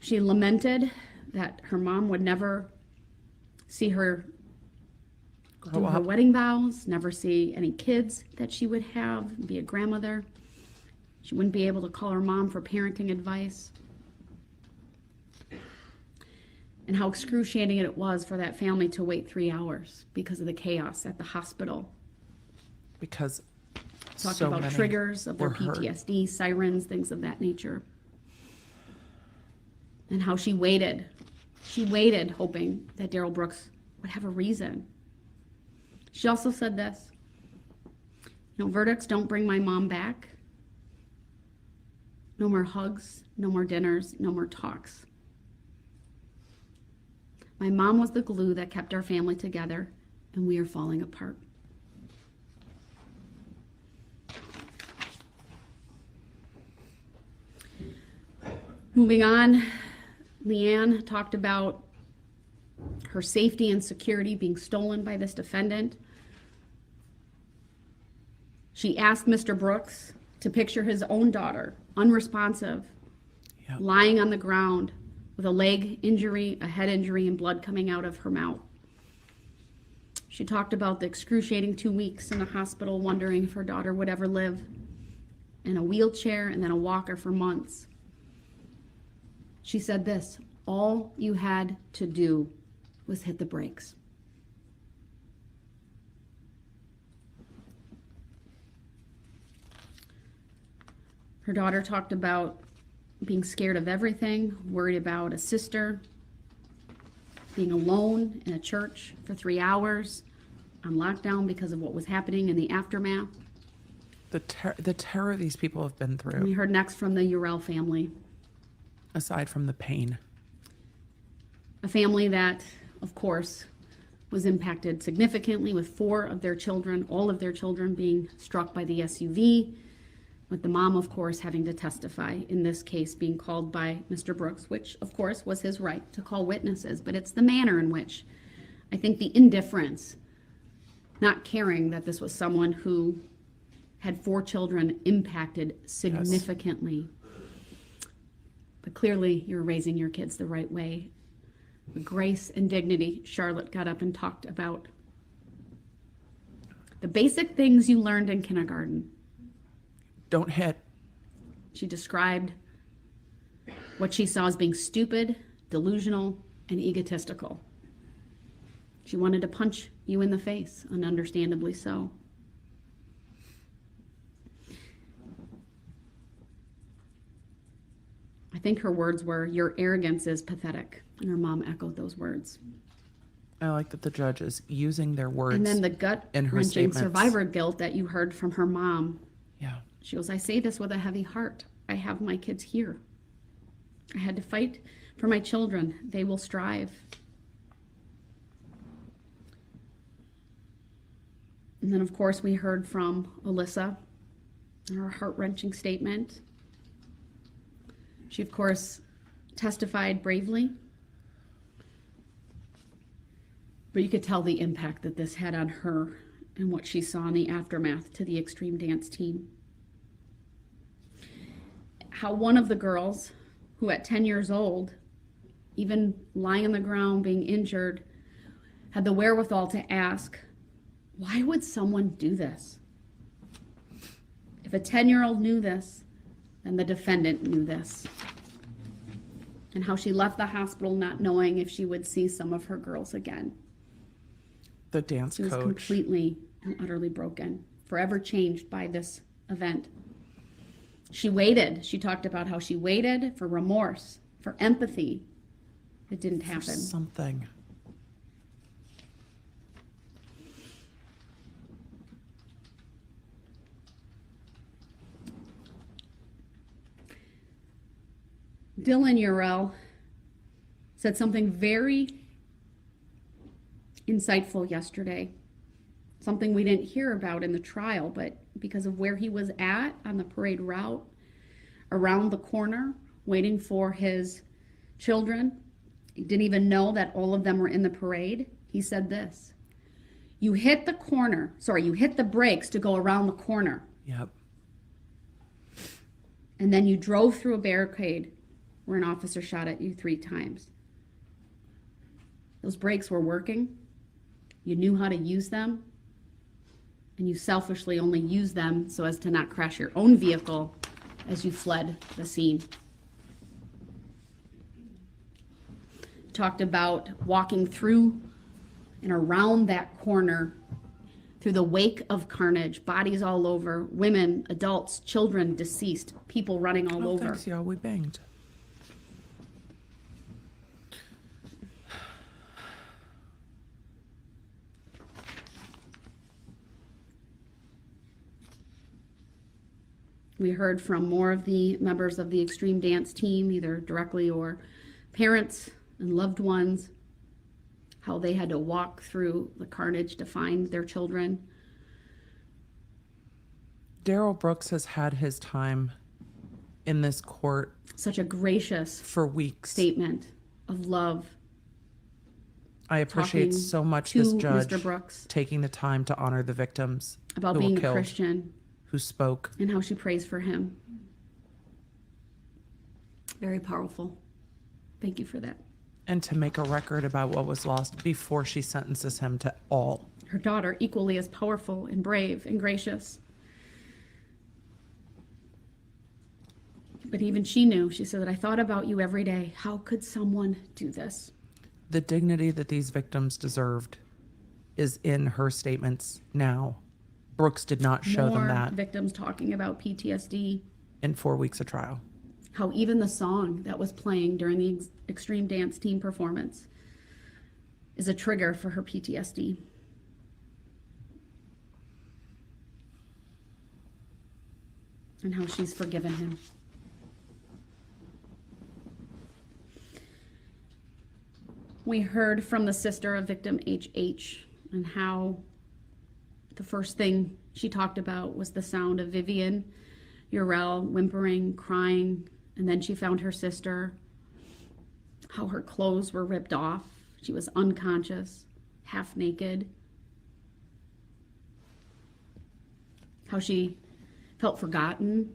She lamented that her mom would never see her do her wedding vows, never see any kids that she would have, be a grandmother. She wouldn't be able to call her mom for parenting advice. And how excruciating it was for that family to wait 3 hours because of the chaos at the hospital. Because Talked so about many triggers of their were hurt. PTSD, sirens, things of that nature. And how she waited. She waited hoping that Darrell Brooks would have a reason. She also said this: No verdicts don't bring my mom back. No more hugs, no more dinners, no more talks. My mom was the glue that kept our family together, and we are falling apart. Moving on, Leanne talked about her safety and security being stolen by this defendant. She asked Mr. Brooks to picture his own daughter, unresponsive, Yep. lying on the ground with a leg injury, a head injury, and blood coming out of her mouth. She talked about the excruciating 2 weeks in the hospital, wondering if her daughter would ever live, in a wheelchair and then a walker for months. She said this, all you had to do was hit the brakes. Her daughter talked about being scared of everything, worried about a sister, being alone in a church for 3 hours on lockdown because of what was happening in the aftermath. The terror these people have been And we through, heard next from the Darrell family, aside from the pain. a family that, of course, was impacted significantly with 4 of their children, all of their children being struck by the SUV, with the mom, of course, having to testify, in this case being called by Mr. Brooks, which, of course, was his right to call witnesses. But it's the manner in which, I think the indifference, not caring that this was someone who had 4 children impacted significantly. But clearly, you're raising your kids the right way. With grace and dignity, Charlotte got up and talked about the basic things you learned in kindergarten. Don't hit. She described what she saw as being stupid, delusional, and egotistical. She wanted to punch you in the face, and understandably so. I think her words were, "Your arrogance is pathetic." And her mom echoed those words. I like that the judge is using their words. And then the in her gut-wrenching statements. survivor guilt that you heard from her mom. Yeah. She goes, I say this with a heavy heart. I have my kids here. I had to fight for my children. They will strive. And then, of course, we heard from Alyssa in her heart-wrenching statement. She, of course, testified bravely. But you could tell the impact that this had on her and what she saw in the aftermath to the extreme dance team. How one of the girls, who at 10 years old, even lying on the ground being injured, had the wherewithal to ask, why would someone do this? If a 10-year-old knew this, then the defendant knew this. And how she left the hospital not knowing if she would see some of her girls again. The dance She was coach. completely and utterly broken, forever changed by this event. She waited. She talked about how she waited for remorse, for empathy. It didn't happen. Something. Dylan Darrell said something very insightful yesterday, something we didn't hear about in the trial, but because of where he was at on the parade route, around the corner, waiting for his children, he didn't even know that all of them were in the parade. He said this, you hit the brakes to go around the corner, Yep. and then you drove through a barricade where an officer shot at you 3 times. Those brakes were working. You knew how to use them, and you selfishly only used them so as to not crash your own vehicle as you fled the scene. Talked about walking through and around that corner through the wake of carnage, bodies all over, women, adults, children deceased, people running all over. Thanks, y'all. We banged. We heard from more of the members of the extreme dance team, either directly or parents and loved ones, how they had to walk through the carnage to find their children. Darrell Brooks has had his time in this court Such a gracious for weeks. statement of love. I appreciate talking so much to this judge Mr. Brooks taking the time to honor the victims about who being were a killed, Christian who spoke. and how she prays for him. Very powerful. Thank you for that. And to make a record about what was lost before she sentences him to all. Her daughter, equally as powerful and brave and gracious. But even she knew, she said that I thought about you every day. How could someone do this? The dignity that these victims deserved is in her statements now. Brooks did not show them More that victims talking about PTSD. in 4 weeks of trial. How even the song that was playing during the extreme dance team performance is a trigger for her PTSD. And how she's forgiven him. We heard from the sister of victim HH and how the first thing she talked about was the sound of Vivian Darrell whimpering, crying, and then she found her sister, how her clothes were ripped off. She was unconscious, half naked. How she felt forgotten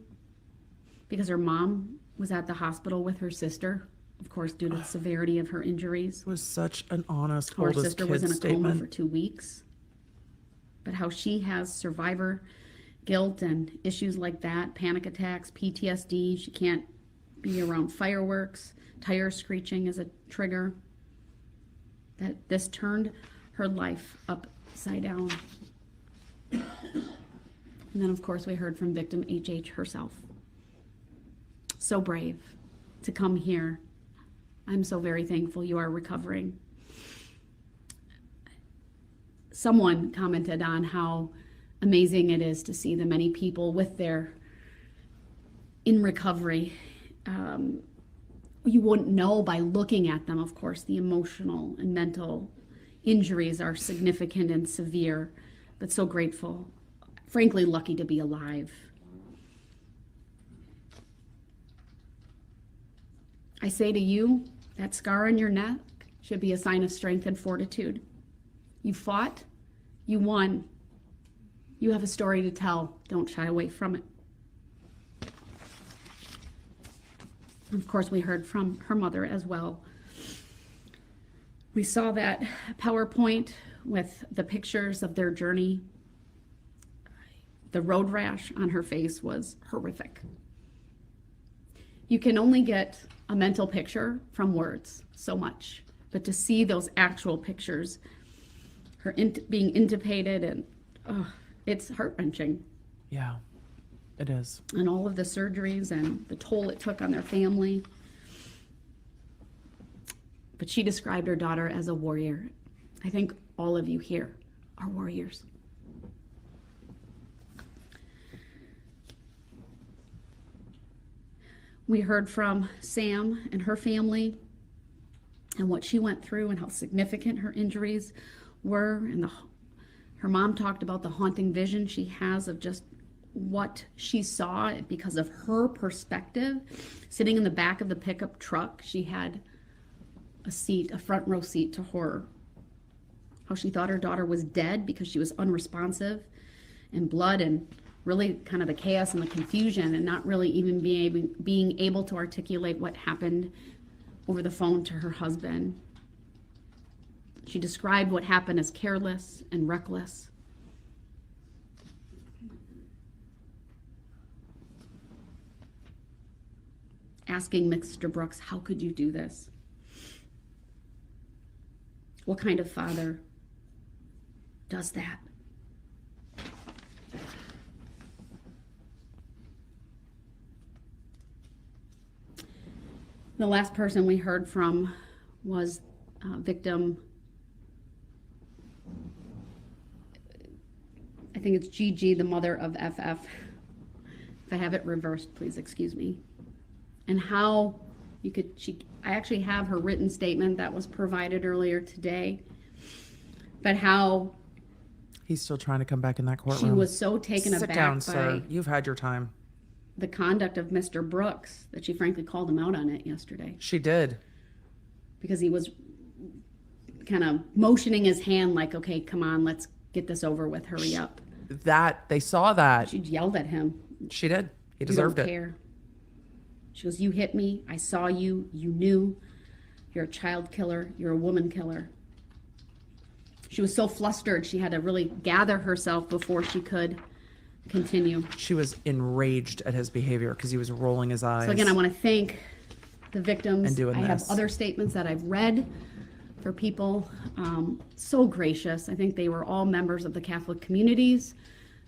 because her mom was at the hospital with her sister, of course, due to the severity of her injuries. It was such an honest, How her oldest sister kid was in a coma statement. for 2 weeks. But how she has survivor guilt and issues like that, panic attacks, PTSD. She can't be around fireworks. Tire screeching is a trigger. That this turned her life upside down. And then, of course, we heard from victim HH herself. So brave to come here. I'm so very thankful you are recovering. Someone commented on how amazing it is to see the many people with their in recovery. You wouldn't know by looking at them, of course. The emotional and mental injuries are significant and severe, but so grateful. Frankly, lucky to be alive. I say to you, that scar on your neck should be a sign of strength and fortitude. You fought, you won. You have a story to tell. Don't shy away from it. Of course, we heard from her mother as well. We saw that PowerPoint with the pictures of their journey. The road rash on her face was horrific. You can only get a mental picture from words so much, but to see those actual pictures, her being intubated, and it's heart-wrenching. Yeah, it is. And all of the surgeries and the toll it took on their family. But she described her daughter as a warrior. I think all of you here are warriors. We heard from Sam and her family and what she went through and how significant her injuries were. And her mom talked about the haunting vision she has of just what she saw because of her perspective. Sitting in the back of the pickup truck, she had a seat, a front row seat to horror. How she thought her daughter was dead because she was unresponsive, and blood and really kind of the chaos and the confusion, and not really even being able to articulate what happened over the phone to her husband. She described what happened as careless and reckless. Asking Mr. Brooks, how could you do this? What kind of father does that? The last person we heard from was victim, I think it's Gigi, the mother of FF. if I have it reversed, please excuse me. And how I actually have her written statement that was provided earlier today, but how He's still trying to come back in that courtroom. she was so taken Sit aback down, by sir. You've had your time. the conduct of Mr. Brooks that she frankly called him out on it yesterday, She did. because he was kind of motioning his hand like, okay, come on, let's get this over with, hurry up. They saw that. She yelled at him. She did. He You deserved don't it. care. She goes, you hit me, I saw you, you knew, you're a child killer, you're a woman killer. She was so flustered, she had to really gather herself before she could continue. She was enraged at his behavior because he was rolling his eyes. So again, I want to thank the victims. And doing I have this. other statements that I've read for people. So gracious. I think they were all members of the Catholic communities.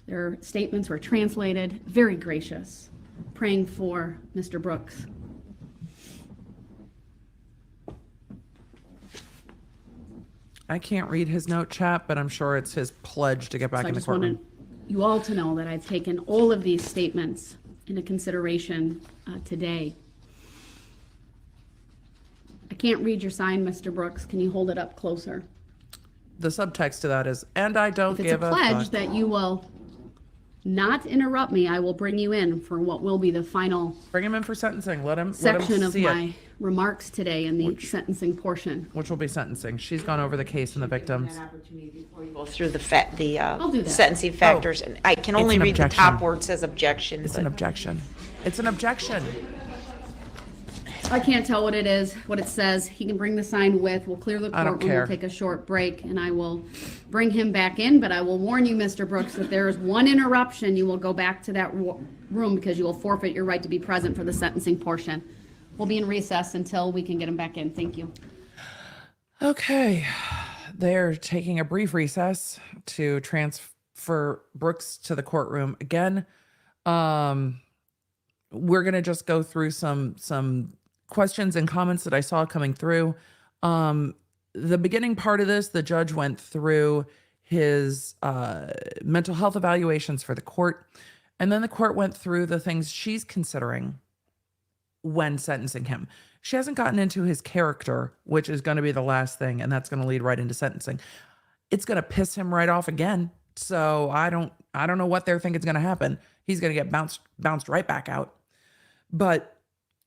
Their statements were translated. Very gracious. Praying for Mr. Brooks. I can't read his note, chat, but I'm sure it's his pledge to get back So I in the just wanted courtroom. you all to know that I've taken all of these statements into consideration today. I can't read your sign, Mr. Brooks. Can you hold it up closer? The subtext to that is, and I don't If it's give a a pledge fuck. that you will not interrupt me, I will bring you in for what will be the final Bring him in for sentencing. Let him section of see my it, remarks today in the sentencing portion. which will be sentencing. She's gone over the case and the victims. Go through the I'll do that. sentencing factors, and I can only an read the objection. top where it says objection. It's but- an objection. It's an objection. I can't tell what it is, what it says. He can bring the sign with. We'll clear the I don't courtroom. care. We'll take a short break, and I will bring him back in. But I will warn you, Mr. Brooks, if there is one interruption, you will go back to that room because you will forfeit your right to be present for the sentencing portion. We'll be in recess until we can get him back in. Thank you. Okay. They're taking a brief recess to transfer Brooks to the courtroom again. We're going to just go through some questions and comments that I saw coming through. The beginning part of this, the judge went through his mental health evaluations for the court, and then the court went through the things she's considering when sentencing him. She hasn't gotten into his character, which is going to be the last thing, and that's going to lead right into sentencing. It's going to piss him right off again. So I don't know what they're thinking is going to happen. He's going to get bounced right back out. But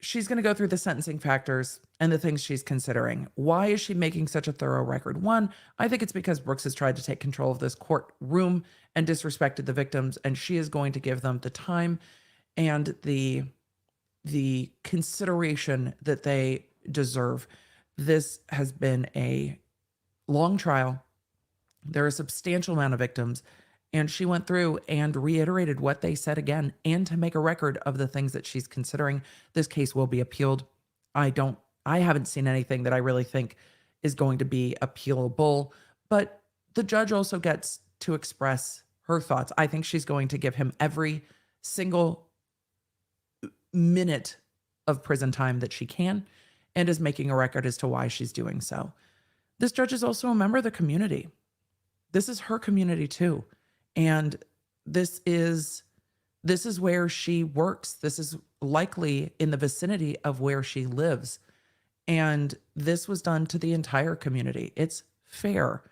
she's going to go through the sentencing factors and the things she's considering. Why is she making such a thorough record? One, I think it's because Brooks has tried to take control of this courtroom and disrespected the victims, and she is going to give them the time and the consideration that they deserve. This has been a long trial. There are a substantial amount of victims, and she went through and reiterated what they said again, and to make a record of the things that she's considering. This case will be appealed. I haven't seen anything that I really think is going to be appealable, but the judge also gets to express her thoughts. I think she's going to give him every single minute of prison time that she can, and is making a record as to why she's doing so. This judge is also a member of the community. This is her community too. And this is where she works. This is likely in the vicinity of where she lives. And this was done to the entire community. It's fair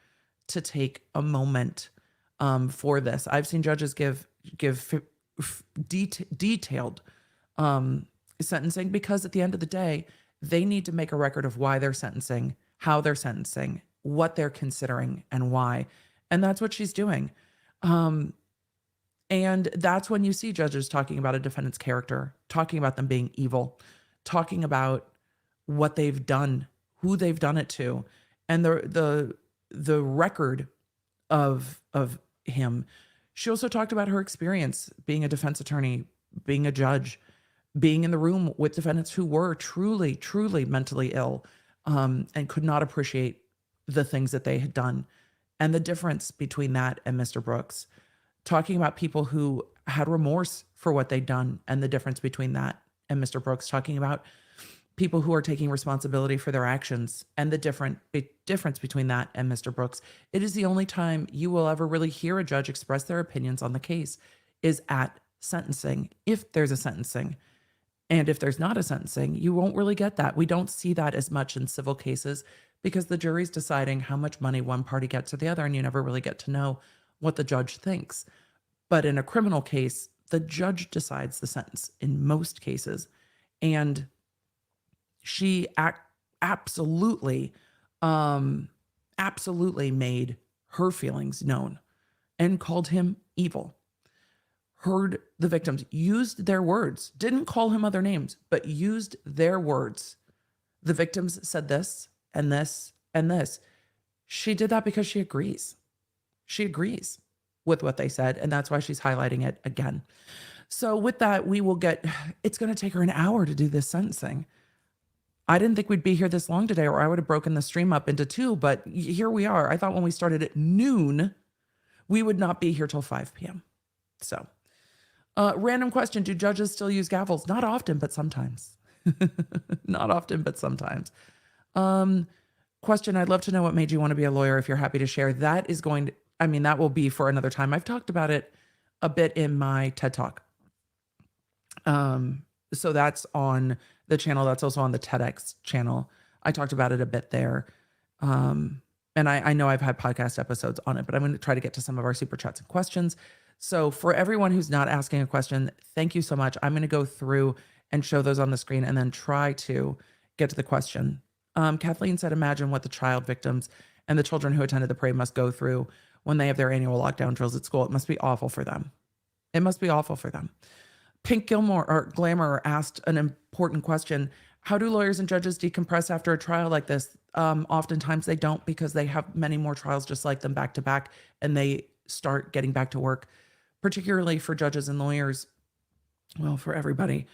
to take a moment for this. I've seen judges give detailed sentencing, because at the end of the day, they need to make a record of why they're sentencing, how they're sentencing, what they're considering, and why. And that's what she's doing. And that's when you see judges talking about a defendant's character, talking about them being evil, talking about what they've done, who they've done it to, and the record of him. She also talked about her experience being a defense attorney, being a judge, being in the room with defendants who were truly, truly mentally ill, and could not appreciate the things that they had done, and the difference between that and Mr. Brooks. Talking about people who had remorse for what they'd done, and the difference between that and Mr. Brooks. Talking about people who are taking responsibility for their actions, and the difference between that and Mr. Brooks. It is the only time you will ever really hear a judge express their opinions on the case, is at sentencing, if there's a sentencing. And if there's not a sentencing, you won't really get that. We don't see that as much in civil cases because the jury's deciding how much money one party gets or the other, and you never really get to know what the judge thinks. But in a criminal case, the judge decides the sentence in most cases. And she absolutely made her feelings known and called him evil. Heard the victims, used their words, didn't call him other names, but used their words. The victims said this and this and this. She did that because she agrees. She agrees with what they said, and that's why she's highlighting it again. So with that, it's going to take her an hour to do this sentencing. I didn't think we'd be here this long today, or I would have broken the stream up into 2, but here we are. I thought when we started at noon, we would not be here till 5 p.m. So, random question. Do judges still use gavels? Not often, but sometimes. Not often, but sometimes. Question. I'd love to know what made you want to be a lawyer if you're happy to share. That will be for another time. I've talked about it a bit in my TED Talk. So that's on the channel. That's also on the TEDx channel. I talked about it a bit there. And I know I've had podcast episodes on it, but I'm going to try to get to some of our super chats and questions. So for everyone who's not asking a question, thank you so much. I'm going to go through and show those on the screen and then try to get to the question. Kathleen said, imagine what the child victims and the children who attended the parade must go through when they have their annual lockdown drills at school. It must be awful for them. It must be awful for them. Pink Glamour asked an important question. How do lawyers and judges decompress after a trial like this? Oftentimes they don't, because they have many more trials just like them back to back, and they start getting back to work, particularly for judges and lawyers. Well, for everybody.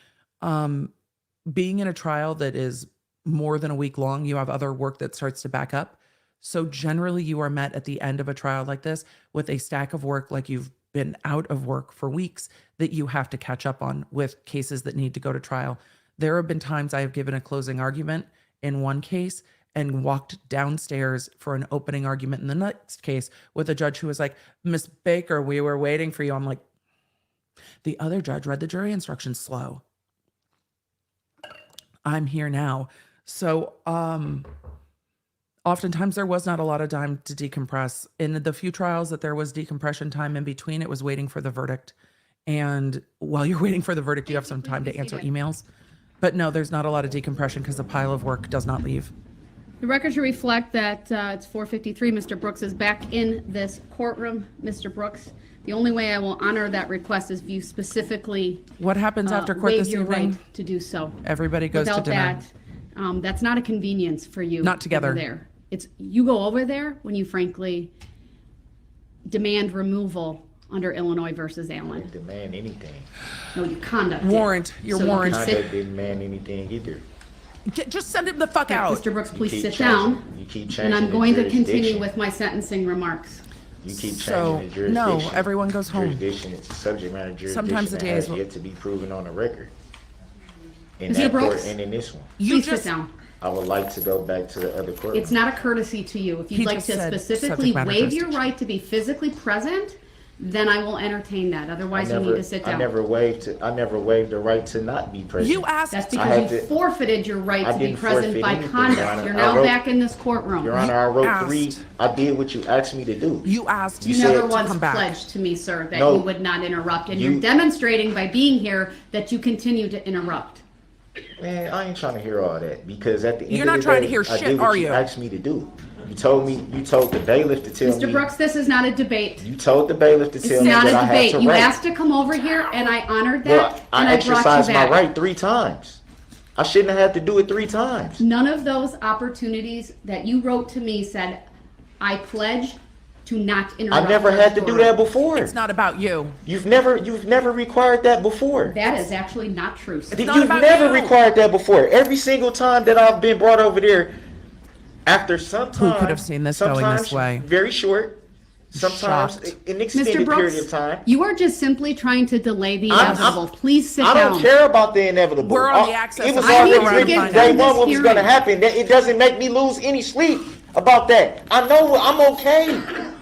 Being in a trial that is more than a week long, you have other work that starts to back up. So generally you are met at the end of a trial like this with a stack of work, like you've been out of work for weeks, that you have to catch up on with cases that need to go to trial. There have been times I have given a closing argument in one case and walked downstairs for an opening argument in the next case with a judge who was like, Miss Baker, we were waiting for you. I'm like, the other judge read the jury instructions slow. I'm here now. So oftentimes there was not a lot of time to decompress. In the few trials that there was decompression time in between, it was waiting for the verdict. And while you're waiting for the verdict, you have some time to answer emails. But no, there's not a lot of decompression because the pile of work does not leave. The record should reflect that it's 4:53. Mr. Brooks is back in this courtroom. Mr. Brooks, the only way I will honor that request is if you specifically What happens after court waive this your evening? right to do so. Everybody goes to Without dinner. that, that's not a convenience for you. Not together. over there. It's you go over there when you frankly demand removal under Illinois versus Allen. Demand anything. No, your conduct did. Warrant. Your So you warrant. can sit- Conduct didn't demand anything either. Just send him the fuck out. Mr. Brooks, You please keep sit changing- down. You keep changing And I'm the going to continue jurisdiction. with my sentencing remarks. You keep So, changing the jurisdiction. no, everyone goes home. Jurisdiction, it's a subject matter jurisdiction Sometimes the that DAs has will- yet to be proven on the record. In Mr. that court Brooks? and in this one. You Please just sit down. I would like to go back to the other court. It's not a courtesy to you. If He you'd like just to said specifically subject matter waive your jurisdiction. right to be physically present, then I will entertain that. Otherwise, you need to sit I down. never waived the right to not be present. You asked. That's I because you had to- forfeited your right I to be didn't present forfeit by anything, Your conduct. Honor. You're I now wrote- back in this courtroom. Your Honor, I wrote asked. 3. I did what you asked me to do. You asked. You You never said to once come back. pledged to me, sir, that No. you would not interrupt. And You- you're demonstrating by being here that you continue to interrupt. Man, I ain't trying to hear all that because at the end You're of not the trying day, to hear I shit, did what are you you? asked me to do. You told the bailiff to tell me. Mr. Brooks, this is not a debate. You told the bailiff to It's tell me not that I a had debate. to You write. asked to come over here, and I honored that, Well, and I I brought you exercised my back. right 3 times. I shouldn't have had to do it 3 times. None of those opportunities that you wrote to me said, I pledge to not interrupt. I never your had to do story." that before. It's not about you. You've never required that before. That is actually not true, sir. not You've about never you. required that before. Every single time that I've been brought over there, after some time, Who could have seen this going this sometimes way? Very short, sometimes Shocked. an extended Mr. period Brooks, of time. you are just simply trying to delay the I'm- inevitable. Please sit I down. don't care about the inevitable. We're on the access It was of I need already to written get from through day this one what was going to hearing. happen. It doesn't make me lose any sleep about that. I know I'm okay.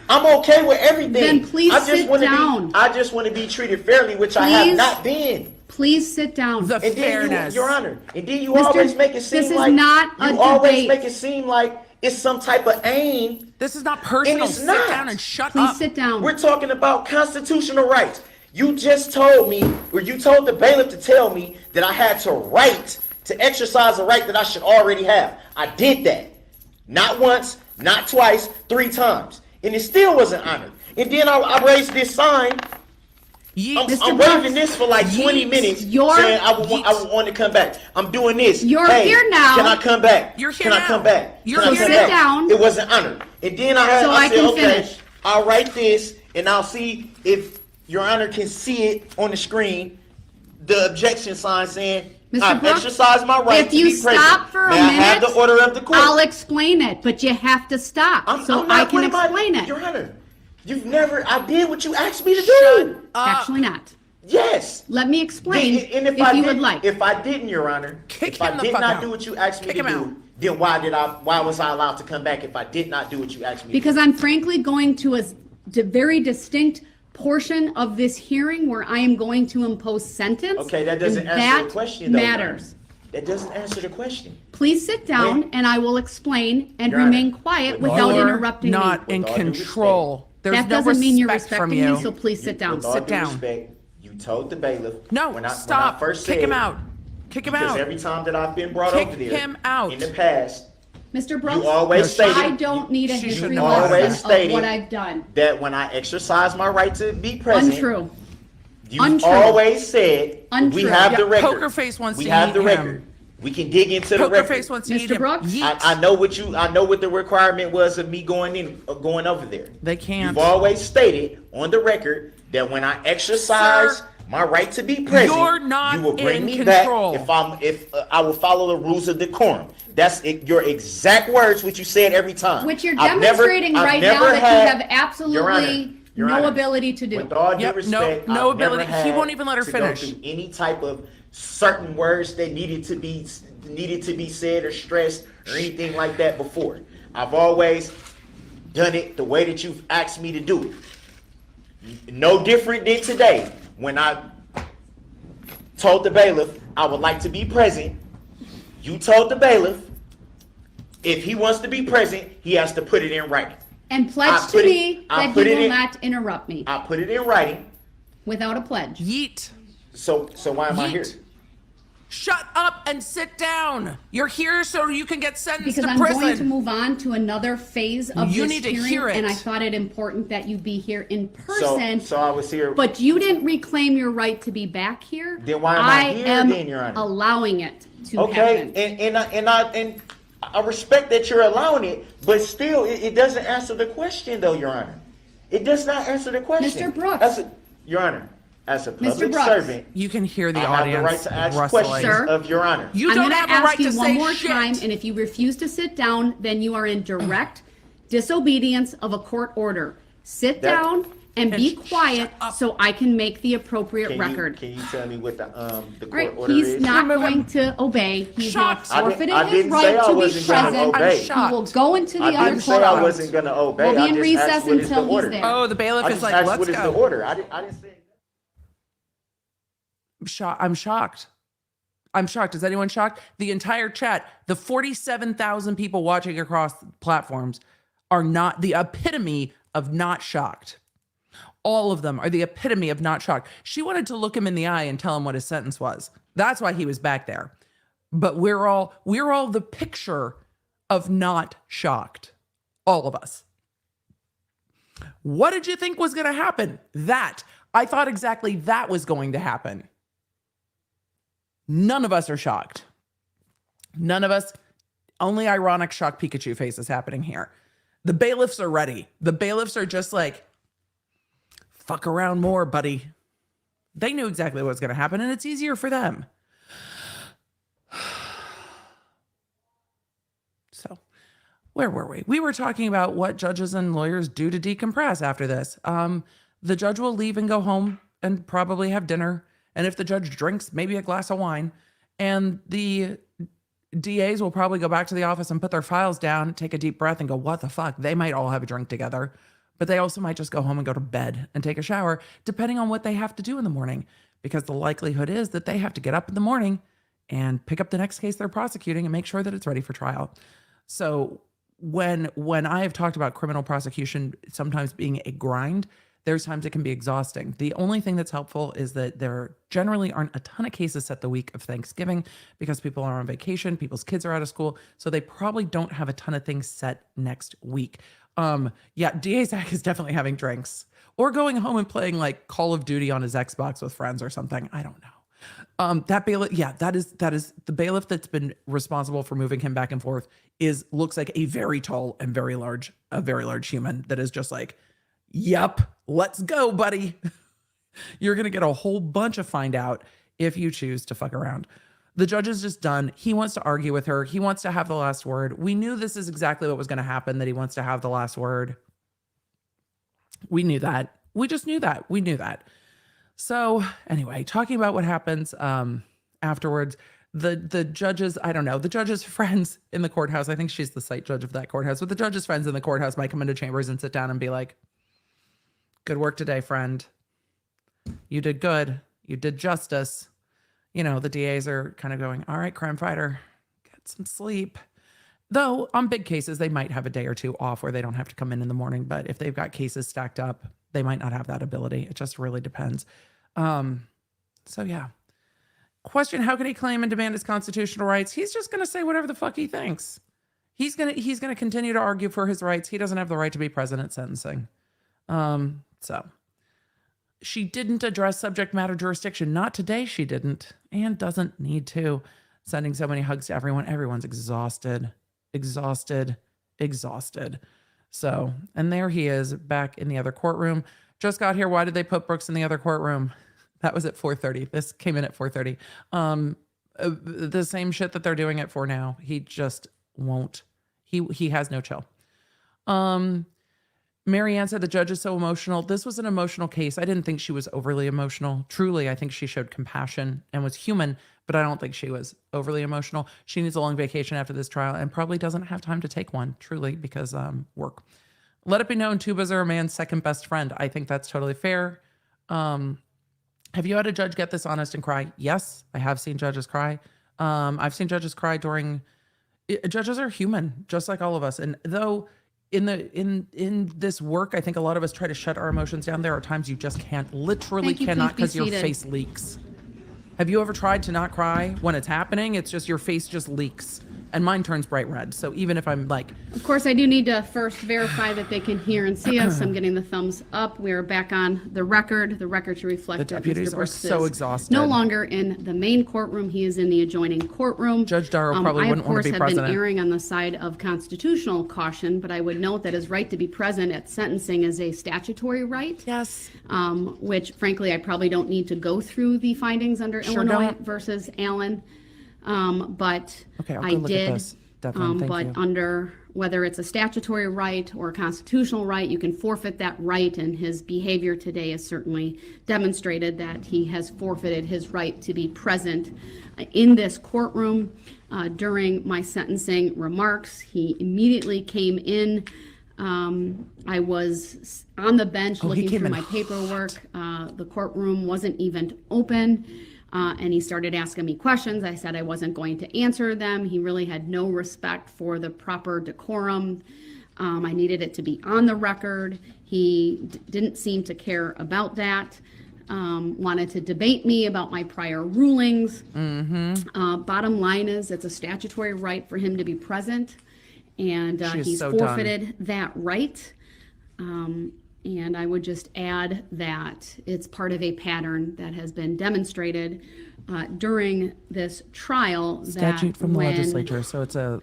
I'm okay with everything. Then please sit down. I just want to be treated fairly, which I have Please. not been. Please sit down. The And then fairness. Your Honor, and then you Mr. always make it seem this is like not a you always debate. make it seem like it's some type of aim. This is not personal. it's Sit not. down and shut Please up. sit down. We're talking about constitutional rights. You just told me, or you told the bailiff to tell me that I had to exercise a right that I should already have. I did that. Not once, not twice, 3 times. And it still wasn't honored. And then I raised this sign. I'm Mr. waving Brooks, this for like 20 minutes, saying I would want to come back. I'm doing this. You're Hey, here now. Can I come back? You're here Can I now. come back? You're Can I here. come Sit back? down. It wasn't honored. And then I So I said, can okay, finish. I'll write this, and I'll see if Your Honor can see it on the screen. The objection sign saying, Mr. I've Brooks, exercised my right if to you be present. stop for a May I have minute, the order of the court? I'll explain it, but you have to stop so I can explain it. Your Honor, I did what you asked me to do. Actually not. Yes. Let me explain And if I you would didn't- like. If I didn't, Your Honor, Kick if I him the did fuck not out. do what you asked me Kick to him out. do, then why was I allowed to come back if I did not do what you asked me Because to do? I'm frankly going to a very distinct portion of this hearing where I am going to impose sentence. Okay, that doesn't and answer the that question, though, Your Honor. matters. That doesn't answer the question. Please sit down Wait. and I will explain and Your Honor, remain quiet with all without due- interrupting Not me. in With all due control. There's That no doesn't mean you're respect from respecting you. me, so please sit down. With all Sit due down. respect, you told the bailiff. No, when I stop. first Kick said, him out. Kick him Because out. every time that I've been brought Kick over there him out. in the past, Mr. Brooks, always stated- I don't need a She history should lesson always of stated what I've done. that when I exercise my right to be present, Untrue. you've Untrue. always said, we Untrue. have the Yeah, record. Poker Face wants we to have eat the him. record. We can dig into the Poker record. Face wants to Mr. eat him. Brooks? Yeet. I know what the requirement was of me going over there. They can't. You've always stated on the record that when I exercise Sir, my right to be present, you're not you will bring in me control. back if I will follow the rules of decorum. That's your exact words, which you said every time. Which you're I've never- demonstrating I've right now never that you had- have absolutely Your no Honor, ability to do. With all due Yep, respect, no I've never ability. He had won't even let her to go finish. through any type of certain words that needed to be said or stressed or anything like that before. I've always done it the way that you've asked me to do it. No different than today when I told the bailiff I would like to be present. You told the bailiff if he wants to be present, he has to put it in writing. And I pledge to put it- me I that put he it will in- not interrupt me I put it in writing. without a pledge. Yeet. So why am I here? Yeet. Shut up and sit down. You're here so you can get sentenced Because to I'm prison. going to move on to another phase of You this need to hearing, hear it. and I thought it important that you be here in person. So I was here. But you didn't reclaim your right to be back here. Then why am I here am then, Your Honor? allowing it to Okay, happen. and I respect that you're allowing it, but still, it doesn't answer the question, though, Your Honor. It does not answer the question. Mr. Brooks. Your Honor, as a public Brooks. servant, You can hear the I have audience the right to ask rustling. questions Sir? of Your Honor. You I'm don't going have to a right ask you to one say more shit. time, and if you refuse to sit down, then you are in direct disobedience of a court order. Sit That- down and be And quiet shut up. so I can make the appropriate Can record. you tell me what the All court right, order he's is? not Remove him. going to obey. He's not Shocked. forfeited I his didn't right say I to be wasn't gonna present. obey. He will go into the I other didn't say I courtroom. wasn't going to obey. We'll be I in just recess asked what is until the he's order. there. Oh, the bailiff I is just like, asked let's what is go. the order. I didn't say. I'm shocked. I'm shocked. Is anyone shocked? The entire chat, the 47,000 people watching across platforms are not the epitome of not shocked. All of them are the epitome of not shocked. She wanted to look him in the eye and tell him what his sentence was. That's why he was back there. But we're all the picture of not shocked. All of us. What did you think was going to happen? That. I thought exactly that was going to happen. None of us are shocked. None of us. Only ironic shock Pikachu face is happening here. The bailiffs are ready. The bailiffs are just like, fuck around more, buddy. They knew exactly what was going to happen, and it's easier for them. So, where were we? We were talking about what judges and lawyers do to decompress after this. The judge will leave and go home and probably have dinner. And if the judge drinks, maybe a glass of wine. And the DAs will probably go back to the office and put their files down, take a deep breath and go, what the fuck? They might all have a drink together. but they also might just go home and go to bed and take a shower, depending on what they have to do in the morning, because the likelihood is that they have to get up in the morning and pick up the next case they're prosecuting and make sure that it's ready for trial. So when I have talked about criminal prosecution sometimes being a grind, there's times it can be exhausting. The only thing that's helpful is that there generally aren't a ton of cases set the week of Thanksgiving because people are on vacation, people's kids are out of school, so they probably don't have a ton of things set next week. Yeah, DA Zach is definitely having drinks or going home and playing like Call of Duty on his Xbox with friends or something. I don't know. That bailiff, yeah, that is the bailiff that's been responsible for moving him back and forth looks like a very tall and very large human that is just like, yep, let's go, buddy. You're going to get a whole bunch of find out if you choose to fuck around. The judge is just done. He wants to argue with her. He wants to have the last word. We knew this is exactly what was going to happen, that he wants to have the last word. We knew that. We just knew that. We knew that. So anyway, talking about what happens afterwards, the judges, I don't know, the judge's friends in the courthouse, I think she's the site judge of that courthouse, but the judge's friends in the courthouse might come into chambers and sit down and be like, good work today, friend. You did good. You did justice. You know, the DAs are kind of going, all right, crime fighter, get some sleep. Though on big cases, they might have a day or two off where they don't have to come in the morning. But if they've got cases stacked up, they might not have that ability. It just really depends. So yeah. Question, how can he claim and demand his constitutional rights? He's just going to say whatever the fuck he thinks. He's going to continue to argue for his rights. He doesn't have the right to be present at sentencing. So she didn't address subject matter jurisdiction. Not today, she didn't, and doesn't need to. Sending so many hugs to everyone. Everyone's exhausted. So, and there he is back in the other courtroom. Just got here. Why did they put Brooks in the other courtroom? That was at 4:30. This came in at 4:30. The same shit that they're doing it for now. He just won't. He has no chill. Marianne said the judge is so emotional. This was an emotional case. I didn't think she was overly emotional. Truly, I think she showed compassion and was human, but I don't think she was overly emotional. She needs a long vacation after this trial and probably doesn't have time to take one, truly, because work. Let it be known, tubas are a man's second best friend. I think that's totally fair. Have you had a judge get this honest and cry? Yes, I have seen judges cry. I've seen judges cry judges are human, just like all of us. And though in this work, I think a lot of us try to shut our emotions down. There are times you just can't, literally cannot, because your face leaks. Have you ever tried to not cry when it's happening? It's just your face just leaks. And mine turns bright red. So even if I'm like... Of course, I do need to first verify that they can hear and see us. I'm getting the thumbs up. We are back on the record. The record to reflect the that deputies Mr. are Brooks so is exhausted. no longer in the main courtroom. He is in the adjoining courtroom. Judge Darrell probably wouldn't want to be president. I, of course, have been erring on the side of constitutional caution, but I would note that his right to be present at sentencing is a statutory right. Yes. Which, frankly, I probably don't need to go through the findings under Illinois versus Allen. But okay, I'll go I look did. At this. Definitely. But you. under whether it's a statutory right or a constitutional right, you can forfeit that right, and his behavior today has certainly demonstrated that he has forfeited his right to be present in this courtroom during my sentencing remarks. He immediately came in. I was on the bench looking through my paperwork. The courtroom wasn't even open. And he started asking me questions. I said I wasn't going to answer them. He really had no respect for the proper decorum. I needed it to be on the record. He didn't seem to care about that. Wanted to debate me about my prior rulings. Bottom line is it's a statutory right for him to be present. And he's forfeited that right. And I would just add that it's part of a pattern that has been demonstrated during this trial. Statute from the legislature, so it's a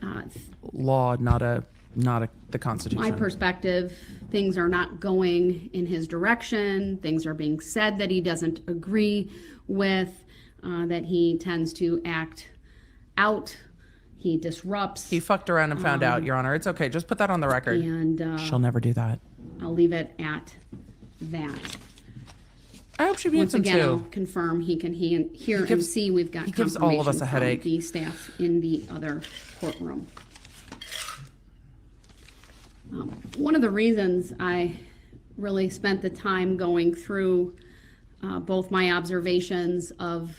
law, not the Constitution. My perspective, things are not going in his direction. Things are being said that he doesn't agree with, that he tends to act out. He disrupts. He fucked around and found out, Your Honor. It's okay. Just put that on the record. And she'll never do that. I'll leave it at that. I hope she mutes him too. I'll confirm he can hear and see. We've got gives all of us a headache. The staff in the other courtroom. One of the reasons I really spent the time going through both my observations of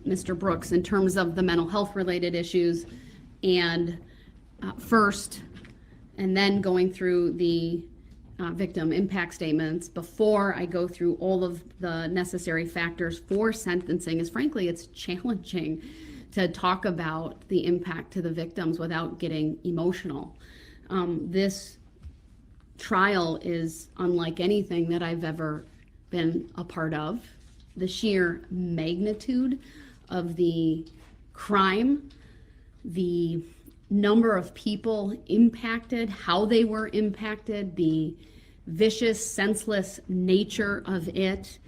Mr. Brooks in terms of the mental health related issues and first, and then going through the victim impact statements before I go through all of the necessary factors for sentencing, is frankly, it's challenging to talk about the impact to the victims without getting emotional. This trial is unlike anything that I've ever been a part of. The sheer magnitude of the crime, the number of people impacted, how they were impacted, the vicious, senseless nature of it,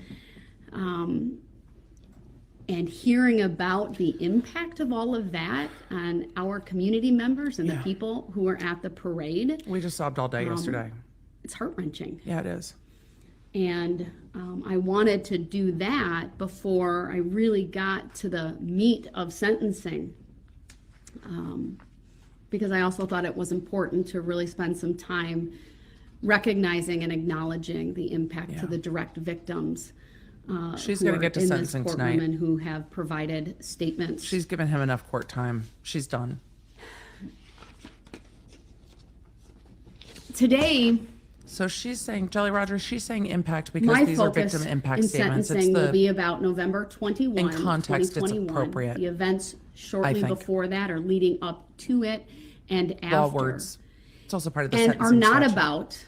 and hearing about the impact of all of that on our community members and the people who were at the parade. We just sobbed all day yesterday. It's heart-wrenching. Yeah, it is. And I wanted to do that before I really got to the meat of sentencing, because I also thought it was important to really spend some time recognizing and acknowledging the impact to the direct victims. She's going to get to sentencing tonight. And who have provided statements. She's given him enough court time. She's done. Today, so she's saying, Jolly Roger, she's saying impact because my these are focus victim impact in statements. sentencing will be about November 21, in context, it's 2021. appropriate. The events shortly think. before that or leading up to it and after. Law words. It's also part of the And sentencing are not statute. about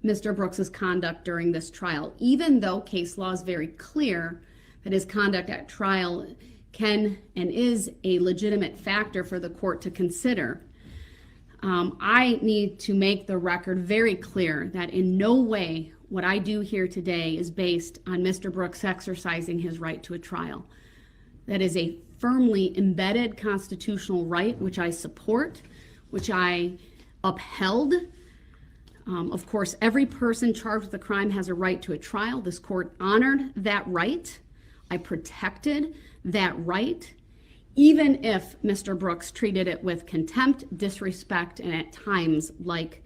Mr. Brooks's conduct during this trial, even though case law is very clear that his conduct at trial can and is a legitimate factor for the court to consider. I need to make the record very clear that in no way what I do here today is based on Mr. Brooks exercising his right to a trial. That is a firmly embedded constitutional right, which I support, which I upheld. Of course, every person charged with a crime has a right to a trial. This court honored that right. I protected that right, even if Mr. Brooks treated it with contempt, disrespect, and at times like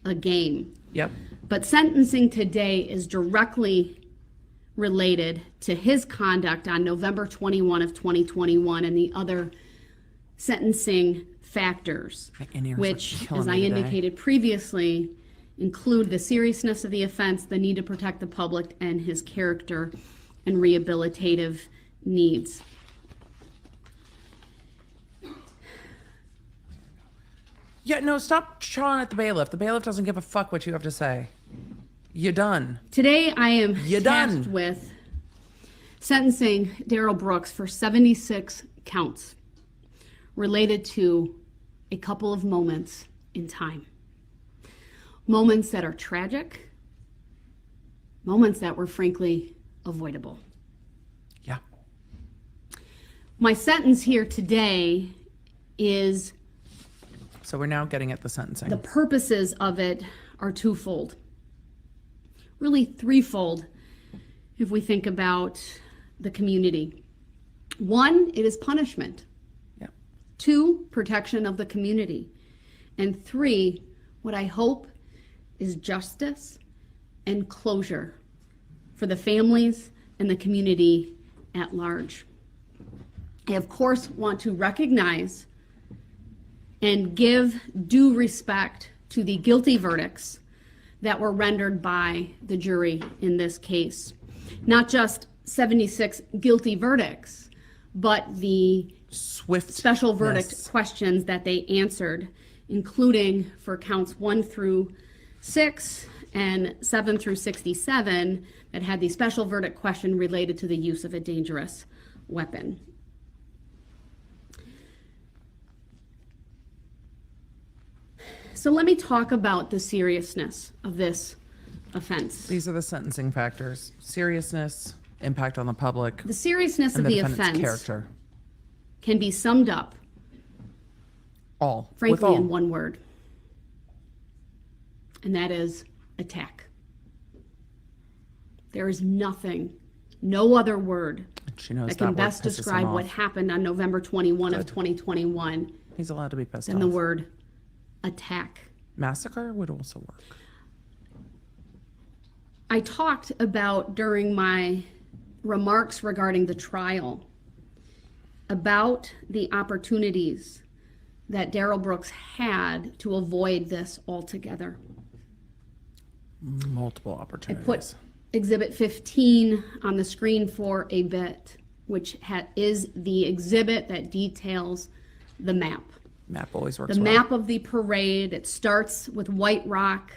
a game. Yep. But sentencing today is directly related to his conduct on November 21 of 2021 and the other sentencing factors, My in-ears are which, killing as I me today. indicated previously, include the seriousness of the offense, the need to protect the public, and his character and rehabilitative needs. Yeah, no, stop chawing at the bailiff. The bailiff doesn't give a fuck what you have to say. You're done. Today, I am You're tasked done. with sentencing Darrell Brooks for 76 counts related to a couple of moments in time. Moments that are tragic, moments that were frankly avoidable. Yeah. My sentence here today is, So we're now getting at the sentencing. the purposes of it are twofold. Really threefold if we think about the community. One, it is punishment. Yeah. Two, protection of the community. And three, what I hope is justice and closure for the families and the community at large. I, of course, want to recognize and give due respect to the guilty verdicts that were rendered by the jury in this case. Not just 76 guilty verdicts, but the Swift special verdict questions that they answered, including for counts 1 through 6 and 7 through 67 that had the special verdict question related to the use of a dangerous weapon. So let me talk about the seriousness of this offense. These are the sentencing factors: seriousness, impact on the public, The seriousness and of the the defendant's offense character. can be summed up, All. With frankly, all. in one word, and that is attack. There is nothing, no other word She knows that can word best pisses him describe what off. happened on November 21 of Good. 2021 He's allowed to be pissed than off. the word attack. Massacre would also work. I talked about during my remarks regarding the trial about the opportunities that Darrell Brooks had to avoid this altogether. Multiple I opportunities. put Exhibit 15 on the screen for a bit, which is the exhibit that details the map. Map always works The well. map of the parade. It starts with White Rock.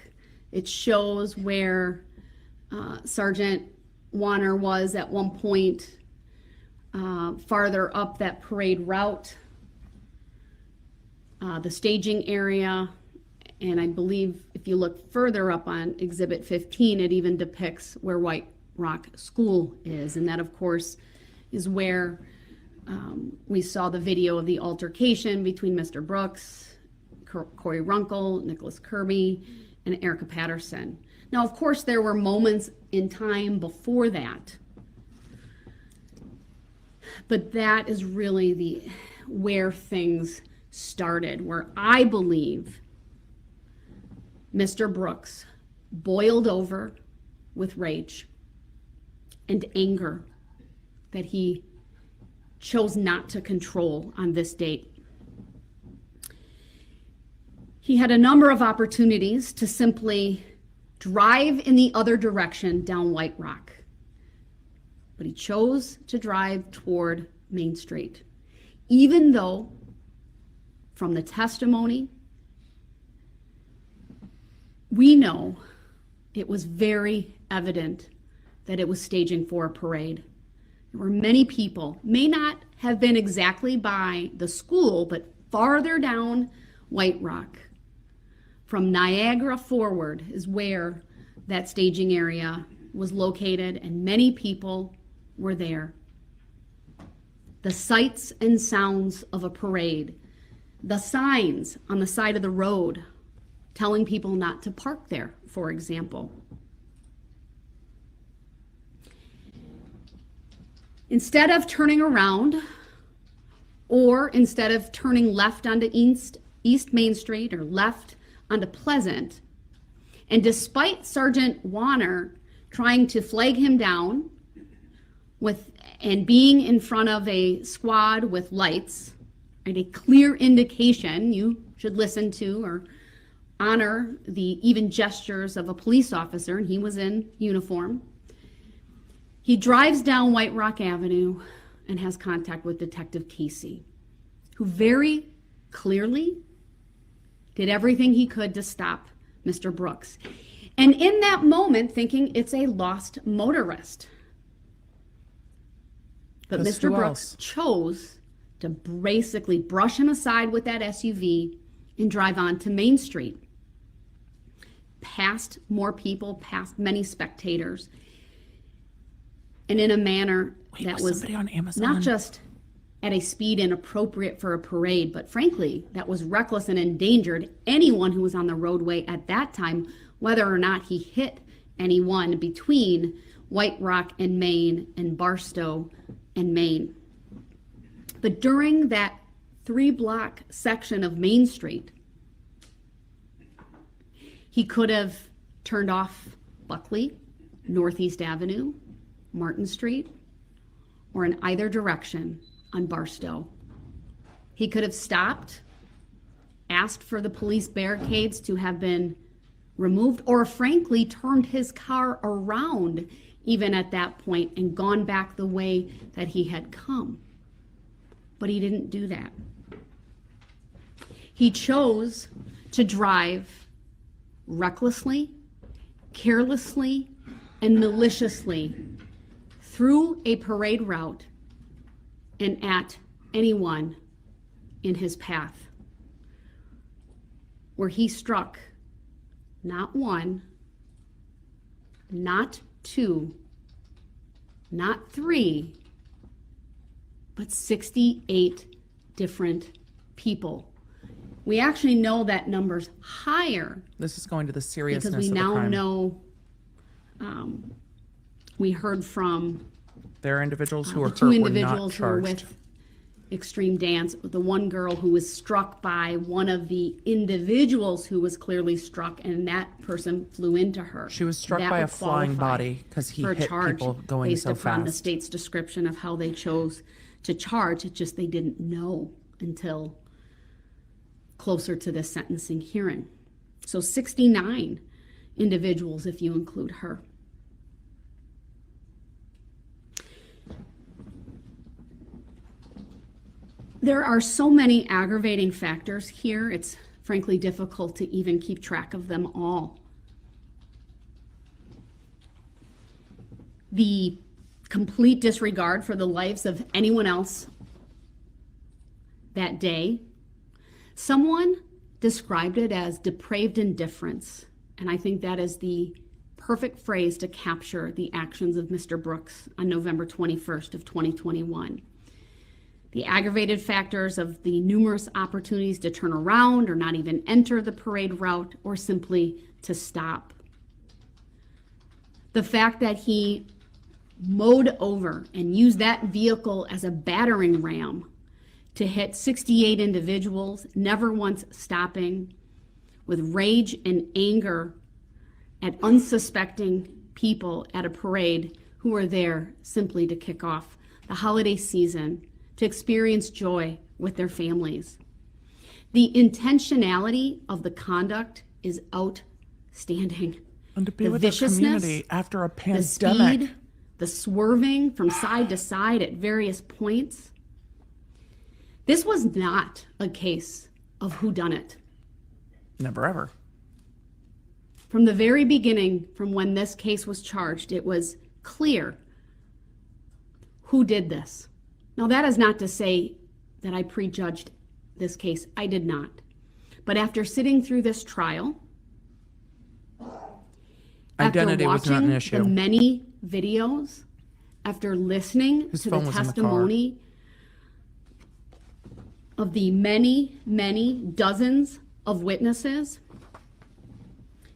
It shows where Sergeant Warner was at one point, farther up that parade route, the staging area, and I believe if you look further up on Exhibit 15, it even depicts where White Rock School is, and that, of course, is where we saw the video of the altercation between Mr. Brooks, Corey Runkle, Nicholas Kirby, and Erica Patterson. Now, of course, there were moments in time before that, but that is really where things started, where I believe Mr. Brooks boiled over with rage and anger that he chose not to control on this date. He had a number of opportunities to simply drive in the other direction down White Rock, but he chose to drive toward Main Street, even though from the testimony we know it was very evident that it was staging for a parade. There were many people, may not have been exactly by the school, but farther down White Rock. From Niagara forward is where that staging area was located, and many people were there. The sights and sounds of a parade, the signs on the side of the road telling people not to park there, for example. Instead of turning around, or instead of turning left onto East Main Street or left onto Pleasant, and despite Sergeant Warner trying to flag him down and being in front of a squad with lights, and a clear indication you should listen to or honor the even gestures of a police officer, and he was in uniform. He drives down White Rock Avenue and has contact with Detective Casey, who very clearly did everything he could to stop Mr. Brooks. And in that moment, thinking it's a lost motorist. But 'Cause Mr. who Brooks else? chose to basically brush him aside with that SUV and drive on to Main Street, past more people, past many spectators, and in a manner that was was somebody on Amazon? not just at a speed inappropriate for a parade, but frankly, that was reckless and endangered anyone who was on the roadway at that time, whether or not he hit anyone between White Rock and Main and Barstow and Main. But during that 3-block section of Main Street, he could have turned off Buckley, Northeast Avenue, Martin Street, or in either direction on Barstow. He could have stopped, asked for the police barricades to have been removed, or frankly turned his car around even at that point and gone back the way that he had come. But he didn't do that. He chose to drive recklessly, carelessly, and maliciously through a parade route and at anyone in his path, where he struck not one, not two, not three, but 68 different people. We actually know that number's higher This is going to the seriousness because we of the now crime. know, we heard from There are individuals who the are two hurt were not individuals who were charged. with extreme dance, the one girl who was struck by one of the individuals who was clearly struck, and that person flew into her. She was struck That by a would flying qualify body because he for a hit charge people going based so upon the fast. state's description of how they chose to charge. It's just they didn't know until closer to the sentencing hearing. So 69 individuals if you include her. There are so many aggravating factors here, it's frankly difficult to even keep track of them all. The complete disregard for the lives of anyone else that day. Someone described it as depraved indifference, and I think that is the perfect phrase to capture the actions of Mr. Brooks on November 21st of 2021. The aggravated factors of the numerous opportunities to turn around or not even enter the parade route or simply to stop. The fact that he mowed over and used that vehicle as a battering ram to hit 68 individuals, never once stopping, with rage and anger at unsuspecting people at a parade who were there simply to kick off the holiday season, to experience joy with their families. The intentionality of the conduct is outstanding. And to be The with the viciousness, community after a the pandemic. speed, the swerving from side to side at various points. This was not a case of whodunit. Never ever. From the very beginning, from when this case was charged, it was clear who did this. Now, that is not to say that I prejudged this case. I did not. But after sitting through this trial, Identity after was not an watching issue. the many videos, after listening His to phone the was in the car. testimony of the many, many dozens of witnesses,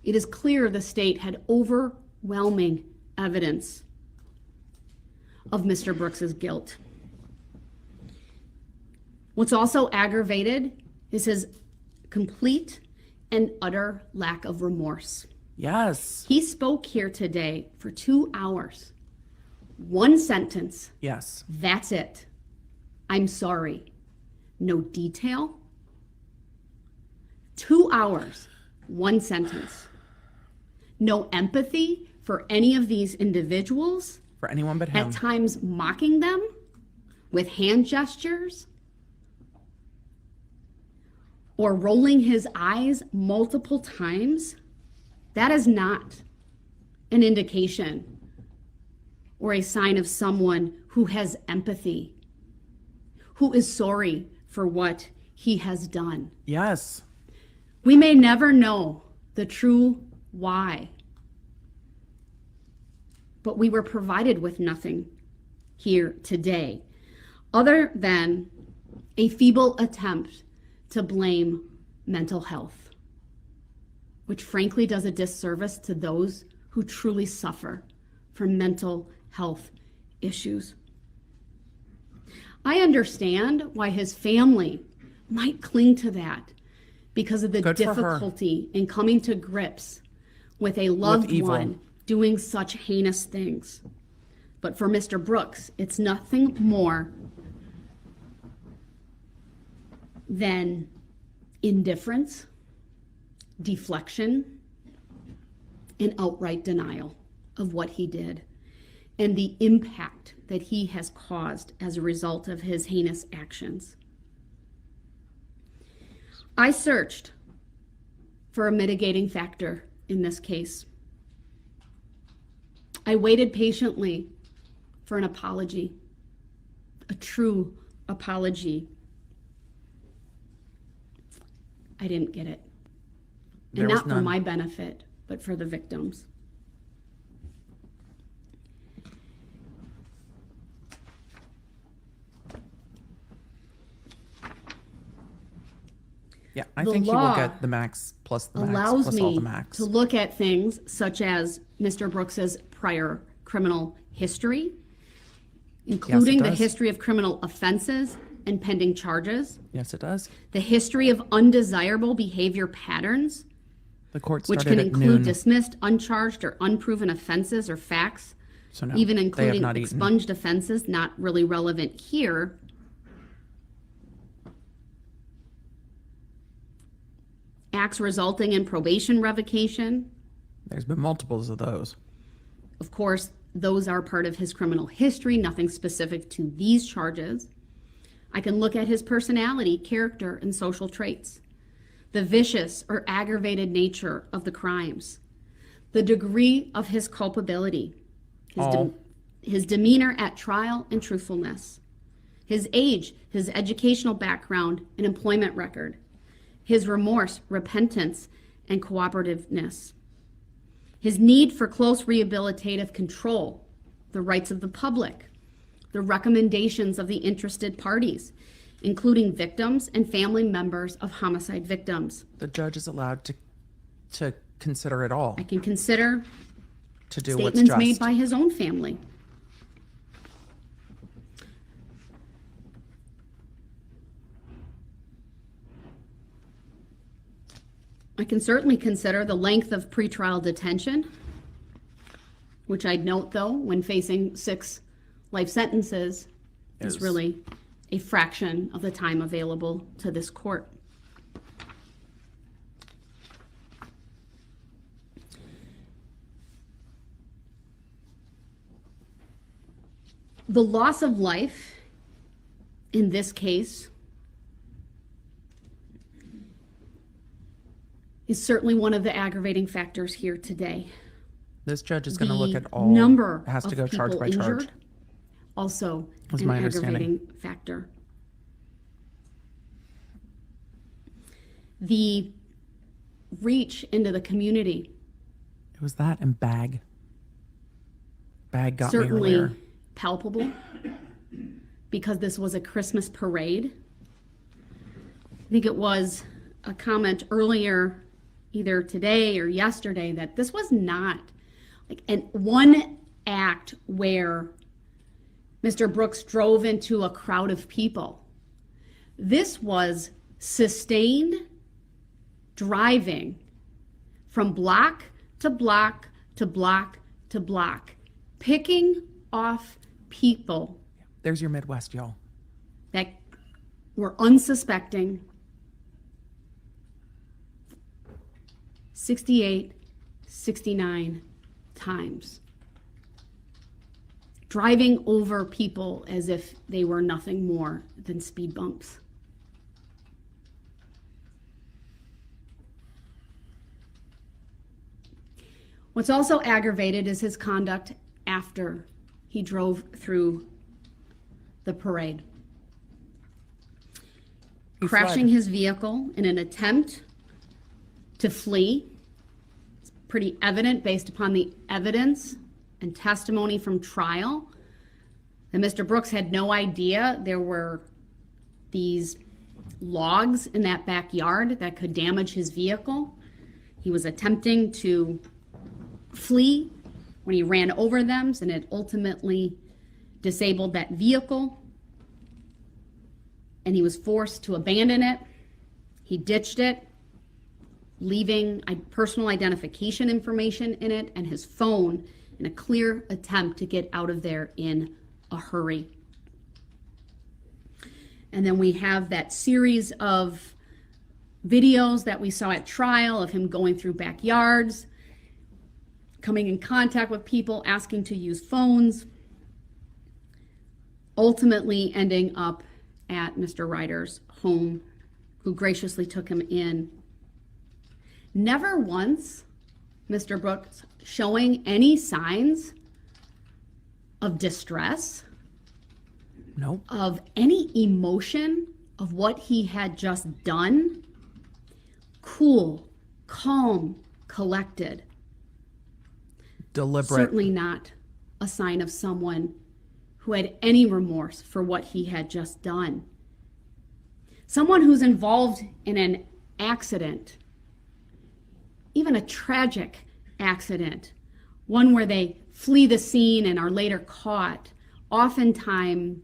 it is clear the state had overwhelming evidence of Mr. Brooks's guilt. What's also aggravated is his complete and utter lack of remorse. Yes. He spoke here today for 2 hours. One sentence. Yes. That's it. I'm sorry. No detail. 2 hours. One sentence. No empathy for any of these individuals. For anyone but him. At times mocking them with hand gestures or rolling his eyes multiple times. That is not an indication or a sign of someone who has empathy, who is sorry for what he has done. Yes. We may never know the true why, but we were provided with nothing here today other than a feeble attempt to blame mental health, which frankly does a disservice to those who truly suffer from mental health issues. I understand why his family might cling to that because of the Good for her. difficulty in coming to grips with a loved evil. one doing such heinous things. But for Mr. Brooks, it's nothing more than indifference, deflection, and outright denial of what he did and the impact that he has caused as a result of his heinous actions. I searched for a mitigating factor in this case. I waited patiently for an apology, a true apology. I didn't get it. There And was not for none. my benefit, but for the victims. Yeah, I The think he will law get the max plus the max allows plus all me the max. to look at things such as Mr. Brooks's prior criminal history, including the does. history of criminal offenses and pending charges, Yes, it does. the history of undesirable behavior patterns, The court which started can at include noon, dismissed, uncharged, or unproven offenses or facts, so no, even they have including not eaten. expunged offenses, not really relevant here. Acts resulting in probation revocation. There's been multiples of those. Of course, those are part of his criminal history, nothing specific to these charges. I can look at his personality, character, and social traits, the vicious or aggravated nature of the crimes, the degree of his culpability, his demeanor at trial and truthfulness, his age, his educational background and employment record, his remorse, repentance, and cooperativeness, his need for close rehabilitative control, the rights of the public, the recommendations of the interested parties, including victims and family members of homicide victims. The judge is allowed to consider it all, I can consider to do what's statements just. made by his own family. I can certainly consider the length of pretrial detention, which I'd note, though, when facing 6 life sentences, is really a fraction of the time available to this court. The loss of life in this case is certainly one of the aggravating factors here today. This judge is going to look The at all. number Has to of go charge people by charge. injured, also Was an my understanding. aggravating factor. The reach into the community, It was that and bag. Bag got me certainly earlier. palpable, because this was a Christmas parade. I think it was a comment earlier, either today or yesterday, that this was not like one act where Mr. Brooks drove into a crowd of people. This was sustained driving from block to block to block to block, picking off people There's your Midwest, y'all. that were unsuspecting. 68, 69 times. Driving over people as if they were nothing more than speed bumps. What's also aggravated is his conduct after he drove through the parade. He Crashing fled. his vehicle in an attempt to flee. It's pretty evident based upon the evidence and testimony from trial that Mr. Brooks had no idea there were these logs in that backyard that could damage his vehicle. He was attempting to flee when he ran over them, and it ultimately disabled that vehicle, and he was forced to abandon it. He ditched it, leaving personal identification information in it and his phone in a clear attempt to get out of there in a hurry. And then we have that series of videos that we saw at trial of him going through backyards, coming in contact with people, asking to use phones, ultimately ending up at Mr. Ryder's home, who graciously took him in. Never once, Mr. Brooks showing any signs of distress, Nope. of any emotion of what he had just done. Cool, calm, collected. Deliberate. Certainly not a sign of someone who had any remorse for what he had just done. Someone who's involved in an accident, even a tragic accident, one where they flee the scene and are later caught, oftentimes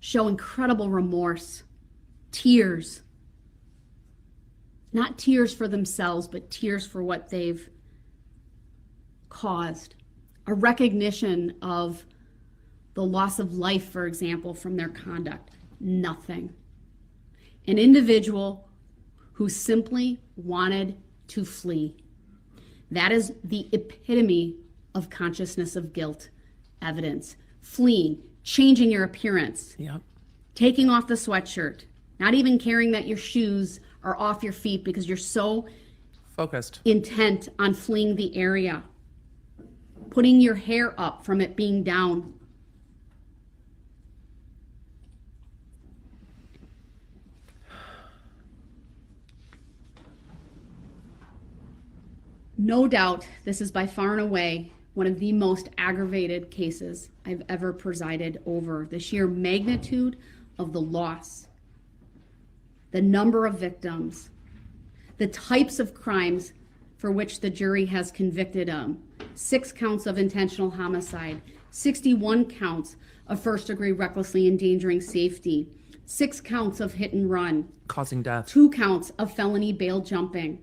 show incredible remorse, tears. Not tears for themselves, but tears for what they've caused. A recognition of the loss of life, for example, from their conduct. Nothing. An individual who simply wanted to flee. That is the epitome of consciousness of guilt evidence. Fleeing, changing your appearance, Yep. taking off the sweatshirt, not even caring that your shoes are off your feet because you're so Focused. intent on fleeing the area. Putting your hair up from it being down. No doubt, this is by far and away one of the most aggravated cases I've ever presided over. The sheer magnitude of the loss, the number of victims, the types of crimes for which the jury has convicted him. 6 counts of intentional homicide, 61 counts of first-degree recklessly endangering safety, 6 counts of hit and run, Causing death. 2 counts of felony bail jumping,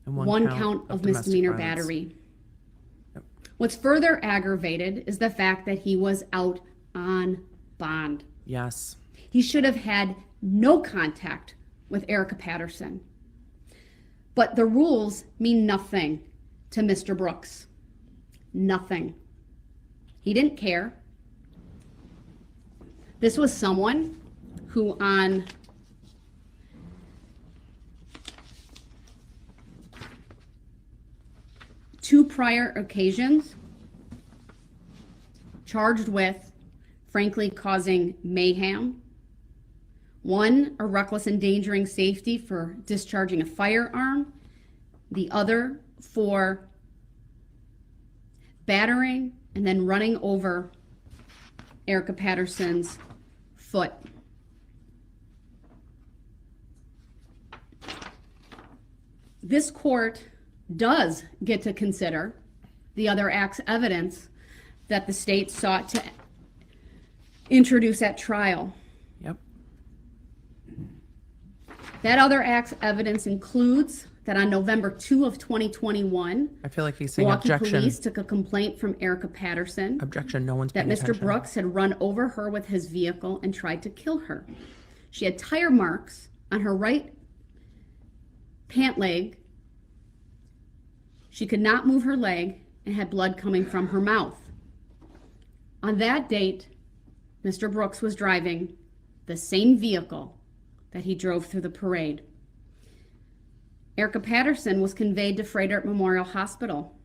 And one count of domestic misdemeanor violence. battery. Yep. What's further aggravated is the fact that he was out on bond. Yes. He should have had no contact with Erica Patterson. But the rules mean nothing to Mr. Brooks. Nothing. He didn't care. This was someone who on two prior occasions charged with, frankly, causing mayhem. One, a reckless endangering safety for discharging a firearm. The other for battering and then running over Erica Patterson's foot. This court does get to consider the other act's evidence that the state sought to introduce at trial. Yep. That other act's evidence includes that on November 2 of 2021, I feel like he's saying Milwaukee objection. police took a complaint from Erica Patterson Objection. No one's that paying Mr. attention. Brooks had run over her with his vehicle and tried to kill her. She had tire marks on her right pant leg. She could not move her leg and had blood coming from her mouth. On that date, Mr. Brooks was driving the same vehicle that he drove through the parade. Erica Patterson was conveyed to Frederick Memorial Hospital.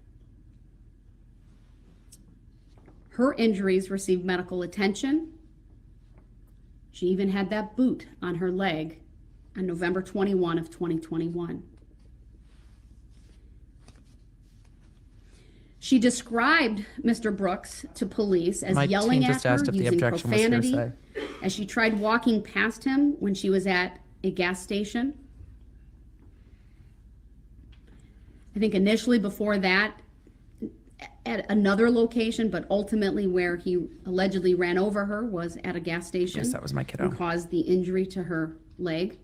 Her injuries received medical attention. She even had that boot on her leg on November 21 of 2021. She described Mr. Brooks to police as My yelling team at just her, asked if the using objection was profanity, hearsay. as she tried walking past him when she was at a gas station. I think initially before that, at another location, but ultimately where he allegedly ran over her was at a gas station. Yes, that was my kiddo. And caused the injury to her leg.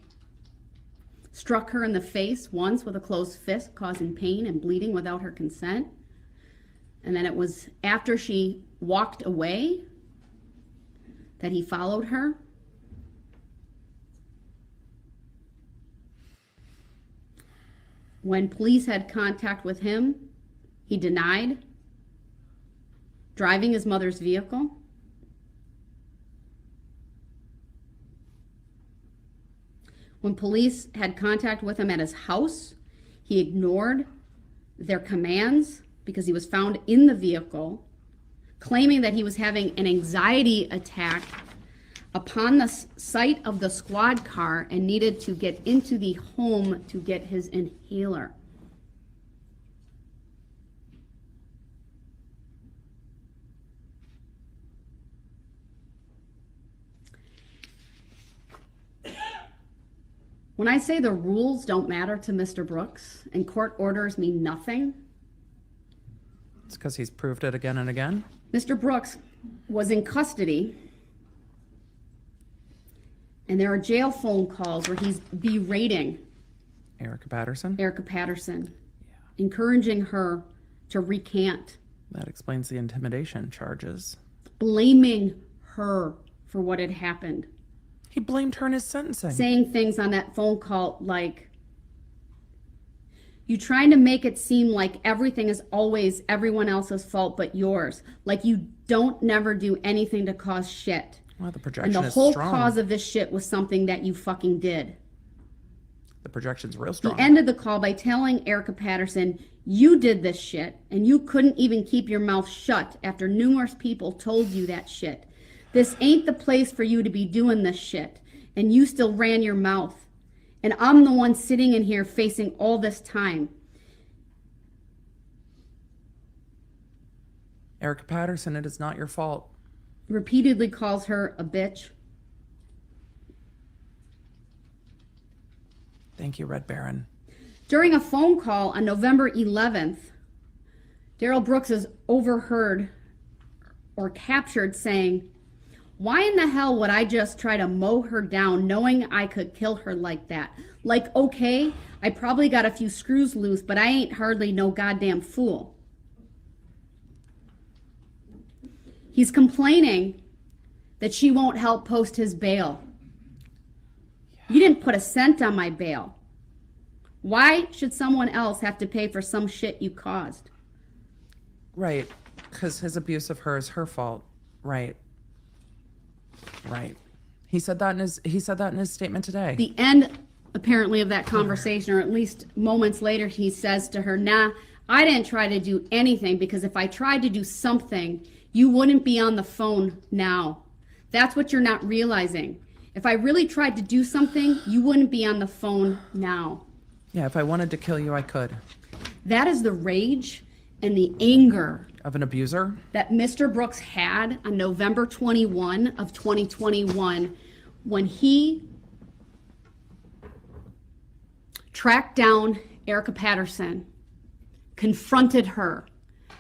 Struck her in the face once with a closed fist, causing pain and bleeding without her consent. And then it was after she walked away that he followed her. When police had contact with him, he denied driving his mother's vehicle. When police had contact with him at his house, he ignored their commands because he was found in the vehicle, claiming that he was having an anxiety attack upon the sight of the squad car and needed to get into the home to get his inhaler. When I say the rules don't matter to Mr. Brooks and court orders mean nothing, It's because he's proved it again and again. Mr. Brooks was in custody And there are jail phone calls where he's berating Erica Patterson. Erica Patterson, encouraging her to recant, That explains the intimidation charges. blaming her for what had happened, He blamed her in his sentencing. saying things on that phone call like, "You trying to make it seem like everything is always everyone else's fault but yours. Like you don't never do anything to cause shit. Well, the And projection the is whole strong. cause of this shit was something that you fucking did." The projection's real He strong. ended the call by telling Erica Patterson, "You did this shit, and you couldn't even keep your mouth shut after numerous people told you that shit. This ain't the place for you to be doing this shit, and you still ran your mouth. And I'm the one sitting in here facing all this time." Erica Patterson, it is not your fault. Repeatedly calls her a bitch. Thank you, Red Baron. During a phone call on November 11th, Darrell Brooks is overheard or captured saying, "Why in the hell would I just try to mow her down knowing I could kill her like that? Like, okay, I probably got a few screws loose, but I ain't hardly no goddamn fool." He's complaining that she won't help post his bail. "You didn't put a cent on my bail. Why should someone else have to pay for some shit you caused?" Right. Because his abuse of her is her fault. Right. Right. He said that in his statement today. The end, apparently, of that conversation, or at least moments later, he says to her, "Nah, I didn't try to do anything, because if I tried to do something, you wouldn't be on the phone now. That's what you're not realizing. If I really tried to do something, you wouldn't be on the phone now." Yeah, if I wanted to kill you, I could. That is the rage and the anger Of an abuser? that Mr. Brooks had on November 21 of 2021 when he tracked down Erica Patterson, confronted her.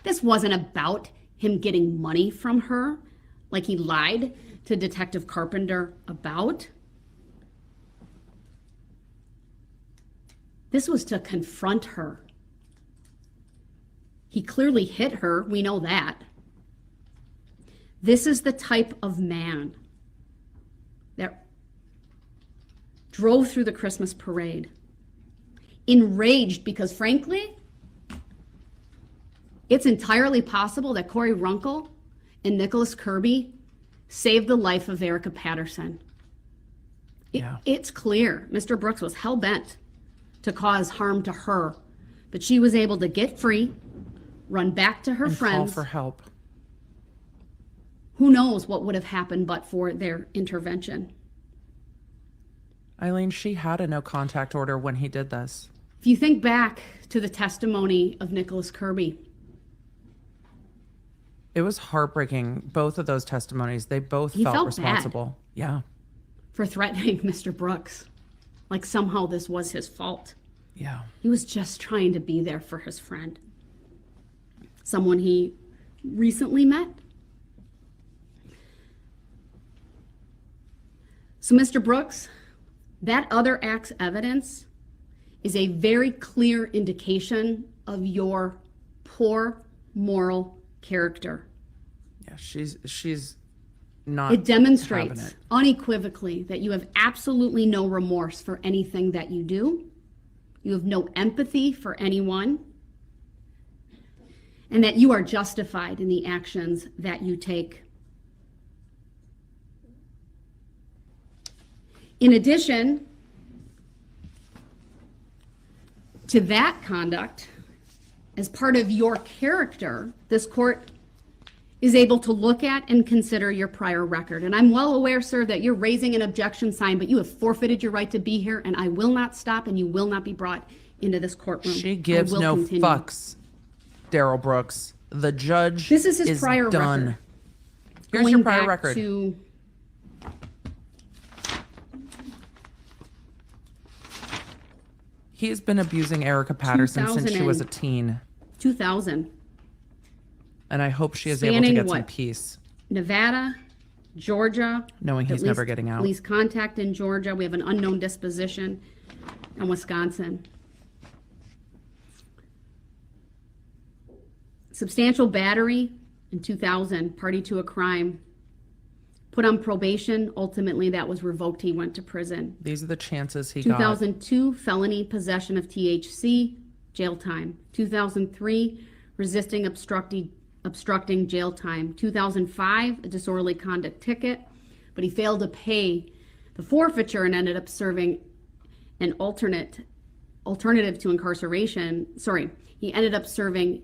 This wasn't about him getting money from her, like he lied to Detective Carpenter about. This was to confront her. He clearly hit her, we know that. This is the type of man that drove through the Christmas parade, enraged because, frankly, it's entirely possible that Corey Runkle and Nicholas Kirby saved the life of Erica Patterson. Yeah. It's clear Mr. Brooks was hell-bent to cause harm to her, but she was able to get free, run back to her And call friends. for help. Who knows what would have happened but for their intervention. Eileen, she had a no contact order when he did this. If you think back to the testimony of Nicholas Kirby, It was heartbreaking. Both of those testimonies, they both He felt felt responsible. Yeah. for threatening Mr. Brooks, like somehow this was his fault. Yeah. He was just trying to be there for his friend, someone he recently met. So, Mr. Brooks, that other act's evidence is a very clear indication of your poor moral character. Yeah. She's not. It demonstrates having it. unequivocally that you have absolutely no remorse for anything that you do. You have no empathy for anyone, and that you are justified in the actions that you take. In addition to that conduct, as part of your character, this court is able to look at and consider your prior record. And I'm well aware, sir, that you're raising an objection sign, but you have forfeited your right to be here, and I will not stop, and you will not be brought into this courtroom. She gives I will no continue. fucks, Darrell Brooks. The judge This is his prior done. record. Here's Going your prior back record. to He has been abusing Erica Patterson since she was a 2000 teen. 2000, And I hope she is able to Spanning get some what? peace. Nevada, Georgia. Knowing he's at never least- getting out. Police contact in Georgia. We have an unknown disposition in Wisconsin. Substantial battery in 2000, party to a crime. Put on probation. Ultimately, that was revoked. He went to prison. These are the chances he got. 2002, felony possession of THC, jail time. 2003, resisting obstructing, jail time. 2005, a disorderly conduct ticket, but he failed to pay the forfeiture and ended up serving an alternative to incarceration. Sorry, he ended up serving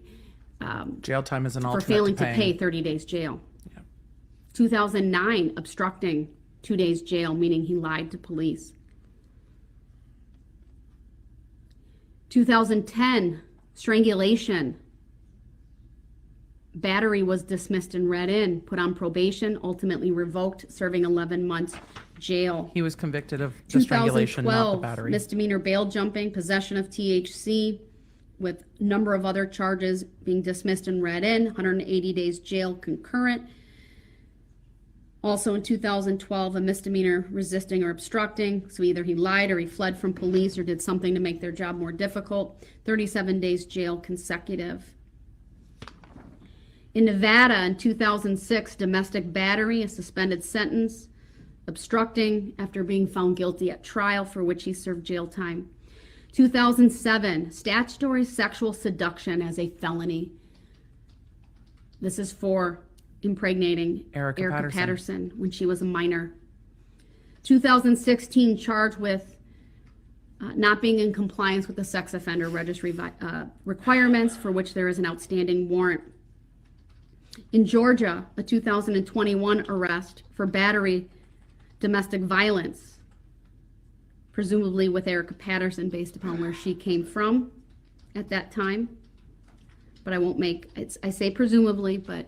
Jail time is an for alternate failing to paying. pay 30 days jail. Yeah. 2009, obstructing, 2 days jail, meaning he lied to police. 2010, strangulation. Battery was dismissed and read in, put on probation, ultimately revoked, serving 11 months jail. He was convicted of the strangulation, not the 2012, battery. misdemeanor bail jumping, possession of THC, with a number of other charges being dismissed and read in, 180 days jail concurrent. Also in 2012, a misdemeanor resisting or obstructing. So either he lied or he fled from police or did something to make their job more difficult. 37 days jail consecutive. In Nevada in 2006, domestic battery, a suspended sentence. Obstructing after being found guilty at trial, for which he served jail time. 2007, statutory sexual seduction as a felony. This is for impregnating Erica Patterson when she was a minor. 2016, charged with not being in compliance with the sex offender registry requirements, for which there is an outstanding warrant. In Georgia, a 2021 arrest for battery, domestic violence, presumably with Erica Patterson, based upon where she came from at that time. But I won't make, I say presumably, but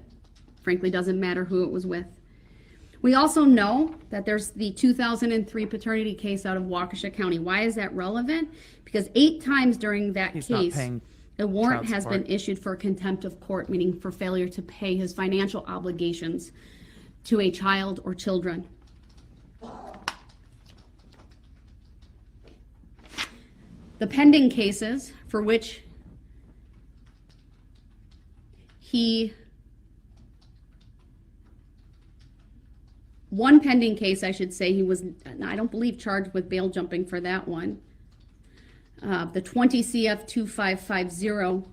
frankly doesn't matter who it was with. We also know that there's the 2003 paternity case out of Waukesha County. Why is that relevant? Because 8 times during that He's not case, paying a warrant child has support. been issued for contempt of court, meaning for failure to pay his financial obligations to a child or children. The pending cases for which one pending case, I should say, he was, I don't believe, charged with bail jumping for that one. The 20 CF 2550,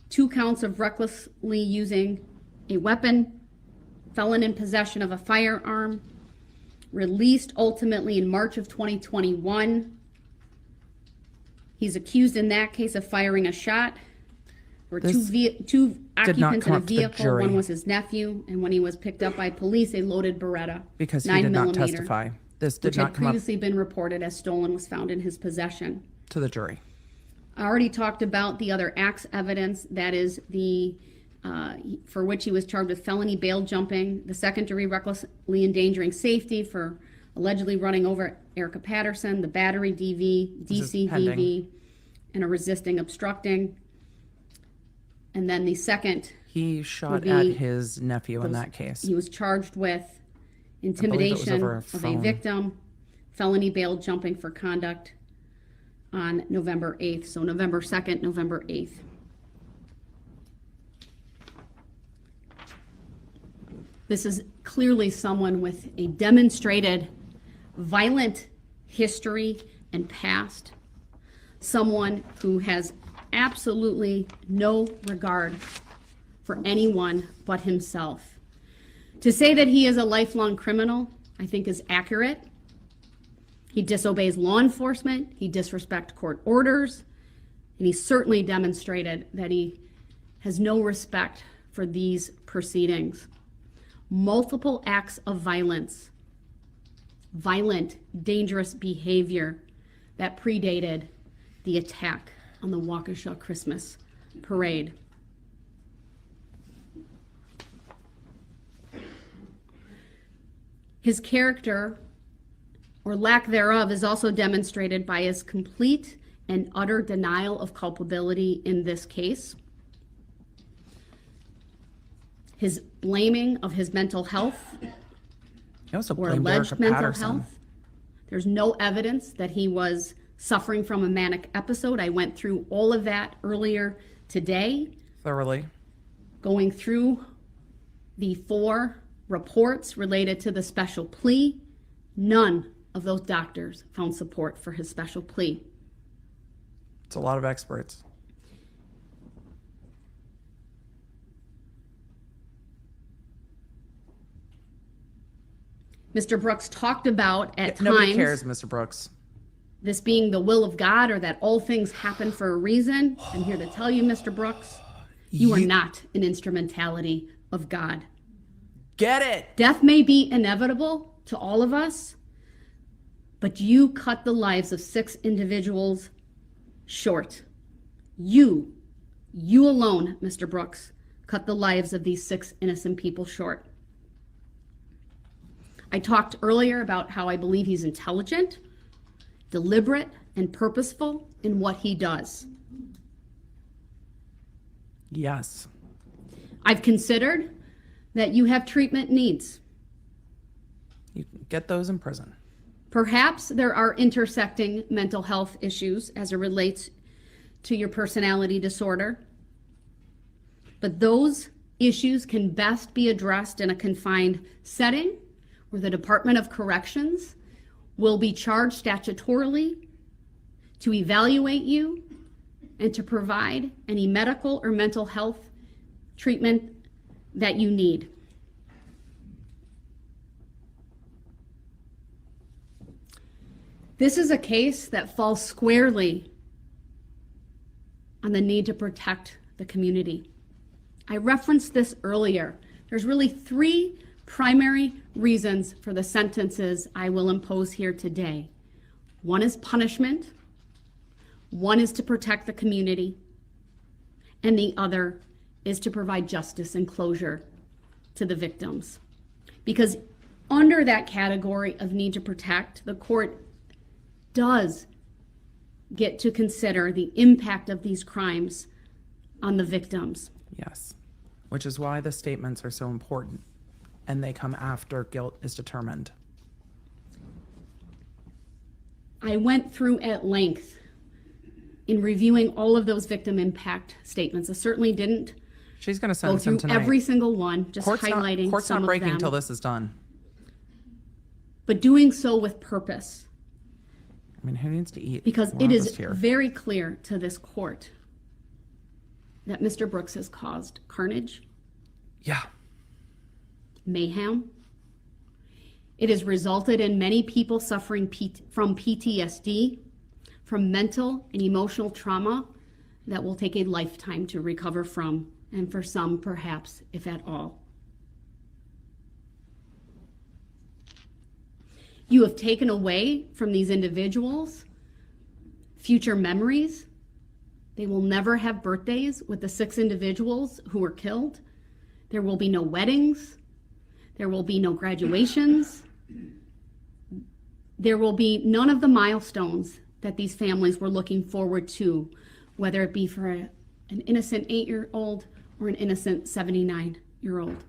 2 counts of recklessly using a weapon, felon in possession of a firearm, released ultimately in March of 2021. He's accused in that case of firing a shot. There were two occupants in a come up to the vehicle. jury. One was his nephew, and when he was picked up by police, a loaded Beretta, Because he 9 did not millimeter, testify. This did which not had come up previously been reported as stolen, was found in his possession. to the jury. I already talked about the other acts evidence, that is the, for which he was charged with felony bail jumping, the second-degree recklessly endangering safety for allegedly running over Erica Patterson, the battery DV, This is pending. DCVV, and a resisting obstructing. And then the second, He shot be at his nephew in those- that case. he was charged with believe it was intimidation over a of a phone. victim, felony bail jumping for conduct on November 8th. So November 2nd, November 8th. This is clearly someone with a demonstrated violent history and past. Someone who has absolutely no regard for anyone but himself. To say that he is a lifelong criminal, I think is accurate. He disobeys law enforcement, he disrespects court orders, and he certainly demonstrated that he has no respect for these proceedings. Multiple acts of violence, violent, dangerous behavior that predated the attack on the Waukesha Christmas parade. His character, or lack thereof, is also demonstrated by his complete and utter denial of culpability in this case. his blaming of his mental health He also or blamed alleged Erica mental Patterson. health. There's no evidence that he was suffering from a manic episode. I went through all of that earlier today, Thoroughly. going through the 4 reports related to the special plea. None of those doctors found support for his special plea. It's a lot of experts. Mr. Brooks talked about at Nobody times cares, Mr. Brooks. this being the will of God or that all things happen for a reason. I'm here to tell you, Mr. Brooks, you are not an instrumentality of God. Get it. Death may be inevitable to all of us, but you cut the lives of 6 individuals short. You alone, Mr. Brooks, cut the lives of these 6 innocent people short. I talked earlier about how I believe he's intelligent, deliberate, and purposeful in what he does. Yes. I've considered that you have treatment needs. You can get those in prison. Perhaps there are intersecting mental health issues as it relates to your personality disorder, but those issues can best be addressed in a confined setting where the Department of Corrections will be charged statutorily to evaluate you and to provide any medical or mental health treatment that you need. This is a case that falls squarely on the need to protect the community. I referenced this earlier. There's really 3 primary reasons for the sentences I will impose here today. One is punishment, one is to protect the community, and the other is to provide justice and closure to the victims. Because under that category of need to protect, the court does get to consider the impact of these crimes on the victims. Yes. Which is why the statements are so important. And they come after guilt is determined. I went through at length in reviewing all of those victim impact statements. I certainly didn't She's going to go sentence him through tonight. every single one, just Court's highlighting court's some not of breaking them, until this is done. but doing so with purpose, I mean, who needs to eat? because We're it is almost here. very clear to this court that Mr. Brooks has caused carnage, Yeah. mayhem. It has resulted in many people suffering from PTSD, from mental and emotional trauma that will take a lifetime to recover from, and for some, perhaps, if at all. You have taken away from these individuals future memories. They will never have birthdays with the 6 individuals who were killed. There will be no weddings. There will be no graduations. There will be none of the milestones that these families were looking forward to, whether it be for an innocent 8-year-old or an innocent 79-year-old.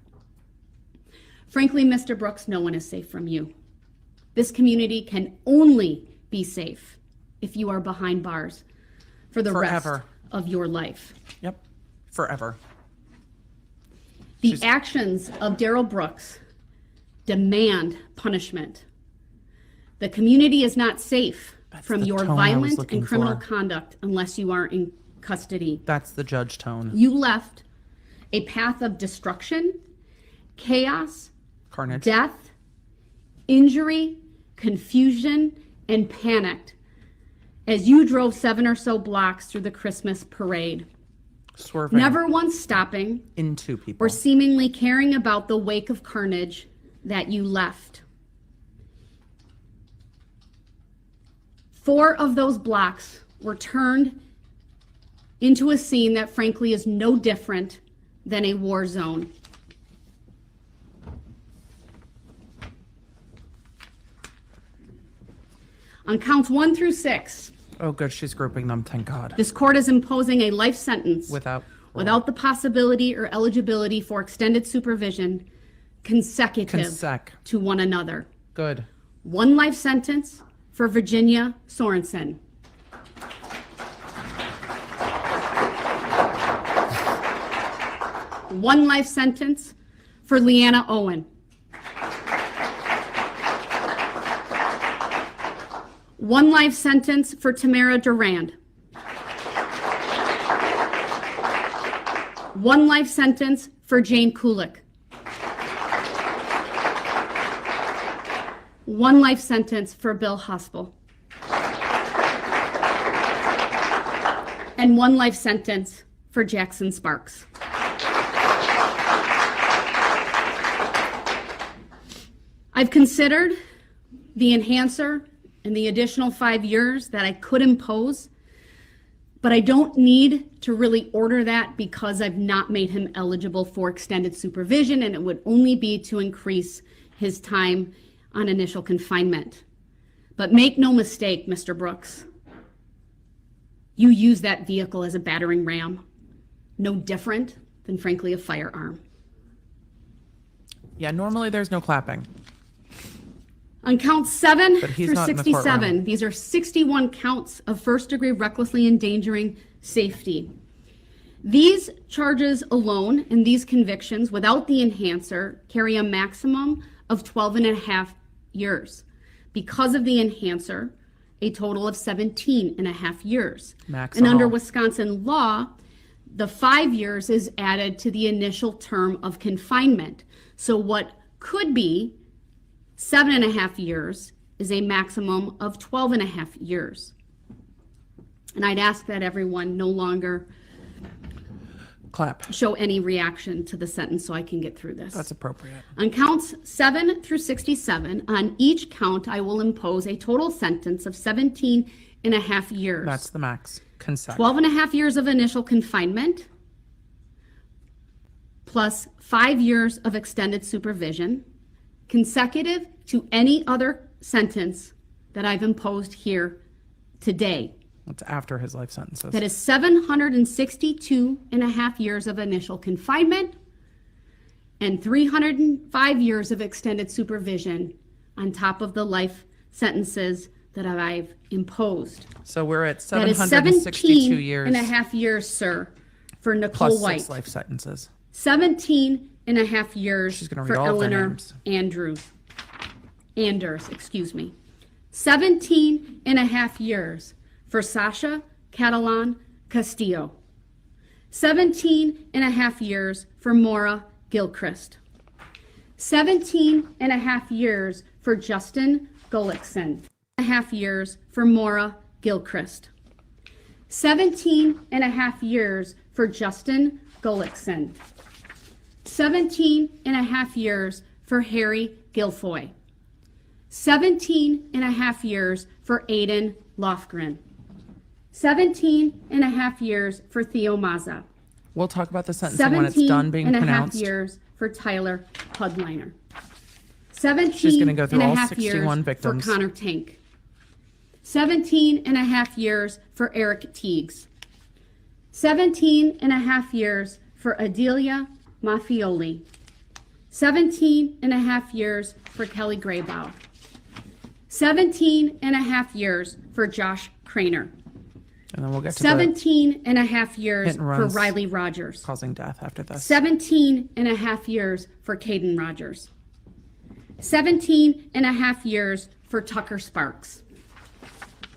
Frankly, Mr. Brooks, no one is safe from you. This community can only be safe if you are behind bars for the Forever. rest of your life. Yep. Forever. The actions of Darrell Brooks demand punishment. The community is not safe from the your tone I was violent looking and criminal for. conduct unless you are in custody. That's the judge tone. You left a path of destruction, chaos, Carnage. death, injury, confusion, and panic as you drove 7 or so blocks through the Christmas parade, Swerving never once stopping into people. or seemingly caring about the wake of carnage that you left. 4 of those blocks were turned into a scene that frankly is no different than a war zone. On counts 1 through 6, Oh, good. She's grouping them. Thank God. this court is imposing a life sentence Without. without the possibility or eligibility for extended supervision consecutive to one another. Good. 1 life sentence for Virginia Sorensen. 1 life sentence for Leanna Owen. 1 life sentence for Tamara Durand. 1 life sentence for Jane Kulik. 1 life sentence for Bill Hospel. And 1 life sentence for Jackson Sparks. I've considered the enhancer and the additional 5 years that I could impose, but I don't need to really order that because I've not made him eligible for extended supervision, and it would only be to increase his time on initial confinement. But make no mistake, Mr. Brooks, you use that vehicle as a battering ram, no different than, frankly, a firearm. Yeah, normally there's no clapping. On counts 7 But he's through not in the courtroom. 67, these are 61 counts of first-degree recklessly endangering safety. These charges alone and these convictions without the enhancer carry a maximum of 12 and a half years. Because of the enhancer, a total of 17 and a half years. And under Wisconsin law, the 5 years is added to the initial term of confinement. So what could be 7 and a half years is a maximum of 12 and a half years. And I'd ask that everyone no longer Clap. show any reaction to the sentence so I can get through this. That's appropriate. On counts 7 through 67, on each count, I will impose a total sentence of 17 and a half years. That's the max. Consecutive. 12 and a half years of initial confinement, plus 5 years of extended supervision, consecutive to any other sentence that I've imposed here today. That's after his life sentences. That is 762 and a half years of initial confinement and 305 years of extended supervision on top of the life sentences that I've imposed. So we're at That is 762 17 years and a half years, sir, for Nicole plus White. 6 life sentences. 17 and a half years She's gonna for read all of their Eleanor names. Anders, excuse me. 17 and a half years for Sasha Catalan Castillo. 17 and a half years for Maura Gilchrist. 17 and a half years for Justin Gullickson. A half years for Maura Gilchrist. 17 and a half years for Justin Gullickson. 17 and a half years for Harry Guilfoy. 17 and a half years for Aiden Lofgren. 17 and a half years for Theo Maza. We'll talk about the sentencing when it's 17 done being and a half pronounced. years for Tyler Pudliner. 17 She's gonna go through and a all half 61 years victims. for Connor Tank. 17 and a half years for Eric Teagues. 17 and a half years for Adelia Maffioli. 17 and a half years for Kelly Graybow. 17 and a half years for Josh Craner. And then we'll get to 17 and a half years hit and for runs. Riley Rogers. causing death after this. 17 and a half years for Caden Rogers. 17 and a half years for Tucker Sparks.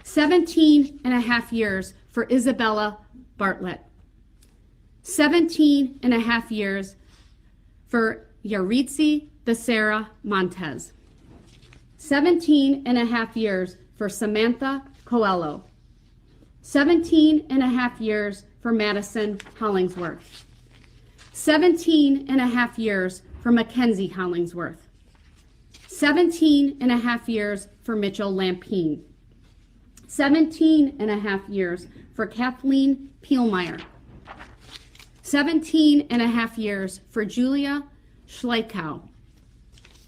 17 and a half years for Isabella Bartlett. 17 and a half years for Yaritzi Becerra Montez. 17 and a half years for Samantha Coelho. 17 and a half years for Madison Hollingsworth. 17 and a half years for Mackenzie Hollingsworth. 17 and a half years for Mitchell Lampine. 17 and a half years for Kathleen Pielmeyer. 17 and a half years for Julia Schleichow.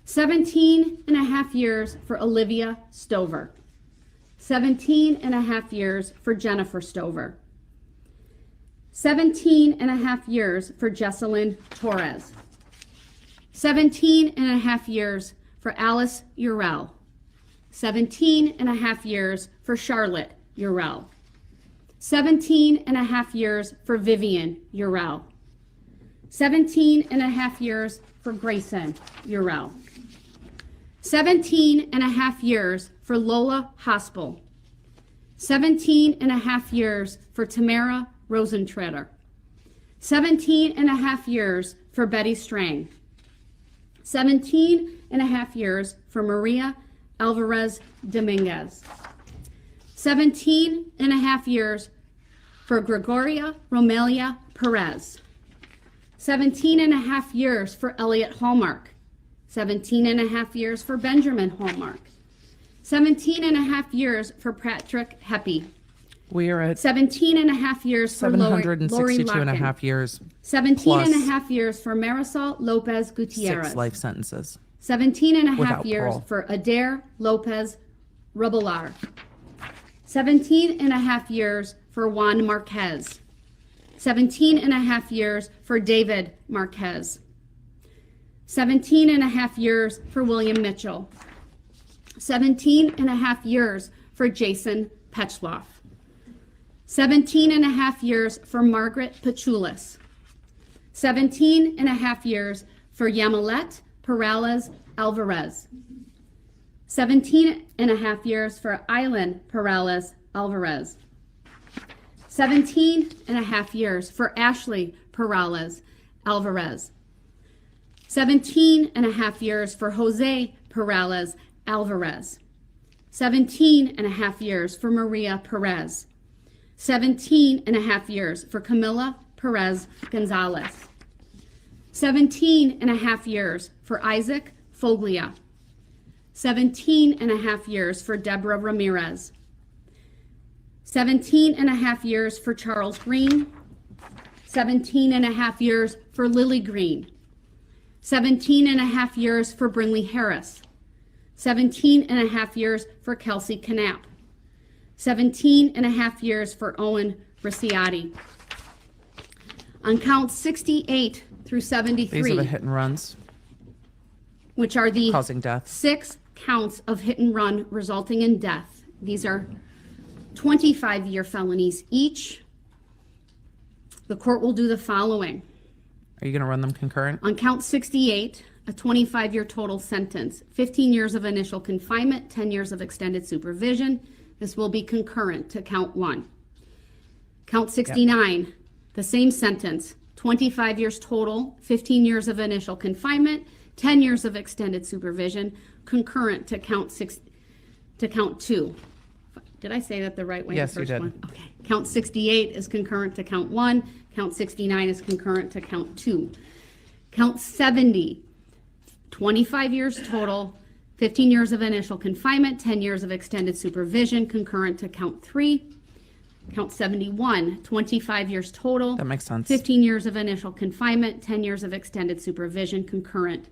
17 and a half years for Olivia Stover. 17 and a half years for Jennifer Stover. 17 and a half years for Jesselyn Torres. 17 and a half years for Alice Urell. 17 and a half years for Charlotte Urell. 17 and a half years for Vivian Urell. 17 and a half years for Grayson Urell. 17 and a half years for Lola Hospital. 17 and a half years for Tamara Rosentreter. 17 and a half years for Betty Strang. 17 and a half years for Maria Alvarez Dominguez. 17 and a half years for Gregoria Romelia Perez. 17 and a half years for Elliot Hallmark. 17 and a half years for Benjamin Hallmark. 17 and a half years for Patrick Heppy. We are at 17 and a half years for Lori 762 and a Larkin. half years. 17 and a plus half years for Marisol Lopez Gutierrez. 6 life sentences. 17 and a half Without years parole. for Adair Lopez Rubilar. 17 and a half years for Juan Marquez. 17 and a half years for David Marquez. 17 and a half years for William Mitchell. 17 and a half years for Jason Petchloff. 17 and a half years for Margaret Pachulis. 17 and a half years for Yamilet Perales Alvarez. 17 and a half years for Island Perales Alvarez. 17 and a half years for Ashley Perales Alvarez. 17 and a half years for Jose Perales Alvarez. 17 and a half years for Maria Perez. 17 and a half years for Camila Perez Gonzalez. 17 and a half years for Isaac Foglia. 17 and a half years for Deborah Ramirez. 17 and a half years for Charles Green. 17 and a half years for Lily Green. 17 and a half years for Brinley Harris. 17 and a half years for Kelsey Knapp. 17 and a half years for Owen Briciotti. On counts 68 through 73, These are the hit and runs which are the causing death. 6 counts of hit and run resulting in death. These are 25-year felonies each. The court will do the following. Are you going to run them concurrent? On count 68, a 25-year total sentence, 15 years of initial confinement, 10 years of extended supervision. This will be concurrent to count 1. Count 69, the same sentence, 25 years total, 15 years of initial confinement, 10 years of extended supervision, concurrent to count 2. Did I say that the right way? Yes, the you first did. One? Okay. Count 68 is concurrent to count 1. Count 69 is concurrent to count 2. Count 70, 25 years total, 15 years of initial confinement, 10 years of extended supervision, concurrent to count 3. Count 71, 25 years total. That makes sense. 15 years of initial confinement, 10 years of extended supervision, concurrent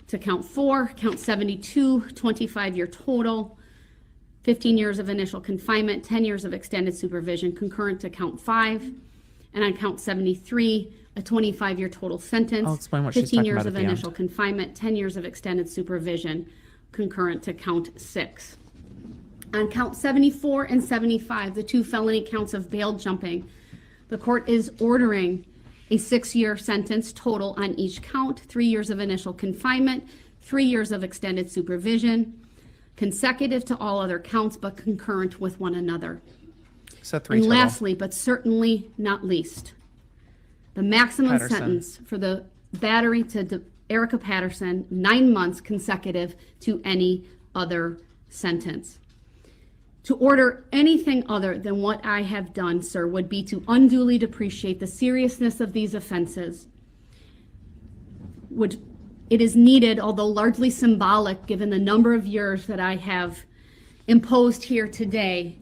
to count 4. Count 72, 25-year total, 15 years of initial confinement, 10 years of extended supervision, concurrent to count 5. And on count 73, a 25-year total sentence. I'll explain what she's 15 talking years about of at the initial end. confinement, 10 years of extended supervision, concurrent to count 6. On count 74 and 75, the 2 felony counts of bail jumping, the court is ordering a 6-year sentence total on each count, 3 years of initial confinement, 3 years of extended supervision, consecutive to all other counts but concurrent with one another. So 3 And total. lastly, but certainly not least, the maximum Patterson. sentence for the battery to Erica Patterson, 9 months consecutive to any other sentence. To order anything other than what I have done, sir, would be to unduly depreciate the seriousness of these offenses. It is needed, although largely symbolic, given the number of years that I have imposed here today,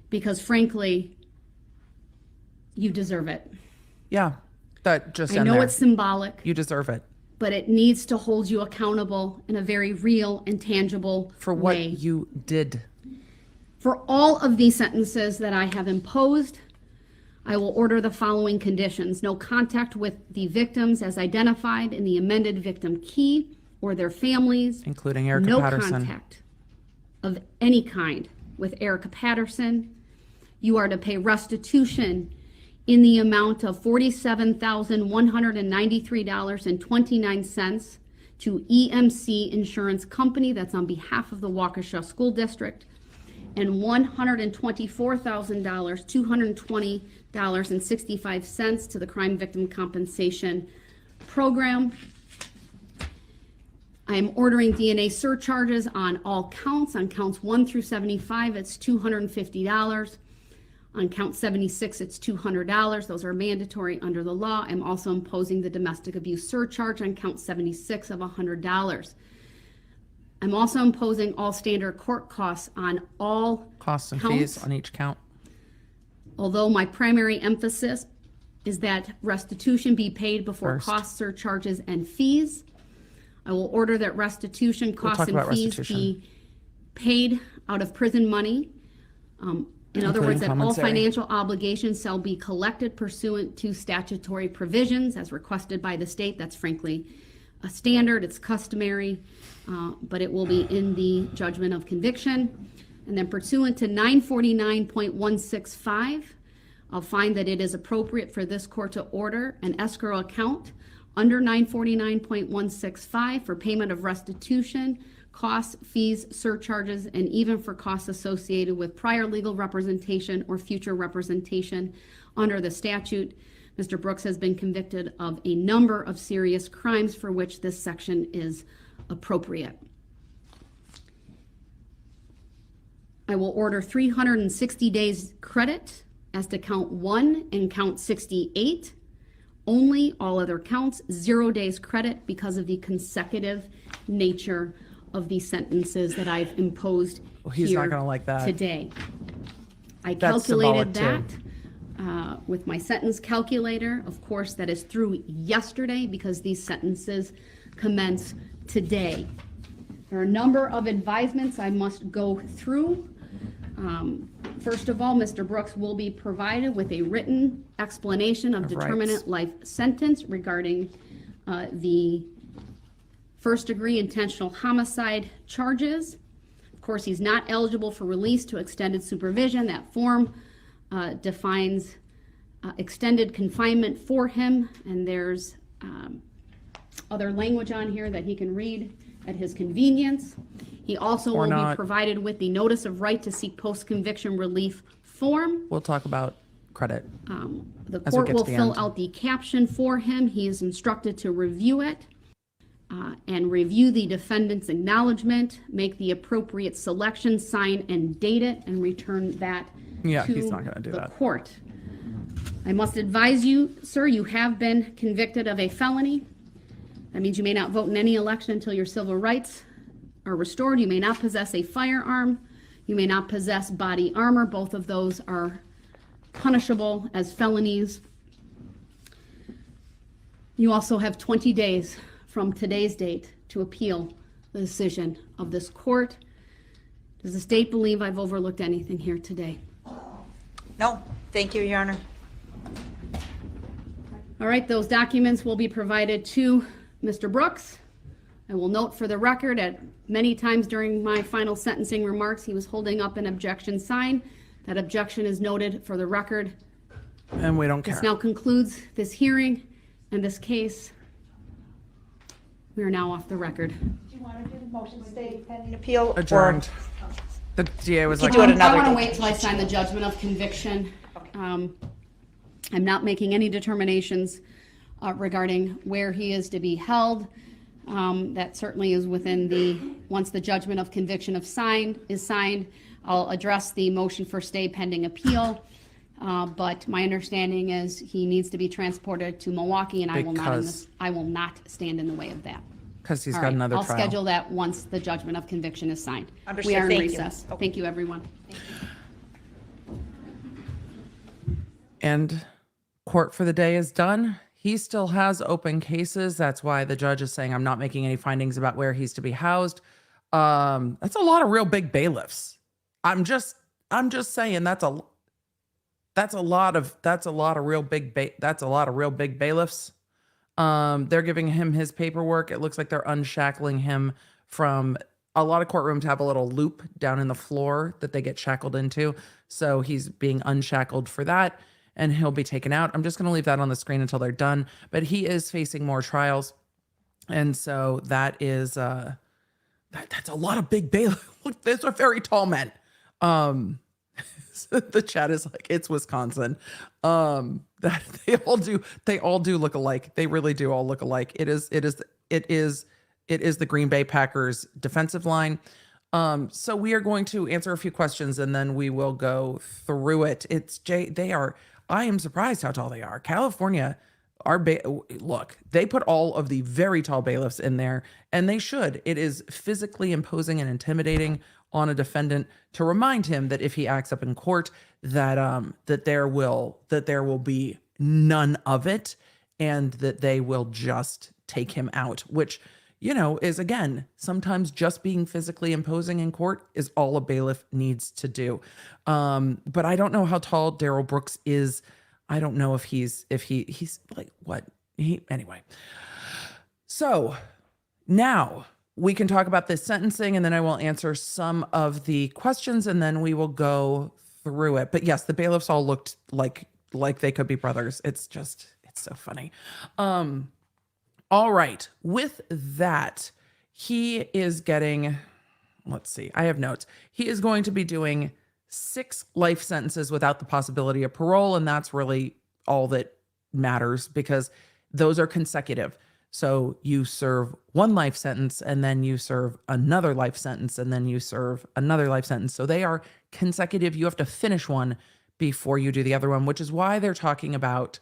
because frankly, you deserve it. Yeah. That just I in know there. it's symbolic, You deserve it. but it needs to hold you accountable in a very real and tangible For what way. you did. For all of these sentences that I have imposed, I will order the following conditions: no contact with the victims as identified in the amended victim key or their families, including Erica no Patterson. contact of any kind with Erica Patterson. You are to pay restitution in the amount of $47,193.29 to EMC Insurance Company, that's on behalf of the Waukesha School District, and $124,000, $220.65 to the Crime Victim Compensation Program. I am ordering DNA surcharges on all counts. On counts 1 through 75, it's $250. On count 76, it's $200. Those are mandatory under the law. I'm also imposing the domestic abuse surcharge on count 76 of $100. I'm also imposing all standard court costs on all Costs and counts. fees on each count. Although my primary emphasis is that restitution be paid before First. costs, surcharges, and fees. I will order that restitution, costs, talk and about fees restitution. be paid out of prison money. In other words, that all commissary. financial obligations shall be collected pursuant to statutory provisions as requested by the state. That's frankly a standard, it's customary, but it will be in the judgment of conviction. And then pursuant to 949.165, I'll find that it is appropriate for this court to order an escrow account under 949.165 for payment of restitution, costs, fees, surcharges, and even for costs associated with prior legal representation or future representation under the statute. Mr. Brooks has been convicted of a number of serious crimes for which this section is appropriate. I will order 360 days credit as to count 1 and count 68. Only, all other counts, 0 days credit because of the consecutive nature of the sentences that I've imposed Well, he's here not gonna like that. today. I That's calculated symbolic, that with my sentence calculator. Of course, that is through yesterday because these sentences commence today. There are a number of advisements I must go through. First of all, Mr. Brooks will be provided with a written explanation of Of rights. determinate life sentence regarding the first-degree intentional homicide charges. Of course, he's not eligible for release to extended supervision. That form defines extended confinement for him, and there's other language on here that he can read at his convenience. He also Or will be not. provided with the notice of right to seek post-conviction relief form. We'll talk about credit. The As we court get to will the fill end. out the caption for him. He is instructed to review it and review the defendant's acknowledgement, make the appropriate selection, sign and date it, and return that Yeah, to he's not gonna do the that. court. I must advise you, sir, you have been convicted of a felony. That means you may not vote in any election until your civil rights are restored. You may not possess a firearm. You may not possess body armor. Both of those are punishable as felonies. You also have 20 days from today's date to appeal the decision of this court. Does the state believe I've overlooked anything here today? No, thank you, Your Honor. All right, those documents will be provided to Mr. Brooks. I will note for the record, at many times during my final sentencing remarks, he was holding up an objection sign. That objection is noted for the record. And we don't care. This now concludes this hearing and this case. We are now off the record. Do you want to do the motion stay pending appeal? or- Adjourned. The DA was We like, can do it another I want to day. wait till I sign the judgment of conviction. I'm not making any determinations regarding where he is to be held. That certainly is within once the judgment of conviction is signed, I'll address the motion for stay pending appeal. But my understanding is he needs to be transported to Milwaukee, and I will not stand in the way of that. because he's All got right, another I'll trial. schedule that once the judgment of conviction is signed. Understood. We are in Thank you. recess. Okay. Thank you, everyone. And court for the day is done. He still has open cases. That's why the judge is saying I'm not making any findings about where he's to be housed. That's a lot of real big bailiffs. I'm just saying That's a lot of real big bailiffs. They're giving him his paperwork. It looks like they're unshackling him from a lot of courtrooms have a little loop down in the floor that they get shackled into. So he's being unshackled for that and he'll be taken out. I'm just going to leave that on the screen until they're done, but he is facing more trials. And so that is, that's a lot of big bailiffs. Look, those are very tall men. The chat is like, it's Wisconsin. That they all do look alike. They really do all look alike. It is the Green Bay Packers defensive line. So we are going to answer a few questions and then we will go through it. I am surprised how tall they are. California, look, they put all of the very tall bailiffs in there, and they should. It is physically imposing and intimidating on a defendant to remind him that if he acts up in court, that there will be none of it, and that they will just take him out, which, is, again, sometimes just being physically imposing in court is all a bailiff needs to do. But I don't know how tall Darrell Brooks is. I don't know if he's like what anyway. So now we can talk about this sentencing, and then I will answer some of the questions, and then we will go through it. But yes, the bailiffs all looked like they could be brothers. It's so funny. All right. With that, he is getting, let's see, I have notes. He is going to be doing 6 life sentences without the possibility of parole. And that's really all that matters because those are consecutive. So you serve 1 life sentence and then you serve another life sentence and then you serve another life sentence. So they are consecutive. You have to finish one before you do the other one, which is why they're talking about,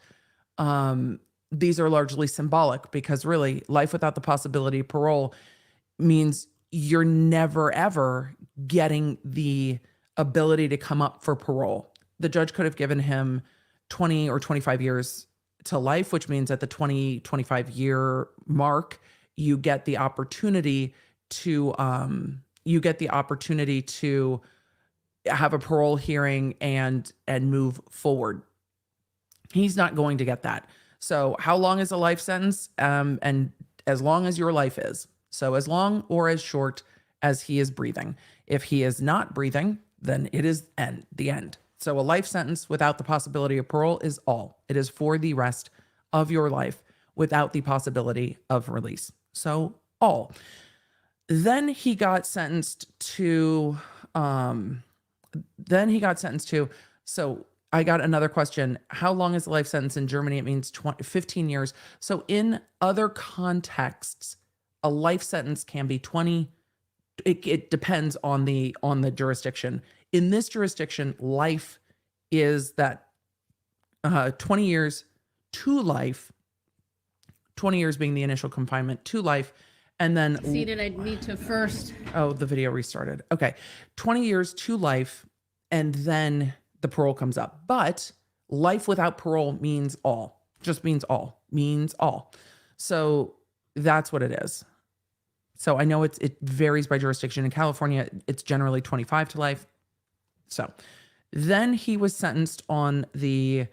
these are largely symbolic because really life without the possibility of parole means you're never, ever getting the ability to come up for parole. The judge could have given him 20 or 25 years to life, which means at the 20, 25 year mark, you get the opportunity to have a parole hearing and move forward. He's not going to get that. So how long is a life sentence? And as long as your life is. So as long or as short as he is breathing. If he is not breathing, then it is the end. So a life sentence without the possibility of parole is all. It is for the rest of your life without the possibility of release. So all. Then he got sentenced to, so I got another question. How long is a life sentence in Germany? It means 15 years. So in other contexts, a life sentence can be 20. It depends on the jurisdiction. In this jurisdiction, life is that 20 years to life, 20 years being the initial confinement to life. And then Seated, I'd need to first. Oh, the video restarted. Okay. 20 years to life. And then the parole comes up, but life without parole means all, just means all, So that's what it is. So I know it varies by jurisdiction. In California, it's generally 25 to life. So then he was sentenced on the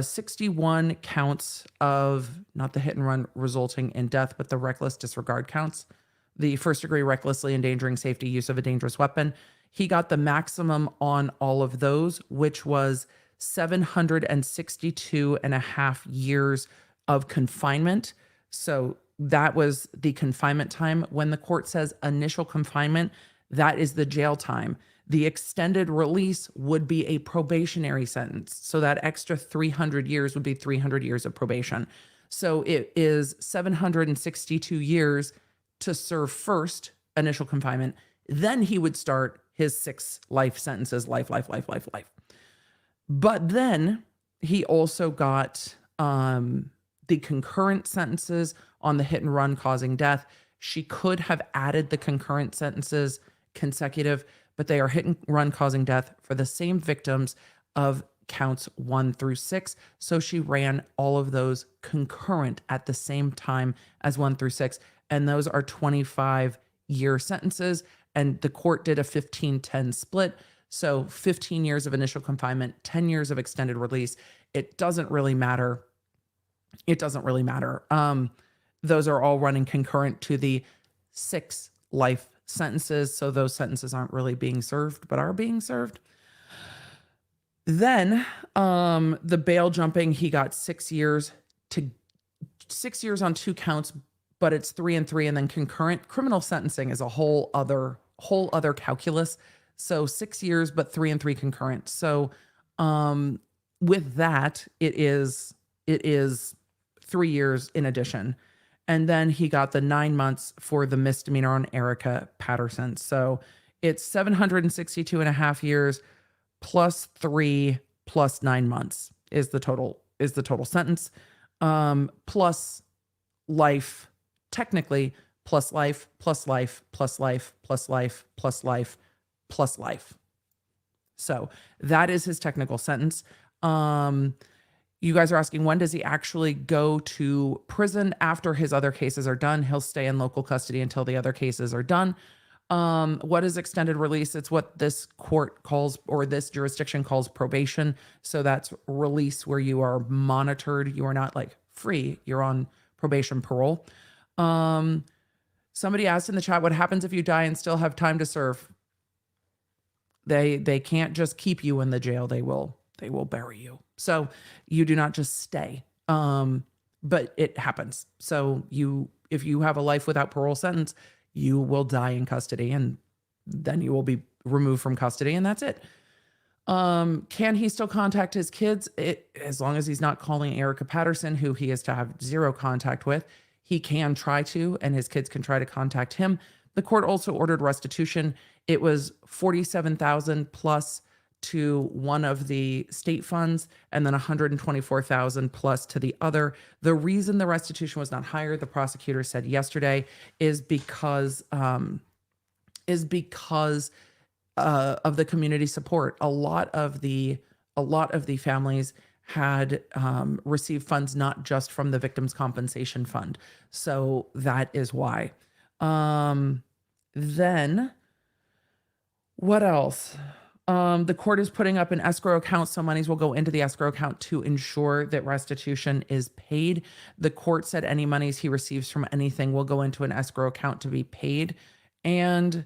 61 counts of not the hit and run resulting in death, but the reckless disregard counts, the first degree recklessly endangering safety, use of a dangerous weapon. He got the maximum on all of those, which was 762 and a half years of confinement. So that was the confinement time. When the court says initial confinement, that is the jail time. The extended release would be a probationary sentence. So that extra 300 years would be 300 years of probation. So it is 762 years to serve first initial confinement. Then he would start his 6 life sentences, life. But then he also got the concurrent sentences on the hit and run causing death. She could have added the concurrent sentences consecutive, but they are hit and run causing death for the same victims of counts 1 through 6. So she ran all of those concurrent at the same time as 1 through 6. And those are 25-year sentences. And the court did a 15-10 split. So 15 years of initial confinement, 10 years of extended release. It doesn't really matter. It doesn't really matter. Those are all running concurrent to the 6 life sentences. So those sentences aren't really being served, but are being served. Then the bail jumping, he got 6 years on 2 counts, but it's 3 and 3, and then concurrent. Criminal sentencing is a whole other calculus. So 6 years, but 3 and 3 concurrent. So with that, it is 3 years in addition. And then he got the 9 months for the misdemeanor on Erica Patterson. So it's 762 and a half years plus 3 plus 9 months is the total sentence. Plus life, technically, plus life, plus life, plus life, plus life, plus life, plus life. So that is his technical sentence. You guys are asking, when does he actually go to prison? After his other cases are done, he'll stay in local custody until the other cases are done. What is extended release? It's what this court calls, or this jurisdiction calls, probation. So that's release where you are monitored. You are not like free. You're on probation, parole. Somebody asked in the chat, what happens if you die and still have time to serve? They can't just keep you in the jail. They will bury you. So you do not just stay. But it happens. So if you have a life without parole sentence, you will die in custody, and then you will be removed from custody, and that's it. Can he still contact his kids? As long as he's not calling Erica Patterson, who he is to have 0 contact with, he can try to, and his kids can try to contact him. The court also ordered restitution. It was $47,000 plus to one of the state funds, and then $124,000 plus to the other. The reason the restitution was not higher, the prosecutor said yesterday, is because of the community support. A lot of the families had received funds not just from the Victims' Compensation Fund, so that is why. Then what else? The court is putting up an escrow account, so monies will go into the escrow account to ensure that restitution is paid. The court said any monies he receives from anything will go into an escrow account to be paid, and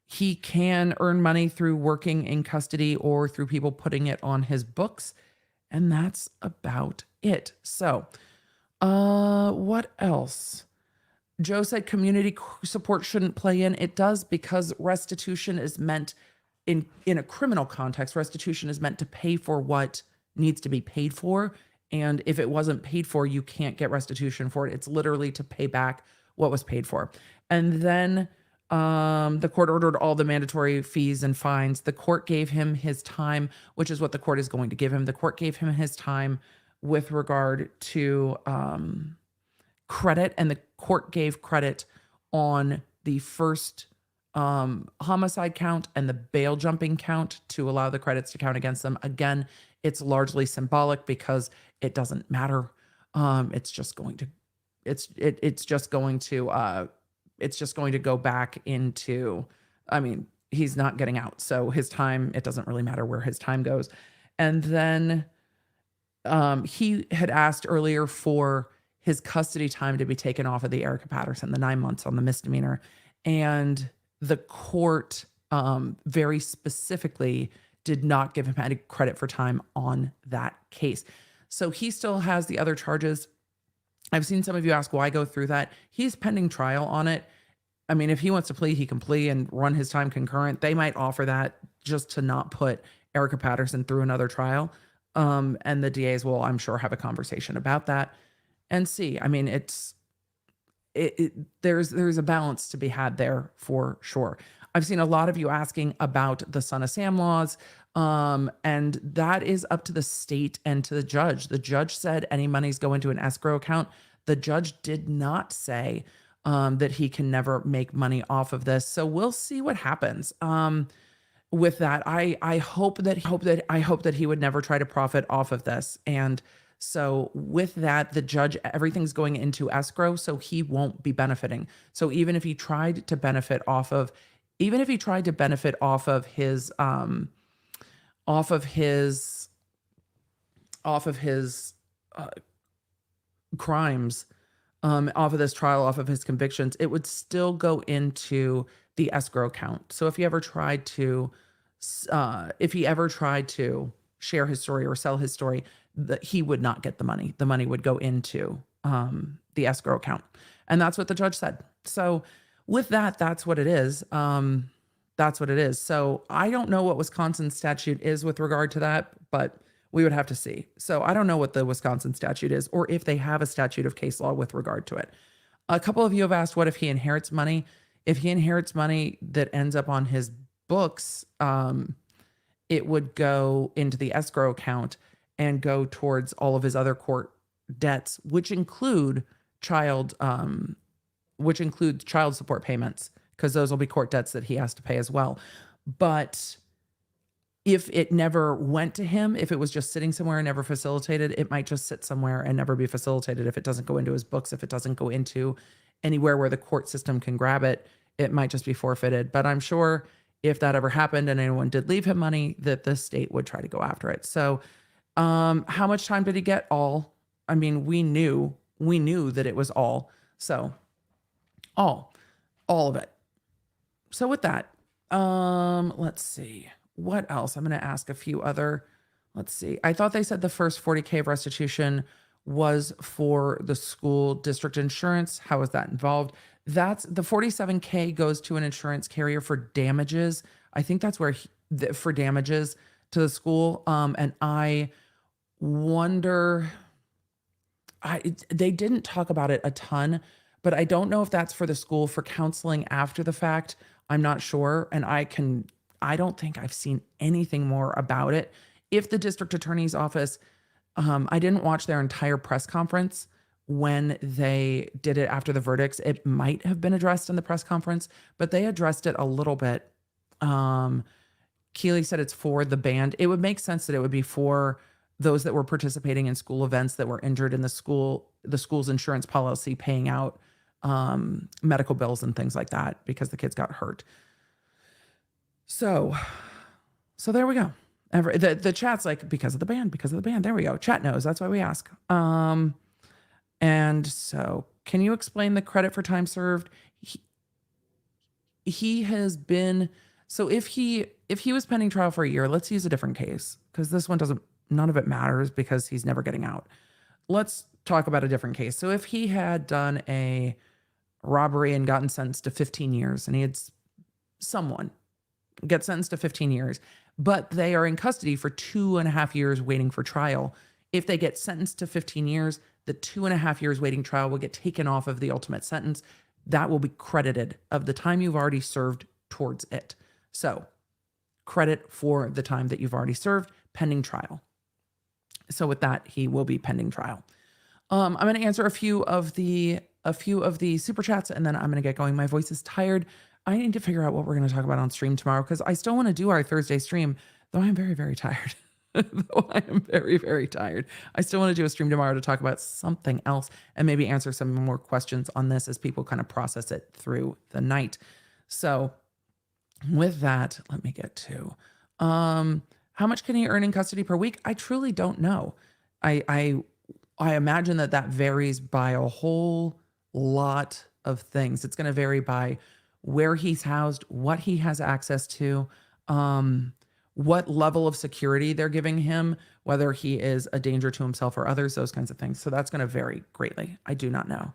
he can earn money through working in custody or through people putting it on his books, and that's about it. So, what else? Joe said community support shouldn't play in. It does, because restitution is meant, in a criminal context, restitution is meant to pay for what needs to be paid for. And if it wasn't paid for, you can't get restitution for it. It's literally to pay back what was paid for. And then the court ordered all the mandatory fees and fines. The court gave him his time, which is what the court is going to give him. The court gave him his time with regard to credit, and the court gave credit on the first homicide count and the bail jumping count to allow the credits to count against them. Again, it's largely symbolic because it doesn't matter. It's just going to go back into, I mean, he's not getting out. So his time, it doesn't really matter where his time goes. And then he had asked earlier for his custody time to be taken off of the Erica Patterson, the 9 months on the misdemeanor. And the court very specifically did not give him any credit for time on that case. So he still has the other charges. I've seen some of you ask, why go through that? He's pending trial on it. I mean, if he wants to plea, he can plea and run his time concurrent. They might offer that just to not put Erica Patterson through another trial. And the DAs will, I'm sure, have a conversation about that and see. I mean, there's a balance to be had there for sure. I've seen a lot of you asking about the Son of Sam laws, and that is up to the state and to the judge. The judge said any monies go into an escrow account. The judge did not say that he can never make money off of this. So we'll see what happens. With that, I hope that he would never try to profit off of this. And so with that, the judge, everything's going into escrow, so he won't be benefiting. So even if he tried to benefit off of his off of his crimes, off of this trial, off of his convictions, it would still go into the escrow account. So if he ever tried to share his story or sell his story, he would not get the money. The money would go into the escrow account. And that's what the judge said. So with that, that's what it is. That's what it is. So I don't know what Wisconsin statute is with regard to that, but we would have to see. So I don't know what the Wisconsin statute is, or if they have a statute of case law with regard to it. A couple of you have asked, what if he inherits money? If he inherits money that ends up on his books, it would go into the escrow account and go towards all of his other court debts, which include child support payments, because those will be court debts that he has to pay as well. But if it never went to him, if it was just sitting somewhere and never facilitated, it might just sit somewhere and never be facilitated. If it doesn't go into his books, if it doesn't go into anywhere where the court system can grab it, it might just be forfeited. But I'm sure if that ever happened and anyone did leave him money, that the state would try to go after it. So how much time did he get? All. I mean, we knew that it was all. So all of it. So with that, let's see. What else? I'm going to ask a few other, let's see. I thought they said the first $40K of restitution was for the school district insurance. How is that involved? That's the $47K goes to an insurance carrier for damages. I think that's where for damages to the school. And I wonder, they didn't talk about it a ton, but I don't know if that's for the school for counseling after the fact. I'm not sure. And I don't think I've seen anything more about it. If the district attorney's office, I didn't watch their entire press conference when they did it after the verdicts. It might have been addressed in the press conference, but they addressed it a little bit. Keeley said it's for the band. It would make sense that it would be for those that were participating in school events that were injured in the school's insurance policy paying out medical bills and things like that because the kids got hurt. So there we go. The chat's like, because of the band. There we go. Chat knows. That's why we ask. And so can you explain the credit for time served? He has been, so if he was pending trial for a year, let's use a different case because this one none of it matters because he's never getting out. Let's talk about a different case. So if he had done a robbery and gotten sentenced to 15 years and he had someone get sentenced to 15 years, but they are in custody for 2.5 years waiting for trial. If they get sentenced to 15 years, the 2.5 years waiting trial will get taken off of the ultimate sentence. That will be credited of the time you've already served towards it. So credit for the time that you've already served pending trial. So with that, he will be pending trial. I'm going to answer a few of the super chats and then I'm going to get going. My voice is tired. I need to figure out what we're going to talk about on stream tomorrow because I still want to do our Thursday stream, though I'm very, very tired. Though I am very, very tired. I still want to do a stream tomorrow to talk about something else and maybe answer some more questions on this as people kind of process it through the night. So with that, let me get to how much can he earn in custody per week? I truly don't know. I imagine that varies by a whole lot of things. It's going to vary by where he's housed, what he has access to, what level of security they're giving him, whether he is a danger to himself or others, those kinds of things. So that's going to vary greatly. I do not know.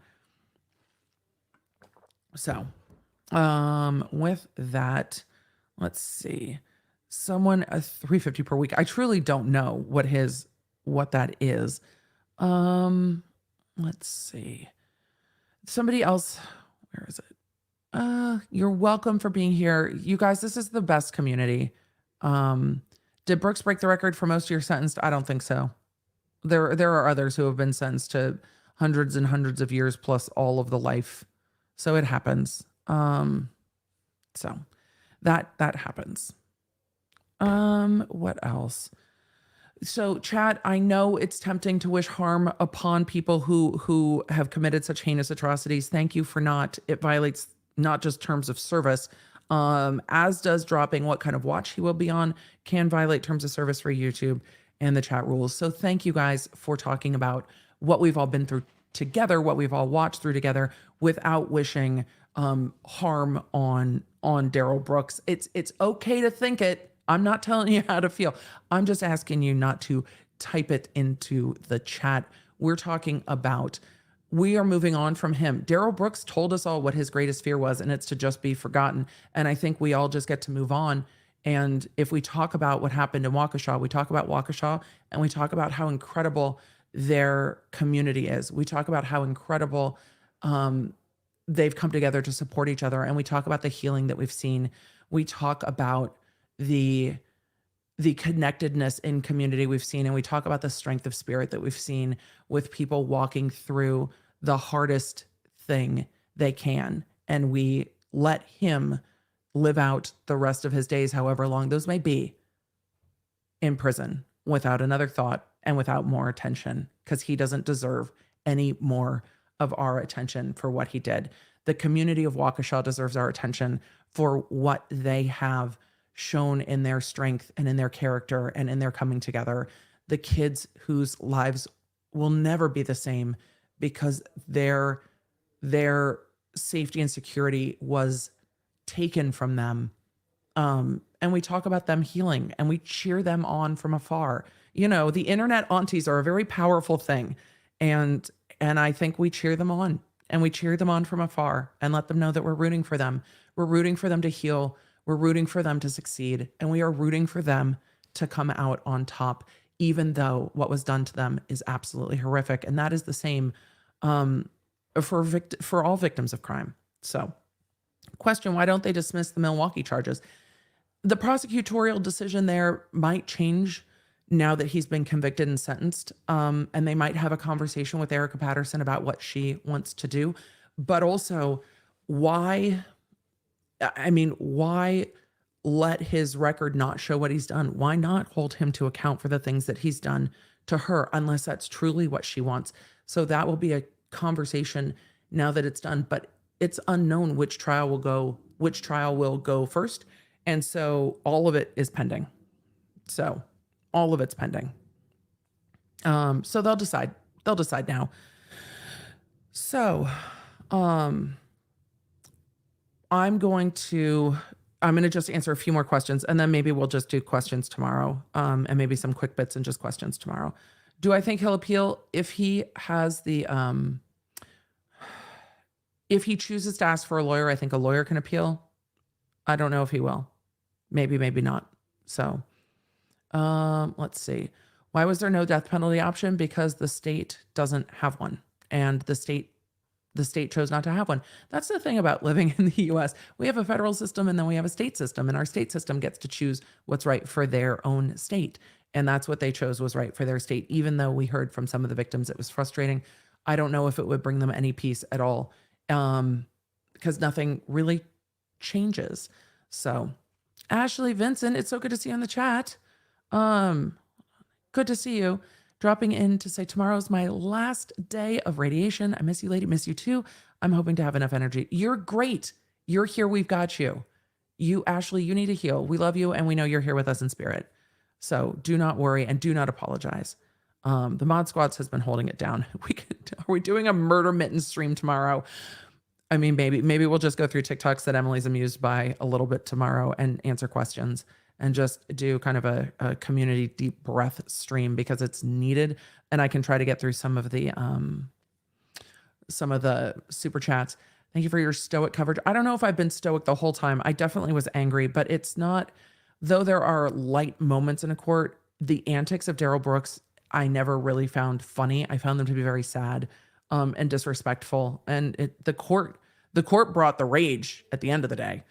So with that, let's see. Someone a $350 per week. I truly don't know what that is. Let's see. Somebody else, where is it? You're welcome for being here. You guys, this is the best community. Did Brooks break the record for most of your sentenced? I don't think so. There are others who have been sentenced to hundreds and hundreds of years plus all of the life. So it happens. So that happens. What else? So chat, I know it's tempting to wish harm upon people who have committed such heinous atrocities. Thank you for not. It violates not just terms of service. as does dropping what kind of watch he will be on, can violate terms of service for YouTube and the chat rules. So thank you guys for talking about what we've all been through together, what we've all watched through together, without wishing harm on Darrell Brooks. It's okay to think it. I'm not telling you how to feel. I'm just asking you not to type it into the chat. We're talking about, we are moving on from him. Darrell Brooks told us all what his greatest fear was, and it's to just be forgotten. And I think we all just get to move on. And if we talk about what happened in Waukesha, we talk about Waukesha, and we talk about how incredible their community is. We talk about how incredible they've come together to support each other. And we talk about the healing that we've seen. We talk about the connectedness in community we've seen, and we talk about the strength of spirit that we've seen with people walking through the hardest thing they can. And we let him live out the rest of his days, however long those may be, in prison without another thought and without more attention, because he doesn't deserve any more of our attention for what he did. The community of Waukesha deserves our attention for what they have shown in their strength and in their character and in their coming together. The kids whose lives will never be the same because their safety and security was taken from them. And we talk about them healing, and we cheer them on from afar. You know, the internet aunties are a very powerful thing. And I think we cheer them on, and we cheer them on from afar and let them know that we're rooting for them. We're rooting for them to heal. We're rooting for them to succeed, and we are rooting for them to come out on top, even though what was done to them is absolutely horrific. And that is the same for all victims of crime. So, question, why don't they dismiss the Milwaukee charges? The prosecutorial decision there might change now that he's been convicted and sentenced, and they might have a conversation with Erica Patterson about what she wants to do. But also, why let his record not show what he's done? Why not hold him to account for the things that he's done to her, unless that's truly what she wants? So that will be a conversation now that it's done, but it's unknown which trial will go first. And so all of it is pending. So all of it's pending. So they'll decide now. So, I'm going to just answer a few more questions, and then maybe we'll just do questions tomorrow, and maybe some quick bits and just questions tomorrow. Do I think he'll appeal? If he has if he chooses to ask for a lawyer, I think a lawyer can appeal. I don't know if he will. Maybe, maybe not. So, let's see. Why was there no death penalty option? Because the state doesn't have one, and the state chose not to have one. That's the thing about living in the US. We have a federal system, and then we have a state system, and our state system gets to choose what's right for their own state. And that's what they chose was right for their state. Even though we heard from some of the victims, it was frustrating. I don't know if it would bring them any peace at all, because nothing really changes. So, Ashley Vincent, it's so good to see you in the chat. Good to see you. Dropping in to say tomorrow's my last day of radiation. I miss you, lady. Miss you too. I'm hoping to have enough energy. You're great. You're here. We've got you. You, Ashley, you need to heal. We love you, and we know you're here with us in spirit. So do not worry and do not apologize. The Mod Squads has been holding it down. Are we doing a murder mitten stream tomorrow? I mean, maybe we'll just go through TikToks that Emily's amused by a little bit tomorrow and answer questions, and just do kind of a community deep breath stream because it's needed. And I can try to get through some of the super chats. Thank you for your stoic coverage. I don't know if I've been stoic the whole time. I definitely was angry, but it's not, though there are light moments in a court, the antics of Darrell Brooks, I never really found funny. I found them to be very sad and disrespectful. And the court brought the rage at the end of the day.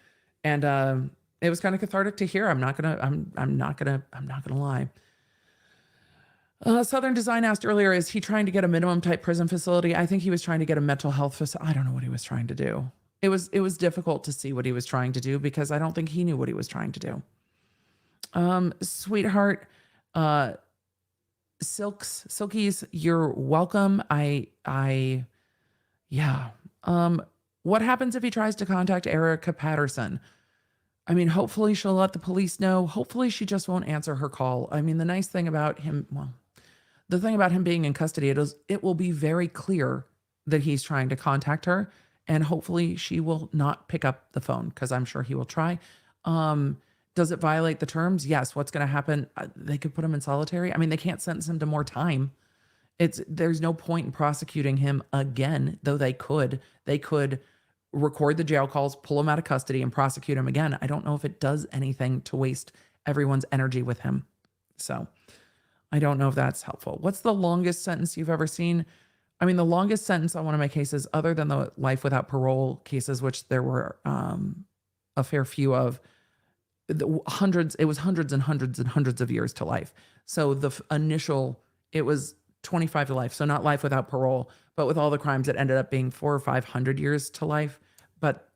And it was kind of cathartic to hear. I'm not gonna lie. Southern Design asked earlier, is he trying to get a minimum type prison facility? I think he was trying to get a mental health facility. I don't know what he was trying to do. It was difficult to see what he was trying to do because I don't think he knew what he was trying to do. Sweetheart, Silkies, you're welcome. Yeah. What happens if he tries to contact Erica Patterson? I mean, hopefully she'll let the police know. Hopefully she just won't answer her call. I mean, the nice thing about him, well, the thing about him being in custody, it will be very clear that he's trying to contact her, and hopefully she will not pick up the phone, because I'm sure he will try. Does it violate the terms? Yes. What's going to happen? They could put him in solitary. I mean, they can't sentence him to more time. There's no point in prosecuting him again, though they could. They could record the jail calls, pull him out of custody, and prosecute him again. I don't know if it does anything to waste everyone's energy with him. So I don't know if that's helpful. What's the longest sentence you've ever seen? I mean, the longest sentence on one of my cases, other than the life without parole cases, which there were a fair few of, it was hundreds and hundreds and hundreds of years to life. So the initial, it was 25 to life. So not life without parole, but with all the crimes, it ended up being 400 or 500 years to life, but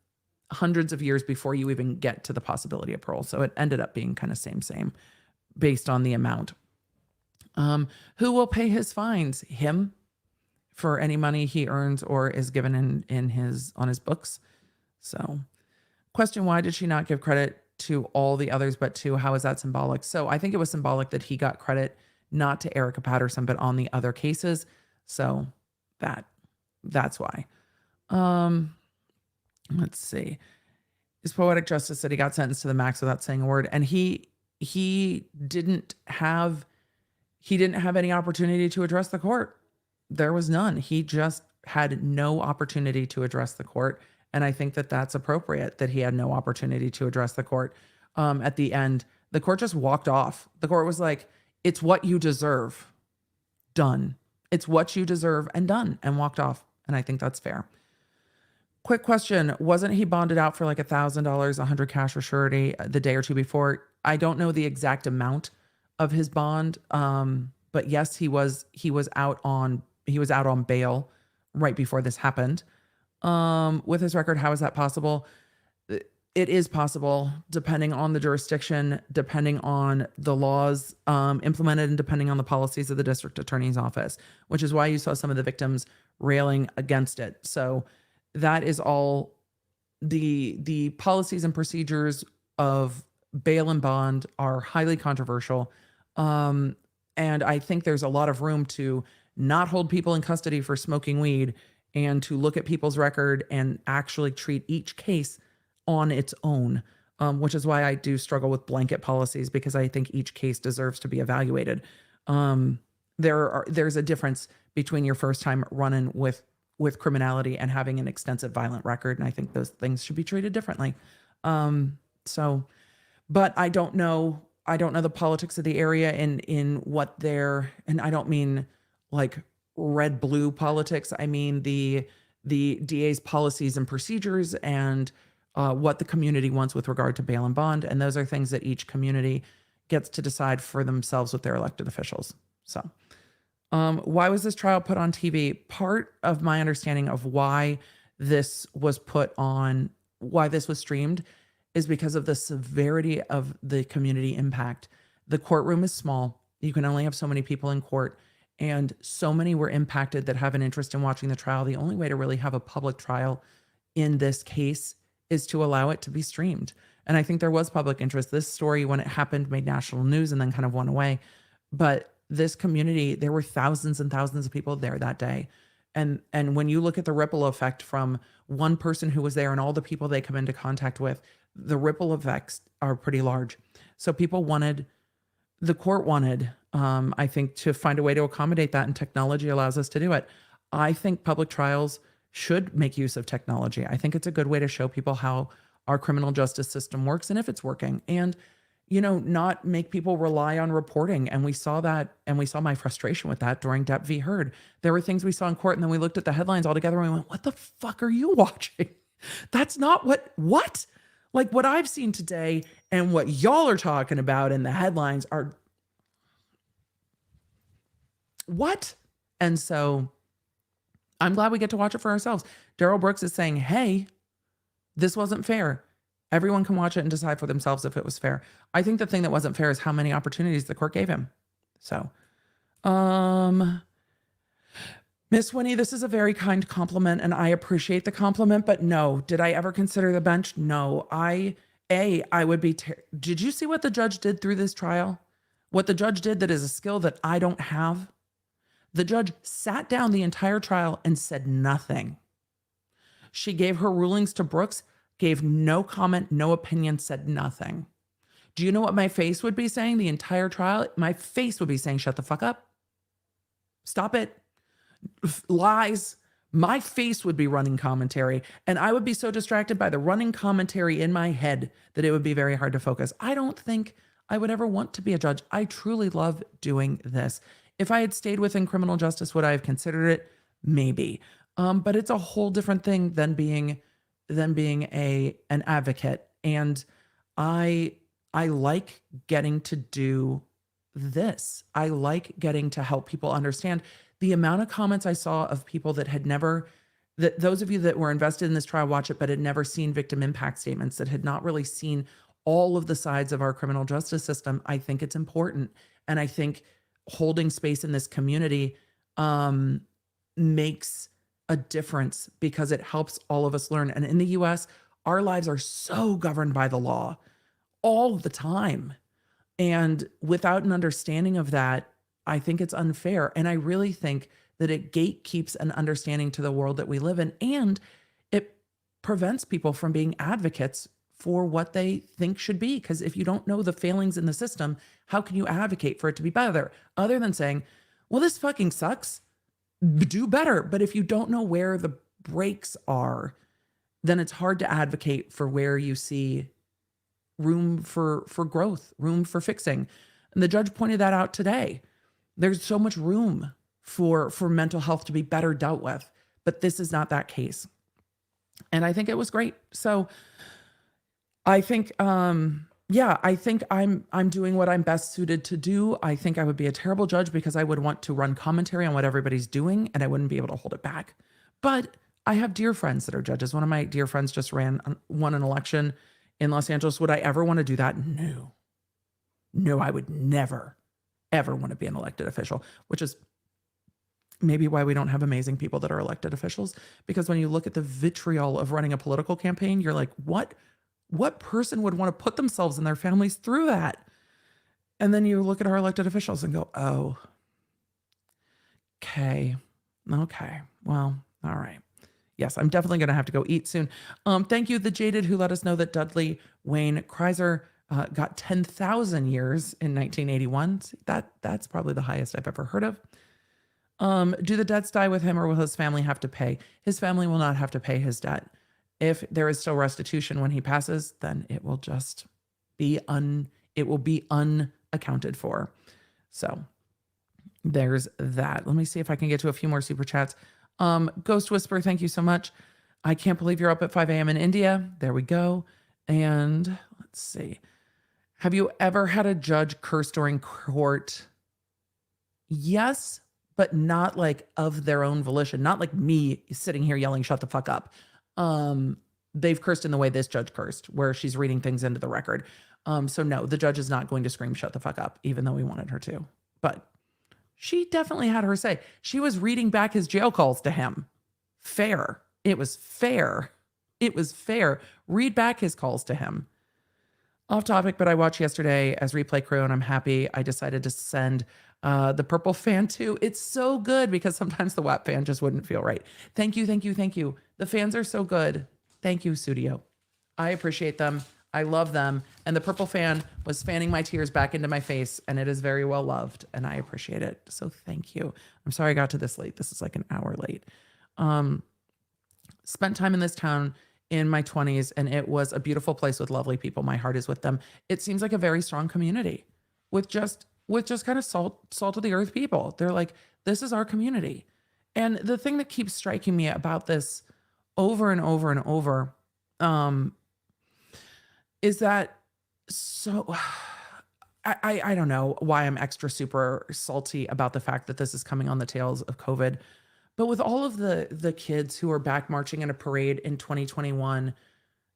hundreds of years before you even get to the possibility of parole. So it ended up being kind of same based on the amount. Who will pay his fines? Him, for any money he earns or is given on his books. So question, why did she not give credit to all the others but to, how is that symbolic? So I think it was symbolic that he got credit not to Erica Patterson, but on the other cases. So that's why. Let's see. His poetic justice said he got sentenced to the max without saying a word. And he didn't have any opportunity to address the court. There was none. He just had no opportunity to address the court. And I think that that's appropriate, that he had no opportunity to address the court. At the end, the court just walked off. The court was like, it's what you deserve. Done. It's what you deserve, and done, and walked off. And I think that's fair. Quick question. Wasn't he bonded out for like $1,000, $100 cash or surety the day or two before? I don't know the exact amount of his bond. But yes, he was out on bail right before this happened. With his record, how is that possible? It is possible, depending on the jurisdiction, depending on the laws implemented, and depending on the policies of the district attorney's office, which is why you saw some of the victims railing against it. So that is all. The policies and procedures of bail and bond are highly controversial. And I think there's a lot of room to not hold people in custody for smoking weed, and to look at people's record and actually treat each case on its own, which is why I do struggle with blanket policies, because I think each case deserves to be evaluated. There's a difference between your first time running with criminality and having an extensive violent record, and I think those things should be treated differently. But I don't know the politics of the area in what and I don't mean like red blue politics. I mean the DA's policies and procedures, and what the community wants with regard to bail and bond. And those are things that each community gets to decide for themselves with their elected officials. So why was this trial put on TV? Part of my understanding of why this was streamed is because of the severity of the community impact. The courtroom is small. You can only have so many people in court, and so many were impacted that have an interest in watching the trial. The only way to really have a public trial in this case is to allow it to be streamed. And I think there was public interest. This story, when it happened, made national news and then kind of went away. But this community, there were thousands and thousands of people there that day. And when you look at the ripple effect from one person who was there and all the people they come into contact with, the ripple effects are pretty large. So the court wanted, I think, to find a way to accommodate that, and technology allows us to do it. I think public trials should make use of technology. I think it's a good way to show people how our criminal justice system works and if it's working, and not make people rely on reporting. And we saw that, and we saw my frustration with that during Depp v. Heard. There were things we saw in court, and then we looked at the headlines all together and we went, what the fuck are you watching? That's not what? Like what I've seen today and what y'all are talking about in the headlines are what? And so I'm glad we get to watch it for ourselves. Darrell Brooks is saying, hey, this wasn't fair. Everyone can watch it and decide for themselves if it was fair. I think the thing that wasn't fair is how many opportunities the court gave him. So, Miss Winnie, this is a very kind compliment, and I appreciate the compliment, but no. Did I ever consider the bench? No. I I would be, did you see what the judge did through this trial? What the judge did that is a skill that I don't have? The judge sat down the entire trial and said nothing. She gave her rulings to Brooks, gave no comment, no opinion, said nothing. Do you know what my face would be saying the entire trial? My face would be saying, shut the fuck up. Stop it. Lies. My face would be running commentary, and I would be so distracted by the running commentary in my head that it would be very hard to focus. I don't think I would ever want to be a judge. I truly love doing this. If I had stayed within criminal justice, would I have considered it? Maybe. But it's a whole different thing than being an advocate. And I like getting to do this. I like getting to help people understand. The amount of comments I saw of people that had never, that those of you that were invested in this trial watch it, but had never seen victim impact statements, that had not really seen all of the sides of our criminal justice system, I think it's important. And I think holding space in this community makes a difference because it helps all of us learn. And in the US, our lives are so governed by the law all the time. And without an understanding of that, I think it's unfair. And I really think that it gatekeeps an understanding to the world that we live in. And it prevents people from being advocates for what they think should be. Because if you don't know the failings in the system, how can you advocate for it to be better? Other than saying, well, this fucking sucks, do better. But if you don't know where the breaks are, then it's hard to advocate for where you see room for growth, room for fixing. And the judge pointed that out today. There's so much room for mental health to be better dealt with, but this is not that case. And I think it was great. So I think, I think I'm doing what I'm best suited to do. I think I would be a terrible judge because I would want to run commentary on what everybody's doing and I wouldn't be able to hold it back. But I have dear friends that are judges. One of my dear friends just won an election in Los Angeles. Would I ever want to do that? No, I would never, ever want to be an elected official, which is maybe why we don't have amazing people that are elected officials. Because when you look at the vitriol of running a political campaign, you're like, what person would want to put themselves and their families through that? And then you look at our elected officials and go, oh, okay, well, all right. Yes, I'm definitely going to have to go eat soon. Thank you, The Jaded, who let us know that Dudley Wayne Kreiser got 10,000 years in 1981. That's probably the highest I've ever heard of. Do the debts die with him or will his family have to pay? His family will not have to pay his debt. If there is still restitution when he passes, then it will just be unaccounted for. So there's that. Let me see if I can get to a few more super chats. Ghost Whisper, thank you so much. I can't believe you're up at 5 a.m. in India. There we go. And let's see. Have you ever had a judge curse during court? Yes, but not like of their own volition. Not like me sitting here yelling, shut the fuck up. They've cursed in the way this judge cursed, where she's reading things into the record. So no, the judge is not going to scream, shut the fuck up, even though we wanted her to. But she definitely had her say. She was reading back his jail calls to him. Fair. It was fair. It was fair. Read back his calls to him. Off topic, but I watched yesterday as replay crew and I'm happy I decided to send the purple fan too. It's so good because sometimes the WAP fan just wouldn't feel right. Thank you. The fans are so good. Thank you, Studio. I appreciate them. I love them. And the purple fan was fanning my tears back into my face and it is very well loved and I appreciate it. So thank you. I'm sorry I got to this late. This is like an hour late. Spent time in this town in my 20s and it was a beautiful place with lovely people. My heart is with them. It seems like a very strong community with just kind of salt of the earth people. They're like, this is our community. And the thing that keeps striking me about this over and over and over, is that so I don't know why I'm extra super salty about the fact that this is coming on the tails of COVID, but with all of the kids who are back marching in a parade in 2021,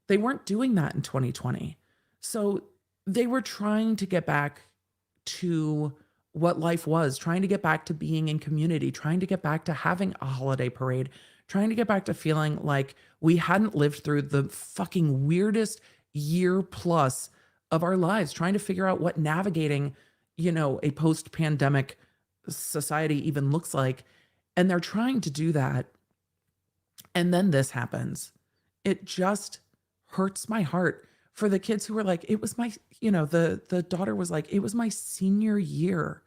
they weren't doing that in 2020. So they were trying to get back to what life was, trying to get back to being in community, trying to get back to having a holiday parade, trying to get back to feeling like we hadn't lived through the fucking weirdest year plus of our lives trying to figure out what navigating, a post-pandemic society even looks like. And they're trying to do that. And then this happens. It just hurts my heart for the kids who were like, it was my, the daughter was like, it was my senior year.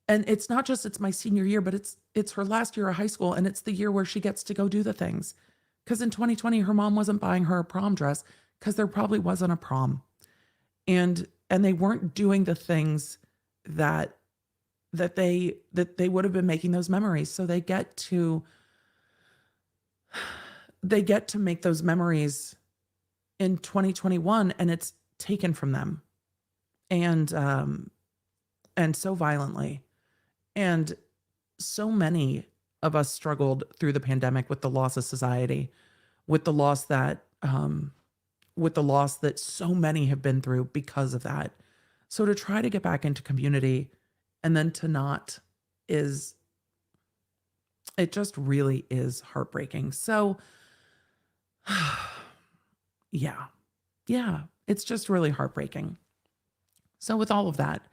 And it's not just it's my senior year, but it's her last year of high school, and it's the year where she gets to go do the things. Because in 2020, her mom wasn't buying her a prom dress because there probably wasn't a prom. And they weren't doing the things that they would have been making those memories. So they get to make those memories in 2021, and it's taken from them. And so violently. And so many of us struggled through the pandemic with the loss of society, with the loss that so many have been through because of that. So to try to get back into community and then to not it just really is heartbreaking. So yeah, it's just really heartbreaking. So with all of that,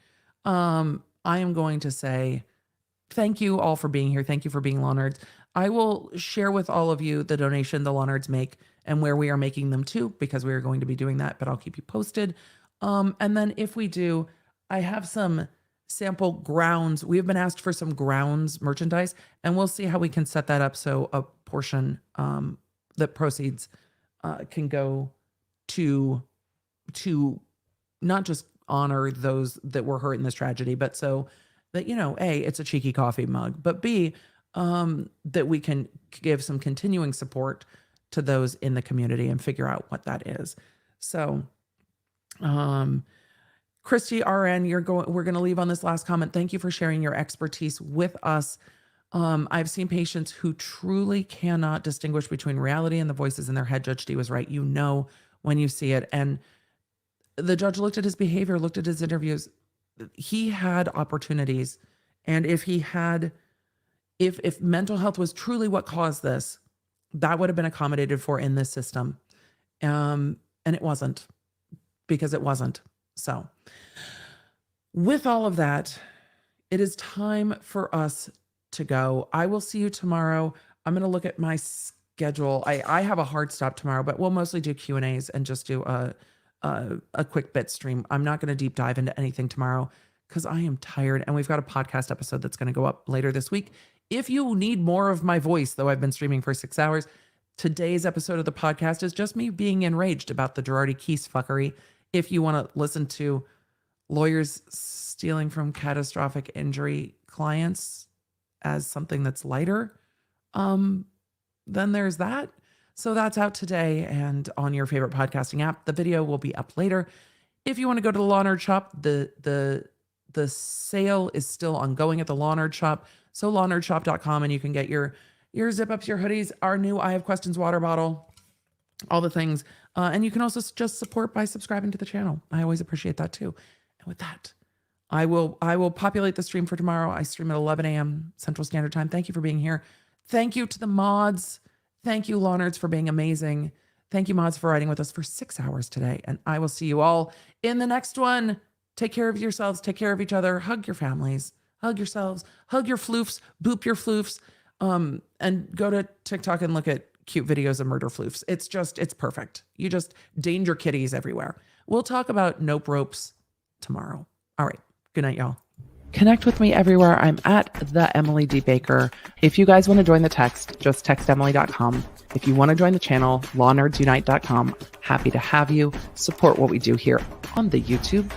I am going to say thank you all for being here. Thank you for being Law Nerds. I will share with all of you the donation the Law Nerds make and where we are making them to, because we are going to be doing that, but I'll keep you posted. And then if we do, I have some sample grounds. We have been asked for some grounds merchandise, and we'll see how we can set that up so a portion that proceeds can go to not just honor those that were hurt in this tragedy, but so that, A, it's a cheeky coffee mug, but B, that we can give some continuing support to those in the community and figure out what that is. So, Christy RN, we're going to leave on this last comment. Thank you for sharing your expertise with us. I've seen patients who truly cannot distinguish between reality and the voices in their head. Judge D was right. When you see it. And the judge looked at his behavior, looked at his interviews. He had opportunities. And if mental health was truly what caused this, that would have been accommodated for in this system. And it wasn't, because it wasn't. So with all of that, it is time for us to go. I will see you tomorrow. I'm going to look at my schedule. I have a hard stop tomorrow, but we'll mostly do Q&As and just do a quick bit stream. I'm not going to deep dive into anything tomorrow because I am tired, and we've got a podcast episode that's going to go up later this week. If you need more of my voice, though I've been streaming for 6 hours, today's episode of the podcast is just me being enraged about the Girardi-Keese fuckery. If you want to listen to lawyers stealing from catastrophic injury clients as something that's lighter, then there's that. So that's out today and on your favorite podcasting app. The video will be up later. If you want to go to the Law Nerd Shop, the sale is still ongoing at the Law Nerd Shop. So lawnerdshop.com, and you can get your zip-ups, your hoodies, our new I Have Questions water bottle, all the things. And you can also just support by subscribing to the channel. I always appreciate that too. And with that, I will populate the stream for tomorrow. I stream at 11 a.m. Central Standard Time. Thank you for being here. Thank you to the mods. Thank you, Law Nerds, for being amazing. Thank you, mods, for riding with us for 6 hours today. And I will see you all in the next one. Take care of yourselves. Take care of each other. Hug your families. Hug yourselves. Hug your floofs. Boop your floofs. And go to TikTok and look at cute videos of murder floofs. It's perfect. You just danger kitties everywhere. We'll talk about nope ropes tomorrow. All right. Good night, y'all. Connect with me everywhere. I'm at the Emily D. Baker. If you guys want to join the text, just text Emily.com. If you want to join the channel, LawNerdsUnite.com. Happy to have you. Support what we do here on the YouTube.